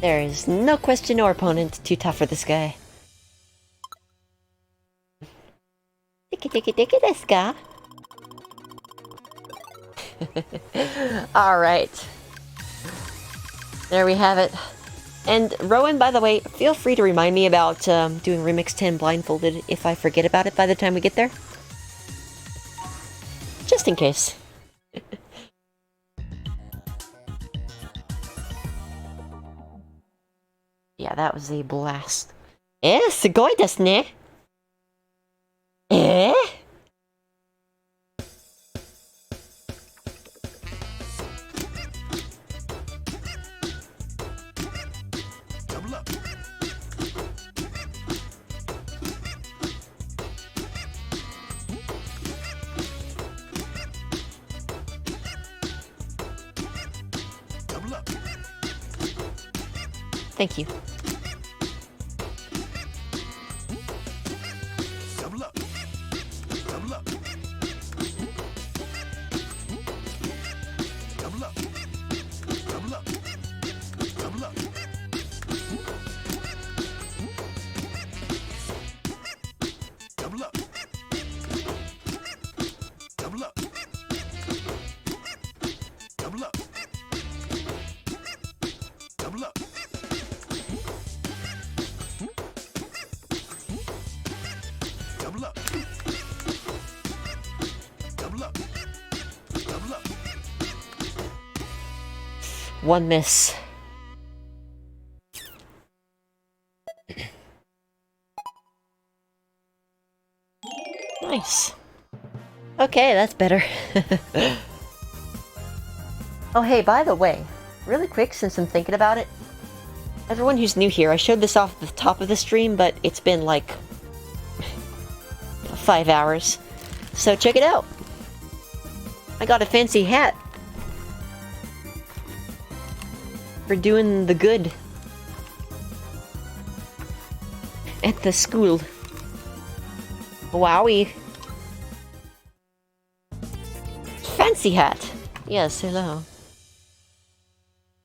There is no question or opponent too tough for this guy. Tiki this guy. Alright. There we have it. And Rowan, by the way, feel free to remind me about doing Remix 10 blindfolded if I forget about it by the time we get there. Just in case. Yeah, that was a blast. すごいですね. Double up. Double up. Thank you. Double up. Double up. Double up. Double One miss. Nice. Okay, that's better. Oh hey, by the way, really quick since I'm thinking about it, everyone who's new here, I showed this off at the top of the stream, but it's been like 5 hours. So check it out. I got a fancy hat for doing the good at the school. Wowie. Fancy hat. Yes, hello.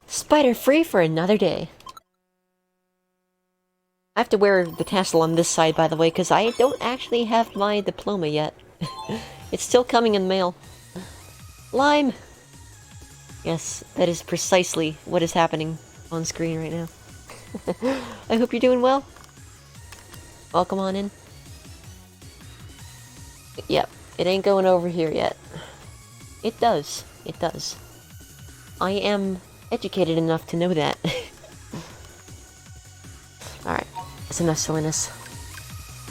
Spider free for another day. I have to wear the tassel on this side, by the way, because I don't actually have my diploma yet. It's still coming in the mail. Lime! Yes, that is precisely what is happening on screen right now. I hope you're doing well. Welcome on in. Yep, it ain't going over here yet. It does. It does. I am educated enough to know that. Alright, that's enough silliness.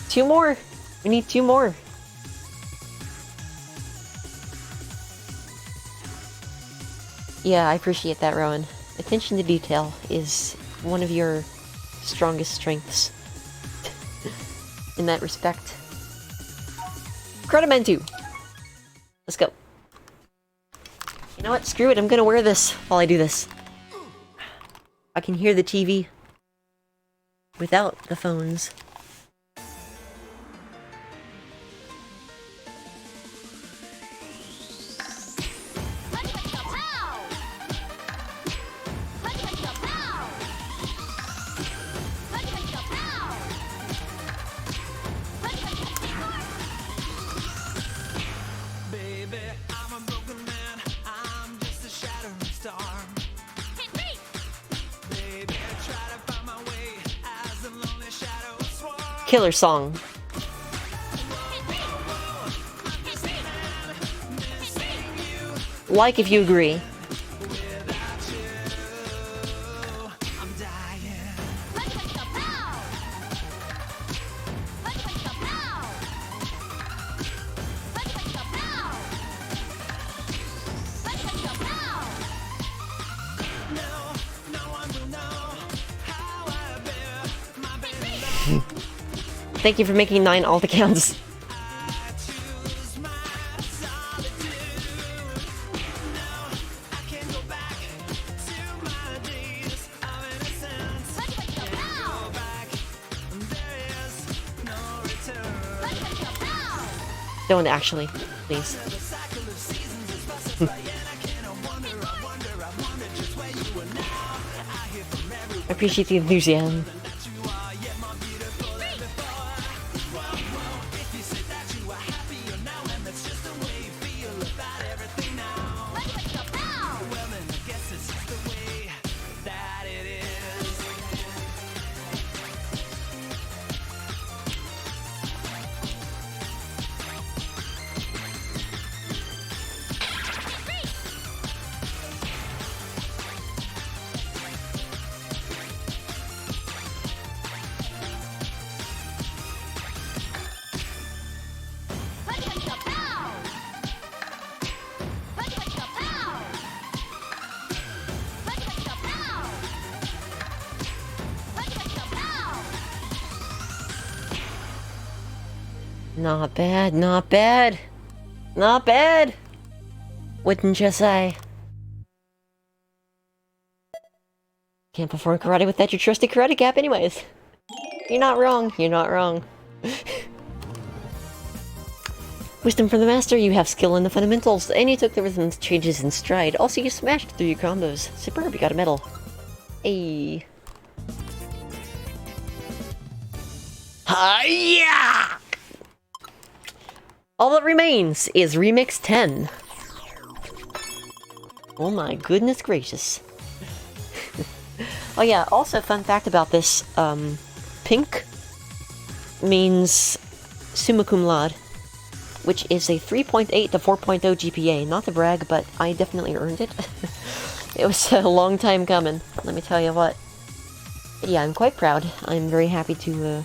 2 more! We need 2 more! Yeah, I appreciate that, Rowan. Attention to detail is one of your strongest strengths. In that respect. Credimentu! Let's go. You know what? Screw it, I'm gonna wear this while I do this. I can hear the TV without the phones. Baby, I'm a broken man. I'm just a shattering star. Baby, try to find my way as the lonely shadow swirls. Killer song. Like if you agree. I'm dying. No one will know how I bear my baby. Thank you for making 9 alt accounts. I choose my solitude. No, I can't go back to my days of innocence. Can't go back. There is no return. Don't actually, please. The cycle of seasons is busted by and I wonder just where you are now. I hear from everyone I appreciate the enthusiasm. that you are yet more beautiful than before. Whoa, if you say that you are happier now, and that's just the way you feel about everything now. Well, then I guess it's just the way that it is. Not bad, not bad. Not bad. Wouldn't you say? Can't perform karate without your trusty karate cap anyways. You're not wrong, you're not wrong. Wisdom from the master, you have skill in the fundamentals, and you took the rhythm changes in stride. Also, you smashed through your combos. Superb, you got a medal. Hey. Hi-ya! All that remains is Remix 10. Oh my goodness gracious. Oh yeah, also fun fact about this, pink means summa cum laude, which is a 3.8 to 4.0 GPA. Not to brag, but I definitely earned it. It was a long time coming, let me tell you what. But yeah, I'm quite proud. I'm very happy to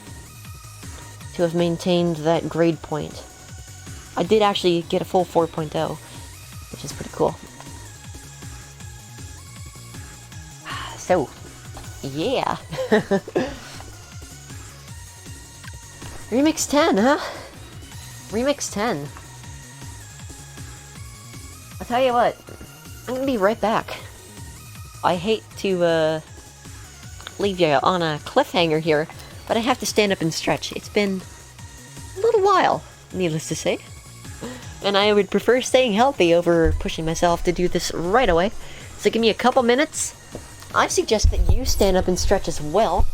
have maintained that grade point. I did actually get a full 4.0, which is pretty cool. So, yeah. Remix 10, huh? Remix 10. I'll tell you what, I'm gonna be right back. I hate to leave you on a cliffhanger here, but I have to stand up and stretch. It's been a little while, needless to say. And I would prefer staying healthy over pushing myself to do this right away. So give me a couple minutes. I suggest that you stand up and stretch as well.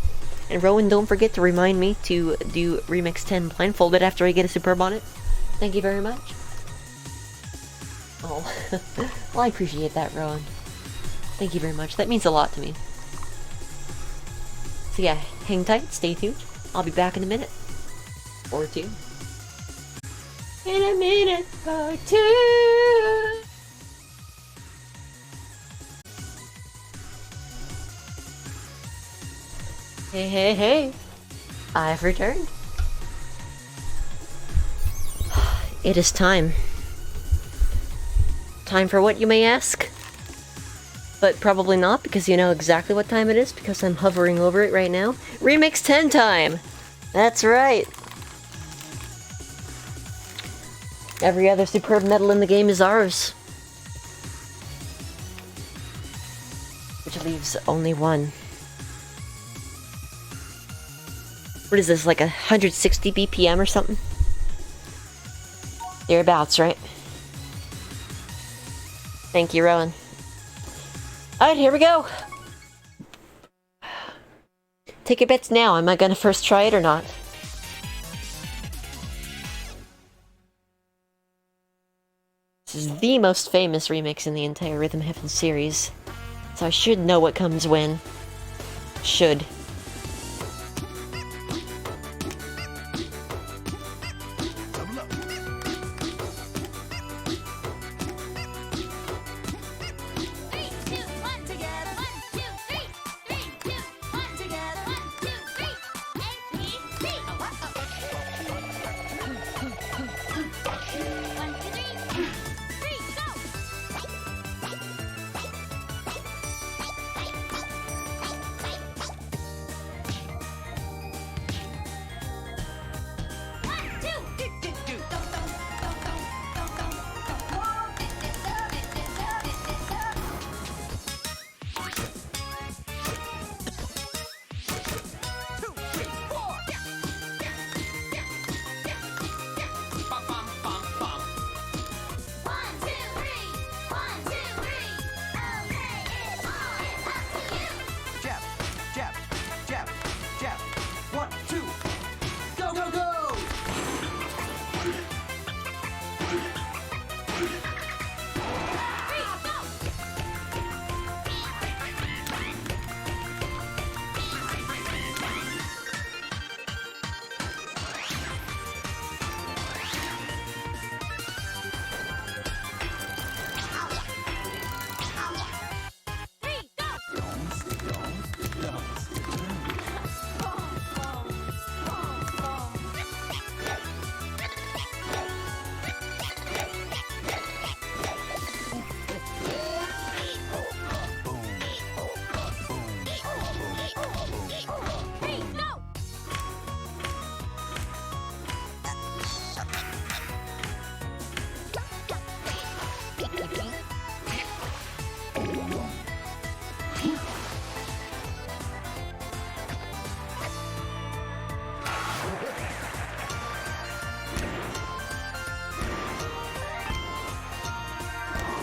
And Rowan, don't forget to remind me to do Remix 10 blindfolded after I get a superb on it. Thank you very much. Oh, well, I appreciate that, Rowan. Thank you very much. That means a lot to me. So yeah, hang tight, stay tuned. I'll be back in a minute. Or two. In a minute or two. Hey, hey, hey. I've returned. It is time. Time for what, you may ask? But probably not, because you know exactly what time it is, because I'm hovering over it right now. Remix 10 time! That's right! Every other superb medal in the game is ours. Which leaves only one. What is this, like 160 BPM or something? Thereabouts, right? Thank you, Rowan. Alright, here we go! Take your bets now, am I gonna first try it or not? This is the most famous remix in the entire Rhythm Heaven series, so I should know what comes when. Should.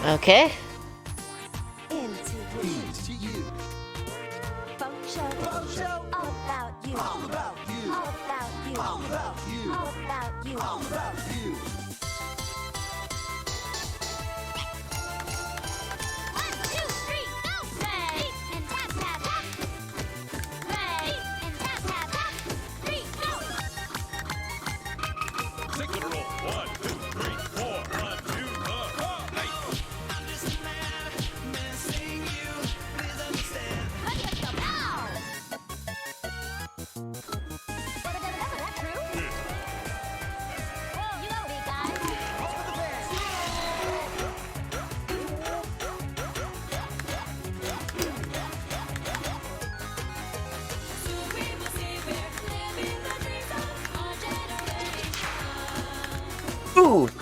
Okay. To you. Funk show. All about you. All about you. All about you. All about you. All about you. All about you. One, two, three, go! Play and tap, tap, tap. Play and tap, tap, tap. Three, go! Take the roll. 1, 2, 3, 4. 1, 2, 3. I'm just a man, missing you.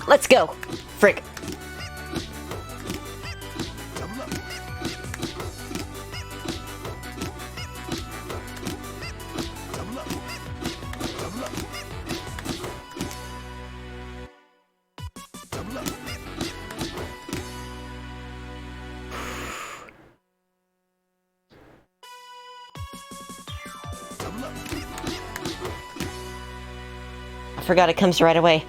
Let's go. Frick. I forgot it comes right away.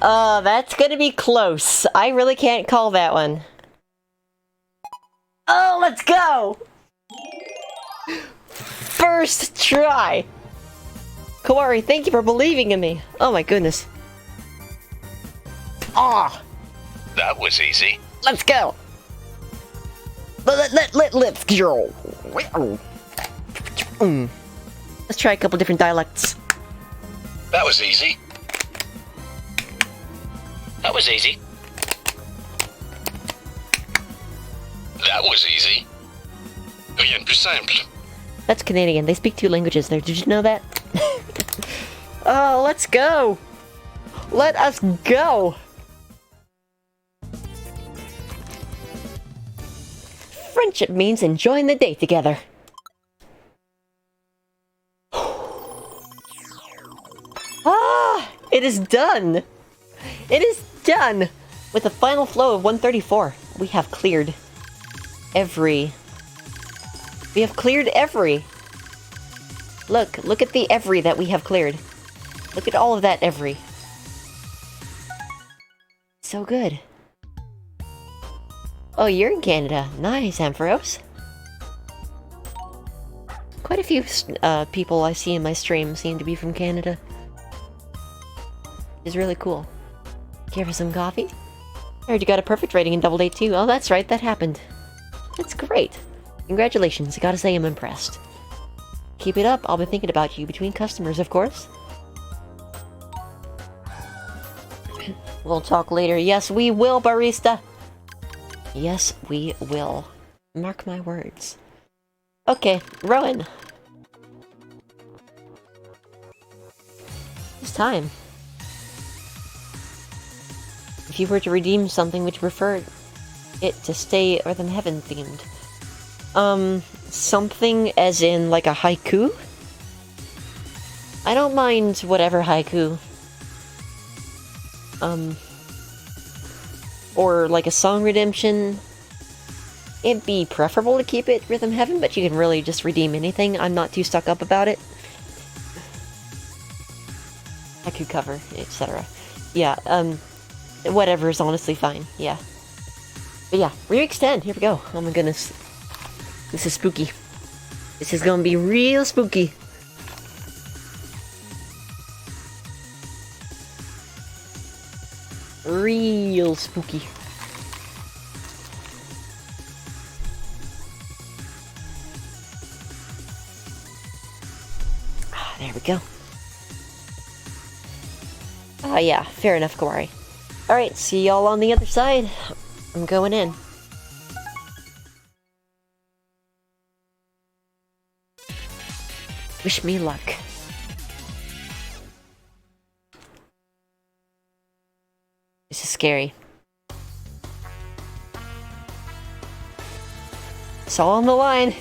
That's gonna be close. I really can't call that one. Oh, let's go! First try! Kawari, thank you for believing in me. Oh my goodness. Ah! That was easy. Let's go! Let's go! Let's try a couple different dialects. That was easy. That was easy. That was easy. Rien de plus simple. That's Canadian. They speak 2 languages there. Did you know that? Oh, let's go! Let us go! Friendship means enjoying the day together. Ah! It is done! It is done! With a final flow of 134, we have cleared every... We have cleared every... Look at the every that we have cleared. Look at all of that every. So good. Oh, you're in Canada. Nice, Ampharos. Quite a few people I see in my stream seem to be from Canada. It's really cool. Care for some coffee? I heard you got a perfect rating in Double Date too. Oh, that's right, that happened. That's great. Congratulations, I gotta say I'm impressed. Keep it up, I'll be thinking about you between customers, of course. We'll talk later. Yes, we will, barista! Yes, we will. Mark my words. Okay, Rowan. It's time. If you were to redeem something, would you prefer it to stay Earth and Heaven themed? Something as in like a haiku? I don't mind whatever haiku. Or like a song redemption. It'd be preferable to keep it Rhythm Heaven, but you can really just redeem anything. I'm not too stuck up about it. Haiku cover, etc. Yeah, whatever is honestly fine, yeah. But yeah, Remix 10, here we go. Oh my goodness. This is spooky. This is gonna be real spooky. Real spooky. Ah, there we go. Ah, yeah, fair enough, Kawari. Alright, see y'all on the other side. I'm going in. Wish me luck. This is scary. It's all on the line.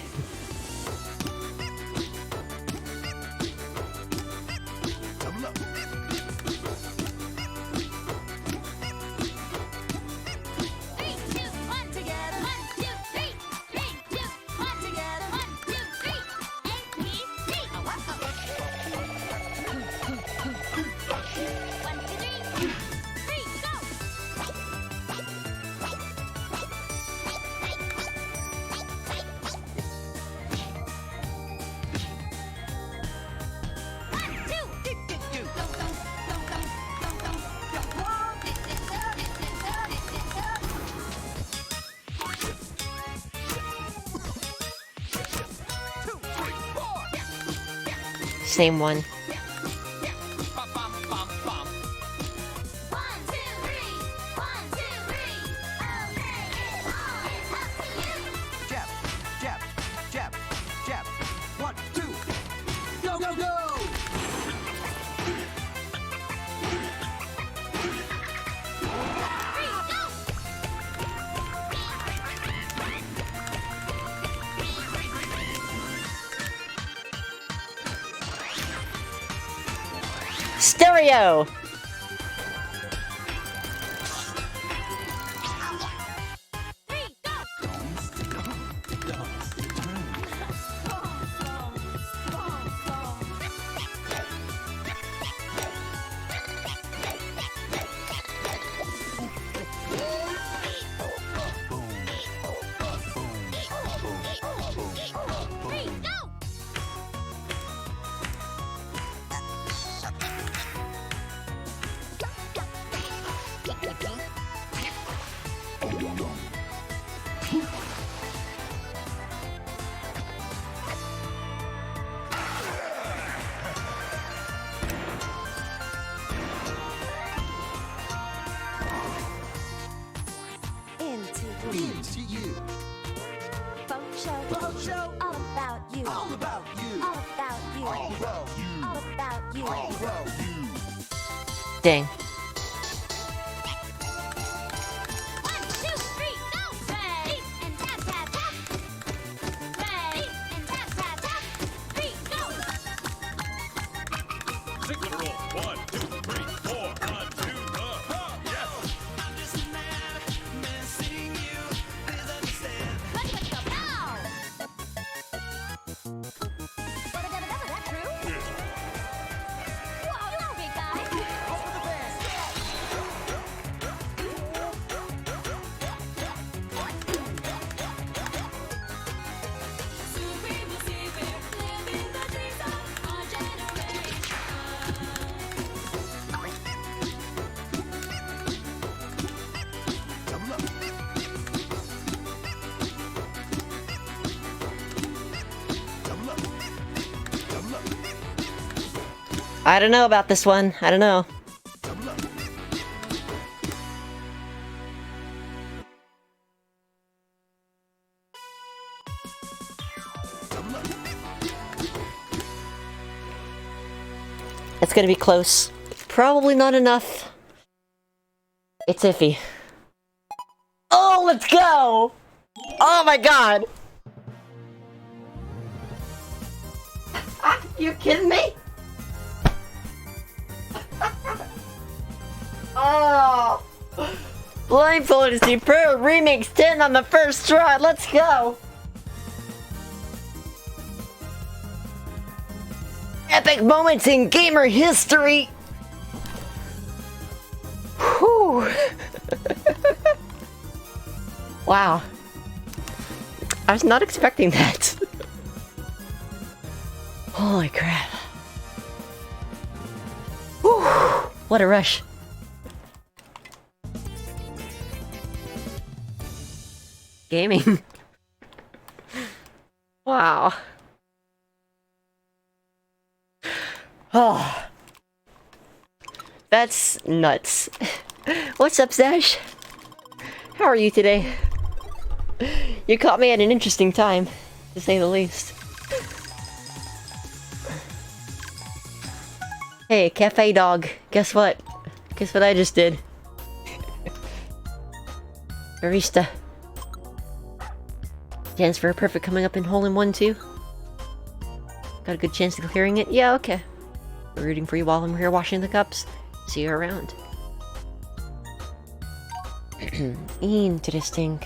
Same one. Jab, jab, jab, jab. 1, 2. Go, go, go! Stereo! Into you. Folk show. All about you. All about you. All about you. All about you. All about you. All about you. Dang. 1, 2, 3, go! Ready and tap tap tap. Ready and tap tap tap. 3, go! Signal roll. 1, 2, 3, 4. On to the hub. Yes. I'm just mad, missing you. Please understand. Let's go now! That true? Whoa, you're big guy. Double up. Double up. Double up. I don't know about this one. I don't know. Double up. Double up. It's gonna be close. Probably not enough. It's iffy. Oh, let's go! Oh my god! You kidding me? Oh! Blindfolded Super Remix 10 on the first try. Let's go! Epic moments in gamer history! Whew! Wow. I was not expecting that. Holy crap. Whew! What a rush. Gaming. Wow. Oh. That's nuts. What's up, Zash? How are you today? You caught me at an interesting time, to say the least. Hey, cafe dog. Guess what? Guess what I just did? Barista. Chance for a perfect coming up in hole-in-one too. Got a good chance of clearing it? Yeah, okay. We're rooting for you while I'm here washing the cups. See you around. Interesting.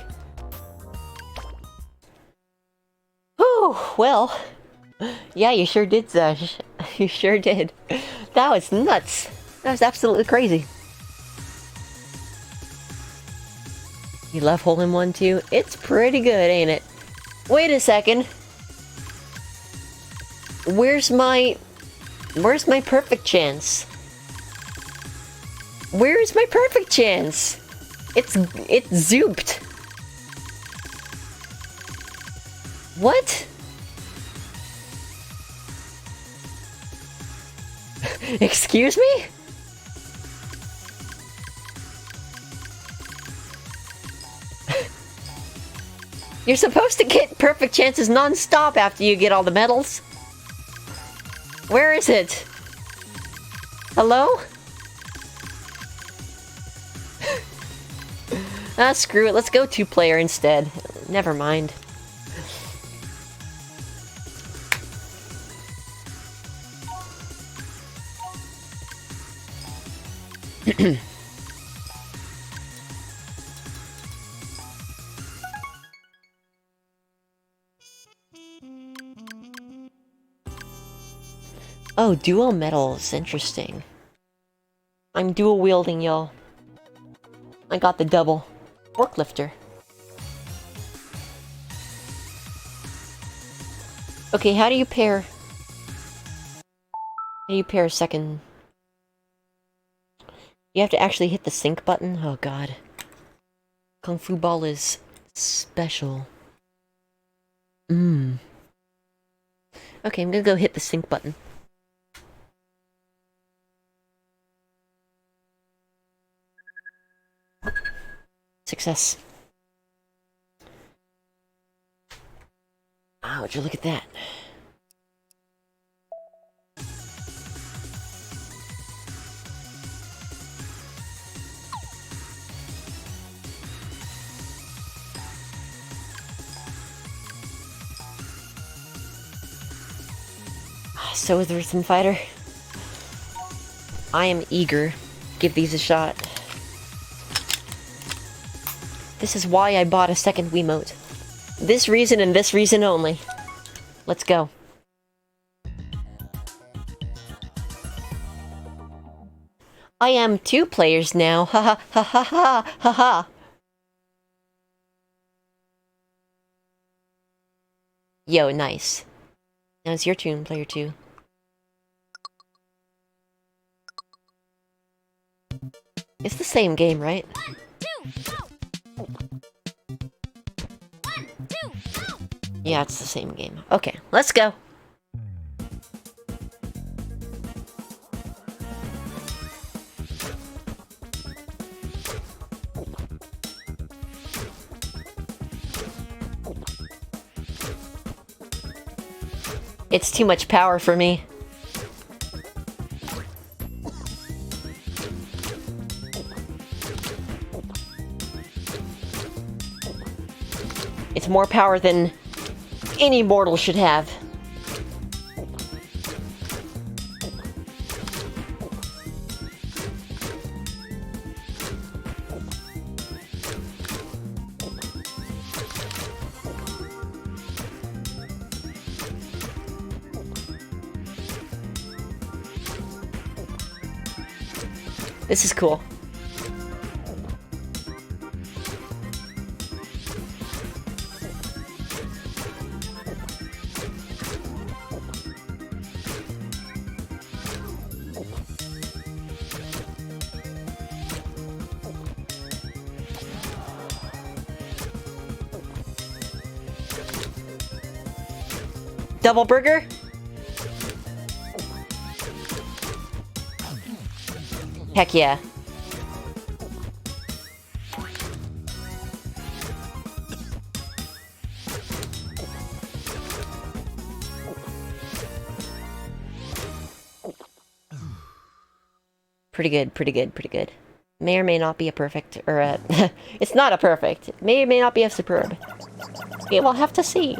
Whew, well. Yeah, you sure did, Zash. You sure did. That was nuts. That was absolutely crazy. You love hole-in-one too? It's pretty good, ain't it? Wait a second. Where's my perfect chance? Where is my perfect chance? It's zooped. What? Excuse me? You're supposed to get perfect chances non-stop after you get all the medals. Where is it? Hello? Ah, screw it. Let's go two-player instead. Never mind. Oh, dual metals. Interesting. I'm dual wielding, y'all. I got the double. Forklifter. Okay, how do you pair? How do you pair a second? You have to actually hit the sync button? Oh god. Kung Fu Ball is special. Okay, I'm gonna go hit the sync button. Success. Wow, would you look at that? So is the Rhythm Fighter. I am eager. Give these a shot. This is why I bought a second Wiimote. This reason and this reason only. Let's go. I am 2 players now. Ha ha ha ha ha ha ha. Yo, nice. Now it's your turn, player 2. It's the same game, right? 1, 2, go! 1, 2, go! Yeah, it's the same game. Okay, let's go. It's too much power for me. It's more power than any mortal should have. This is cool. Double burger? Heck yeah. Pretty good, pretty good, pretty good. May or may not be a perfect, or a... it's not a perfect. It may or may not be a superb. Okay, we'll have to see.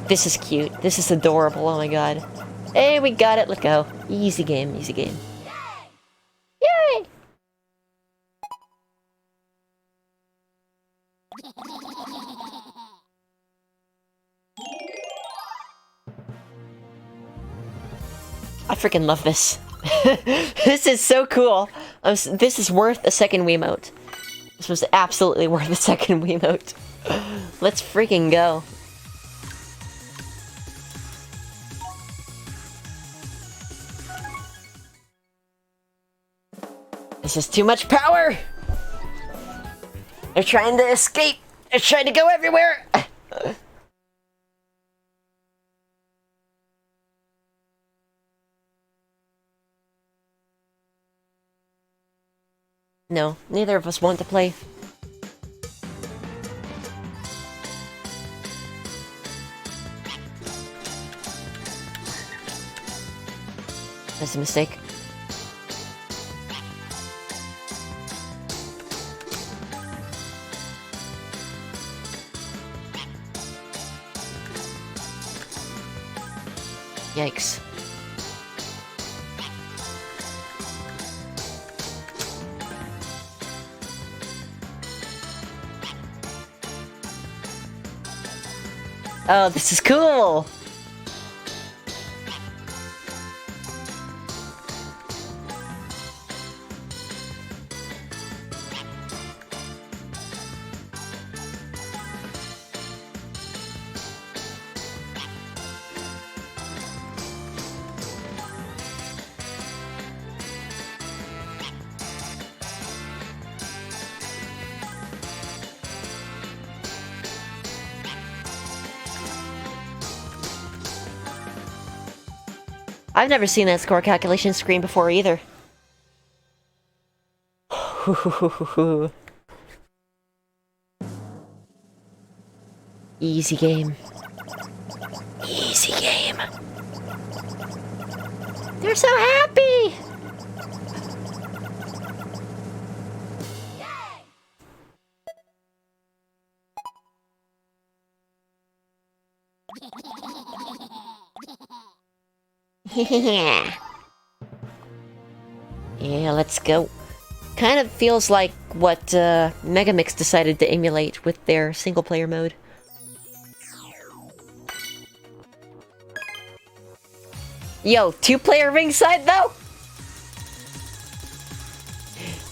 This is cute. This is adorable, oh my god. Hey, we got it, let's go. Easy game, easy game. Yay! I freaking love this. This is so cool. This is worth a second Wiimote. This was absolutely worth a second Wiimote. Let's freaking go. This is too much power! They're trying to escape! They're trying to go everywhere! No, neither of us want to play. That's a mistake. Yikes. Oh, this is cool! I've never seen that score calculation screen before either. Easy game. Easy game. They're so happy! Yeah, let's go. Kind of feels like what Megamix decided to emulate with their single-player mode. Yo, two-player ringside though?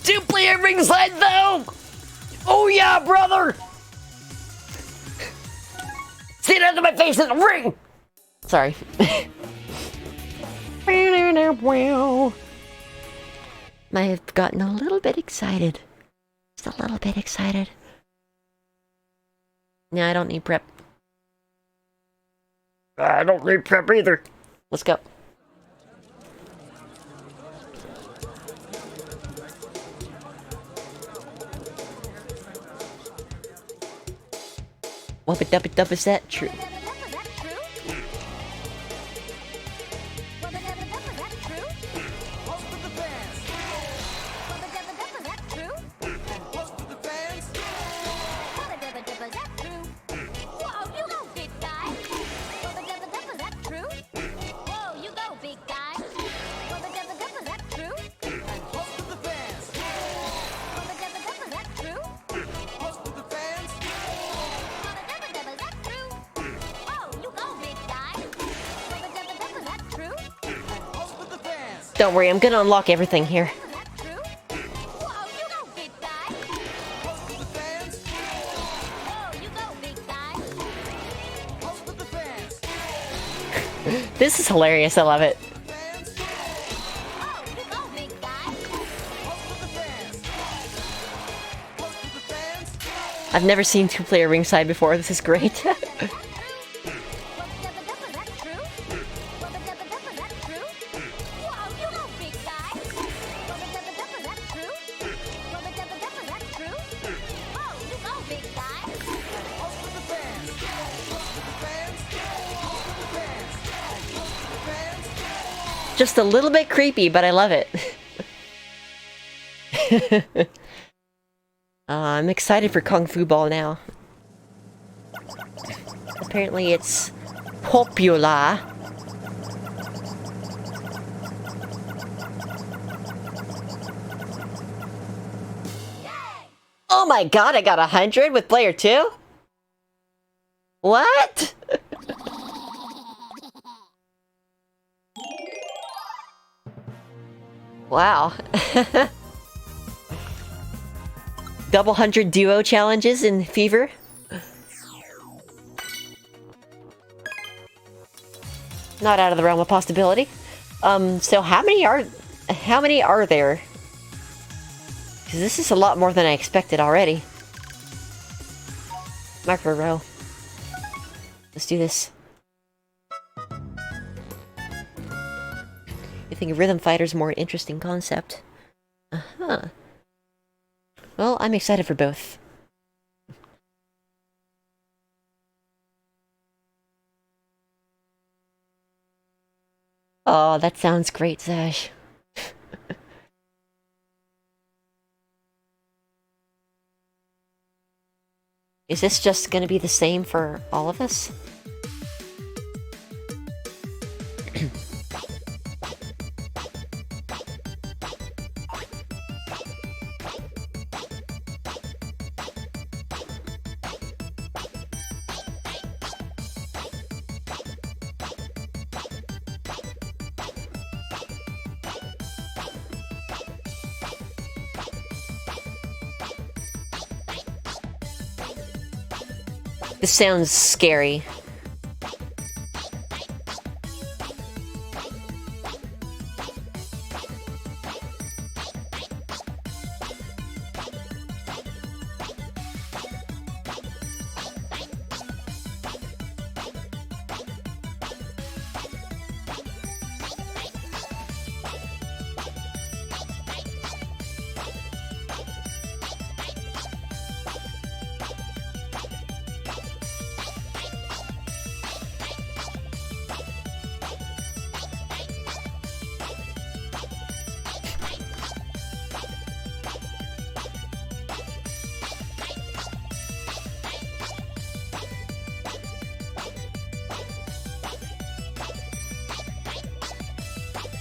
Two-player ringside though! Oh yeah, brother! See it under my face in the ring! Sorry. I have gotten a little bit excited. Just a little bit excited. No, I don't need prep. I don't need prep either. Let's go. Wubba-dubba-dub, is that true? Don't worry, I'm gonna unlock everything here. This is hilarious, I love it. I've never seen two-player ringside before, this is great. Just a little bit creepy, but I love it. I'm excited for Kung Fu Ball now. Apparently it's popular. Oh my god, I got 100 with player 2? What? Wow. Double 100 duo challenges in Fever? Not out of the realm of possibility. So how many are there? Because this is a lot more than I expected already. Micro row. Let's do this. I think Rhythm Fighter's a more interesting concept. Uh-huh. Well, I'm excited for both. Oh, that sounds great, Zash. Is this just gonna be the same for all of us? This sounds scary.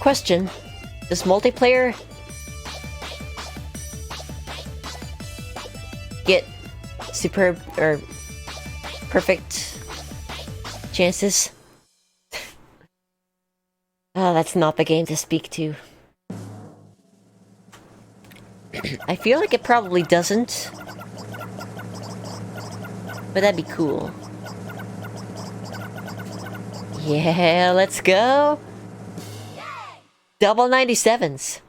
Question: does multiplayer get superb or perfect chances? Oh, that's not the game to speak to. I feel like it probably doesn't, but that'd be cool. Yeah, let's go. Double 97s.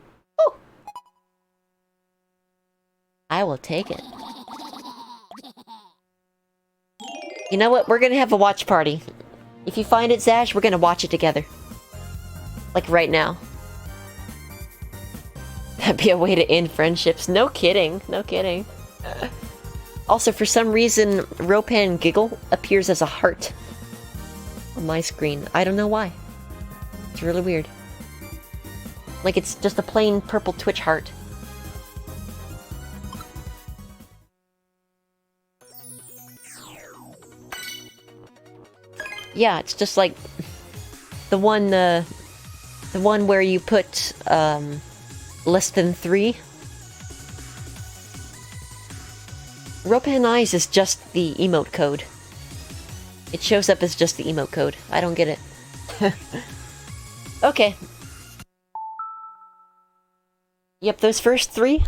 Ooh. I will take it. You know what? We're gonna have a watch party. If you find it, Zash, we're gonna watch it together. Like right now. That'd be a way to end friendships. No kidding. No kidding. Also, for some reason, Ropan Giggle appears as a heart on my screen. I don't know why. It's really weird. Like it's just a plain purple Twitch heart. Yeah, it's just like the one where you put less than 3. Ropan Eyes is just the emote code. It shows up as just the emote code. I don't get it. Okay. Yep, those first 3,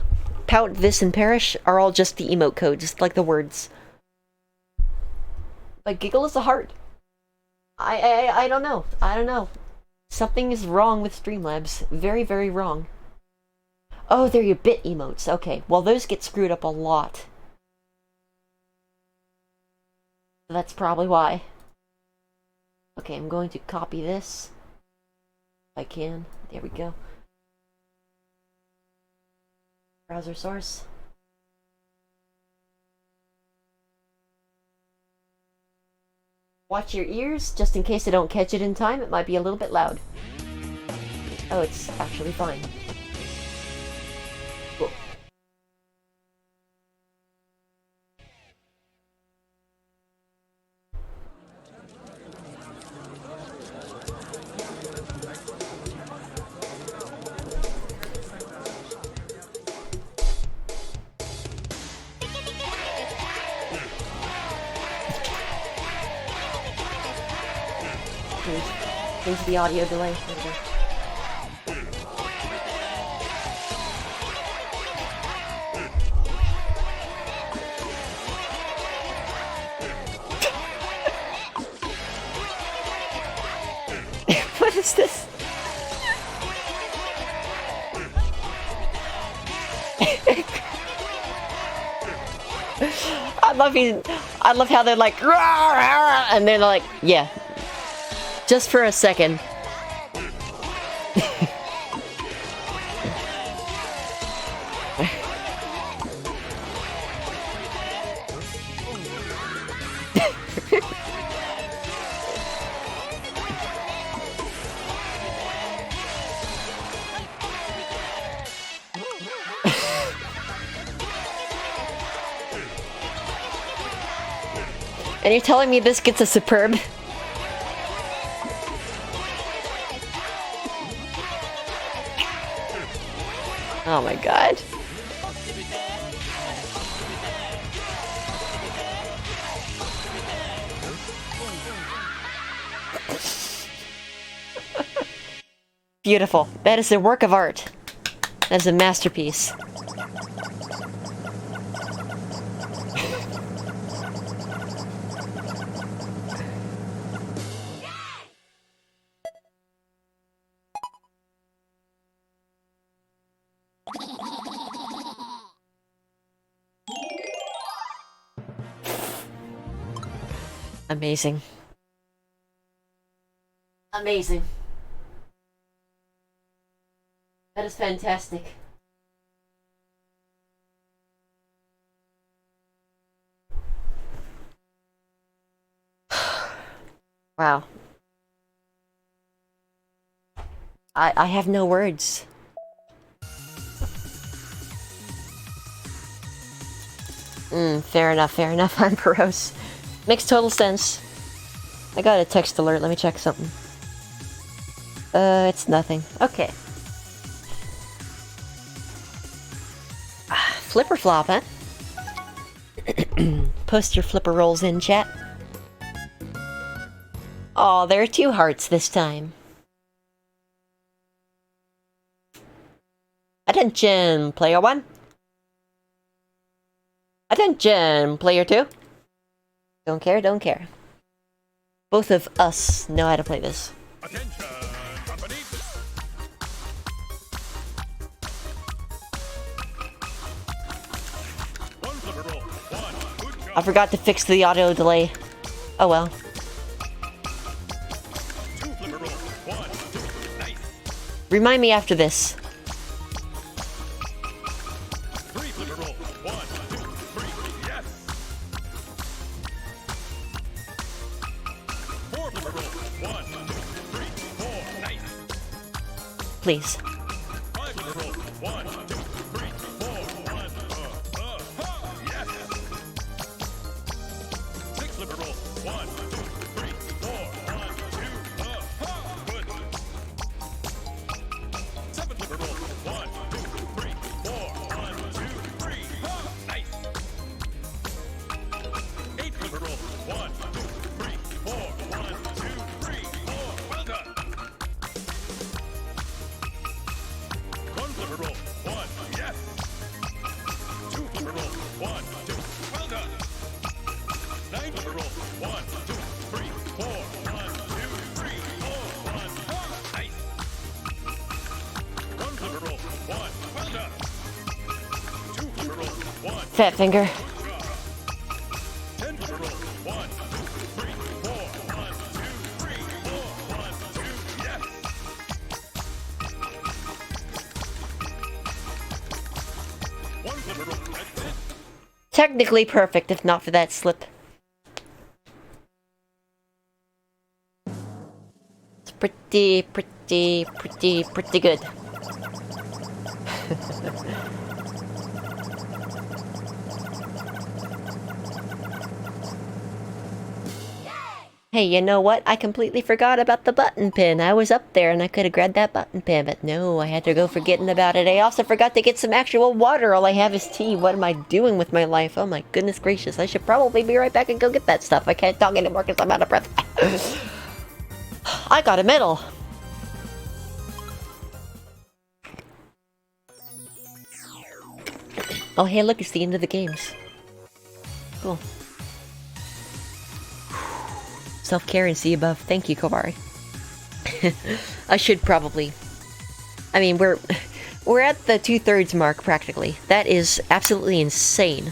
Pout, This, and Perish, are all just the emote code, just like the words. But Giggle is a heart. I don't know. I don't know. Something is wrong with Streamlabs. Very, very wrong. Oh, they're your bit emotes. Okay, well those get screwed up a lot. That's probably why. Okay, I'm going to copy this. If I can. There we go. Browser source. Watch your ears, just in case I don't catch it in time. It might be a little bit loud. Oh, it's actually fine. Cool. Change the audio delay. There we go. What is this? I love how they're like, "Rah, rah," and they're like, yeah. Just for a second. And you're telling me this gets a superb? Oh my god. Beautiful. That is a work of art. That is a masterpiece. Amazing. Amazing. That is fantastic. Wow. I have no words. Fair enough, fair enough. I'm morose. Makes total sense. I got a text alert. Let me check something. It's nothing. Okay. Flipper flop, huh? Post your flipper rolls in, chat. Oh, there are 2 hearts this time. Attention, player 1. Attention, player 2. Don't care, don't care. Both of us know how to play this. Attention, company. One flipper roll. One. Good job. I forgot to fix the audio delay. Oh well. Two flipper roll. One. Two. Nice. Remind me after this. Three flipper roll. One. Two. Three. Yes. Four flipper roll. One. Two. Three. Four. Nice. Please. Five flipper roll. One. Two. Three. Four. One. Yes. Six flipper roll. One. Two. Three. Four. One. Two. Good. Seven flipper roll. One. Two. Three. Four. One. Two. Three. Nice. Eight flipper roll. One. Two. Three. Four. One. Two. Three. Four. Well done. One flipper roll. One. Yes. Two flipper roll. One. Two. Well done. Nine flipper roll. One. Two. Three. Four. One. Two. Three. Four. One. Nice. One flipper roll. One. Well done. Two flipper roll. One. Fat finger. Good job. Ten flipper roll. One. Two. Three. Four. One. Two. Three. Four. One. Two. Yes. One flipper roll. That's it. Technically perfect, if not for that slip. It's pretty good. Hey, you know what? I completely forgot about the button pin. I was up there and I could have grabbed that button pin, but no, I had to go forgetting about it. I also forgot to get some actual water. All I have is tea. What am I doing with my life? Oh my goodness gracious. I should probably be right back and go get that stuff. I can't talk anymore because I'm out of breath. I got a medal. Oh, hey, look, it's the end of the games. Cool. Self-care and see above. Thank you, Kobari. I should probably... I mean, we're at the 2/3 mark, practically. That is absolutely insane.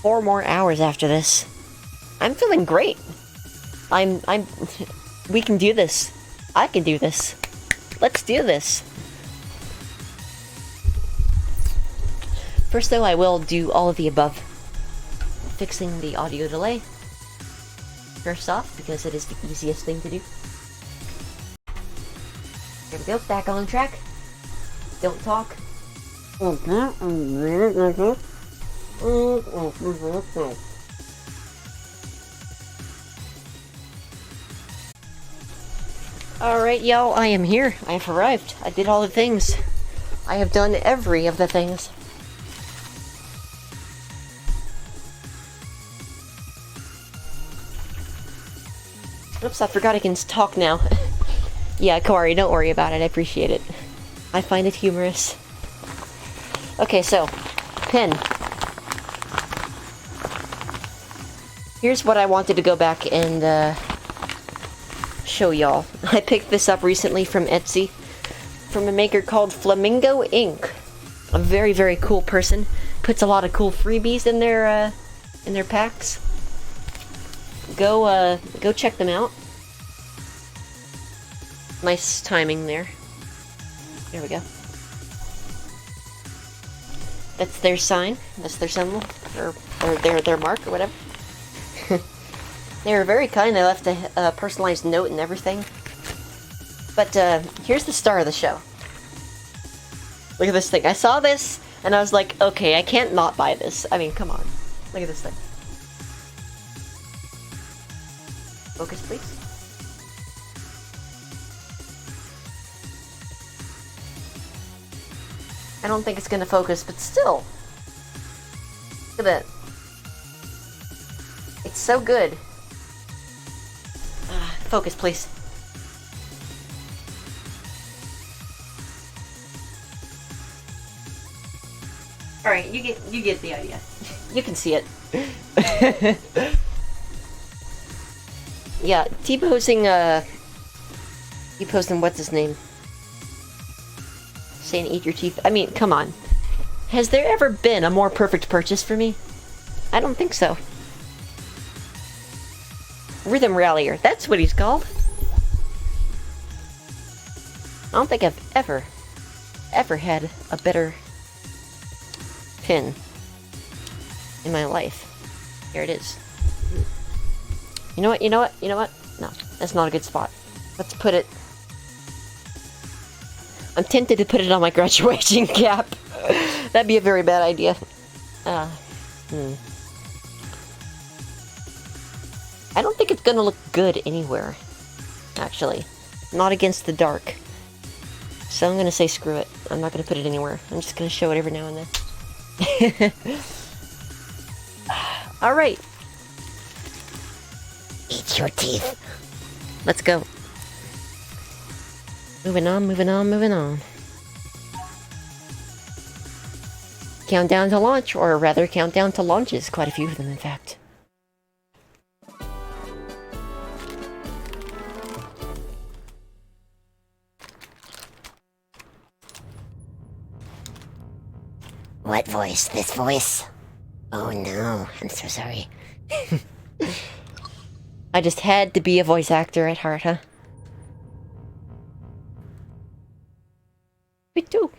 4 more hours after this. I'm feeling great. We can do this. I can do this. Let's do this. First, though, I will do all of the above. Fixing the audio delay. First off, because it is the easiest thing to do. There we go, back on track. Don't talk. Alright, y'all, I am here. I have arrived. I did all the things. I have done every of the things. Oops, I forgot I can talk now. Yeah, Corey, don't worry about it. I appreciate it. I find it humorous. Okay, so, pin. Here's what I wanted to go back and show y'all. I picked this up recently from Etsy, from a maker called Flamingo Ink. A very, very cool person. Puts a lot of cool freebies in their packs. go check them out. Nice timing there. There we go. That's their sign. That's their symbol, or their mark, or whatever. They were very kind. They left a personalized note and everything. But here's the star of the show. Look at this thing. I saw this, and I was like, okay, I can't not buy this. I mean, come on. Look at this thing. Focus, please. I don't think it's gonna focus, but still. Look at that. It's so good. Focus, please. Alright, you get the idea. You can see it. Yeah, T-posting, what's his name? Saying eat your teeth. I mean, come on. Has there ever been a more perfect purchase for me? I don't think so. Rhythm Rallier. That's what he's called. I don't think I've ever had a better pin in my life. Here it is. You know what? You know what? You know what? No, that's not a good spot. Let's put it... I'm tempted to put it on my graduation cap. That'd be a very bad idea. I don't think it's gonna look good anywhere. Actually. Not against the dark. So I'm gonna say screw it. I'm not gonna put it anywhere. I'm just gonna show it every now and then. Alright. Eat your teeth. Let's go. Moving on, moving on, moving on. Countdown to launch, or rather countdown to launches. Quite a few of them, in fact. What voice? This voice? Oh no, I'm so sorry. I just had to be a voice actor at heart, huh? Me too.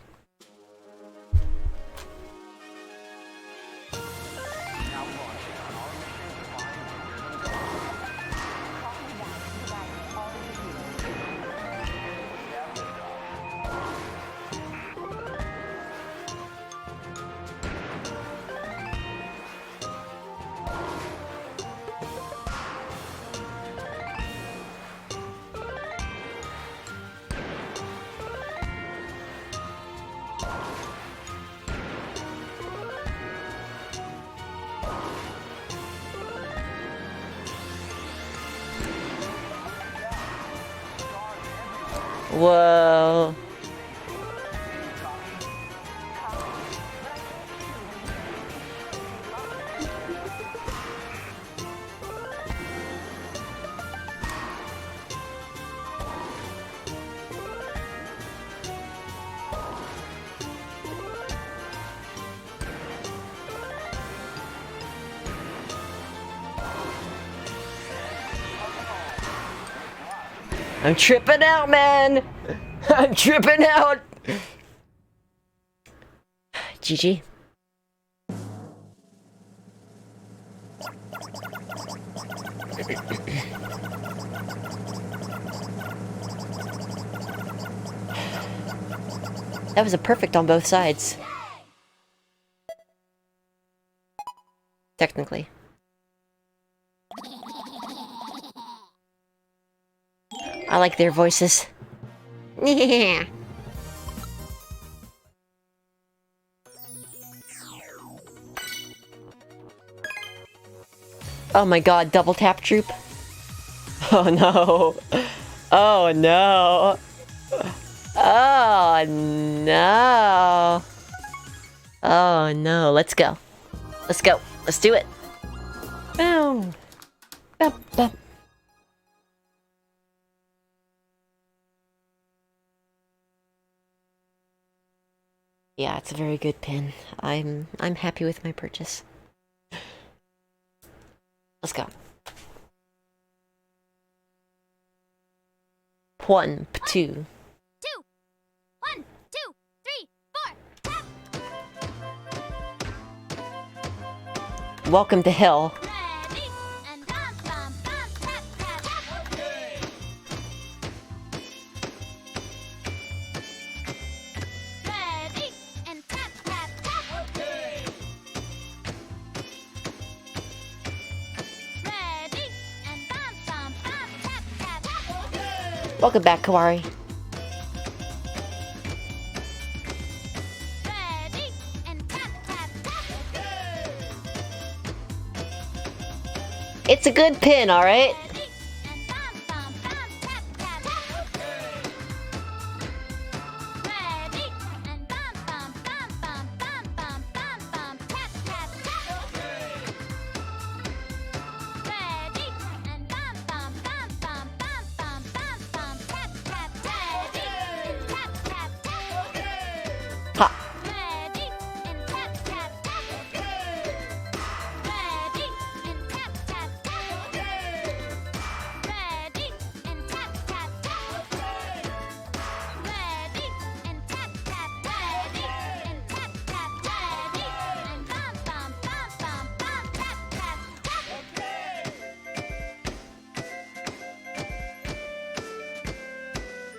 Whoa. I'm tripping out, man! I'm tripping out! GG. That was a perfect on both sides. Technically. I like their voices. Yeah. Oh my god, double tap troop. Oh no. Oh no. Oh no. Oh no, let's go. Let's go. Let's do it. Boom. Bop, bop. Yeah, it's a very good pin. I'm happy with my purchase. Let's go. 1, 2. 1, 2, 3, 4. Welcome to hell. Ready and bum bum bum tap tap tap. Ready and tap tap tap. Ready and bum bum bum tap tap tap. Welcome back, Kawari. Ready and tap tap tap. It's a good pin, alright? Ready and bum bum bum tap tap tap. Ready and bum bum bum bum bum bum bum bum tap tap tap. Ready and bum bum bum bum bum bum bum bum tap tap tap. Ready and tap tap tap. Ha! Ready and tap tap tap. Ready and tap tap tap. Ready and tap tap tap. Ready and tap tap ready and tap tap ready and bum bum bum bum bum tap tap tap.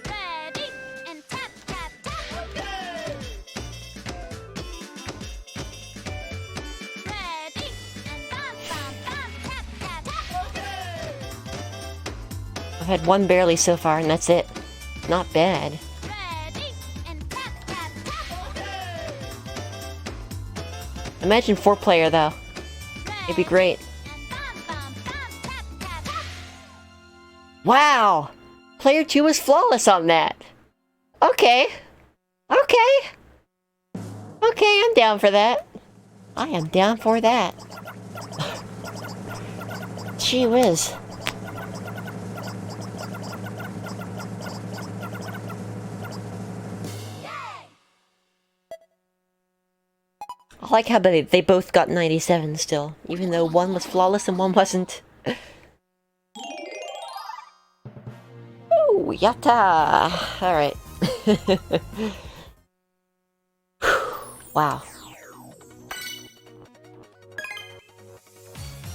Ready and tap tap tap. Ready and bum bum bum tap tap tap. I've had one barely so far, and that's it. Not bad. Ready and tap tap tap. Imagine 4-player, though. It'd be great. And bum bum bum tap tap tap. Wow! Player 2 was flawless on that. Okay. Okay. Okay, I'm down for that. I am down for that. Gee whiz. I like how they both got 97 still, even though one was flawless and one wasn't. Oh, yatta! Alright. Wow.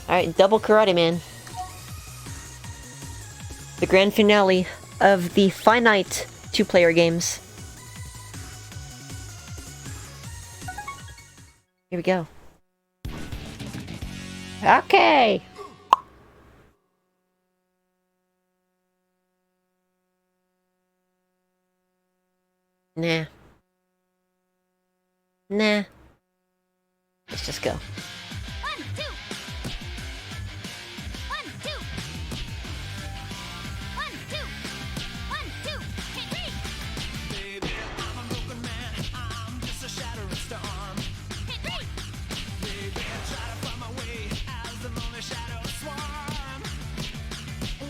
Alright, double Karate Man. The grand finale of the finite 2-player games. Here we go. Okay! Nah. Nah. Let's just go. 1, 2. 1, 2. 1, 2. 1, 2. Hit 3. Baby, I'm a broken man. I'm just a shattering storm. Hit 3. Baby, try to find my way as the lonely shadows swarm.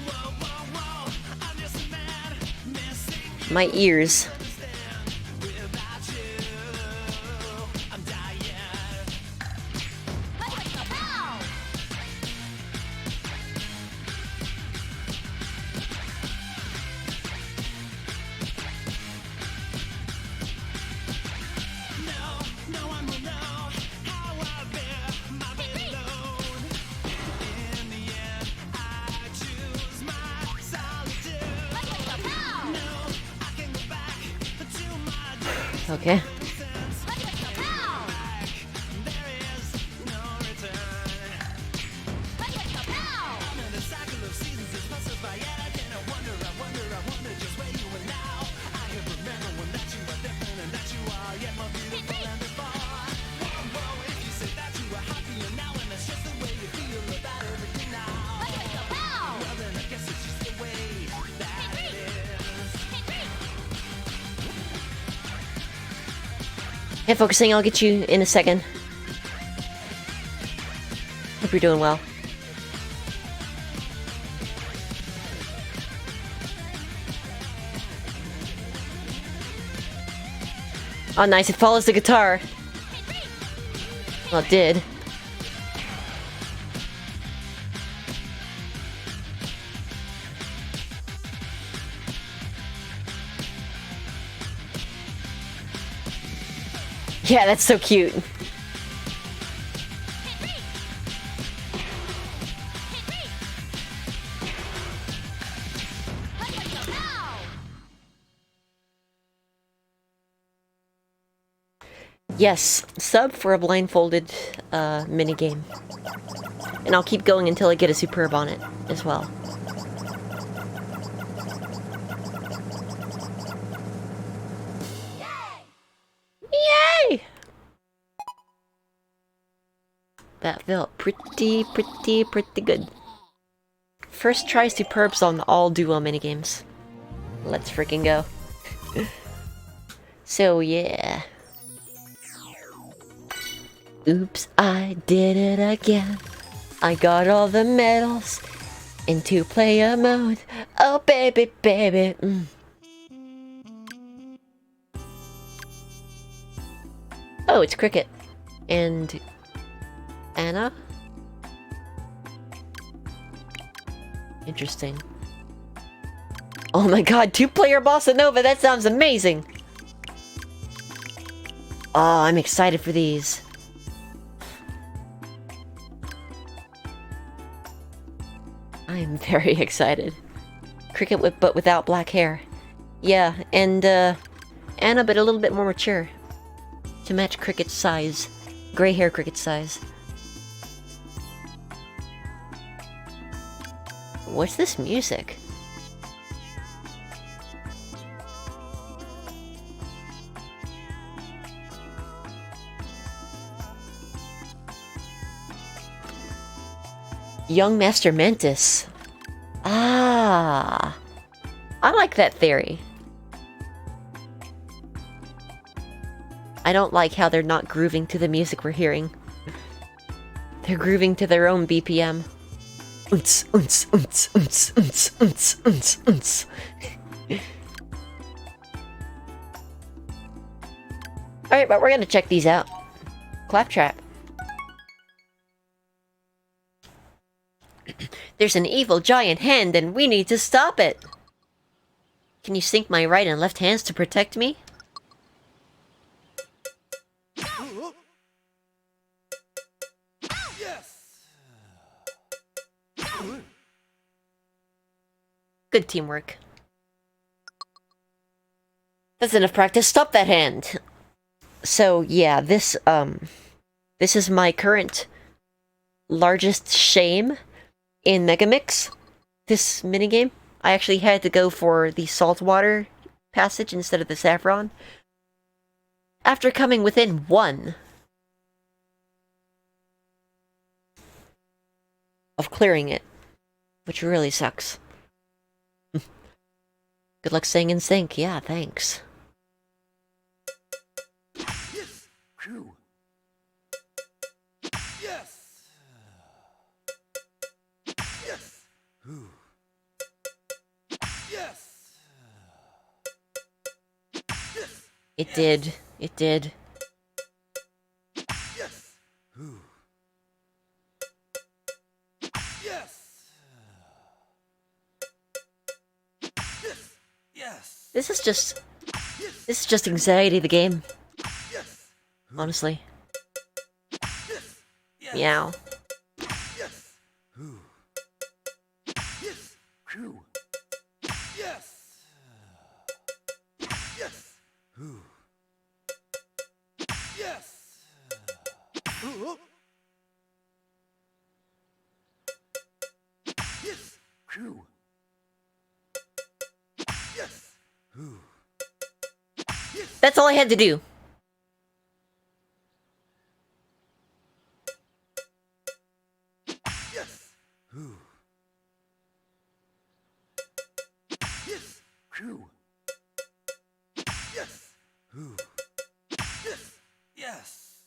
Whoa, whoa, whoa. I'm just a man missing you. My ears. Without you, I'm dying. Let's go pow. No one will know how I bear my weight alone. In the end, I choose my solitude. Let's go pow. No, I can go back to my days. Okay. Let's go pow. There is no return. Let's go pow. And the cycle of seasons is passes by yet again. I wonder just where you are now. I have remembered that you are different and that you are yet more beautiful than before. Whoa, if you say that you are happier now, and that's just the way you feel about everything now. Let's go pow. Well, then I guess it's just the way that it is. Hey, focusing, I'll get you in a second. Hope you're doing well. Oh, nice. It follows the guitar. Well, it did. Yeah, that's so cute. Yes, sub for a blindfolded minigame. And I'll keep going until I get a superb on it as well. Yay! That felt pretty good. First try superbs on all duo minigames. Let's freaking go. So yeah. Oops, I did it again. I got all the medals in two-player mode. Oh baby, baby. Oh, it's Cricket. And Anna? Interesting. Oh my god, two-player Bossa Nova, that sounds amazing! Oh, I'm excited for these. I am very excited. Cricket but without black hair. Yeah, and Anna but a little bit more mature. To match Cricket's size. Gray hair Cricket's size. What's this music? Young Master Mentis. Ah. I like that theory. I don't like how they're not grooving to the music we're hearing. They're grooving to their own BPM. Unts, unts, unts, unts, unts, unts, unts, unts. Alright, but we're gonna check these out. Claptrap. There's an evil giant hand and we need to stop it! Can you sync my right and left hands to protect me? Good teamwork. That's enough practice. Stop that hand! So, yeah, this is my current largest shame in Megamix. This minigame. I actually had to go for the saltwater passage instead of the saffron. After coming within one of clearing it, which really sucks. Good luck staying in sync. Yeah, thanks. Yes. Phew. Yes. Yes. Ooh. Yes. Yes. It did. It did. Yes. Ooh. Yes. Yes. Yes. This is just anxiety, the game. Yes. Honestly. Yes. Yes. Meow. Yes. Ooh. Yes. Phew. Yes. Yes. Ooh. Yes. Ooh. Yes. Phew. Yes. Ooh. Yes. That's all I had to do. Yes. Ooh. Yes. Phew. Yes. Ooh. Yes. Yes.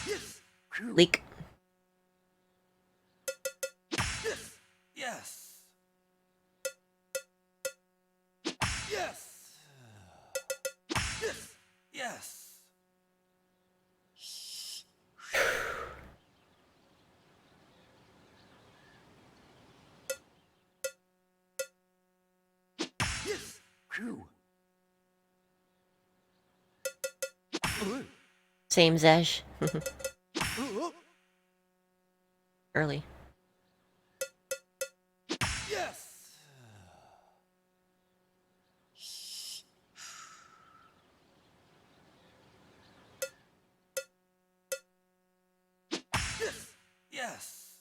Yes. Phew. Leak. Yes. Yes. Yes. Yes. Yes. Yes. Phew. Same Zesh. Early. Yes. Yes.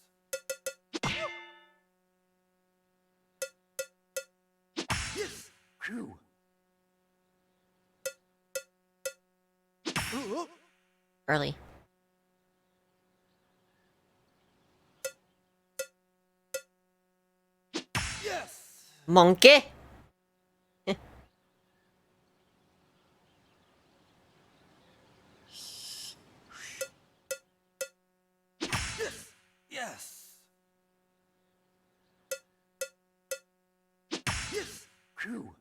Yes. Phew. Early. Yes. Monkey! Yes. Yes. Phew.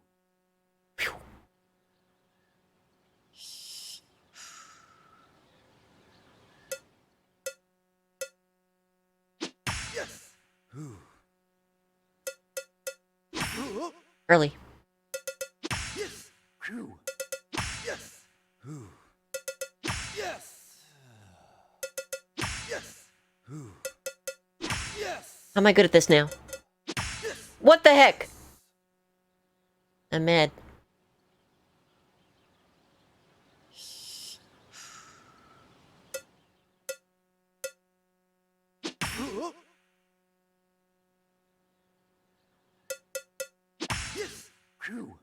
Yes. Early. Yes. Phew. Yes. Yes. Yes. Yes. How am I good at this now? What the heck? I'm mad. Yes. Phew.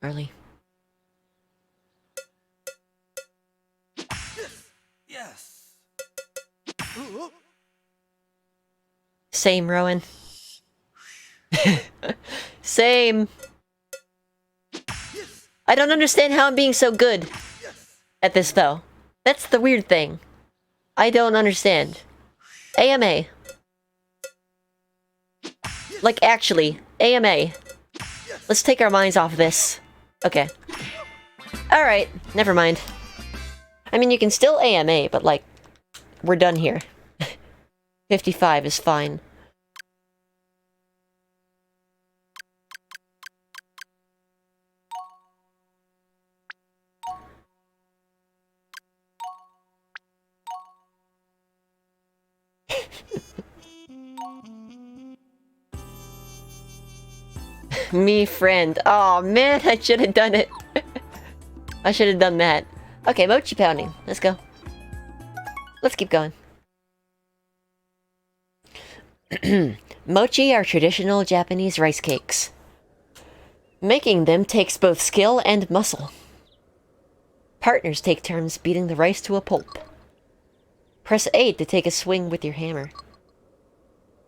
Early. Yes. Same, Rowan. Same. I don't understand how I'm being so good at this, though. That's the weird thing. I don't understand. AMA. Like, actually, AMA. Let's take our minds off this. Okay. Alright, never mind. I mean, you can still AMA, but, like, we're done here. 55 is fine. Me friend. Oh man, I should have done it. I should have done that. Okay, mochi pounding. Let's go. Let's keep going. Mochi are traditional Japanese rice cakes. Making them takes both skill and muscle. Partners take turns beating the rice to a pulp. Press A to take a swing with your hammer.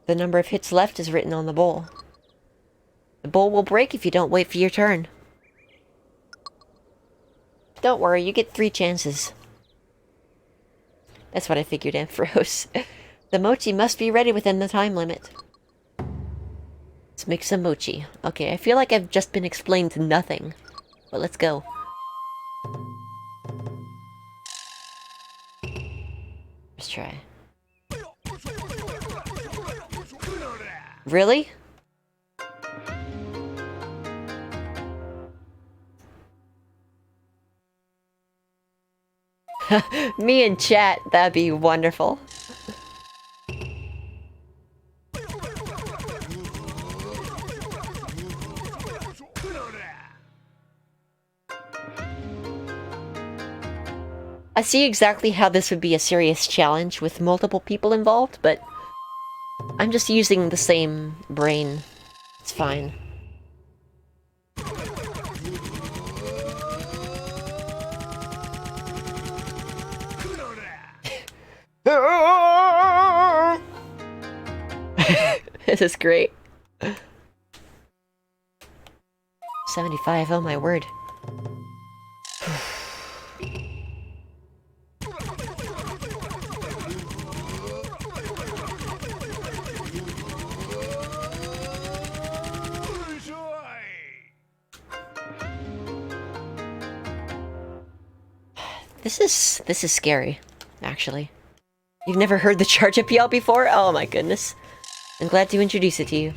The number of hits left is written on the bowl. The bowl will break if you don't wait for your turn. Don't worry, you get 3 chances. That's what I figured, Ampharos. The mochi must be ready within the time limit. Let's make some mochi. Okay, I feel like I've just been explained nothing. But let's go. Let's try. Really? Me in chat, that'd be wonderful. I see exactly how this would be a serious challenge with multiple people involved, but I'm just using the same brain. It's fine. This is great. 75, oh my word. This is scary, actually. You've never heard the charge up yell before? Oh my goodness. I'm glad to introduce it to you.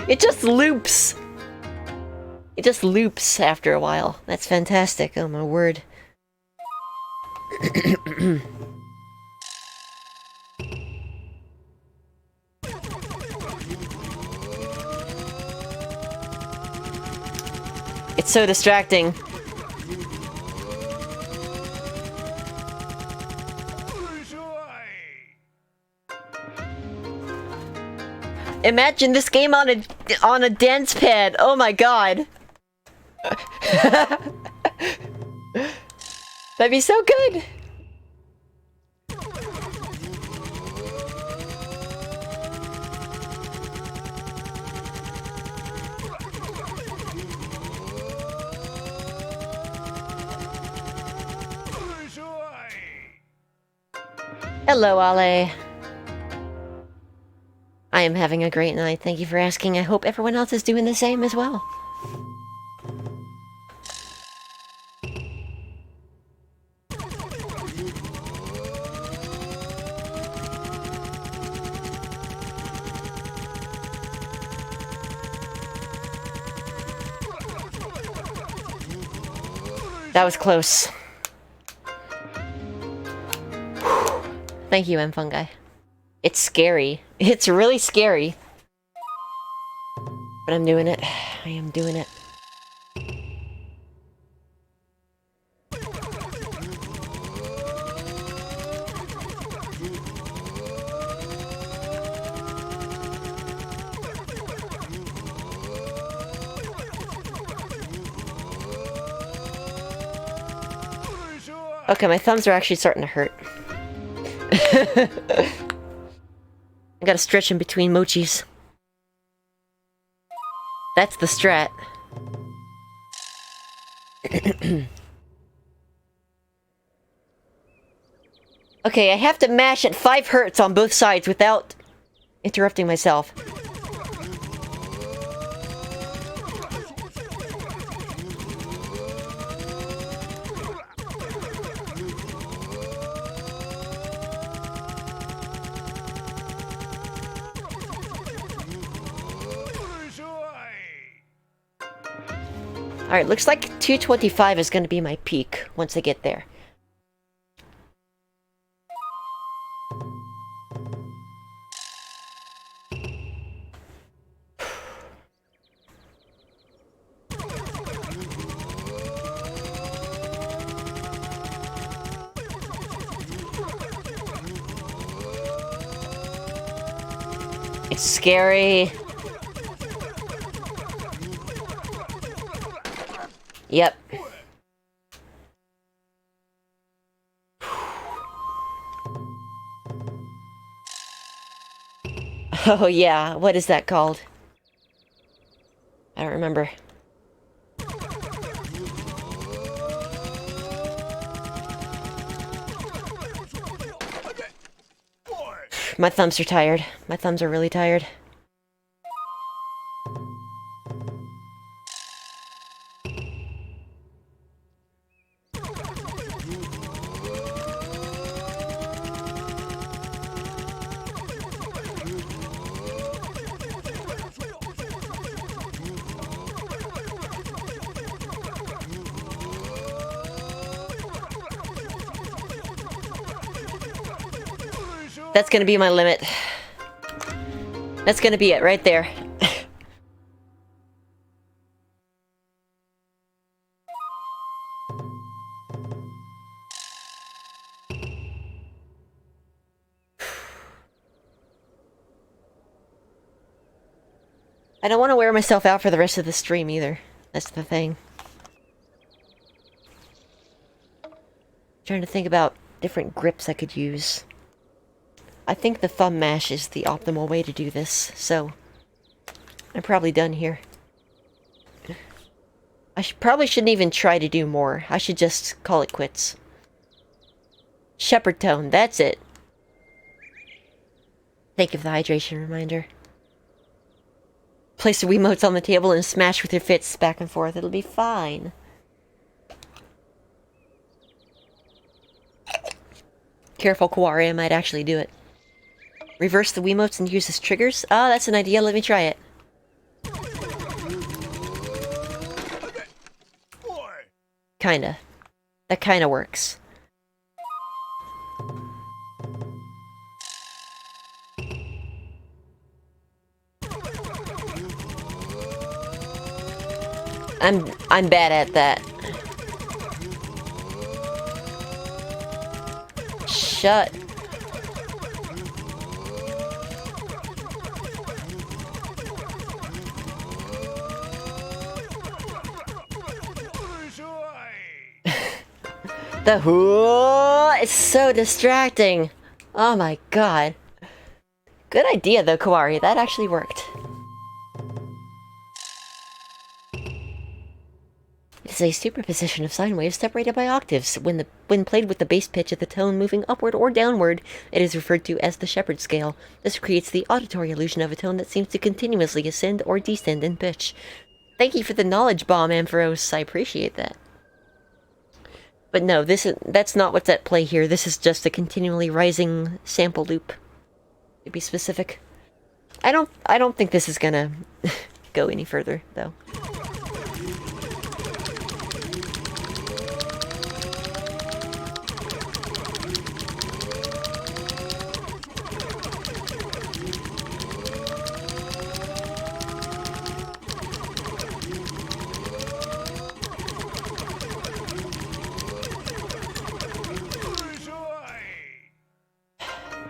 It just loops. It just loops after a while. That's fantastic. Oh my word. It's so distracting. Imagine this game on a dance pad. Oh my god. That'd be so good. Hello, Ale. I am having a great night. Thank you for asking. I hope everyone else is doing the same as well. That was close. Thank you, M. Fungi. It's scary. It's really scary. But I'm doing it. I am doing it. Okay, my thumbs are actually starting to hurt. I gotta stretch in between mochis. That's the strat. Okay, I have to mash at 5 hertz on both sides without interrupting myself. Alright, looks like 225 is going to be my peak once I get there. It's scary. Yep. Oh yeah, what is that called? I don't remember. My thumbs are tired. My thumbs are really tired. That's gonna be my limit. That's gonna be it right there. I don't want to wear myself out for the rest of the stream either. That's the thing. Trying to think about different grips I could use. I think the thumb mash is the optimal way to do this, so I'm probably done here. I probably shouldn't even try to do more. I should just call it quits. Shepherd tone, that's it. Thank you for the hydration reminder. Place the Wiimotes on the table and smash with your fists back and forth. It'll be fine. Careful, Kawari, I might actually do it. Reverse the Wiimotes and use as triggers? Oh, that's an idea. Let me try it. Kinda. That kinda works. I'm bad at that. Shut. The whoo! It's so distracting. Oh my god. Good idea though, Kawari. That actually worked. It is a superposition of sine waves separated by octaves. When played with the bass pitch of the tone moving upward or downward, it is referred to as the shepherd scale. This creates the auditory illusion of a tone that seems to continuously ascend or descend in pitch. Thank you for the knowledge bomb, Ampharos. I appreciate that. But no, that's not what's at play here. This is just a continually rising sample loop. To be specific. I don't think this is gonna go any further, though.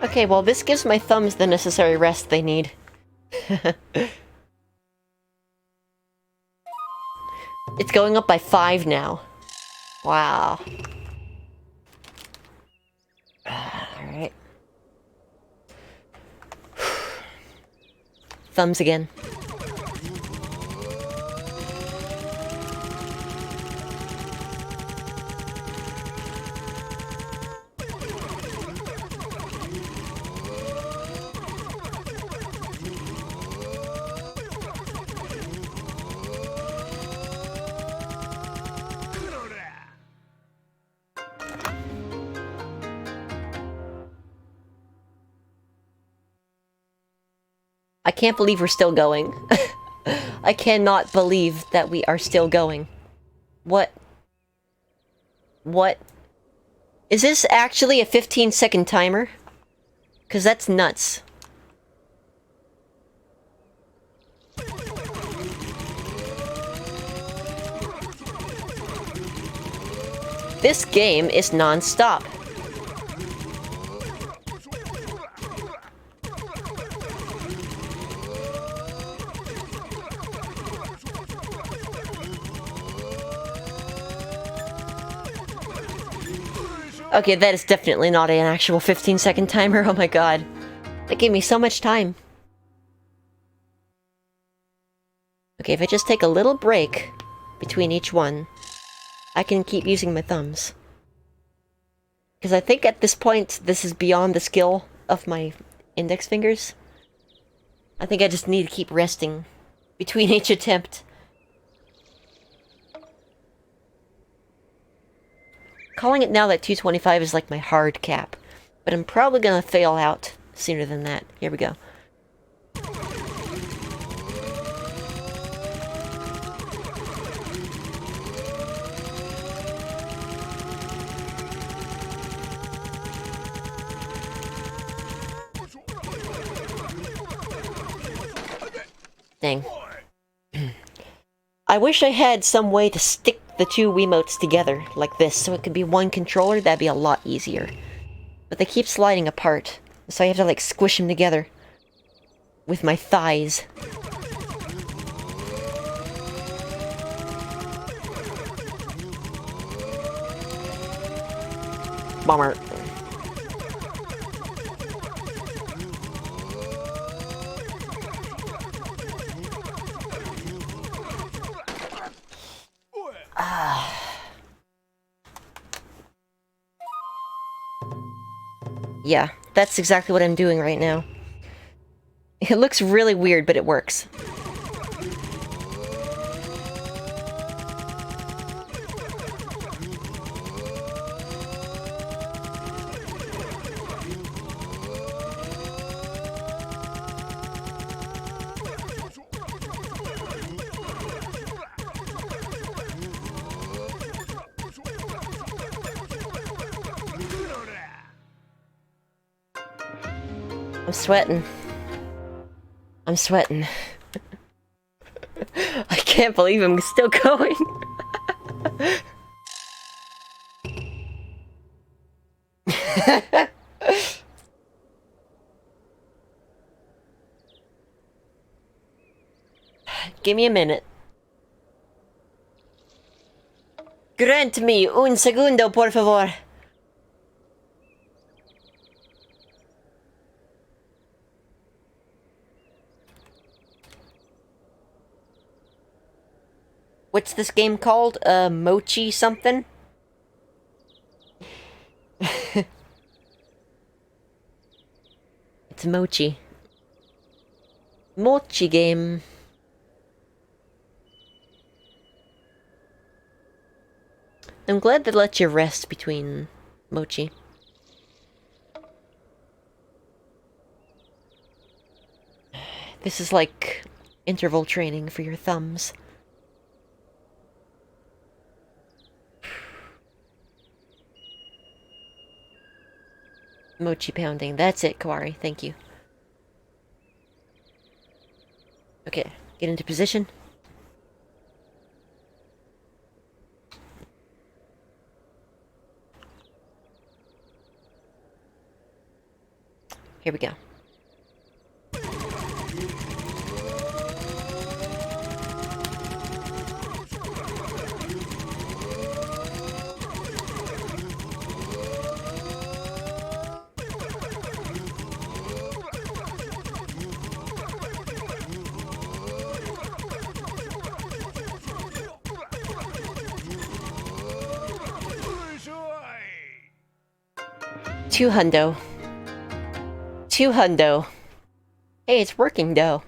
Okay, well, this gives my thumbs the necessary rest they need. It's going up by 5 now. Wow. Alright. Thumbs again. I can't believe we're still going. I cannot believe that we are still going. What? What? Is this actually a 15-second timer? Because that's nuts. This game is non-stop. Okay, that is definitely not an actual 15-second timer. Oh my god. That gave me so much time. Okay, if I just take a little break between each one, I can keep using my thumbs. Because I think at this point, this is beyond the skill of my index fingers. I think I just need to keep resting between each attempt. Calling it now that 225 is like my hard cap. But I'm probably gonna fail out sooner than that. Here we go. Dang. I wish I had some way to stick the two Wiimotes together, like this, so it could be one controller. That'd be a lot easier. But they keep sliding apart, so I have to, like, squish them together with my thighs. Bummer. Yeah, that's exactly what I'm doing right now. It looks really weird, but it works. I'm sweating. I'm sweating. I can't believe I'm still going. Give me a minute. Grant me un segundo, por favor. What's this game called? Mochi something? It's Mochi. Mochi game. I'm glad they let you rest between Mochi. This is like interval training for your thumbs. Mochi pounding. That's it, Kawari. Thank you. Okay, get into position. Here we go. Two hundo. Two hundo. Hey, it's working, though.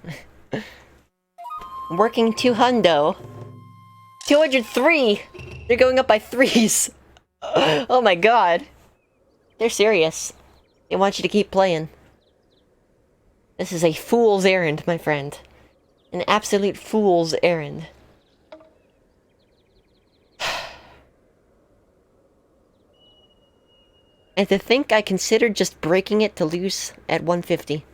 Working two hundo. 203! They're going up by threes. Oh my god. They're serious. They want you to keep playing. This is a fool's errand, my friend. An absolute fool's errand. And to think I considered just breaking it to lose at 150.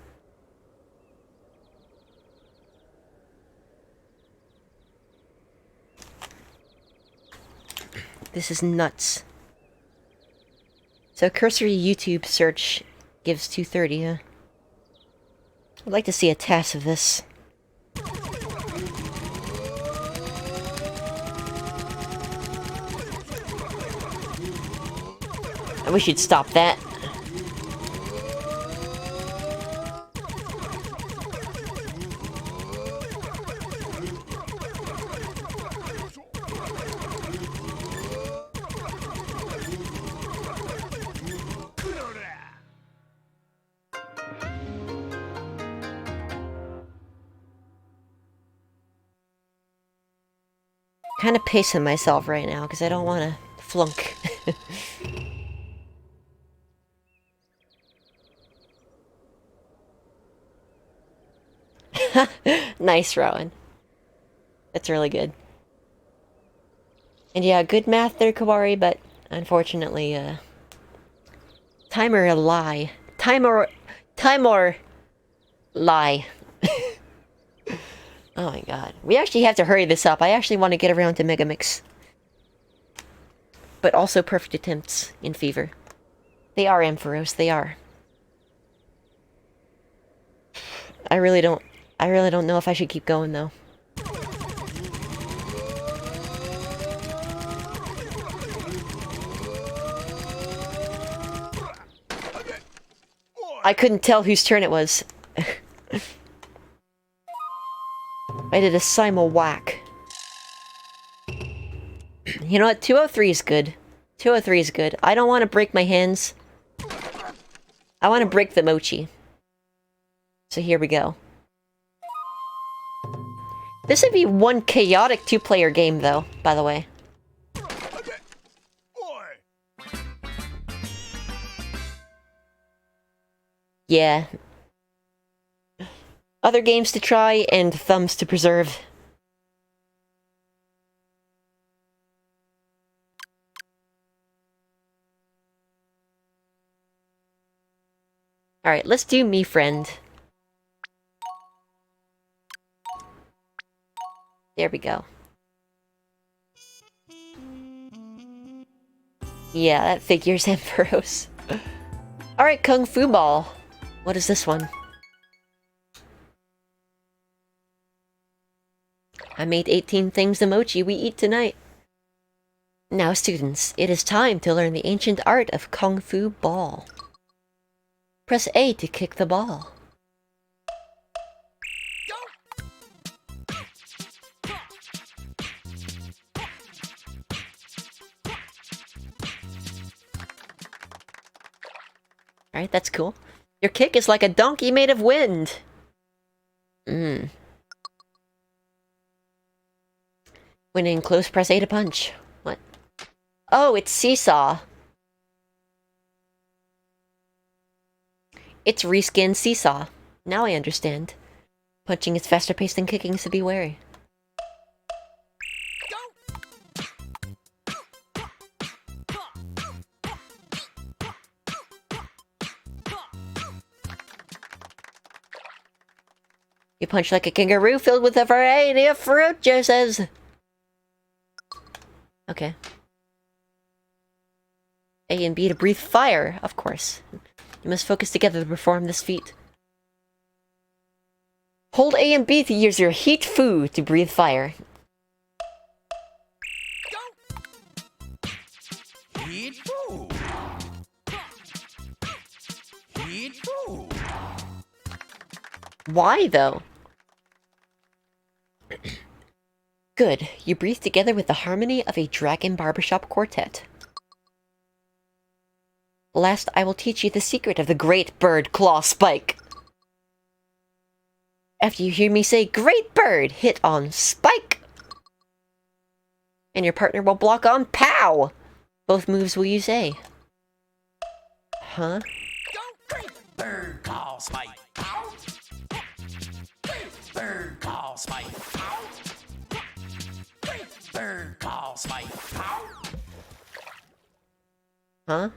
This is nuts. So cursory YouTube search gives 230, huh? I'd like to see a test of this. I wish you'd stop that. Kind of pacing myself right now because I don't want to flunk. Nice, Rowan. That's really good. And yeah, good math there, Kawari, but unfortunately, timer lie. Timer lie. Oh my god. We actually have to hurry this up. I actually want to get around to Megamix. But also perfect attempts in Fever. They are, Ampharos, they are. I really don't know if I should keep going, though. I couldn't tell whose turn it was. I did a simul whack. You know what? 203 is good. 203 is good. I don't want to break my hands I want to break the mochi. So here we go. This would be one chaotic two-player game, though, by the way. Yeah. Other games to try and thumbs to preserve. Alright, let's do me friend. There we go. Yeah, that figures Ampharos. Alright, Kung Fu Ball. What is this one? I made 18 things the mochi we eat tonight. Now, students, it is time to learn the ancient art of Kung Fu Ball. Press A to kick the ball. Alright, that's cool. Your kick is like a donkey made of wind. When in close, press A to punch. What? Oh, it's Seesaw. It's reskinned Seesaw. Now I understand. Punching is faster paced than kicking, so be wary. You punch like a kangaroo filled with a variety of fruit juices. Okay. A and B to breathe fire, of course. You must focus together to perform this feat. Hold A and B to use your heat food to breathe fire. Heat food. Heat food. Why, though? Good. You breathe together with the harmony of a dragon barbershop quartet. Last, I will teach you the secret of the Great Bird Claw Spike. After you hear me say, Great Bird, hit on Spike. And your partner will block on Pow. Both moves will use A. Huh? Bird call spike. Bird call spike. Bird call spike. Huh?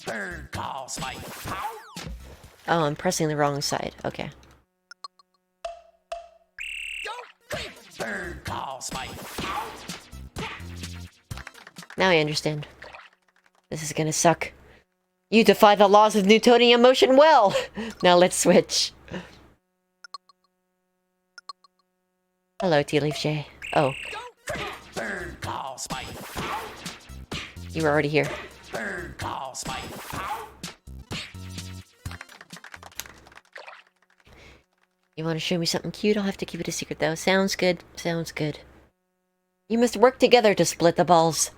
Bird call spike. Oh, I'm pressing the wrong side. Okay. Bird call spike. Now I understand. This is gonna suck. You defy the laws of Newtonian motion well! Now let's switch. Hello, Tea Leaf J. Oh. Bird call spike. You were already here. Bird call spike. You want to show me something cute? I'll have to keep it a secret, though. Sounds good. Sounds good. You must work together to split the balls.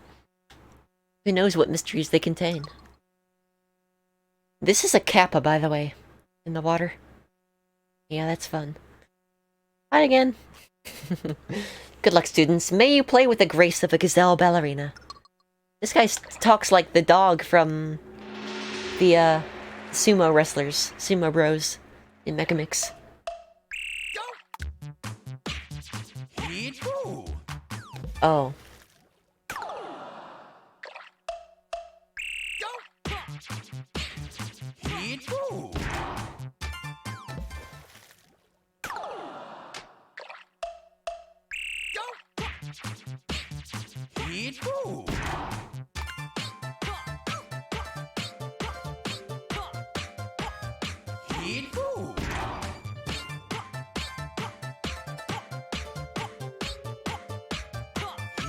Who knows what mysteries they contain? This is a kappa, by the way. In the water. Yeah, that's fun. Hi again. Good luck, students. May you play with the grace of a gazelle ballerina. This guy talks like the dog from the sumo wrestlers, sumo bros in Mecha Mix. Heat food. Oh. Heat food. Heat food. Heat food.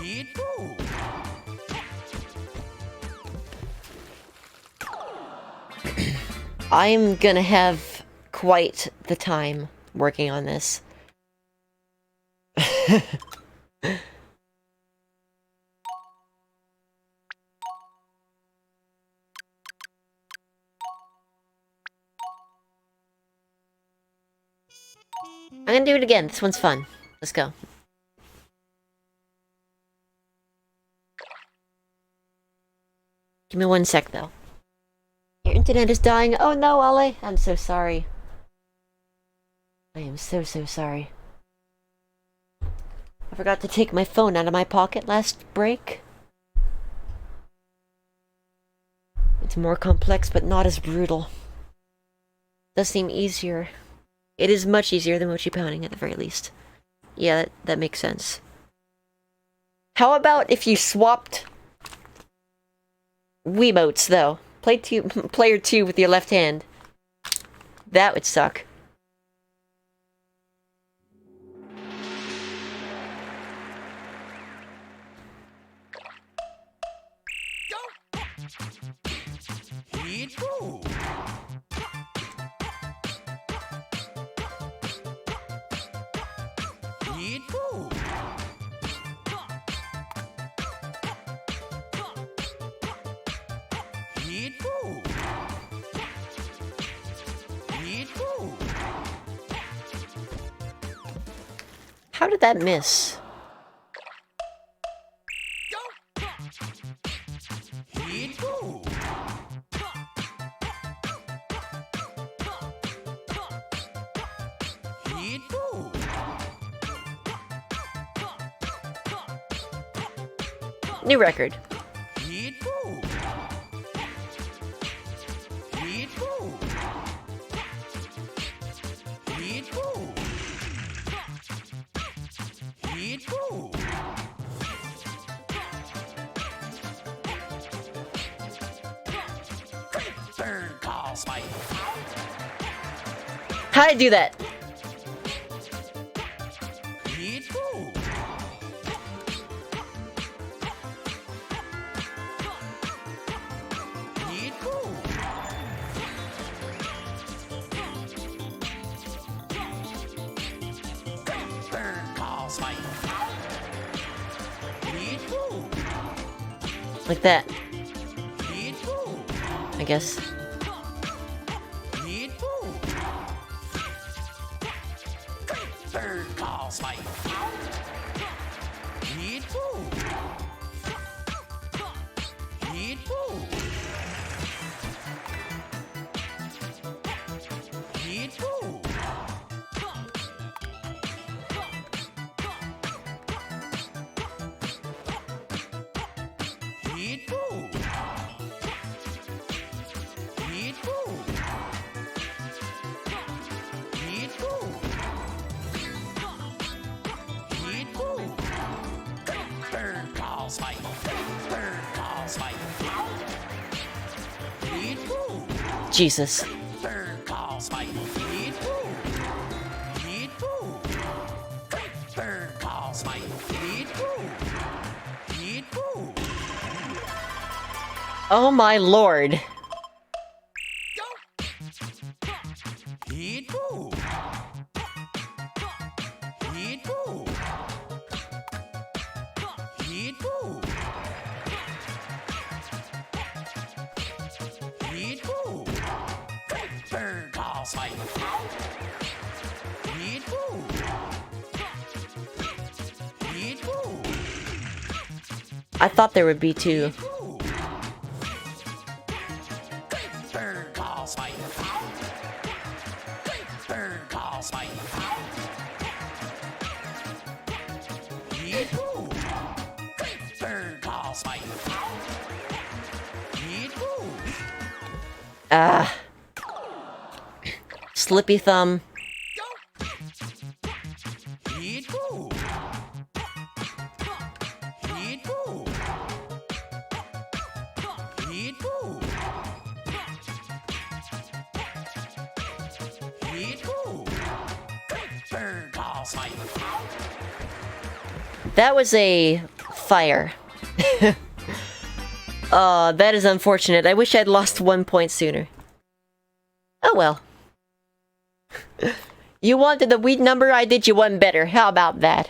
Heat food. I'm gonna have quite the time working on this. I'm gonna do it again. This one's fun. Let's go. Give me 1 sec, though. Your internet is dying. Oh no, Ollie. I'm so sorry. I am so sorry. I forgot to take my phone out of my pocket last break. It's more complex, but not as brutal. Does seem easier. It is much easier than mochi pounding, at the very least. Yeah, that makes sense. How about if you swapped Wiimotes, though? Player 2 with your left hand. That would suck. Hit go. Hit go. Hit go. Hit go. How did that miss? Hit go. Hit go. New record. Hit go. Hit go. Hit go. Hit go. Burn call spike. How'd I do that? Hit go. Hit go. Burn call spike. Hit go. Like that, Hit go. I guess. Hit go. Burn call spike. Hit go. Hit go. Hit go. Hit go. Hit go. Hit go. Hit go. Burn call spike. Burn call spike. Hit go. Jesus. Burn call spike. Hit go. Hit go. Burn call spike. Hit go. Hit go. Oh my lord. Hit go. Hit go. Hit go. Hit go. Burn call spike. Hit go. Hit go. I thought there would be two. Go. Burn call spike. Burn call spike. Hit go. Burn call spike. Hit go. Ah. Slippy thumb. Hit go. Hit go. Hit go. Hit go. Burn call spike. That was a fire. That is unfortunate. I wish I'd lost 1 point sooner. Oh well. You wanted the wheat number, I did you one better. How about that?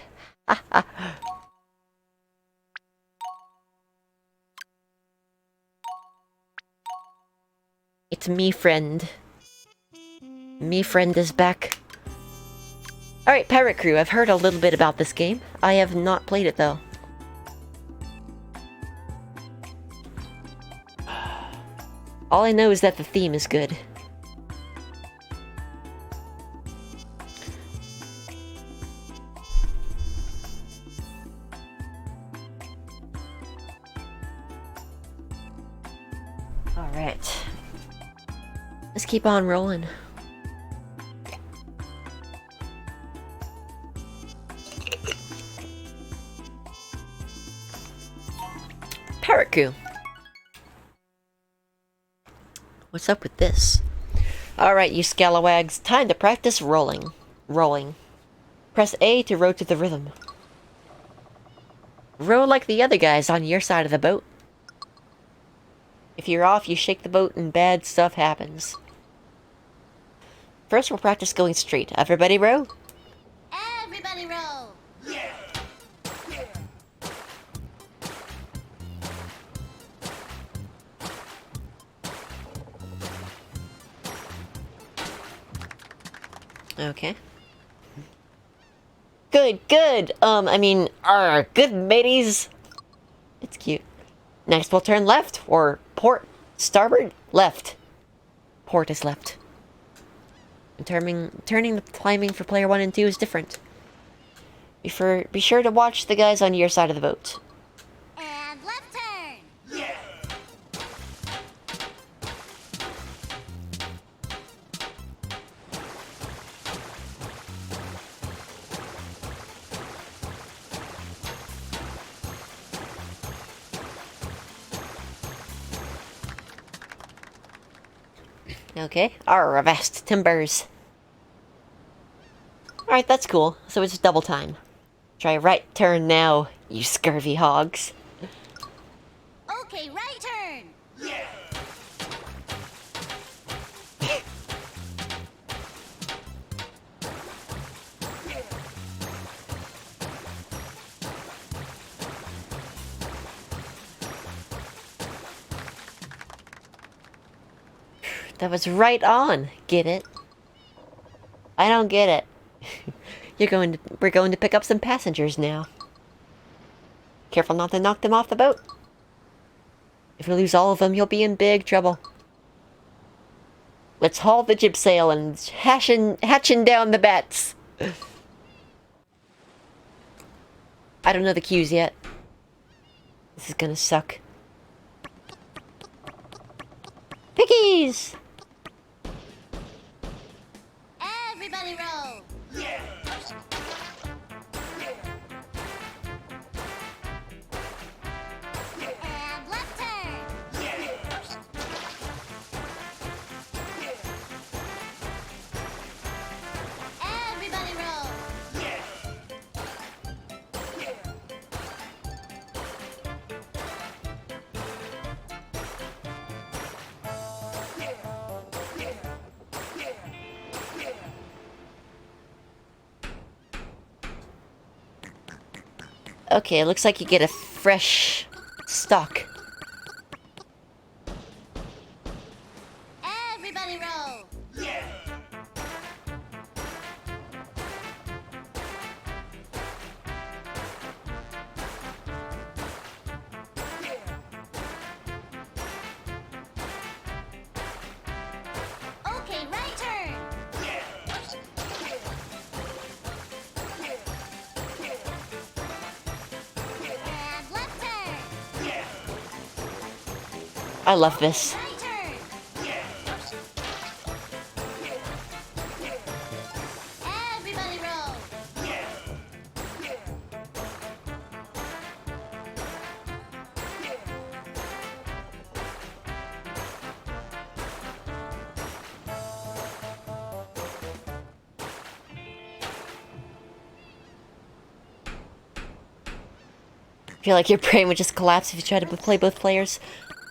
It's me, friend. Me, friend is back. Alright, Pirate Crew. I've heard a little bit about this game. I have not played it, though. All I know is that the theme is good. Alright. Let's keep on rolling. Parrot Crew. What's up with this? Alright, you scalawags. Time to practice rolling. Rolling. Press A to row to the rhythm. Row like the other guys on your side of the boat. If you're off, you shake the boat and bad stuff happens. First, we'll practice going straight. Everybody row? Everybody roll. Okay. Good, good! Good mateys! It's cute. Next, we'll turn left, or port. Starboard? Left. Port is left. And turning the timing for player 1 and 2 is different. Be sure to watch the guys on your side of the boat. And left turn. Okay. Our vast timbers. Alright, that's cool. So it's double time. Try right turn now, you scurvy hogs. Okay, right turn. That was right on. Get it? I don't get it. We're going to pick up some passengers now. Careful not to knock them off the boat. If we lose all of them, you'll be in big trouble. Let's haul the jib sail and hatching down the bets. I don't know the cues yet. This is gonna suck. Piggies! Everybody roll. And left turn. Everybody roll. Okay, it looks like you get a fresh stock. Everybody roll. Okay, right turn. And left turn. I love this. Right turn. Everybody roll. I feel like your brain would just collapse if you tried to play both players.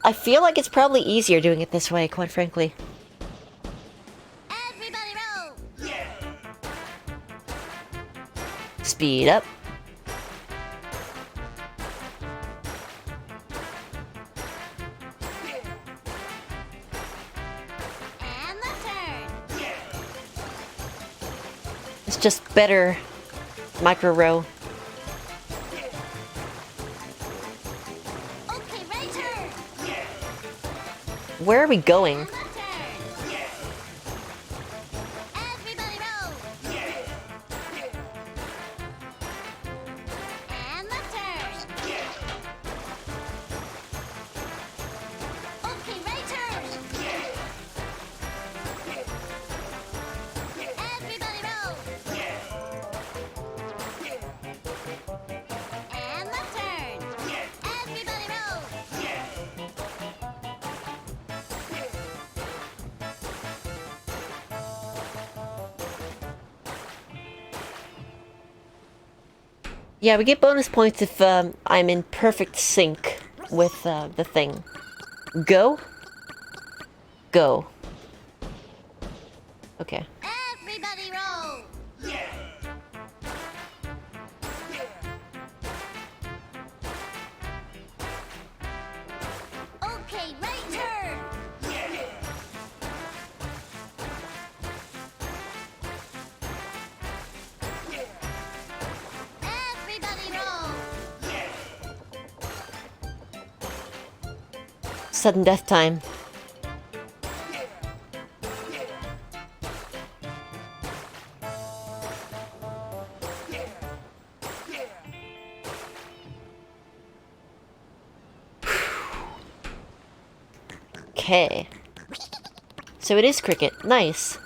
I feel like it's probably easier doing it this way, quite frankly. Everybody roll. Speed up. And left turn. It's just better micro row. Okay, right turn. Where are we going? Left turn. Everybody roll. And left turn. Okay, right turn. Everybody roll. And left turn. Everybody roll. Yeah, we get bonus points if I'm in perfect sync with the thing. Go? Go. Okay. Everybody roll. Okay, right turn. Everybody roll. Sudden death time. Okay. So it is cricket. Nice.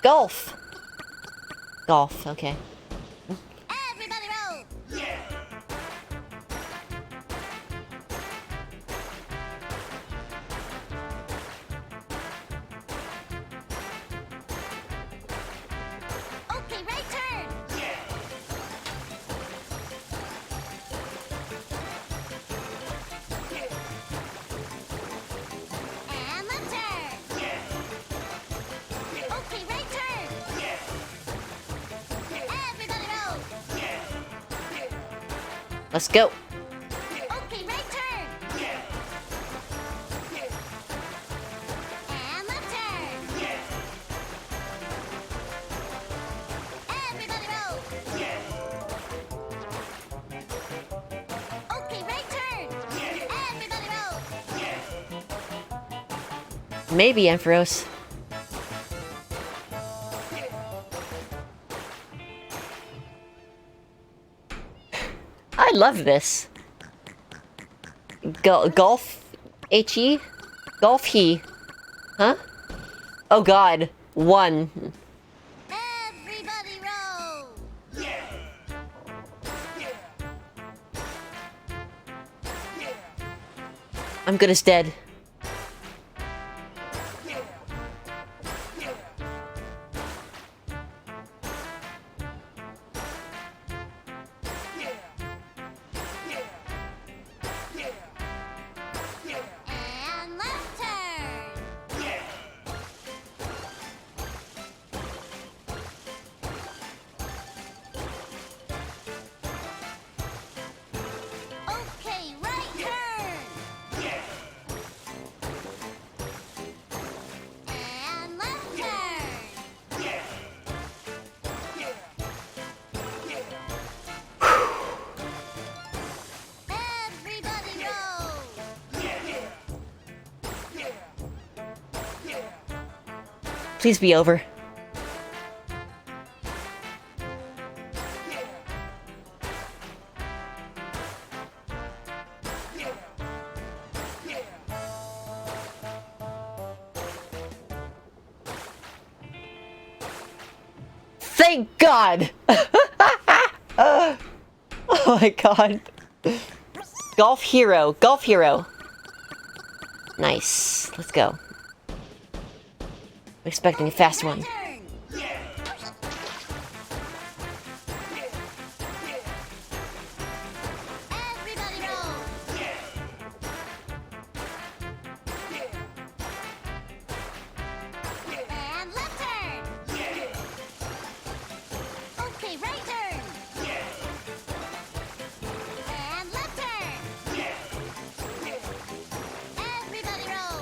Golf. Golf, okay. Everybody roll. Okay, right turn. And left turn. Okay, right turn. Everybody roll. Let's go. Okay, right turn. And left turn. Everybody roll. Okay, right turn. Everybody roll. Maybe Ampharos. I love this. Golf HE? Golf he. Huh? Oh god. 1. Everybody roll. I'm good as dead. And left turn. Okay, right turn. And left turn. Everybody roll. Please be over. Thank God! Oh my god. Golf hero. Golf hero. Nice. Let's go. I'm expecting a fast one. Turn. Everybody roll. And left turn. Okay, right turn. And left turn. Everybody roll.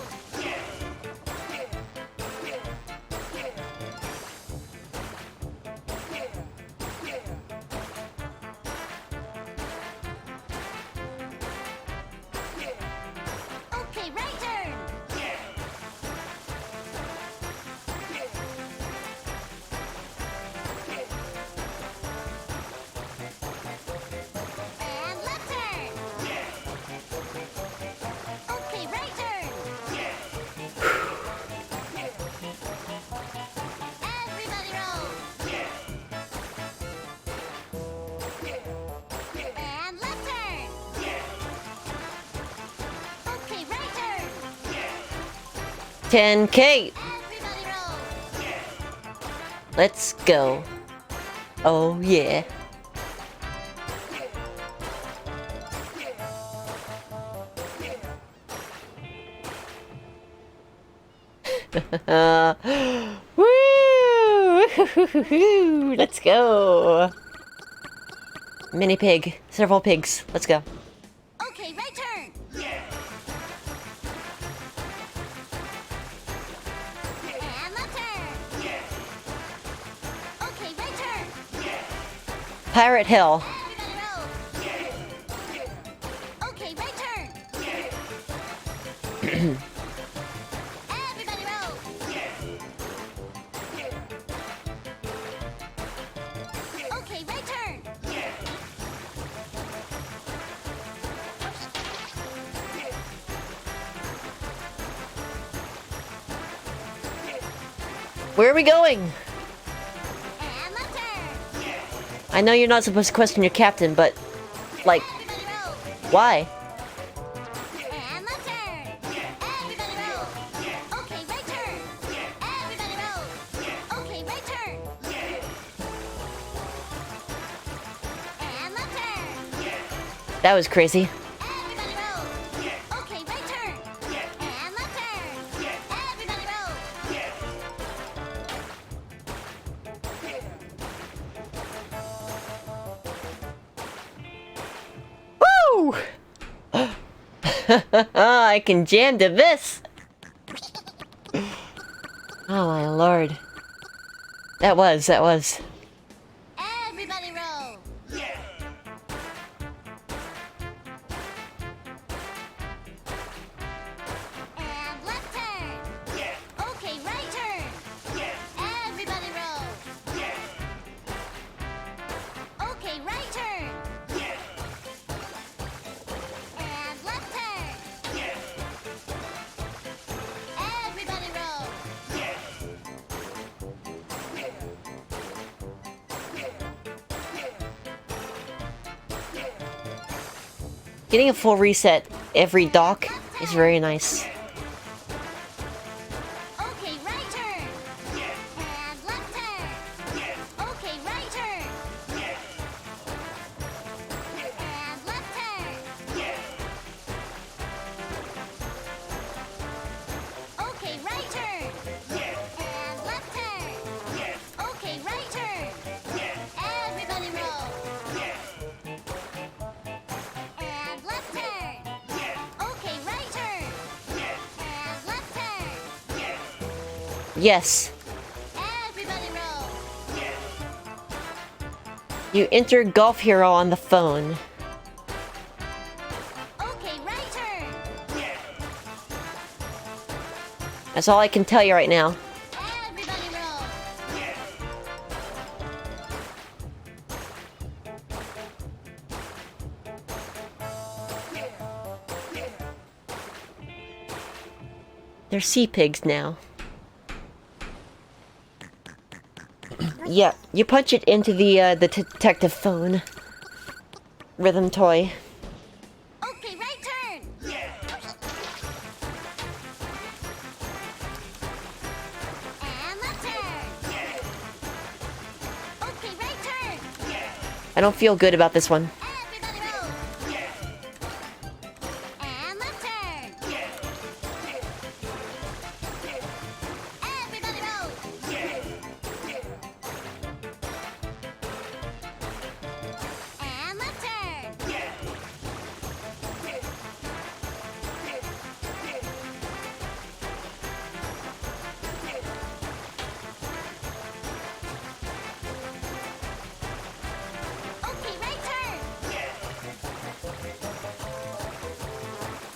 10K. Everybody roll. Let's go. Oh yeah. Woo! Let's go. Mini pig. Several pigs. Let's go. Okay, right turn. And left turn. Okay, right turn. Pirate Hill. Everybody roll. Okay, right turn. Everybody roll. Okay, right turn. Where are we going? And left turn. I know you're not supposed to question your captain, but like, Everybody roll. why? And left turn. Everybody roll. Okay, right turn. Everybody roll. Okay, right turn. And left turn. That was crazy. Everybody roll. Okay, right turn. And left turn. Everybody roll. Woo! I can jam to this. Oh my lord. That was. Everybody roll. And left turn. Okay, right turn. Everybody roll. Okay, right turn. And left turn. Everybody roll. Getting a full reset every dock is very nice. Okay, right turn. And left turn. Okay, right turn. And left turn. Okay, right turn. And left turn. Okay, right turn. Everybody roll. And left turn. Okay, right turn. And left turn. Yes. Everybody roll. You enter Golf Hero on the phone. Okay, right turn. That's all I can tell you right now. Everybody roll. They're sea pigs now. Yeah, you punch it into the detective phone. Rhythm toy. Okay, right turn. And left turn. Okay, right turn. I don't feel good about this one. Everybody roll. And left turn. Everybody roll. And left turn. Okay, right turn.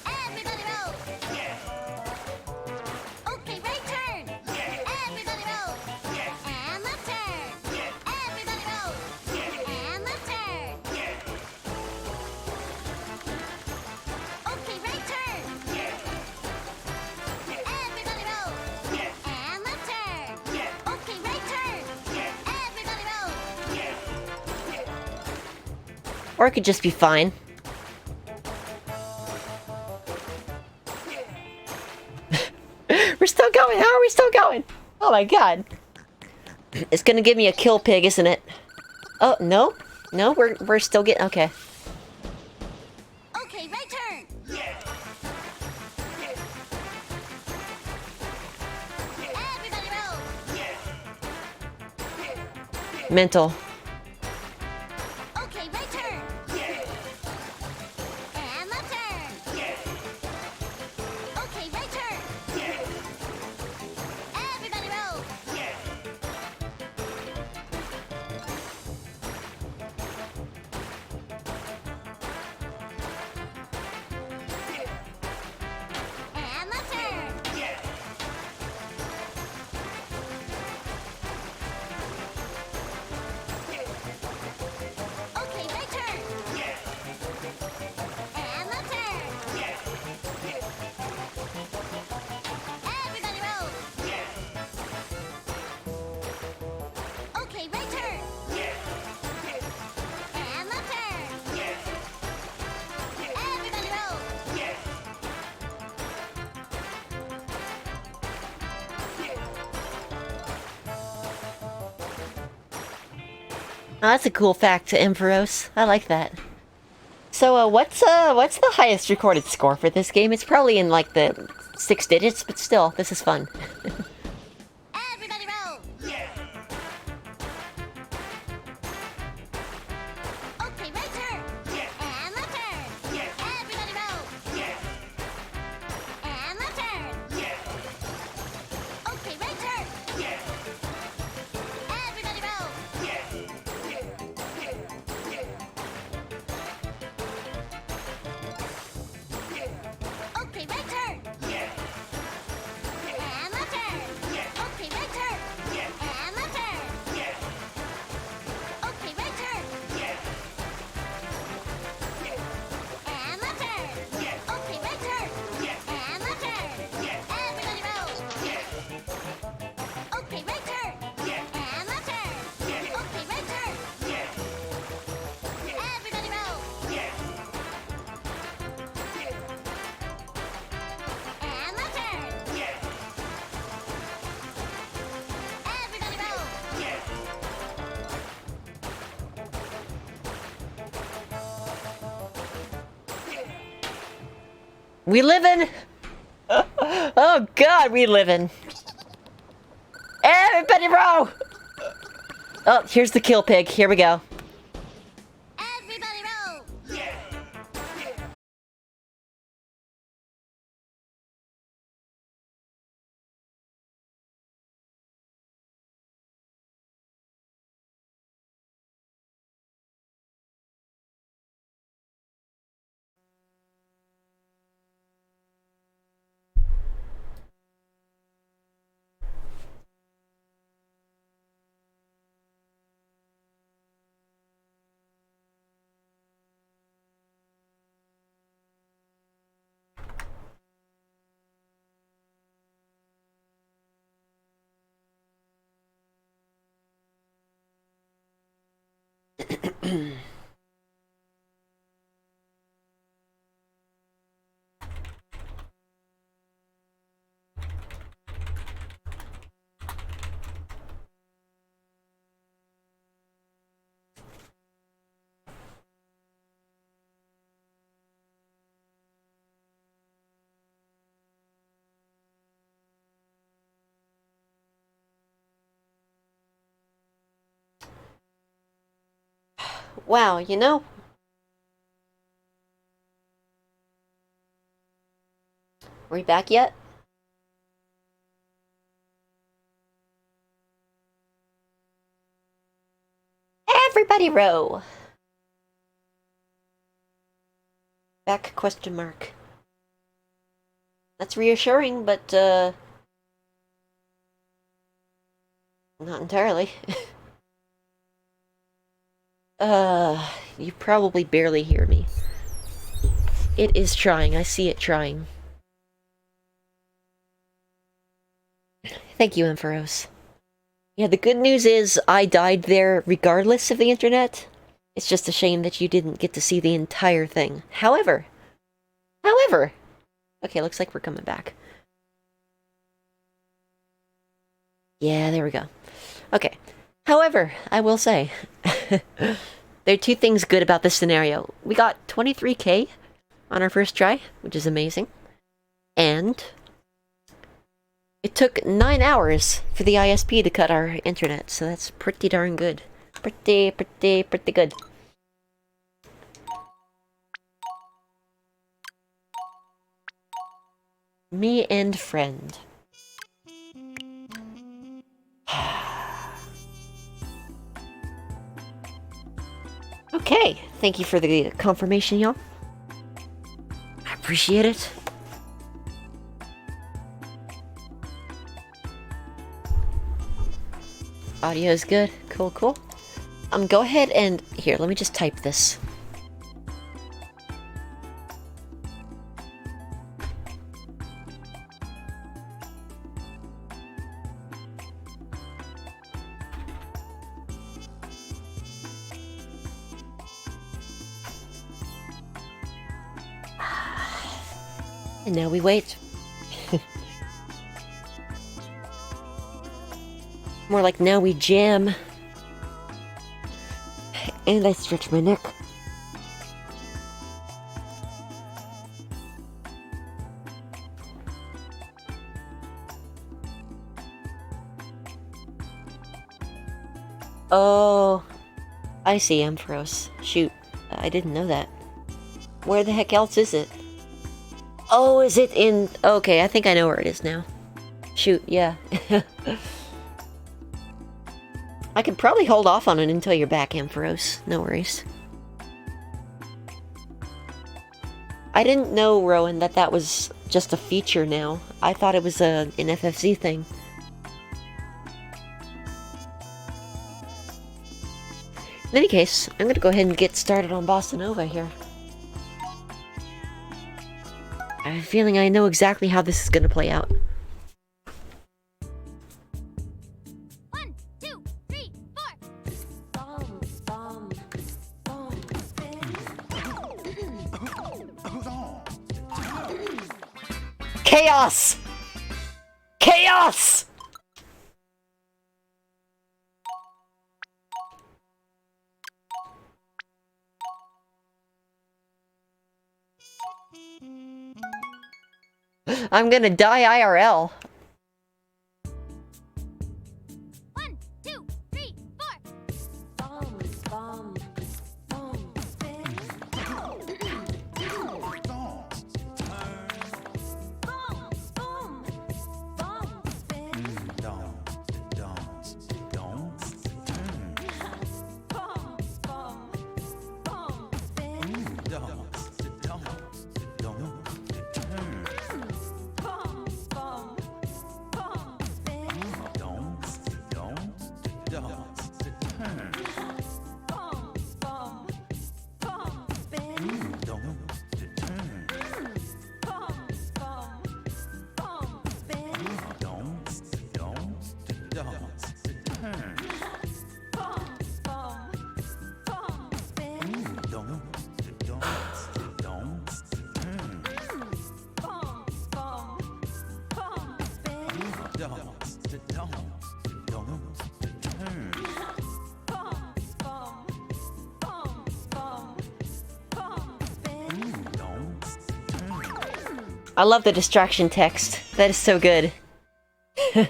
Everybody roll. Okay, right turn. Everybody roll. And left turn. Everybody roll. And left turn. Okay, right turn. Everybody roll. And left turn. Okay, right turn. Everybody roll. Or it could just be fine. We're still going? How are we still going? Oh my god. It's gonna give me a kill pig, isn't it? Oh, no? No, we're still getting... Okay. Okay, right turn. Everybody roll. Mental. Okay, right turn. And left turn. Okay, right turn. Everybody roll. And left turn. Okay, right turn. And left turn. Everybody roll. Okay, right turn. And left turn. Everybody roll. Oh, that's a cool fact to Ampharos. I like that. So, what's the highest recorded score for this game? It's probably in, like, the 6 digits, but still, this is fun. Everybody roll. Okay, right turn. And left turn. Everybody roll. And left turn. Okay, right turn. Everybody roll. Okay, right turn. And left turn. Okay, right turn. And left turn. Okay, right turn. And left turn. Okay, right turn. And left turn. Everybody roll. Okay, right turn. And left turn. Okay, right turn. Everybody roll. And left turn. Everybody roll. We livin'! Oh god, we livin'! Everybody row! Oh, here's the kill pig. Here we go. Everybody roll. Wow, you know? Are we back yet? Everybody row! Back question mark. That's reassuring, but, not entirely. You probably barely hear me. It is trying. I see it trying. Thank you, Ampharos. Yeah, the good news is I died there regardless of the internet. It's just a shame that you didn't get to see the entire thing. However... Okay, looks like we're coming back. Yeah, there we go. Okay. However, I will say, there are two things good about this scenario. We got 23k on our first try, which is amazing. And it took 9 hours for the ISP to cut our internet, so that's pretty darn good. Pretty good. Me and friend. Okay, thank you for the confirmation, y'all. I appreciate it. Audio is good. Cool, cool. Go ahead and... Here, let me just type this. And now we wait. More like now we jam. And I stretch my neck. Oh, I see Ampharos. Shoot, I didn't know that. Where the heck else is it? Oh, is it in... Okay, I think I know where it is now. Shoot, yeah. I could probably hold off on it until you're back, Ampharos. No worries. I didn't know, Rowan, that that was just a feature now. I thought it was an FFZ thing. In any case, I'm gonna go ahead and get started on Bossa Nova here. I have a feeling I know exactly how this is gonna play out. 1, 2, 3, 4. Chaos! Chaos! I'm gonna die IRL. 1, 2, 3, I love the distraction text. That is so good. You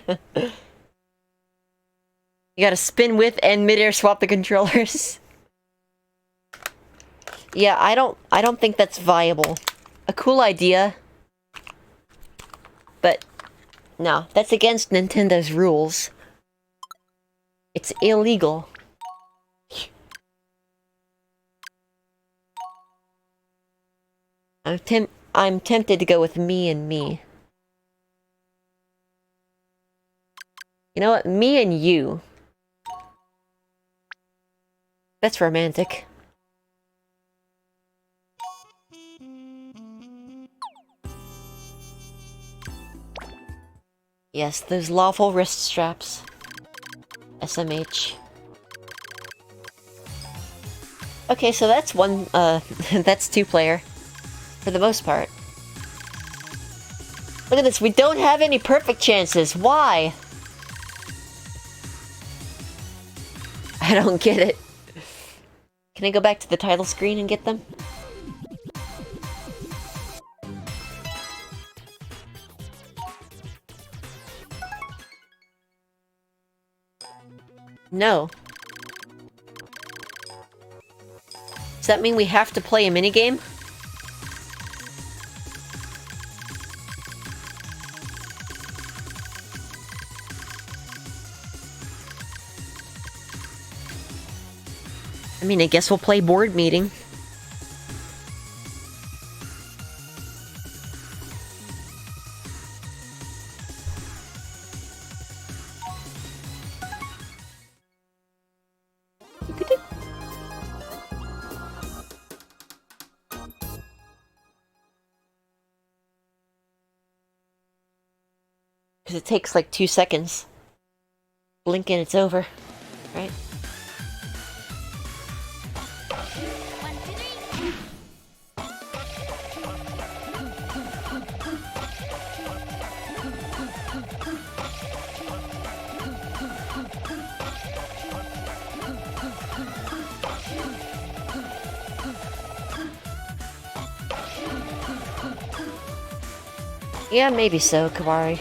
gotta spin with and midair swap the controllers. Yeah, I don't think that's viable. A cool idea. But no, that's against Nintendo's rules. It's illegal. I'm tempted to go with me and me. You know what? Me and you. That's romantic. Yes, those lawful wrist straps. SMH. Okay, so that's one, that's 2-player. For the most part. Look at this, we don't have any perfect chances. Why? I don't get it. Can I go back to the title screen and get them? No. Does that mean we have to play a minigame? I mean, I guess we'll play board meeting. Because it takes like 2 seconds. Blink and it's over, right? Yeah, maybe so, Kawari.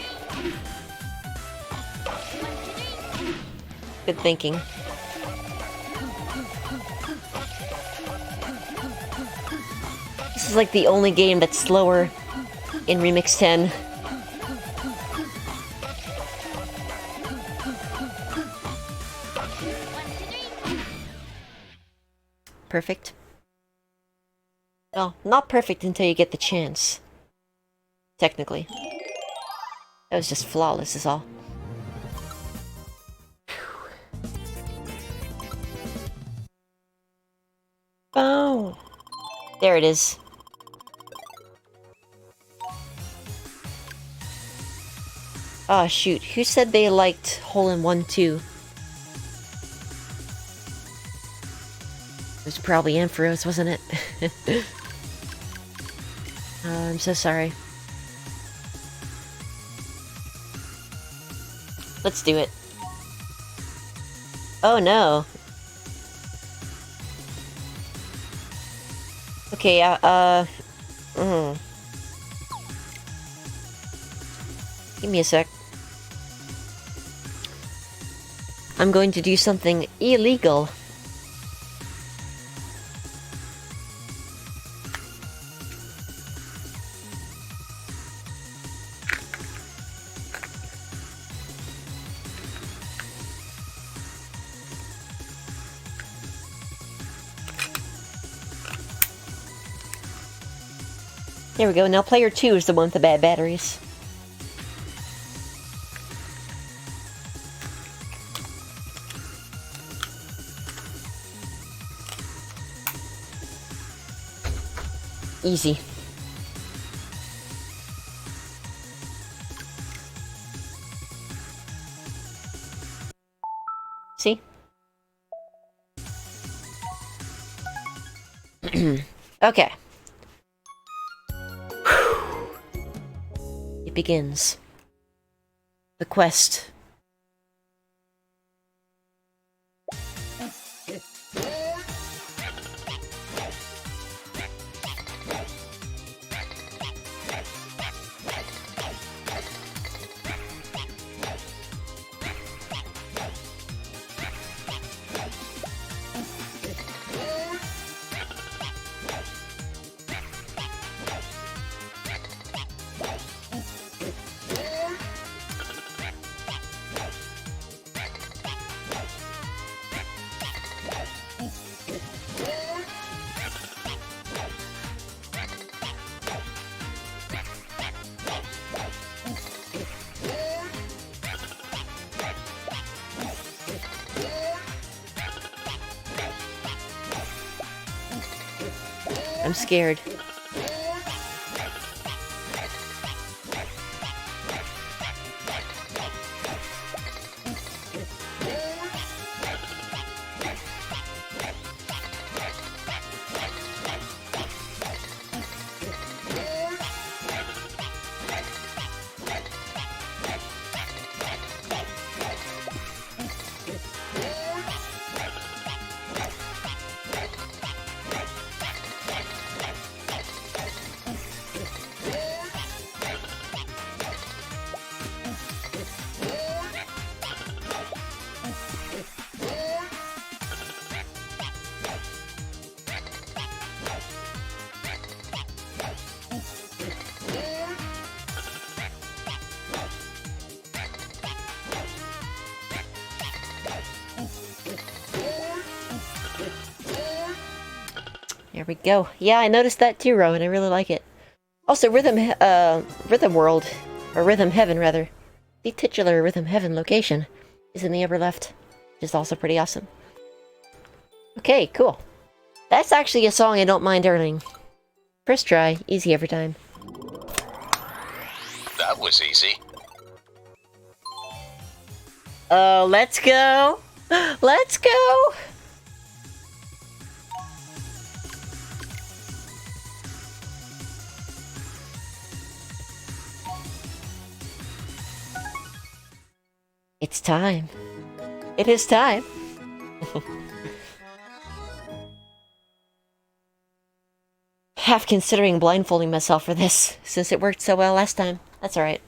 Good thinking. This is like the only game that's slower in Remix 10. Perfect. Well, not perfect until you get the chance. Technically. That was just flawless is all. Oh. There it is. Ah, shoot. Who said they liked Hole-in-One too? It was probably Ampharos, wasn't it? I'm so sorry. Let's do it. Oh no. Okay, Give me a sec. I'm going to do something illegal. There we go, now player 2 is the one with the bad batteries. Easy. See? Okay. It begins. The quest. I'm scared. There we go. Yeah, I noticed that too, Rowan. I really like it. Also, Rhythm World, or Rhythm Heaven, rather. The titular Rhythm Heaven location is in the upper left, which is also pretty awesome. Okay, cool. That's actually a song I don't mind learning. First try, easy every time. That was easy. Oh, let's go! Let's go! It's time. It is time. Half considering blindfolding myself for this, since it worked so well last time. That's alright.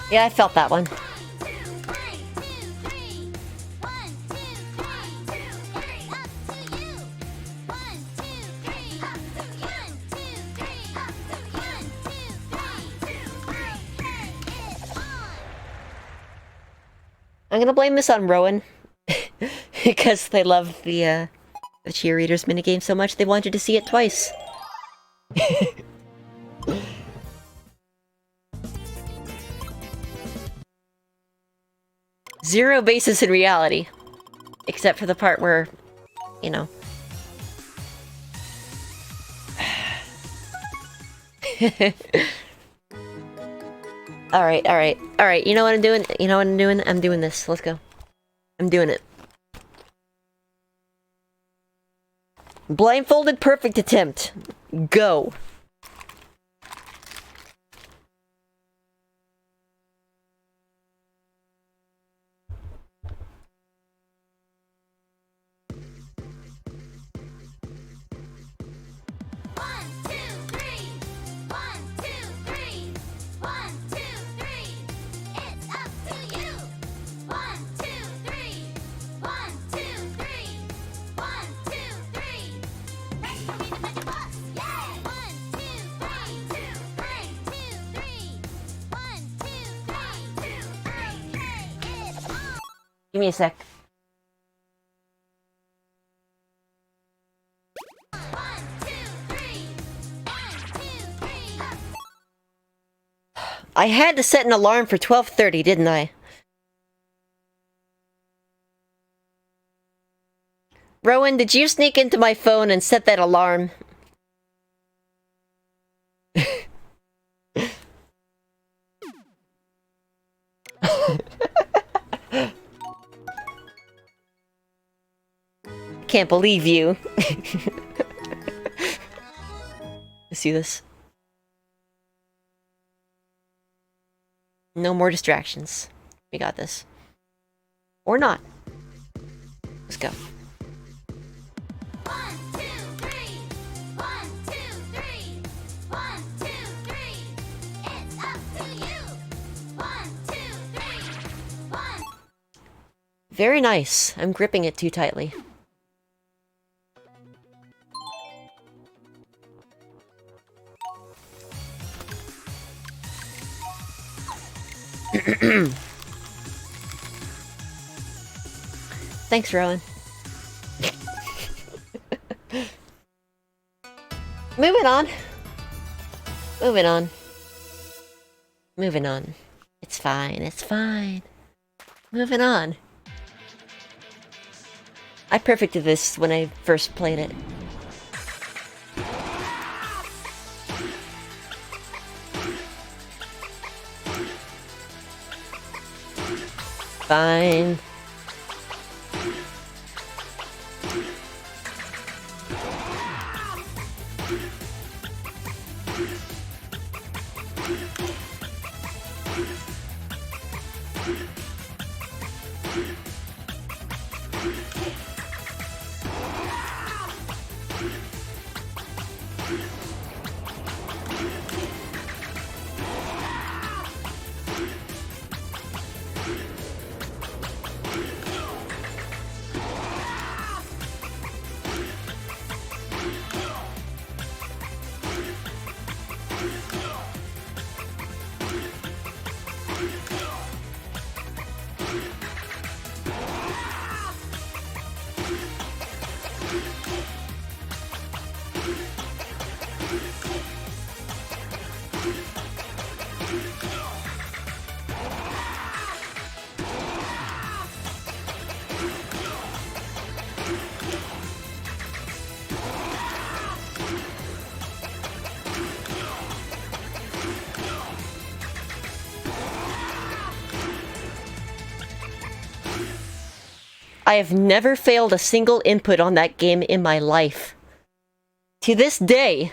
Yeah, I felt that one. I'm gonna blame this on Rowan because they love the cheerleaders minigame so much they wanted to see it twice. Zero basis in reality. Except for the part where, you know. Alright. You know what I'm doing? You know what I'm doing? I'm doing this. Let's go. I'm doing it. Blindfolded perfect attempt. Go. Give me a sec. I had to set an alarm for 12:30, didn't I? Rowan, did you sneak into my phone and set that alarm? Can't believe you. Let's see this. No more distractions. We got this. Or not. Let's go. Very nice. I'm gripping it too tightly. Thanks, Rowan. Moving on. Moving on. Moving on. It's fine, it's fine. Moving on. I perfected this when I first played it. Fine. I have never failed a single input on that game in my life. To this day.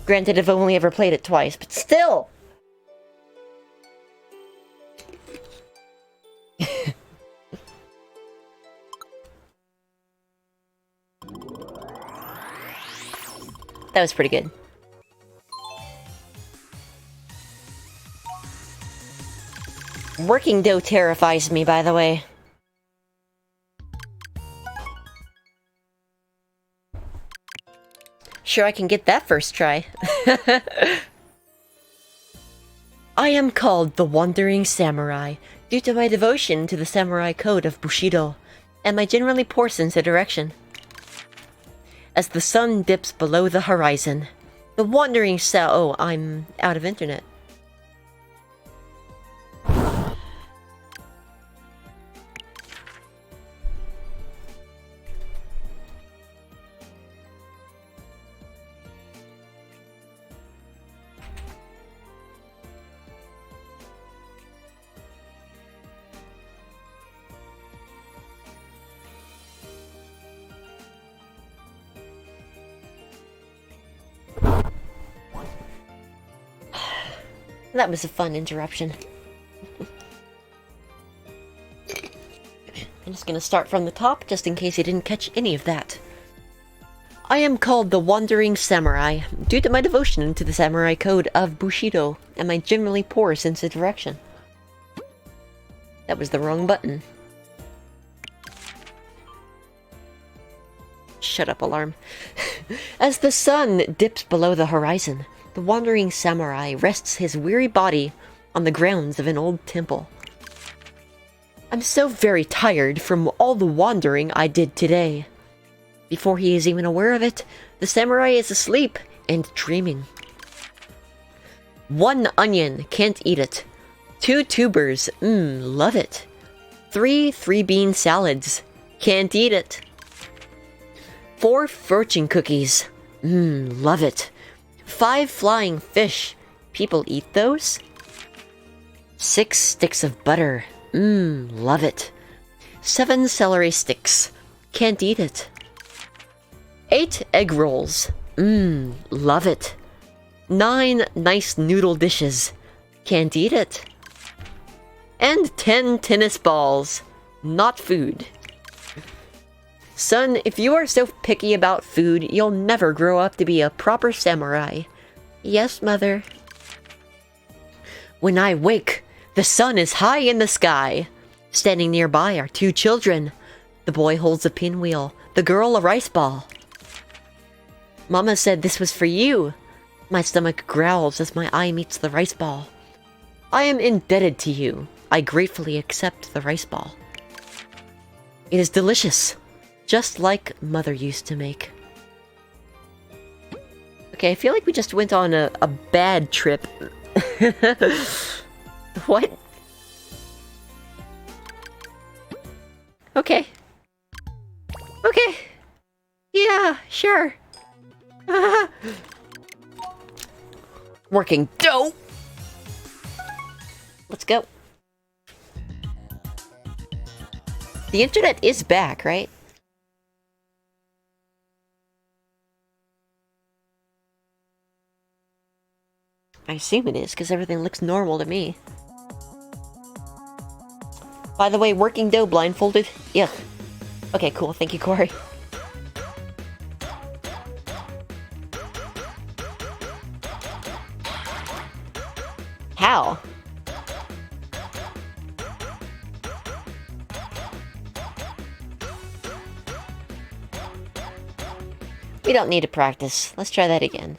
Granted, I've only ever played it twice, but still! That was pretty good. Working dough terrifies me, by the way. Sure, I can get that first try. I am called the Wandering Samurai due to my devotion to the samurai code of Bushido and my generally poor sense of direction. As the sun dips below the horizon, the Wandering Oh, I'm out of internet. That was a fun interruption. I'm just gonna start from the top, just in case you didn't catch any of that. I am called the Wandering Samurai, due to my devotion to the samurai code of Bushido, and my generally poor sense of direction. That was the wrong button. Shut up, alarm. As the sun dips below the horizon, the Wandering Samurai rests his weary body on the grounds of an old temple. I'm so very tired from all the wandering I did today. Before he is even aware of it, the samurai is asleep and dreaming. 1 onion, can't eat it. 2 tubers, love it. 3 3-bean salads, can't eat it. 4 fortune cookies, love it. 5 flying fish, people eat those? 6 sticks of butter, love it. 7 celery sticks, can't eat it. 8 egg rolls, love it. 9 nice noodle dishes, can't eat it. And 10 tennis balls, not food. Son, if you are so picky about food, you'll never grow up to be a proper samurai. Yes, mother. When I wake, the sun is high in the sky. Standing nearby are 2 children. The boy holds a pinwheel, the girl a rice ball. Mama said this was for you. My stomach growls as my eye meets the rice ball. I am indebted to you. I gratefully accept the rice ball. It is delicious, just like Mother used to make. Okay, I feel like we just went on a bad trip. What? Okay. Okay. Yeah, sure. Working dope. Let's go. The internet is back, right? I assume it is, because everything looks normal to me. By the way, working dough blindfolded? Yuck. Okay, cool. Thank you, Corey. How? We don't need to practice. Let's try that again.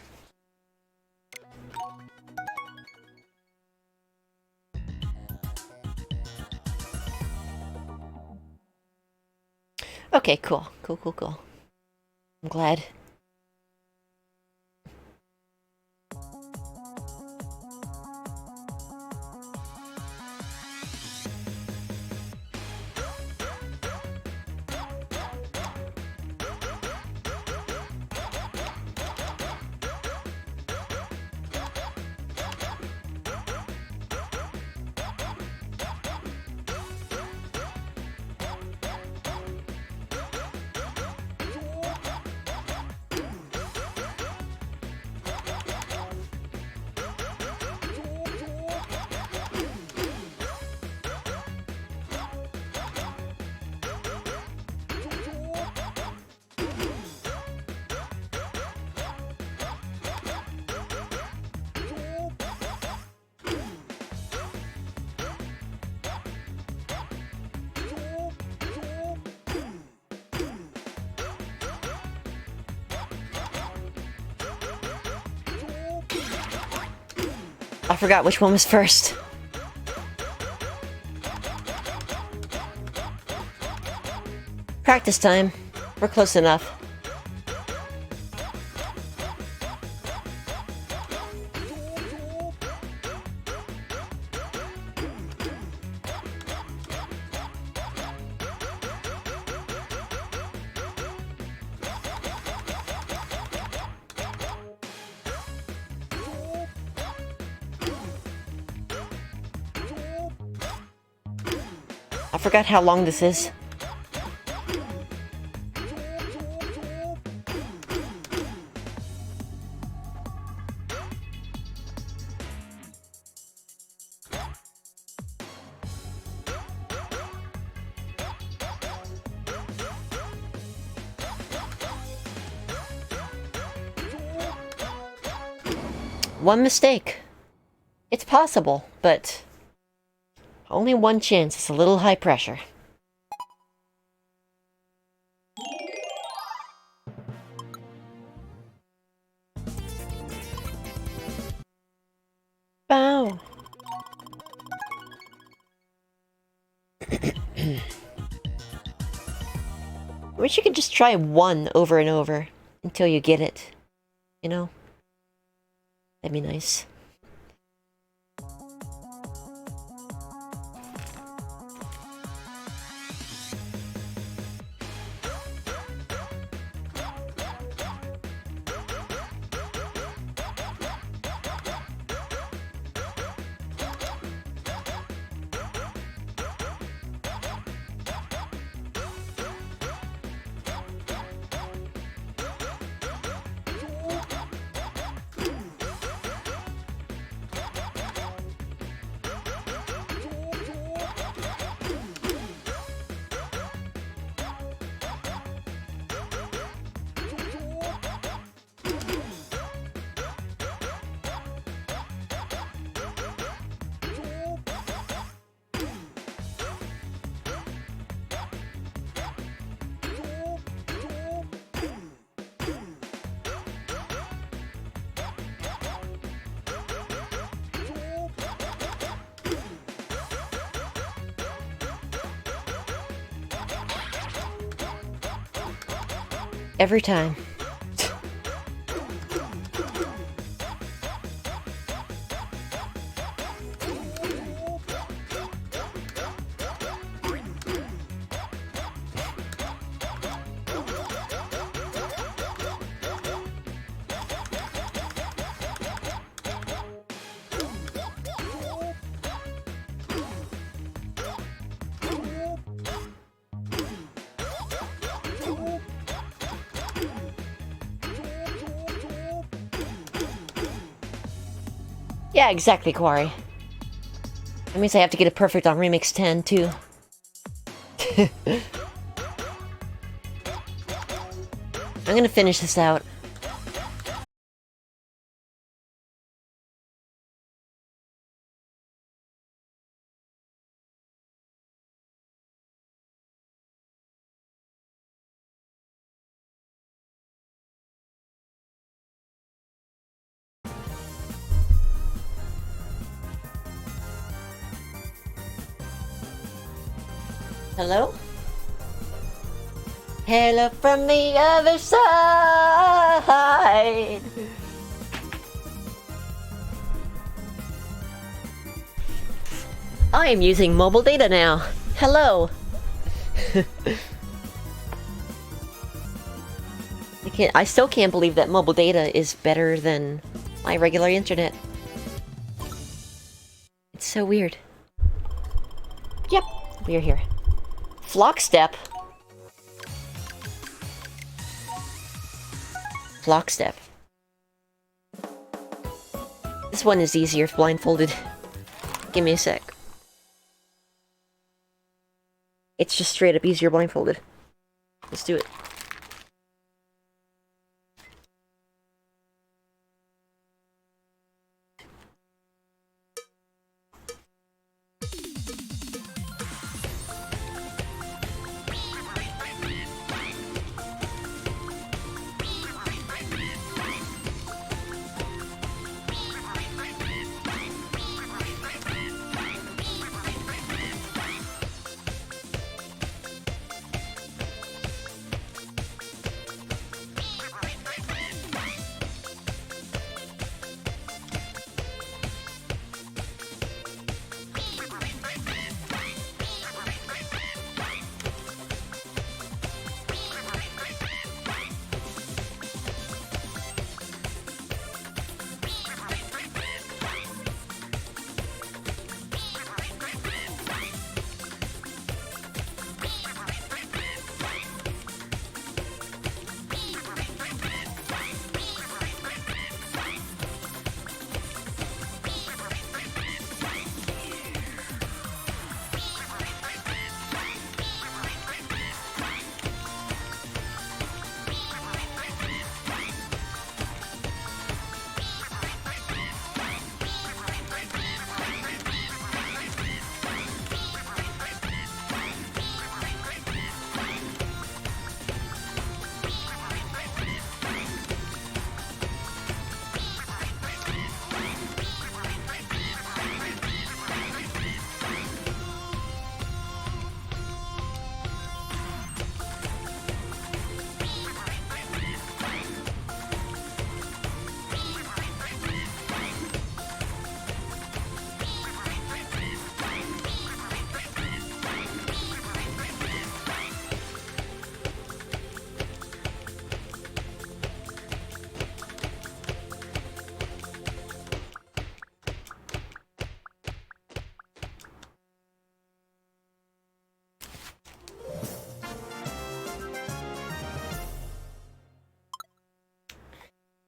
Okay, cool. Cool. I'm glad. I forgot which one was first. Practice time. We're close enough. I forgot how long this is. One mistake. It's possible, but only one chance. It's a little high pressure. Bow. I wish you could just try one over and over until you get it. You know? That'd be nice. Every time. Yeah, exactly, Quarry. That means I have to get it perfect on Remix 10, too. I'm gonna finish this out. Hello? Hello from the other side! I am using mobile data now. Hello! I still can't believe that mobile data is better than my regular internet. It's so weird. Yep, we are here. Flockstep. Flockstep. This one is easier if blindfolded. Give me a sec. It's just straight up easier blindfolded. Let's do it.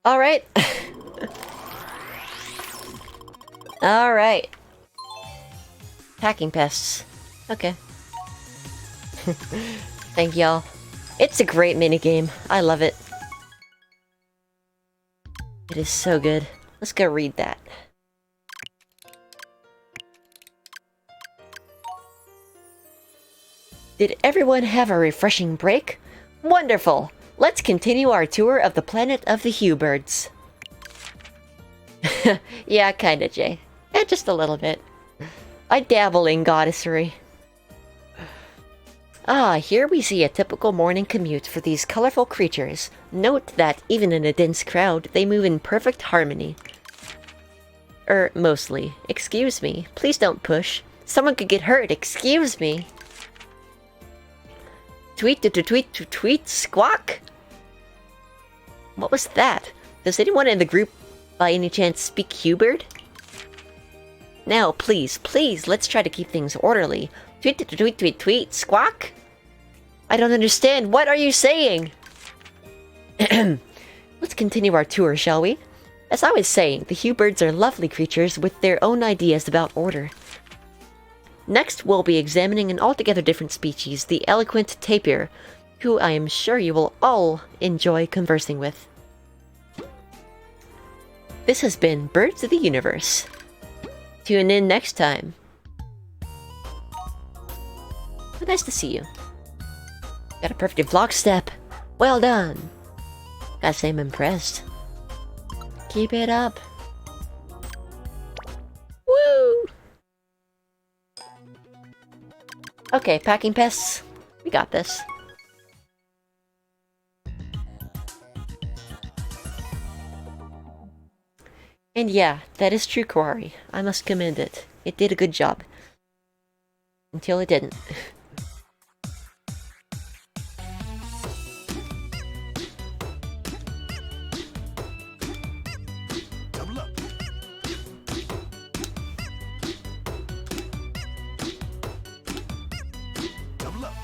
Alright. Alright. Packing pests. Okay. Thank y'all. It's a great minigame. I love it. It is so good. Let's go read that. Did everyone have a refreshing break? Wonderful! Let's continue our tour of the planet of the Hubirds. Yeah, kinda, Jay. Just a little bit. I dabble in goddessery. Ah, here we see a typical morning commute for these colorful creatures. Note that even in a dense crowd, they move in perfect harmony. Mostly. Excuse me. Please don't push. Someone could get hurt. Excuse me. Tweet to tweet to tweet squawk? What was that? Does anyone in the group by any chance speak Hubert? Now, please, let's try to keep things orderly. Tweet to tweet tweet tweet squawk? I don't understand. What are you saying? Let's continue our tour, shall we? As I was saying, the Hubirds are lovely creatures with their own ideas about order. Next, we'll be examining an altogether different species, the eloquent tapir, who I am sure you will all enjoy conversing with. This has been Birds of the Universe. Tune in next time. Nice to see you. Got a perfect vlog step. Well done. Gotta say I'm impressed. Keep it up. Woo! Okay, packing pests. We got this. And yeah, that is true, Quarry. I must commend it. It did a good job. Until it didn't. Double up. Double up. Double up.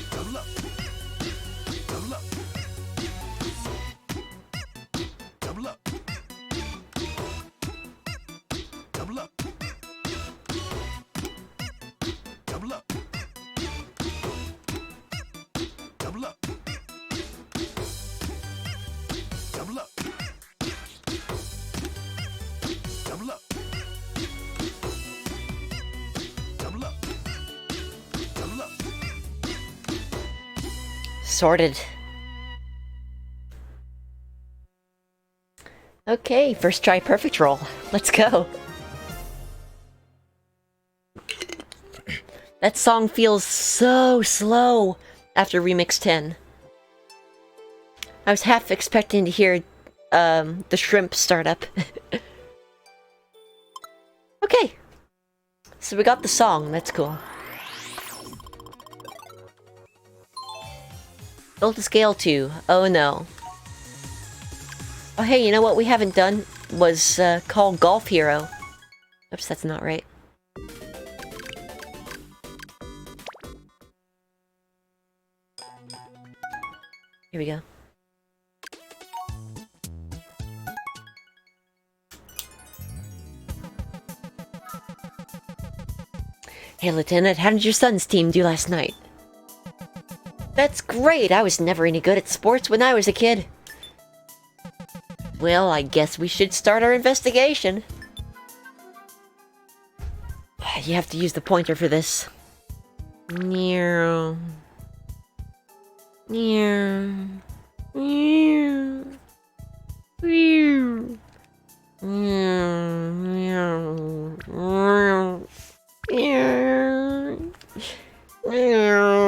Double up. Double up. Double up. Double up. Double up. Double up. Double up. Double up. Double up. Double up. Double up. Double up. Double up. Double up. Sorted. Okay, first try perfect roll. Let's go. That song feels so slow after Remix 10. I was half expecting to hear the shrimp start up. Okay. So we got the song, that's cool. Built a scale 2. Oh no. Oh hey, you know what we haven't done was call Golf Hero. Oops, that's not right. Here we go. Hey Lieutenant, how did your son's team do last night? That's great! I was never any good at sports when I was a kid. Well, I guess we should start our investigation. You have to use the pointer for this. Meow. Meow. Meow. Meow. Meow. Meow. Meow. Meow. Meow.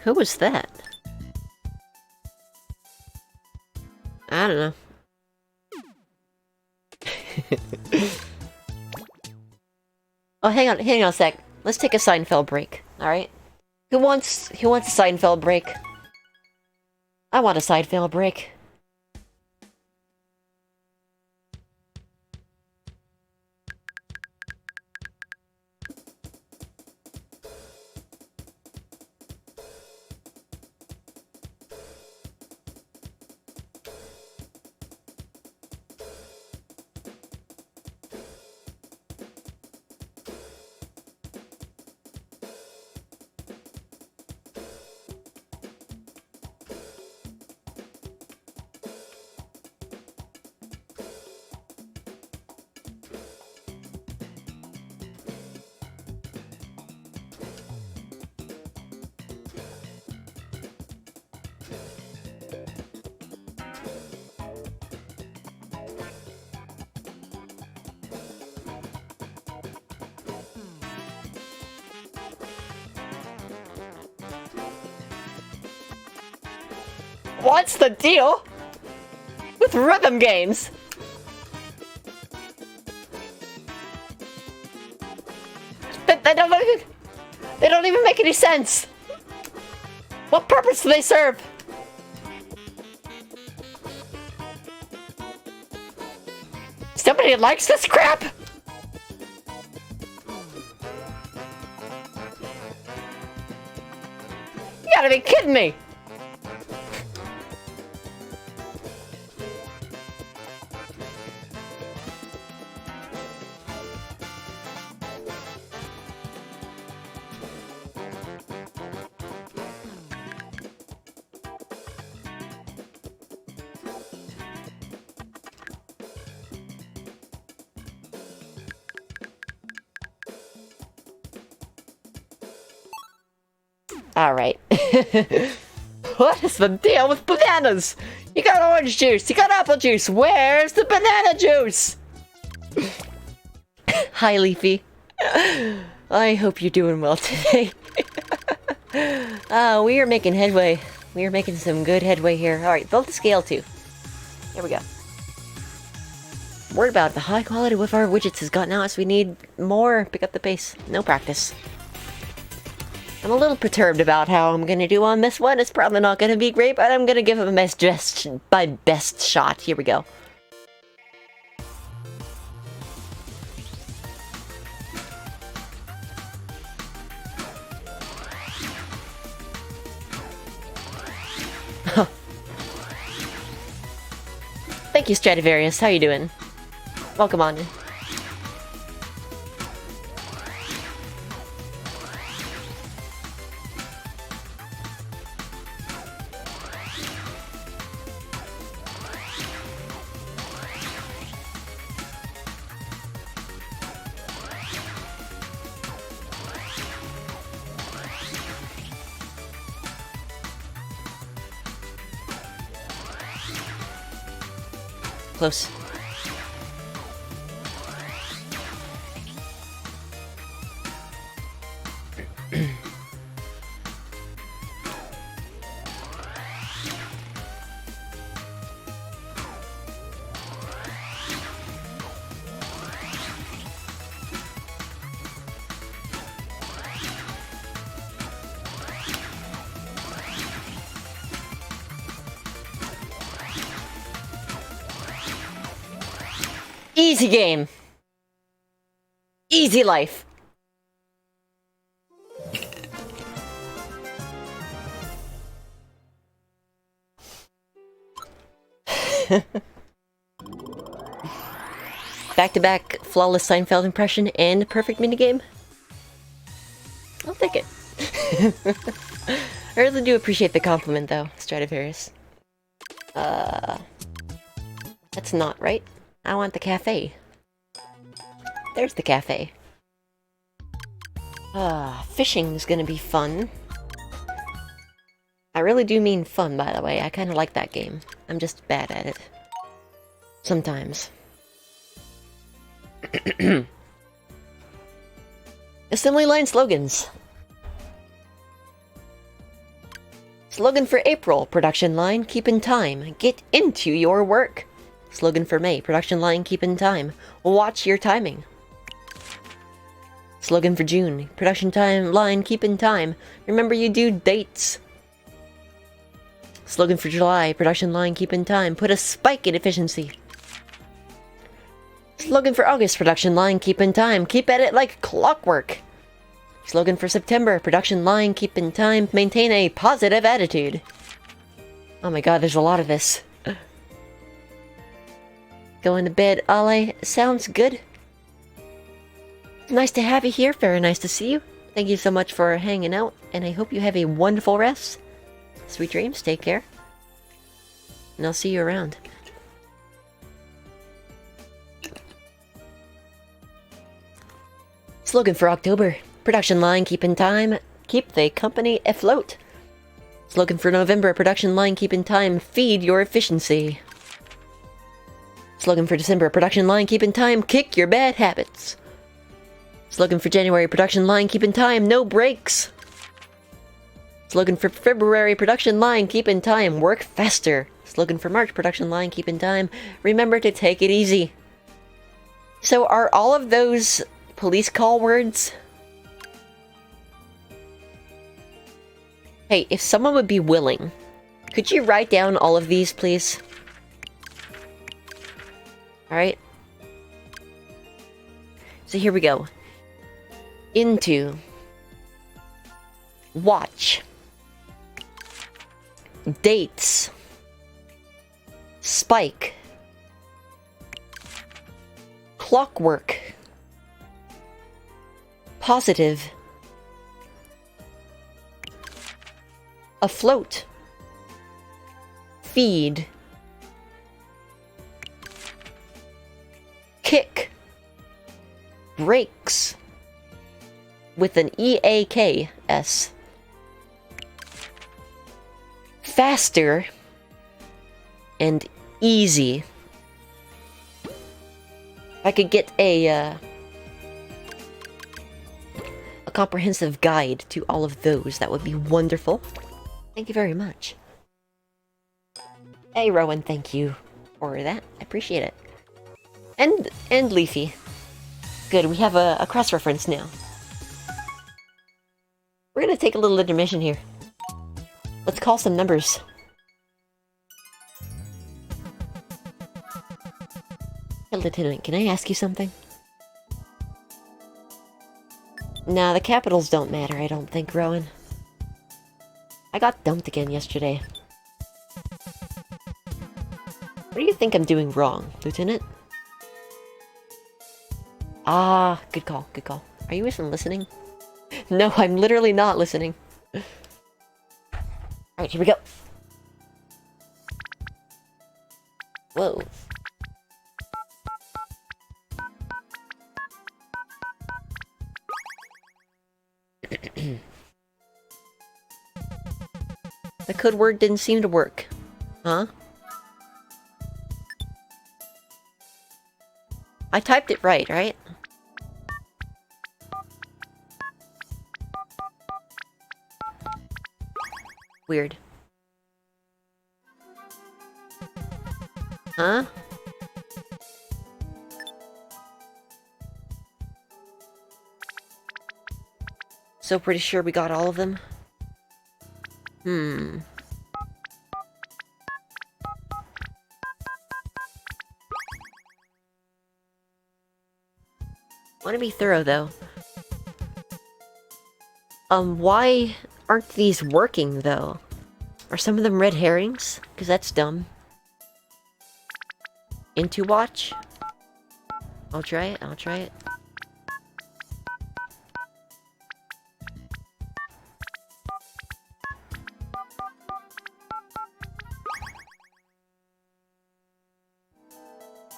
Who was that? I don't know. Oh, hang on a sec. Let's take a Seinfeld break, alright? Who wants a Seinfeld break? I want a Seinfeld break. What's the deal with rhythm games? They don't even make any sense. What purpose do they serve? Somebody likes this crap? You gotta be kidding me! Alright. What is the deal with bananas? You got orange juice, you got apple juice, where's the banana juice? Hi, Leafy. I hope you're doing well today. We are making headway. We are making some good headway here. Alright, build the scale too. Here we go. Worried about the high quality with our widgets has gotten out, so we need more. Pick up the pace. No practice. I'm a little perturbed about how I'm gonna do on this one. It's probably not gonna be great, but I'm gonna give it my best shot. Here we go. Thank you, Stradivarius. How you doing? Welcome on in. Close. Easy game. Easy life. Back-to-back flawless Seinfeld impression and perfect minigame. I'll take it. I really do appreciate the compliment though, Stradivarius. That's not right. I want the cafe. There's the cafe. Fishing is gonna be fun. I really do mean fun, by the way. I kinda like that game. I'm just bad at it. Sometimes. Assembly line slogans. Slogan for April, production line, keep in time. Get into your work. Slogan for May, production line, keep in time. Watch your timing. Slogan for June, production time line, keep in time. Remember you do dates. Slogan for July, production line, keep in time. Put a spike in efficiency. Slogan for August, production line, keep in time. Keep at it like clockwork. Slogan for September, production line, keep in time. Maintain a positive attitude. Oh my god, there's a lot of this. Going to bed, Ale. Sounds good. Nice to have you here. Very nice to see you. Thank you so much for hanging out, and I hope you have a wonderful rest. Sweet dreams. Take care. And I'll see you around. Slogan for October. Production line, keep in time. Keep the company afloat. Slogan for November. Production line, keep in time. Feed your efficiency. Slogan for December, production line, keep in time, kick your bad habits. Slogan for January, production line, keep in time, no breaks. Slogan for February production line, keep in time, work faster. Slogan for March production line, keep in time, remember to take it easy. So are all of those police call words? Hey, if someone would be willing, could you write down all of these, please? Alright. So here we go. Into. Watch. Dates. Spike. Clockwork. Positive. Afloat. Feed. Kick. Brakes. With an EAKS. Faster. And easy. If I could get a comprehensive guide to all of those, that would be wonderful. Thank you very much. Hey, Rowan, thank you for that. I appreciate it. And Leafy. Good, we have a cross-reference now. We're gonna take a little intermission here. Let's call some numbers. Hey, Lieutenant, can I ask you something? Nah, the capitals don't matter, I don't think, Rowan. I got dumped again yesterday. What do you think I'm doing wrong, Lieutenant? Ah, good call, good call. Are you even listening? No, I'm literally not listening. Alright, here we go. Whoa. The code word didn't seem to work. Huh? I typed it right? Weird. Huh? So pretty sure we got all of them? Want to be thorough, though. Why aren't these working, though? Are some of them red herrings? Because that's dumb. Into watch? I'll try it, I'll try it.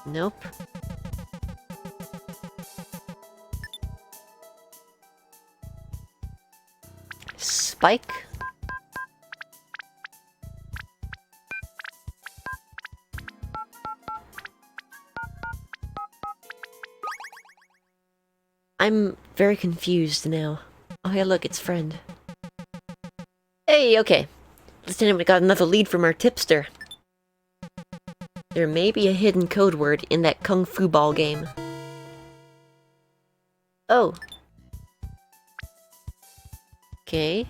Nope. Spike? I'm very confused now. Oh yeah, look, it's friend. Hey, okay. Lieutenant, we got another lead from our tipster. There may be a hidden code word in that Kung Fu ball game. Oh. Okay.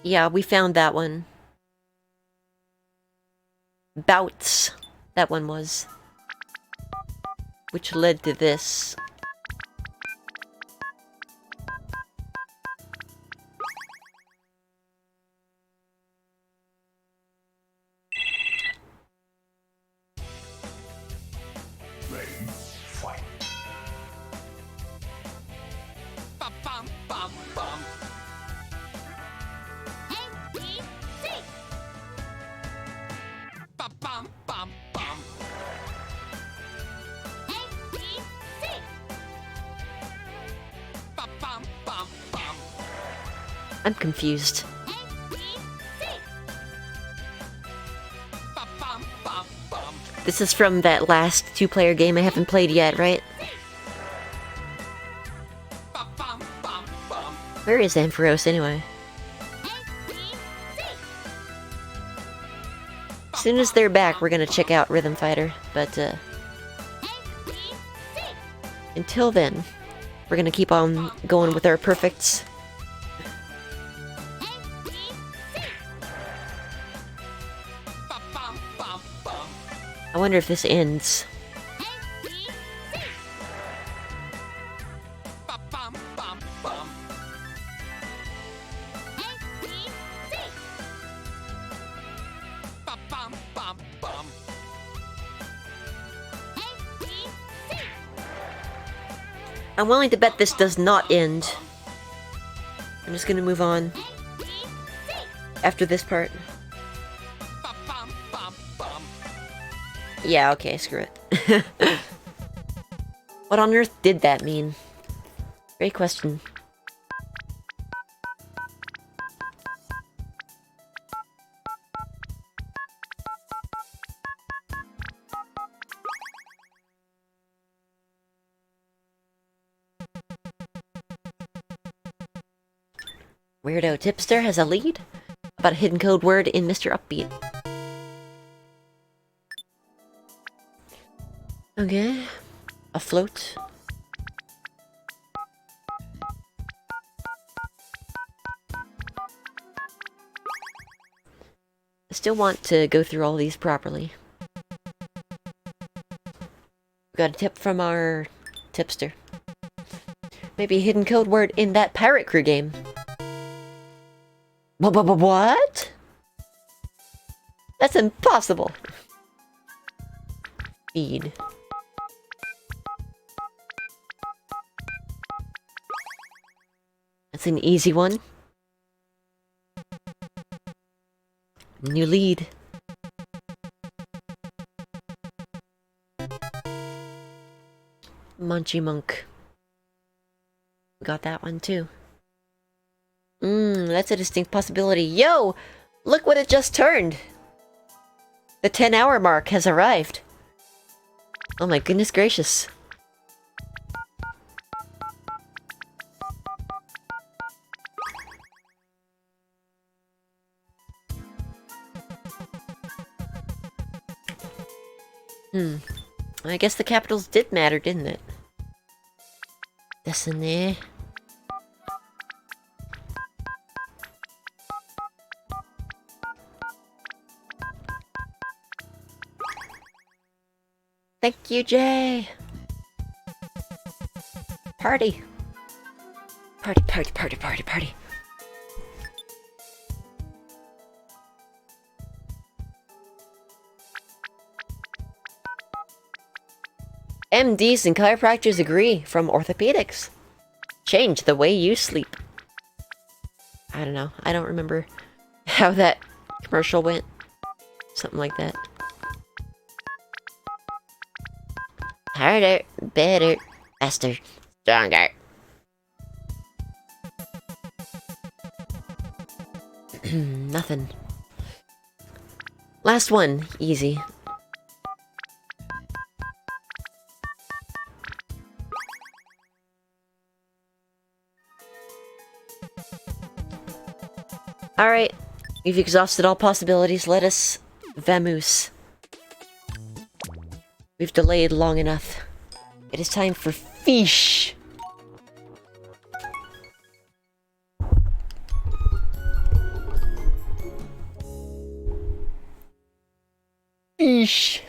Yeah, we found that one. Bouts. That one was. Which led to this. Ready, fight. Bum, bum, bum, bum. ABC. Bum, bum, bum, bum. I'm confused. This is from that last two-player game I haven't played yet, right? Where is Ampharos anyway? As soon as they're back, we're gonna check out Rhythm Fighter, but until then, we're gonna keep on going with our perfects. I wonder if this ends. I'm willing to bet this does not end. I'm just gonna move on after this part. Yeah, okay, screw it. What on earth did that mean? Great question. Weirdo Tipster has a lead about a hidden code word in Mr. Upbeat. Okay. Afloat. I still want to go through all these properly. Got a tip from our tipster. Maybe a hidden code word in that Pirate Crew game. What? That's impossible. Feed. That's an easy one. New lead. Munchy Monk. We got that one too. That's a distinct possibility. Yo! Look what it just turned! The 10-hour mark has arrived. Oh my goodness gracious. I guess the capitals did matter, didn't it? Destiny. Thank you, Jay. Party. Party, party, party, party, party. MDs and chiropractors agree from orthopedics. Change the way you sleep. I don't know. I don't remember how that commercial went. Something like that. Harder, better, faster, stronger. Nothing. Last one. Easy. Alright. We've exhausted all possibilities. Let us vamoose. We've delayed long enough. It is time for fish. Fish.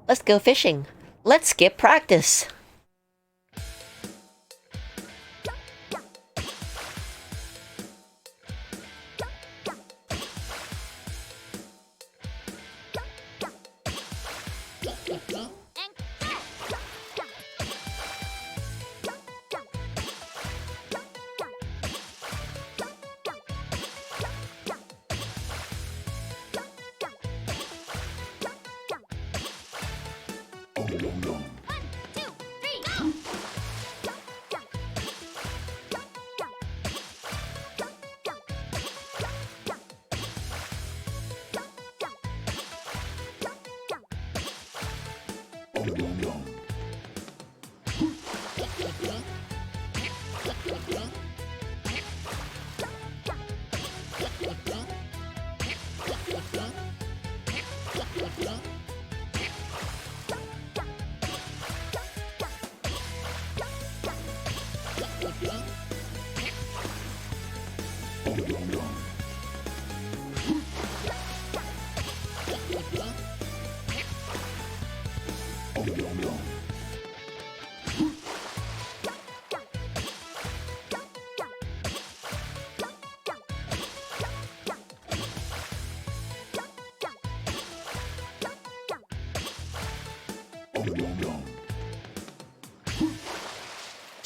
Let's go fishing. Let's skip practice.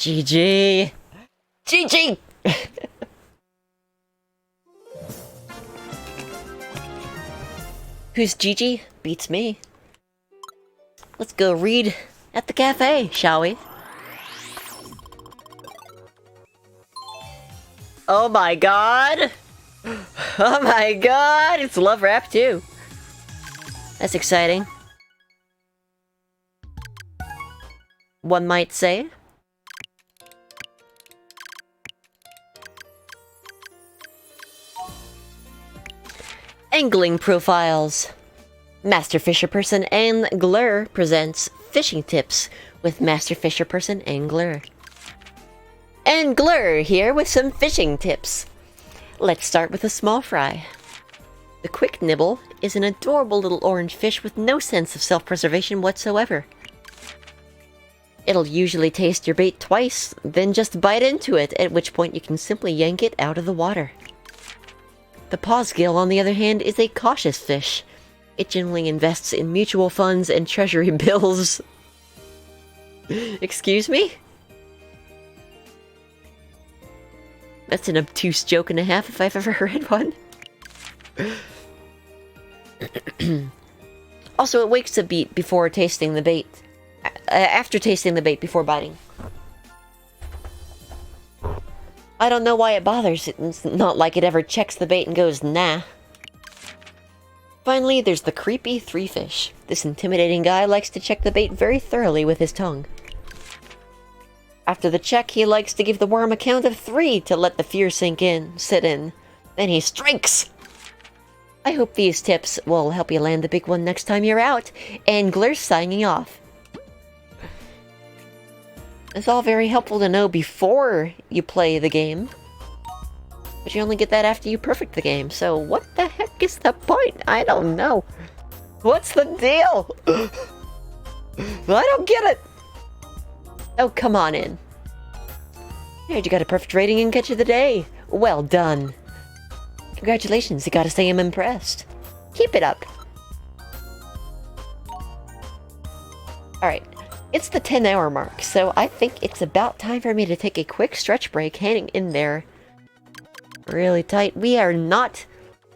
GG! GG! Who's Gigi? Beats me. Let's go read at the cafe, shall we? Oh my god! Oh my god! It's Love Rap too. That's exciting. One might say. Angling Profiles. Master Fisherperson Angler presents fishing tips with Master Fisherperson Angler. Angler here with some fishing tips. Let's start with a small fry. The quick nibble is an adorable little orange fish with no sense of self-preservation whatsoever. It'll usually taste your bait twice, then just bite into it, at which point you can simply yank it out of the water. The pause gill, on the other hand, is a cautious fish. It generally invests in mutual funds and treasury bills. Excuse me? That's an obtuse joke and a half if I've ever heard one. Also, it wakes a beat before tasting the bait. After tasting the bait before biting. I don't know why it bothers. It's not like it ever checks the bait and goes, nah. Finally, there's the creepy three fish. This intimidating guy likes to check the bait very thoroughly with his tongue. After the check, he likes to give the worm a count of 3 to let the fear sit in. Then he strikes! I hope these tips will help you land the big one next time you're out. Angler's signing off. It's all very helpful to know before you play the game. But you only get that after you perfect the game, so what the heck is the point? I don't know. What's the deal? I don't get it! Oh, come on in. Here, you got a perfect rating and catch of the day. Well done. Congratulations, you gotta say I'm impressed. Keep it up. Alright, it's the 10-hour mark, so I think it's about time for me to take a quick stretch break, hanging in there really tight. We are not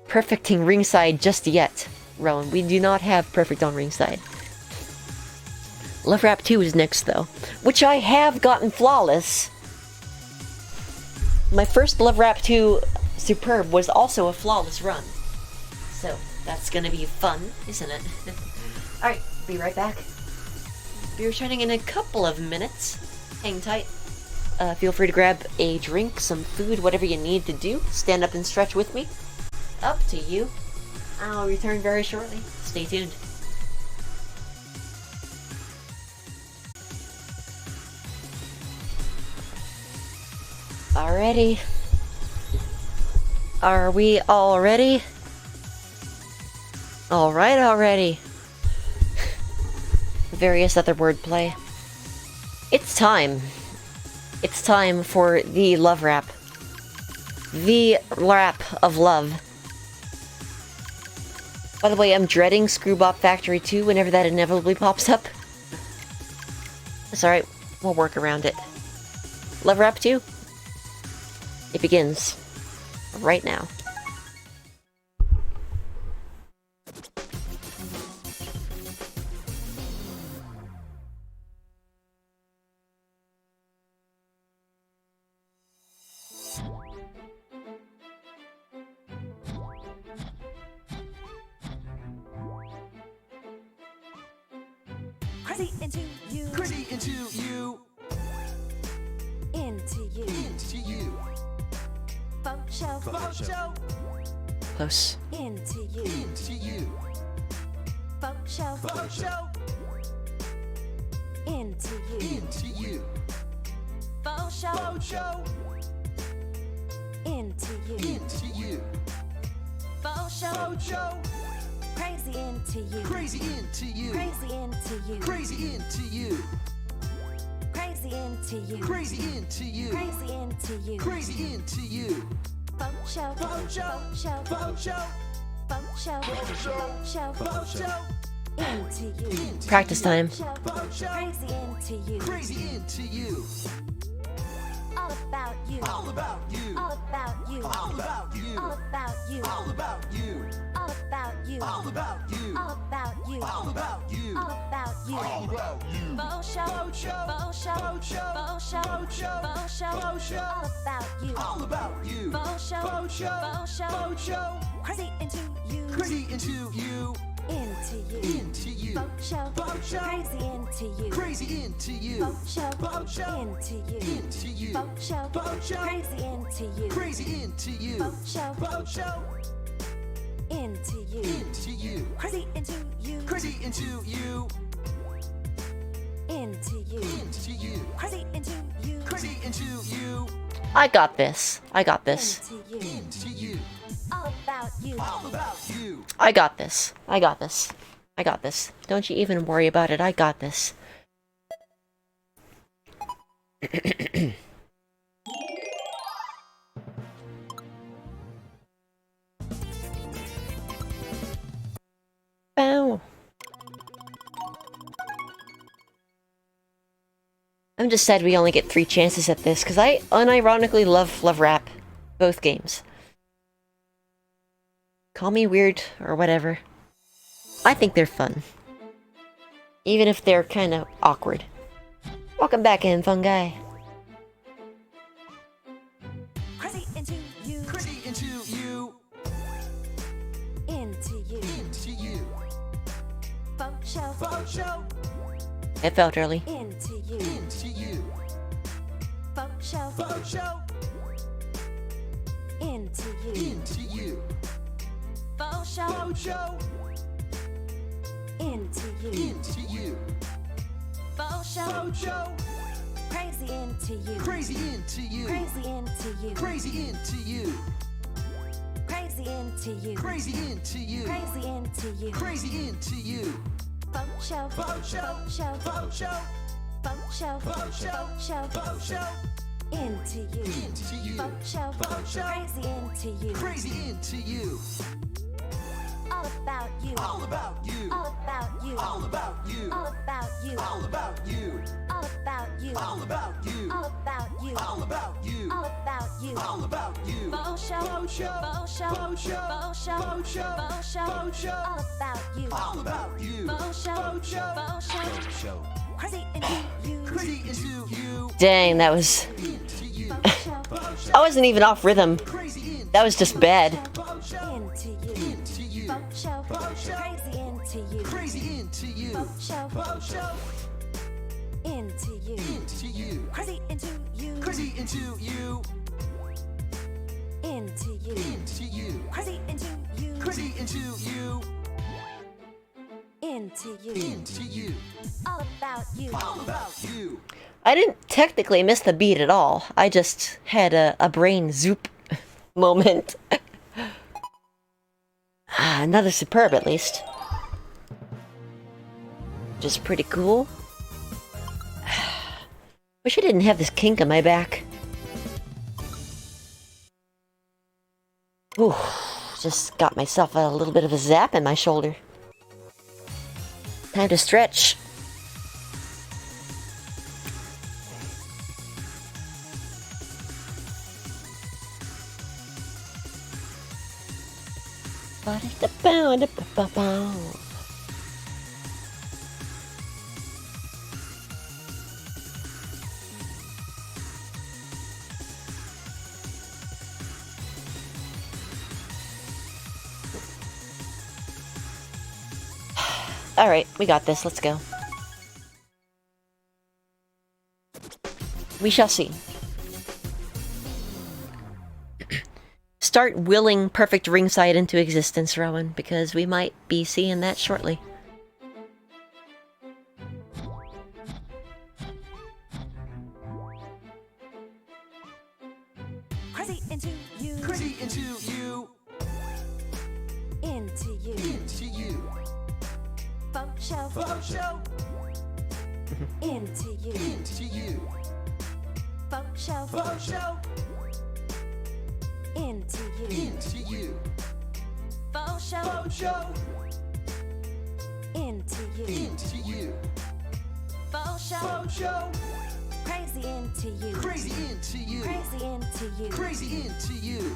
perfecting ringside just yet, Rowan. We do not have perfect on ringside. Love Rap 2 is next, though, which I have gotten flawless. My first Love Rap 2 Superb was also a flawless run. So, that's gonna be fun, isn't it? Alright, be right back. Be returning in a couple of minutes. Hang tight. Feel free to grab a drink, some food, whatever you need to do. Stand up and stretch with me. Up to you. I'll return very shortly. Stay tuned. Alrighty. Are we all ready? Alright already. Various other wordplay. It's time. It's time for the love rap. The rap of love. By the way, I'm dreading Screwbop Factory 2 whenever that inevitably pops up. It's alright, we'll work around it. Love Rap 2? It begins right now. Crazy into you. Crazy into you. Into you. Into you. Faux show. Faux show. Close. Into you. Into you. Faux show. Faux show. Into you. Into you. Faux show. Faux show. Into you. Into you. Faux show. Faux show. Crazy into you. Crazy into you. Crazy into you. Crazy into you. Crazy into you. Crazy into you. Crazy into you. Crazy into you. Faux show. Faux show. Faux show. Faux show. Faux show. Faux show. Faux show. Faux show. Into you. Into Practice time. Faux show. Crazy into you. Crazy into you. All about you. All about you. All about you. All about you. All about you. All about you. All about you. All about you. All about you. All about you. All about you. All about you. Faux show. Faux show. Faux show. Faux show. Faux show. Faux show. Faux show. Faux show. All about you. All about you. Faux show. Faux show. Faux show. Faux show. Crazy into you. Crazy into you. Into you. Into you. Faux show. Faux show. Crazy into you. Crazy into you. Faux show. Faux show. Into you. Into you. Faux show. Faux show. Crazy into you. Crazy into you. Faux show. Faux show. Into you. Into you. Crazy into you. Crazy into you. Into you. Into you. Crazy into you. Crazy into you. I got this. I got this. Into you. Into you. All about you. All about you. I got this. I got this. I got this. Don't you even worry about it. I got this. Bow. I'm just sad we only get 3 chances at this, because I unironically love rap. Both games. Call me weird or whatever. I think they're fun. Even if they're kind of awkward. Welcome back in, fungi. Crazy into you. Crazy into you. Into you. Into you. Faux show. Faux show. It felt early. Into you. Into you. Faux show. Faux show. Into you. Into you. Faux show. Faux show. Into you. Into you. Faux show. Faux show. Crazy into you. Crazy into you. Crazy into you. Crazy into you. Crazy into you. Crazy into you. Crazy into you. Crazy into you. Faux show. Faux show. Faux show. Faux show. Faux show. Faux show. Faux show. Faux show. Into you. Into you. Faux show. Faux show. Crazy into you. Crazy into you. All about you. All about you. All about you. All about you. All about you. All about you. All about you. All about you. All about you. All about you. All about you. All about you. Faux show. Faux show. Faux show. Faux show. Faux show. Faux show. Faux show. Faux show. All about you. All about you. Faux show. Faux show. Faux show. Faux show. Crazy into you. Crazy into you. Dang, that was... Into you. Faux show. Faux show. I wasn't even off rhythm. Crazy into That was just bad. Faux show. Into you. Into you. Faux show. Faux show. Crazy into you. Crazy into you. Faux show. Faux show. Into you. Into you. Crazy into you. Crazy into you. Into you. Into you. Crazy into you. Crazy into you. Into you. Into you. All about you. All about you. I didn't technically miss the beat at all. I just had a brain zoop moment. Another superb, at least. Which is pretty cool. Wish I didn't have this kink on my back. Ooh, just got myself a little bit of a zap in my shoulder. Time to stretch. All right, we got this. Let's go. We shall see. Start willing perfect ringside into existence, Rowan, because we might be seeing that shortly. Crazy into you. Crazy into you. Into you. Into you. Faux show. Faux show. Into you. Into you. Faux show. Faux show. Into you. Into you. Faux show. Faux show. Into you. Into you. Faux show. Faux show. Crazy into you. Crazy into you. Crazy into you. Crazy into you.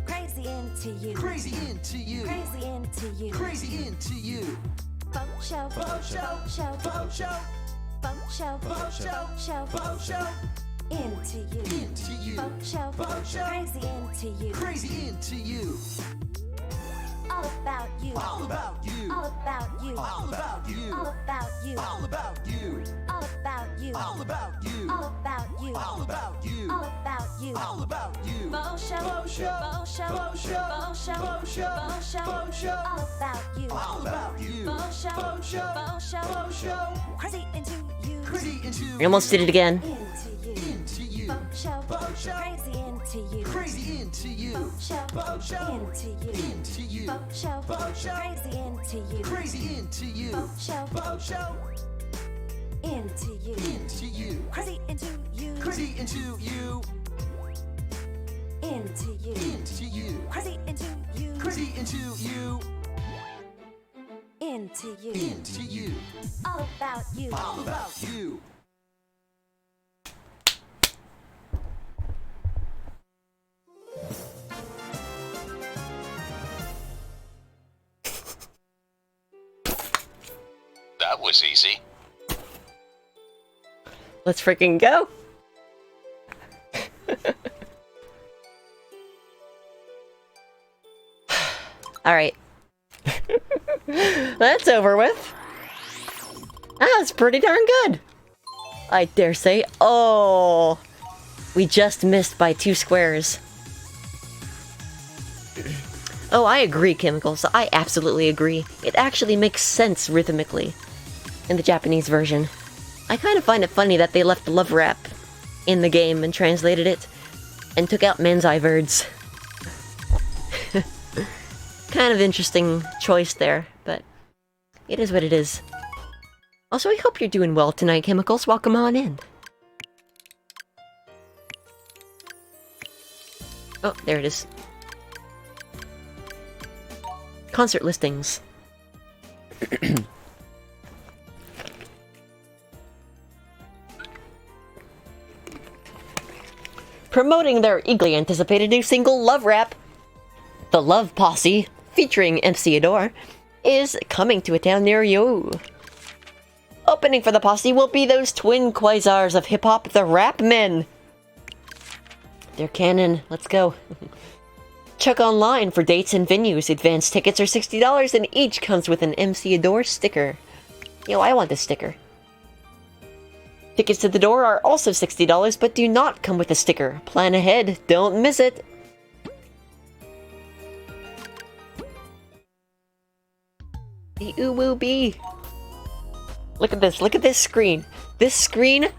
Crazy into you. Crazy into you. Crazy into you. Crazy into you. Faux show. Faux show. Show. Faux show. Faux show. Faux show. Show. Faux show. Into you. Into you. Faux show. Faux show. Crazy into you. Crazy into you. All about you. All about you. All about you. All about you. All about you. All about you. All about you. All about you. All about you. All about you. All about you. All about you. Faux show. Faux show. Faux show. Faux show. Faux show. Faux show. Faux show. Faux show. All about you. All about you. Faux show. Faux show. Faux show. Faux show. Crazy into you. Crazy into We almost did it again. Into you. Into you. Faux show. Faux show. Crazy into you. Crazy into you. Faux show. Faux show. Into you. Into you. Faux show. Faux show. Crazy into you. Crazy into you. Faux show. Faux show. Into you. Into you. Crazy into you. Crazy into you. Into you. Into you. Crazy into you. Crazy into you. Into you. Into you. All about you. All about you. That was easy. Let's freaking go. Alright. That's over with. That's pretty darn good. I dare say. Oh, we just missed by 2 squares. Oh, I agree, Chemicals. I absolutely agree. It actually makes sense rhythmically in the Japanese version. I kind of find it funny that they left the love rap in the game and translated it and took out Manzai words. Kind of interesting choice there, but it is what it is. Also, I hope you're doing well tonight, Chemicals. Welcome on in. Oh, there it is. Concert listings. Promoting their eagerly anticipated new single, Love Rap, The Love Posse, featuring MC Adore, is coming to a town near you. Opening for the posse will be those twin quasars of hip-hop, the Rap Men. They're canon. Let's go. Check online for dates and venues. Advance tickets are $60 and each comes with an MC Adore sticker. Yo, I want this sticker. Tickets to the door are also $60 but do not come with a sticker. Plan ahead. Don't miss it. The Uwu Bee. Look at this. Look at this screen. This screen,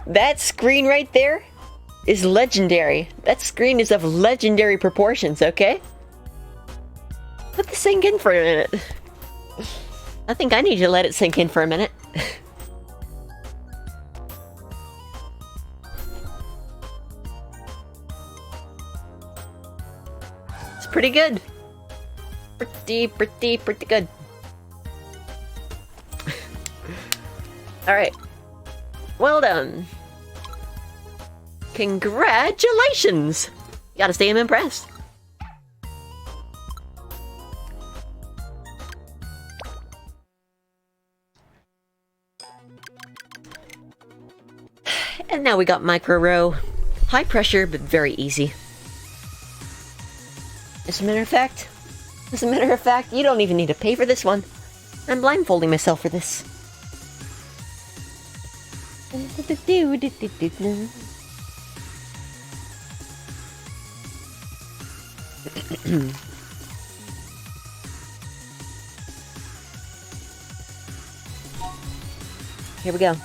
that screen right there is legendary. That screen is of legendary proportions, okay? Let this sink in for a minute. I think I need to let it sink in for a minute. It's pretty good. Pretty good. Alright. Well done. Congratulations! Gotta say I'm impressed. And now we got micro row. High pressure, but very easy. As a matter of fact, you don't even need to pay for this one. I'm blindfolding myself for this. Here we go.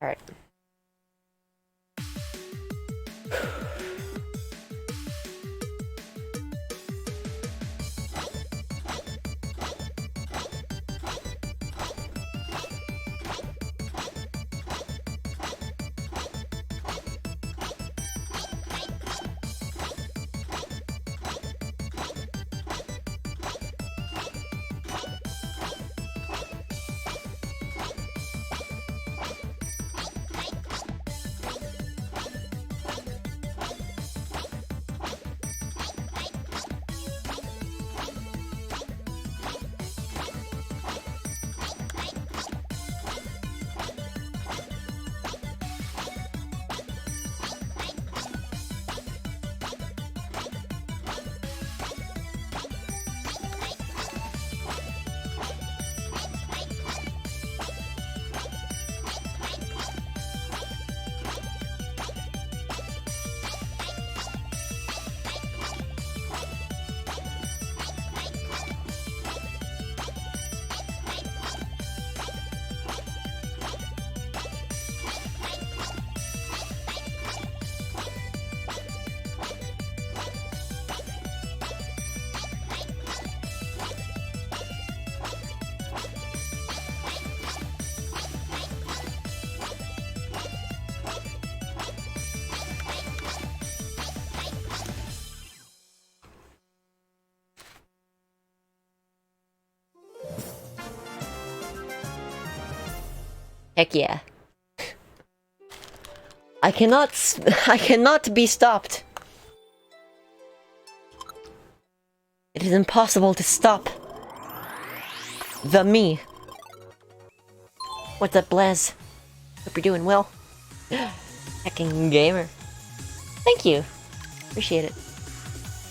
All right. Heck yeah. I cannot be stopped. It is impossible to stop the me. What's up, Blaz? Hope you're doing well. Hecking gamer. Thank you. Appreciate it.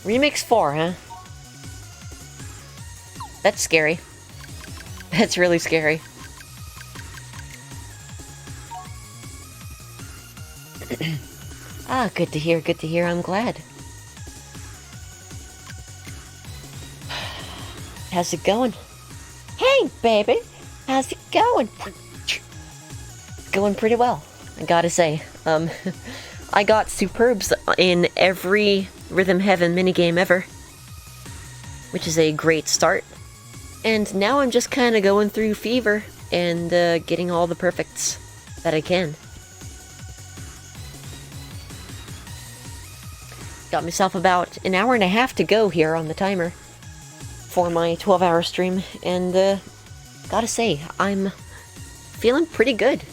Remix 4, huh? That's scary. That's really scary. Ah, good to hear, good to hear. I'm glad. How's it going? Hey, baby! How's it going? Going pretty well, I gotta say. I got superbs in every Rhythm Heaven minigame ever, which is a great start. And now I'm just kind of going through Fever and getting all the perfects that I can. Got myself about an hour and a half to go here on the timer for my 12-hour stream, and gotta say, I'm feeling pretty good.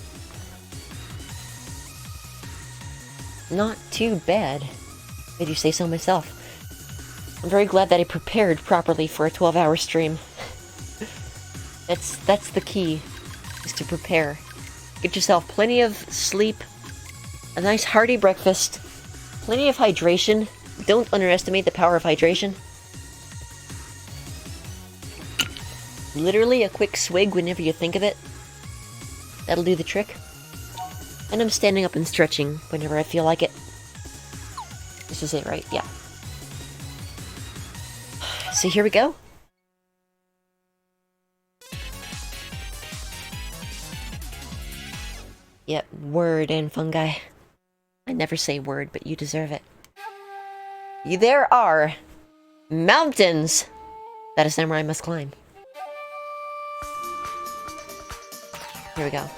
Not too bad, if I do say so myself. I'm very glad that I prepared properly for a 12-hour stream. That's the key, is to prepare. Get yourself plenty of sleep, a nice hearty breakfast, plenty of hydration. Don't underestimate the power of hydration. Literally a quick swig whenever you think of it. That'll do the trick. And I'm standing up and stretching whenever I feel like it. This is it, right? Yeah. So here we go. Yep, word and fungi. I never say word, but you deserve it. There are mountains that a samurai must climb. Here we go.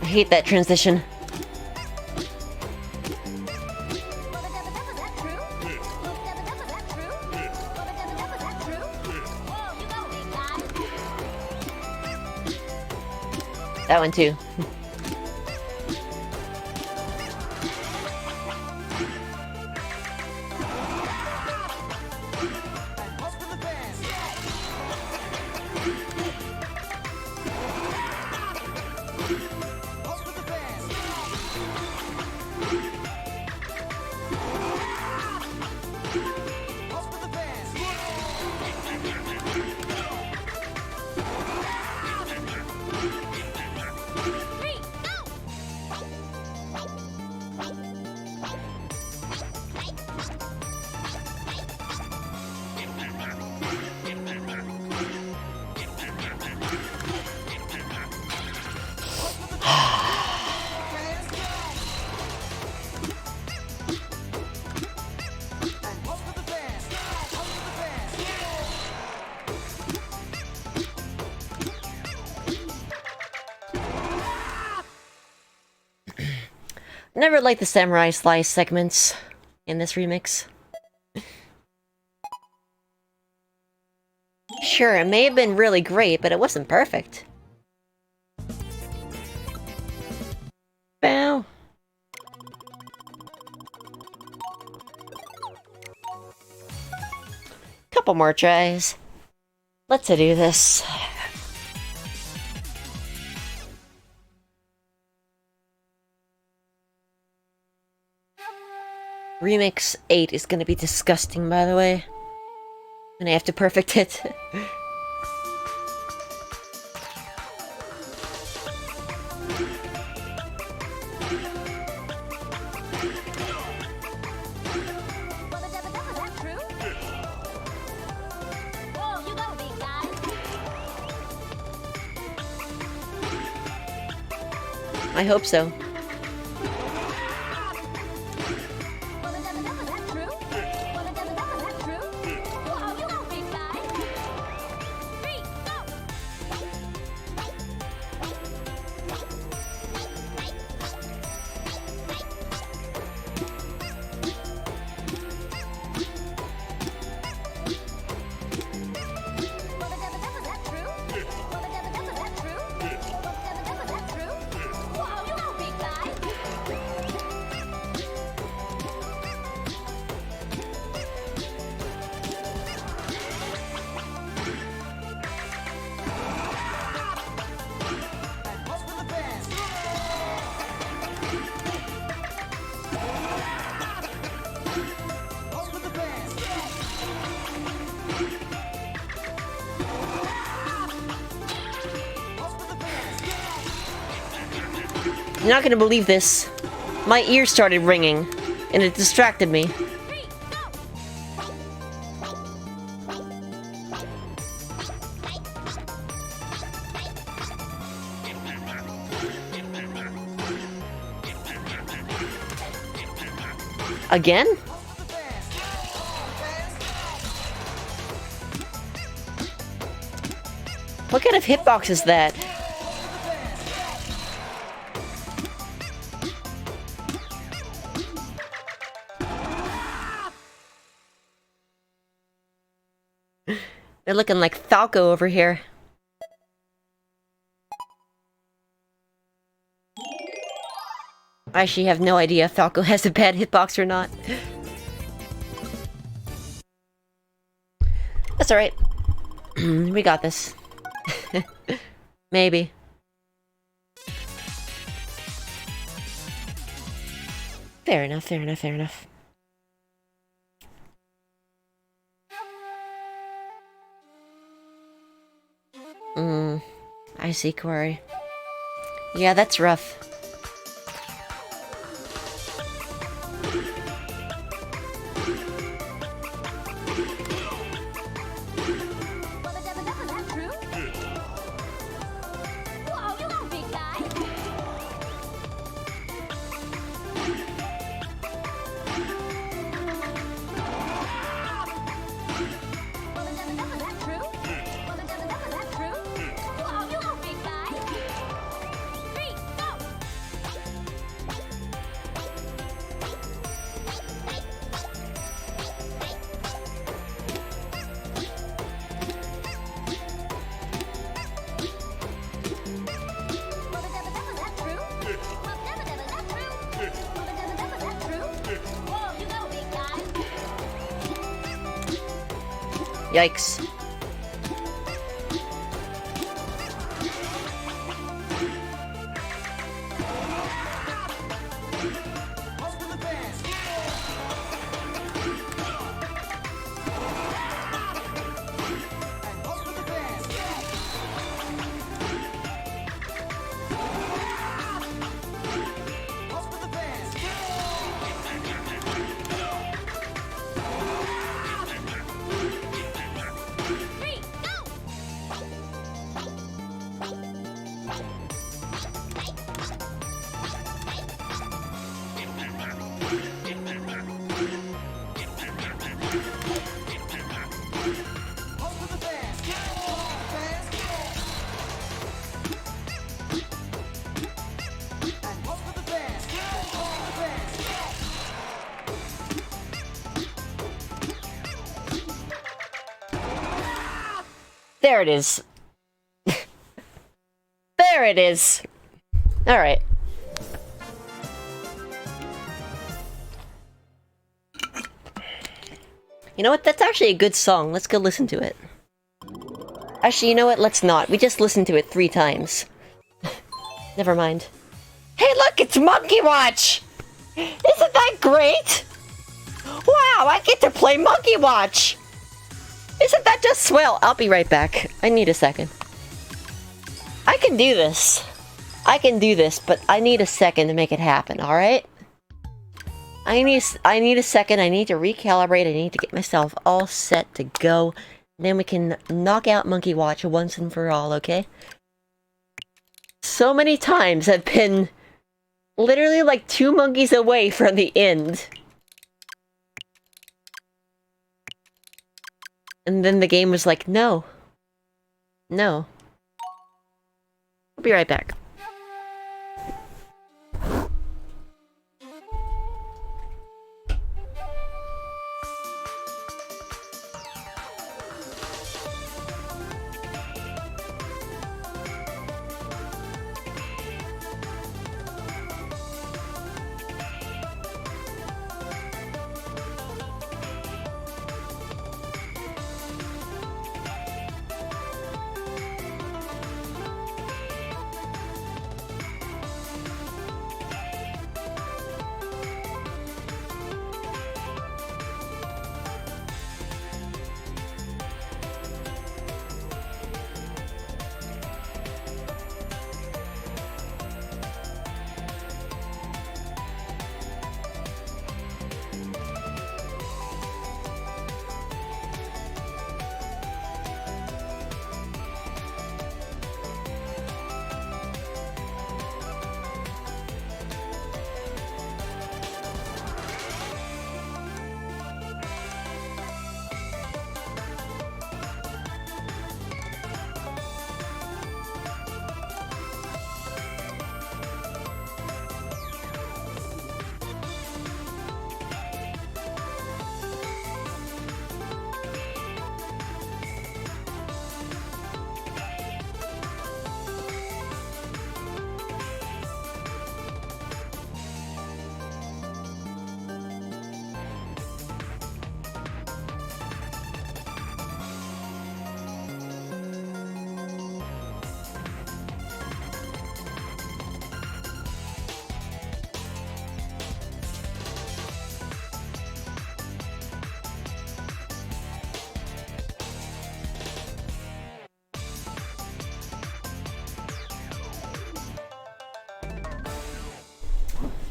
hate that transition. That one too. Never liked the Samurai Slice segments in this remix. Sure, it may have been really great, but it wasn't perfect. Bow. Couple more tries. Let's do this. Remix 8 is gonna be disgusting, by the way. And I have to perfect it. I hope so. You're not gonna believe this. My ears started ringing, and it distracted me. Again? What kind of hitbox is that? They're looking like Falco over here. I actually have no idea if Falco has a bad hitbox or not. That's alright. We got this. Maybe. Fair enough, fair enough, fair enough. I see, Corey. Yeah, that's rough. Yikes. There it is. There it is. Alright. You know what? That's actually a good song. Let's go listen to it. Actually, you know what? Let's not. We just listened to it 3 times. Never mind. Hey, look! It's Monkey Watch! Isn't that great? Wow! I get to play Monkey Watch! Isn't that just swell? I'll be right back. I need a second. I can do this. I can do this, but I need a second to make it happen, alright? I need a second. I need to recalibrate. I need to get myself all set to go. Then we can knock out Monkey Watch once and for all, okay? So many times I've been literally like 2 monkeys away from the end. And then the game was like, no. No. I'll be right back.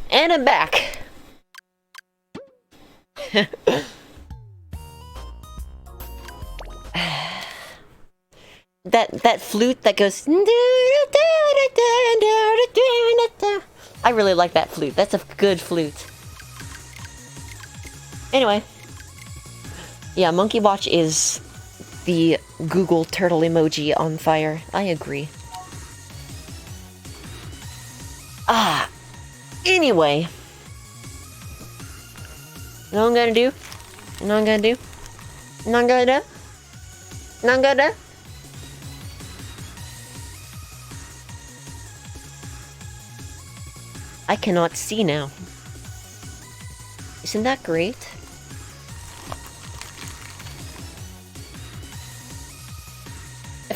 And I'm back. that flute that goes. I really like that flute. That's a good flute. Anyway. Yeah, Monkey Watch is the Google turtle emoji on fire. I agree. Anyway. You know what I'm gonna do? You know what I'm gonna do? You know what I'm gonna do? You know what I'm gonna do? I cannot see now. Isn't that great?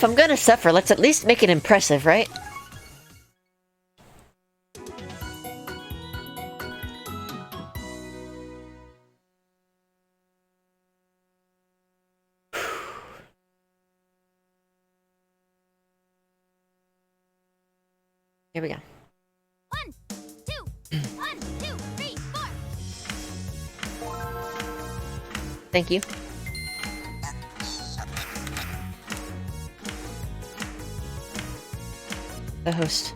If I'm gonna suffer, let's at least make it impressive, right? Here we go. 1, 2, 1, 2, 3, 4. Thank you. The host.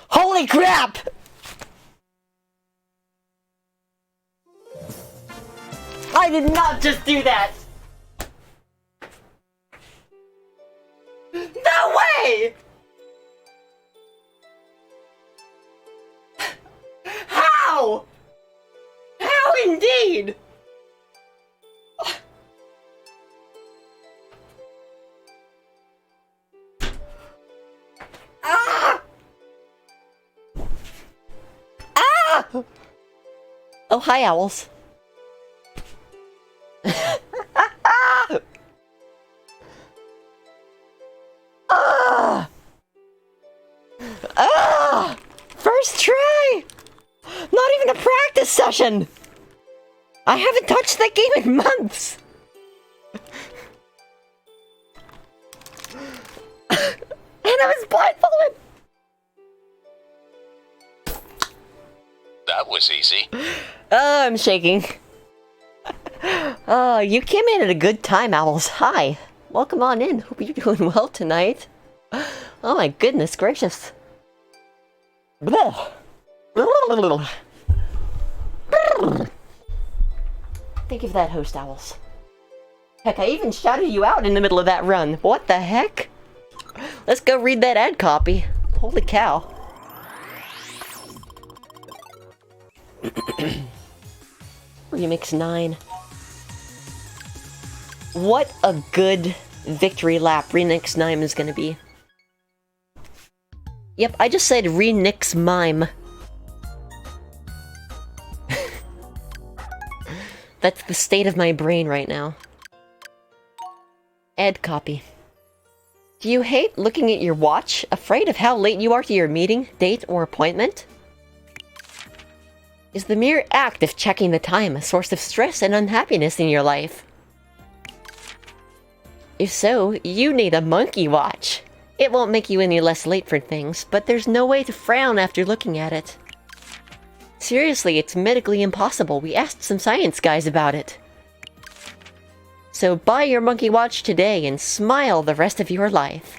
Holy crap! I did not just do that! No way! How? How indeed? Ah! Ah! Oh, hi, owls. Ah! Ah! First try! Not even a practice session! I haven't touched that game in months! And I was blindfolded! That was easy. Oh, I'm shaking. Oh, you came in at a good time, owls. Hi. Welcome on in. Hope you're doing well tonight. Oh my goodness gracious. Blah. Thank you for that, host owls. Heck, I even shouted you out in the middle of that run. What the heck? Let's go read that ad copy. Holy cow. Remix 9. What a good victory lap Remix 9 is gonna be. Yep, I just said Remix Mime. That's the state of my brain right now. Ad copy. Do you hate looking at your watch, afraid of how late you are to your meeting, date, or appointment? Is the mere act of checking the time a source of stress and unhappiness in your life? If so, you need a monkey watch. It won't make you any less late for things, but there's no way to frown after looking at it. Seriously, it's medically impossible. We asked some science guys about it. So buy your monkey watch today and smile the rest of your life.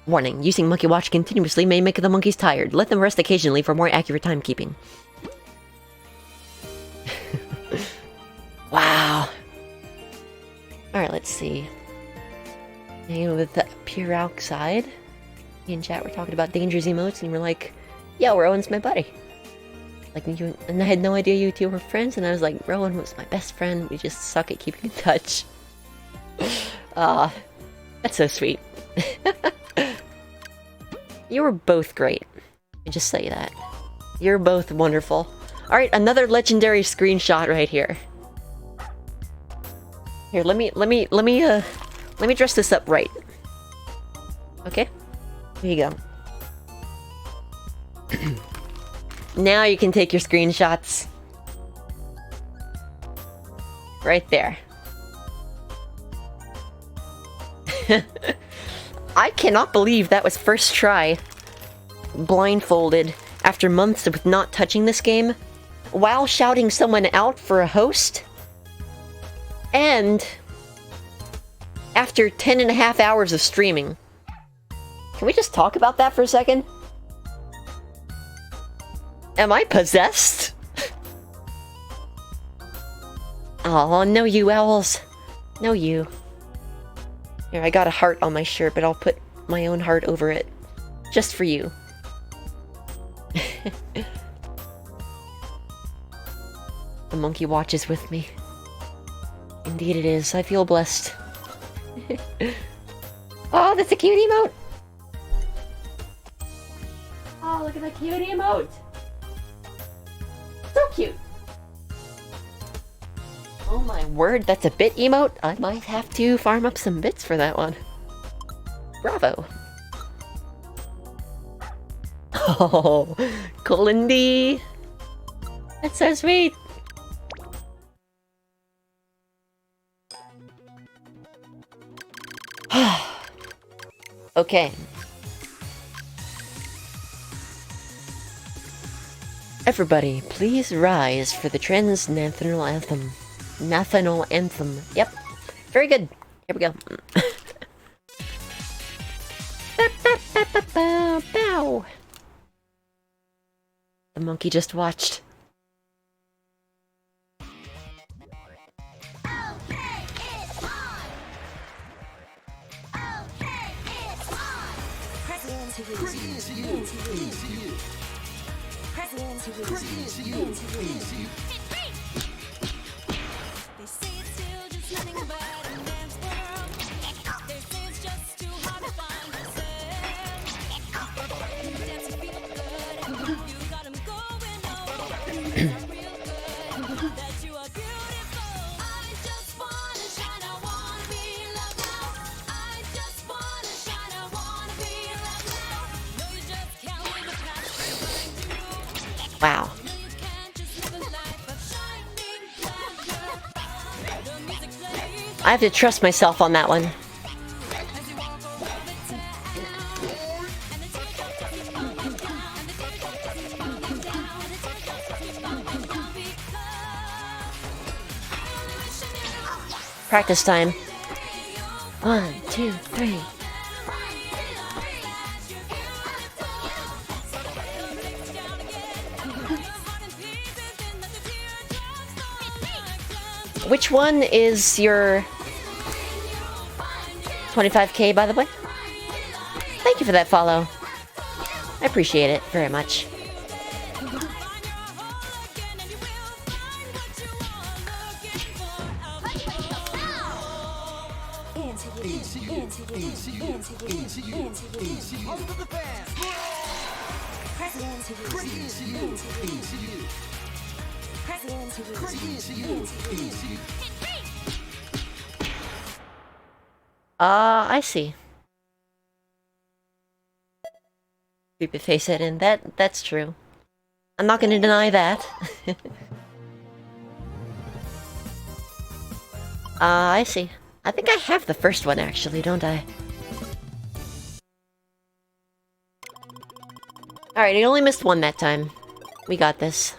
Warning, using monkey watch continuously may make the monkeys tired. Let them rest occasionally for more accurate timekeeping. Wow. Alright, let's see. Hanging with the Pure outside. Me and chat were talking about dangerous emotes and we're like, yo, Rowan's my buddy. Like, you, and I had no idea you two were friends, and I was like, Rowan was my best friend. We just suck at keeping in touch. That's so sweet. You were both great. I just say that. You're both wonderful. Alright, another legendary screenshot right here. Here, let me dress this up right. Okay? Here you go. Now you can take your screenshots. Right there. I cannot believe that was first try. Blindfolded after months of not touching this game, while shouting someone out for a host, and after 10.5 hours of streaming. Can we just talk about that for a second? Am I possessed? Oh, no you, owls. No you. Here, I got a heart on my shirt, but I'll put my own heart over it. Just for you. The monkey watches with me. Indeed it is. I feel blessed. Oh, that's a cute emote! Oh, look at that cute emote! So cute! Oh my word, that's a bit emote? I might have to farm up some bits for that one. Bravo! Oh, Colindy! That's so sweet! Okay. Everybody, please rise for the transnational anthem. National anthem. Yep. Very good. Here we go. Bow. The monkey just watched. Wow. I have to trust myself on that one. Practice time. 1, 2, 3. Which one is your 25k, by the way? Thank you for that follow. I appreciate it very much. I see. Creepy face it in. That's true. I'm not gonna deny that. I see. I think I have the first one actually, don't I? Alright, I only missed one that time. We got this.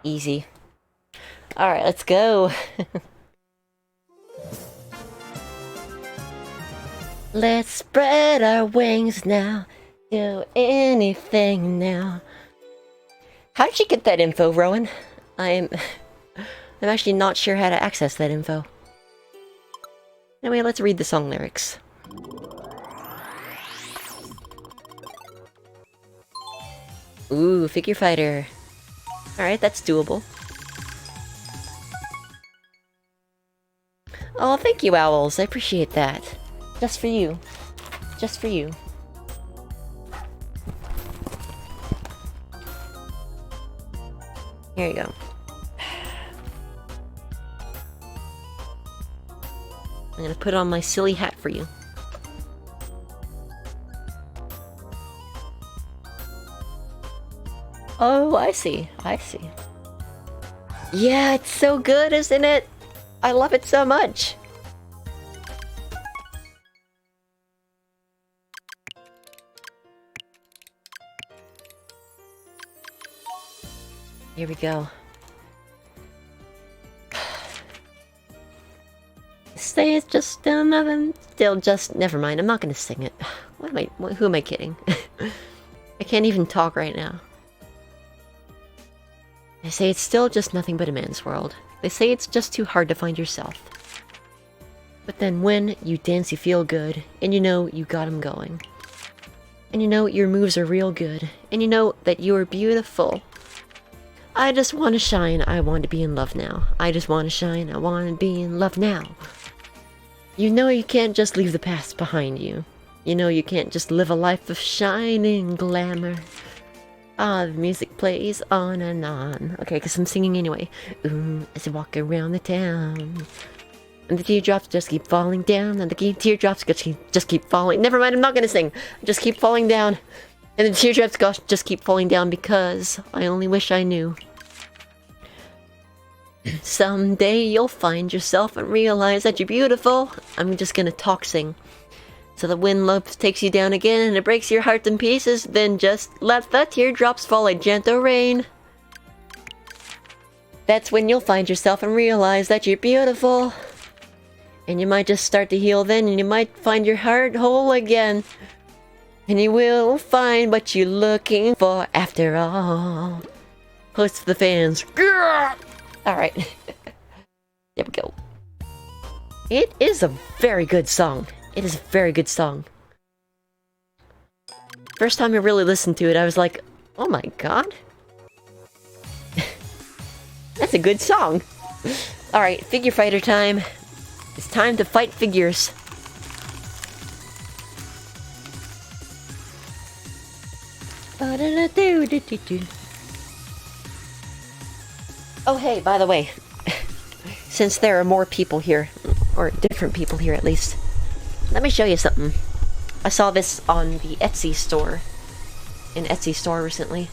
Easy. Alright, let's go. Let's spread our wings now. Do anything now. How did you get that info, Rowan? I'm actually not sure how to access that info. Anyway, let's read the song lyrics. Ooh, figure fighter. Alright, that's doable. Oh, thank you, Owls. I appreciate that. Just for you. Just for you. Here you go. I'm gonna put on my silly hat for you. Oh, I see. I see. Yeah, it's so good, isn't it? I love it so much. Here we go. Say it's just still nothing. Still just never mind. I'm not gonna sing it. Who am I kidding? I can't even talk right now. They say it's still just nothing but a man's world. They say it's just too hard to find yourself. But then when you dance, you feel good, and you know you got 'em going. And you know your moves are real good, and you know that you're beautiful. I just want to shine, I want to be in love now. I just want to shine, I want to be in love now. You know you can't just leave the past behind you. You know you can't just live a life of shining glamour. Ah, the music plays on and on. Okay, because I'm singing anyway. Ooh, as I walk around the town. And the teardrops just keep falling down. And the teardrops just keep falling. Never mind, I'm not going to sing. Just keep falling down. And the teardrops just keep falling down because I only wish I knew. Someday you'll find yourself and realize that you're beautiful. I'm just going to talk sing. So the wind love takes you down again and it breaks your heart in pieces. Then just let the teardrops fall like gentle rain. That's when you'll find yourself and realize that you're beautiful. And you might just start to heal then, and you might find your heart whole again. And you will find what you're looking for after all. Host for the fans. Alright. There we go. It is a very good song. It is a very good song. First time I really listened to it, I was like, oh my god. That's a good song. Alright, figure fighter time. It's time to fight figures. Oh hey, by the way, since there are more people here, or different people here at least, let me show you something. I saw this on the Etsy store, in Etsy store recently.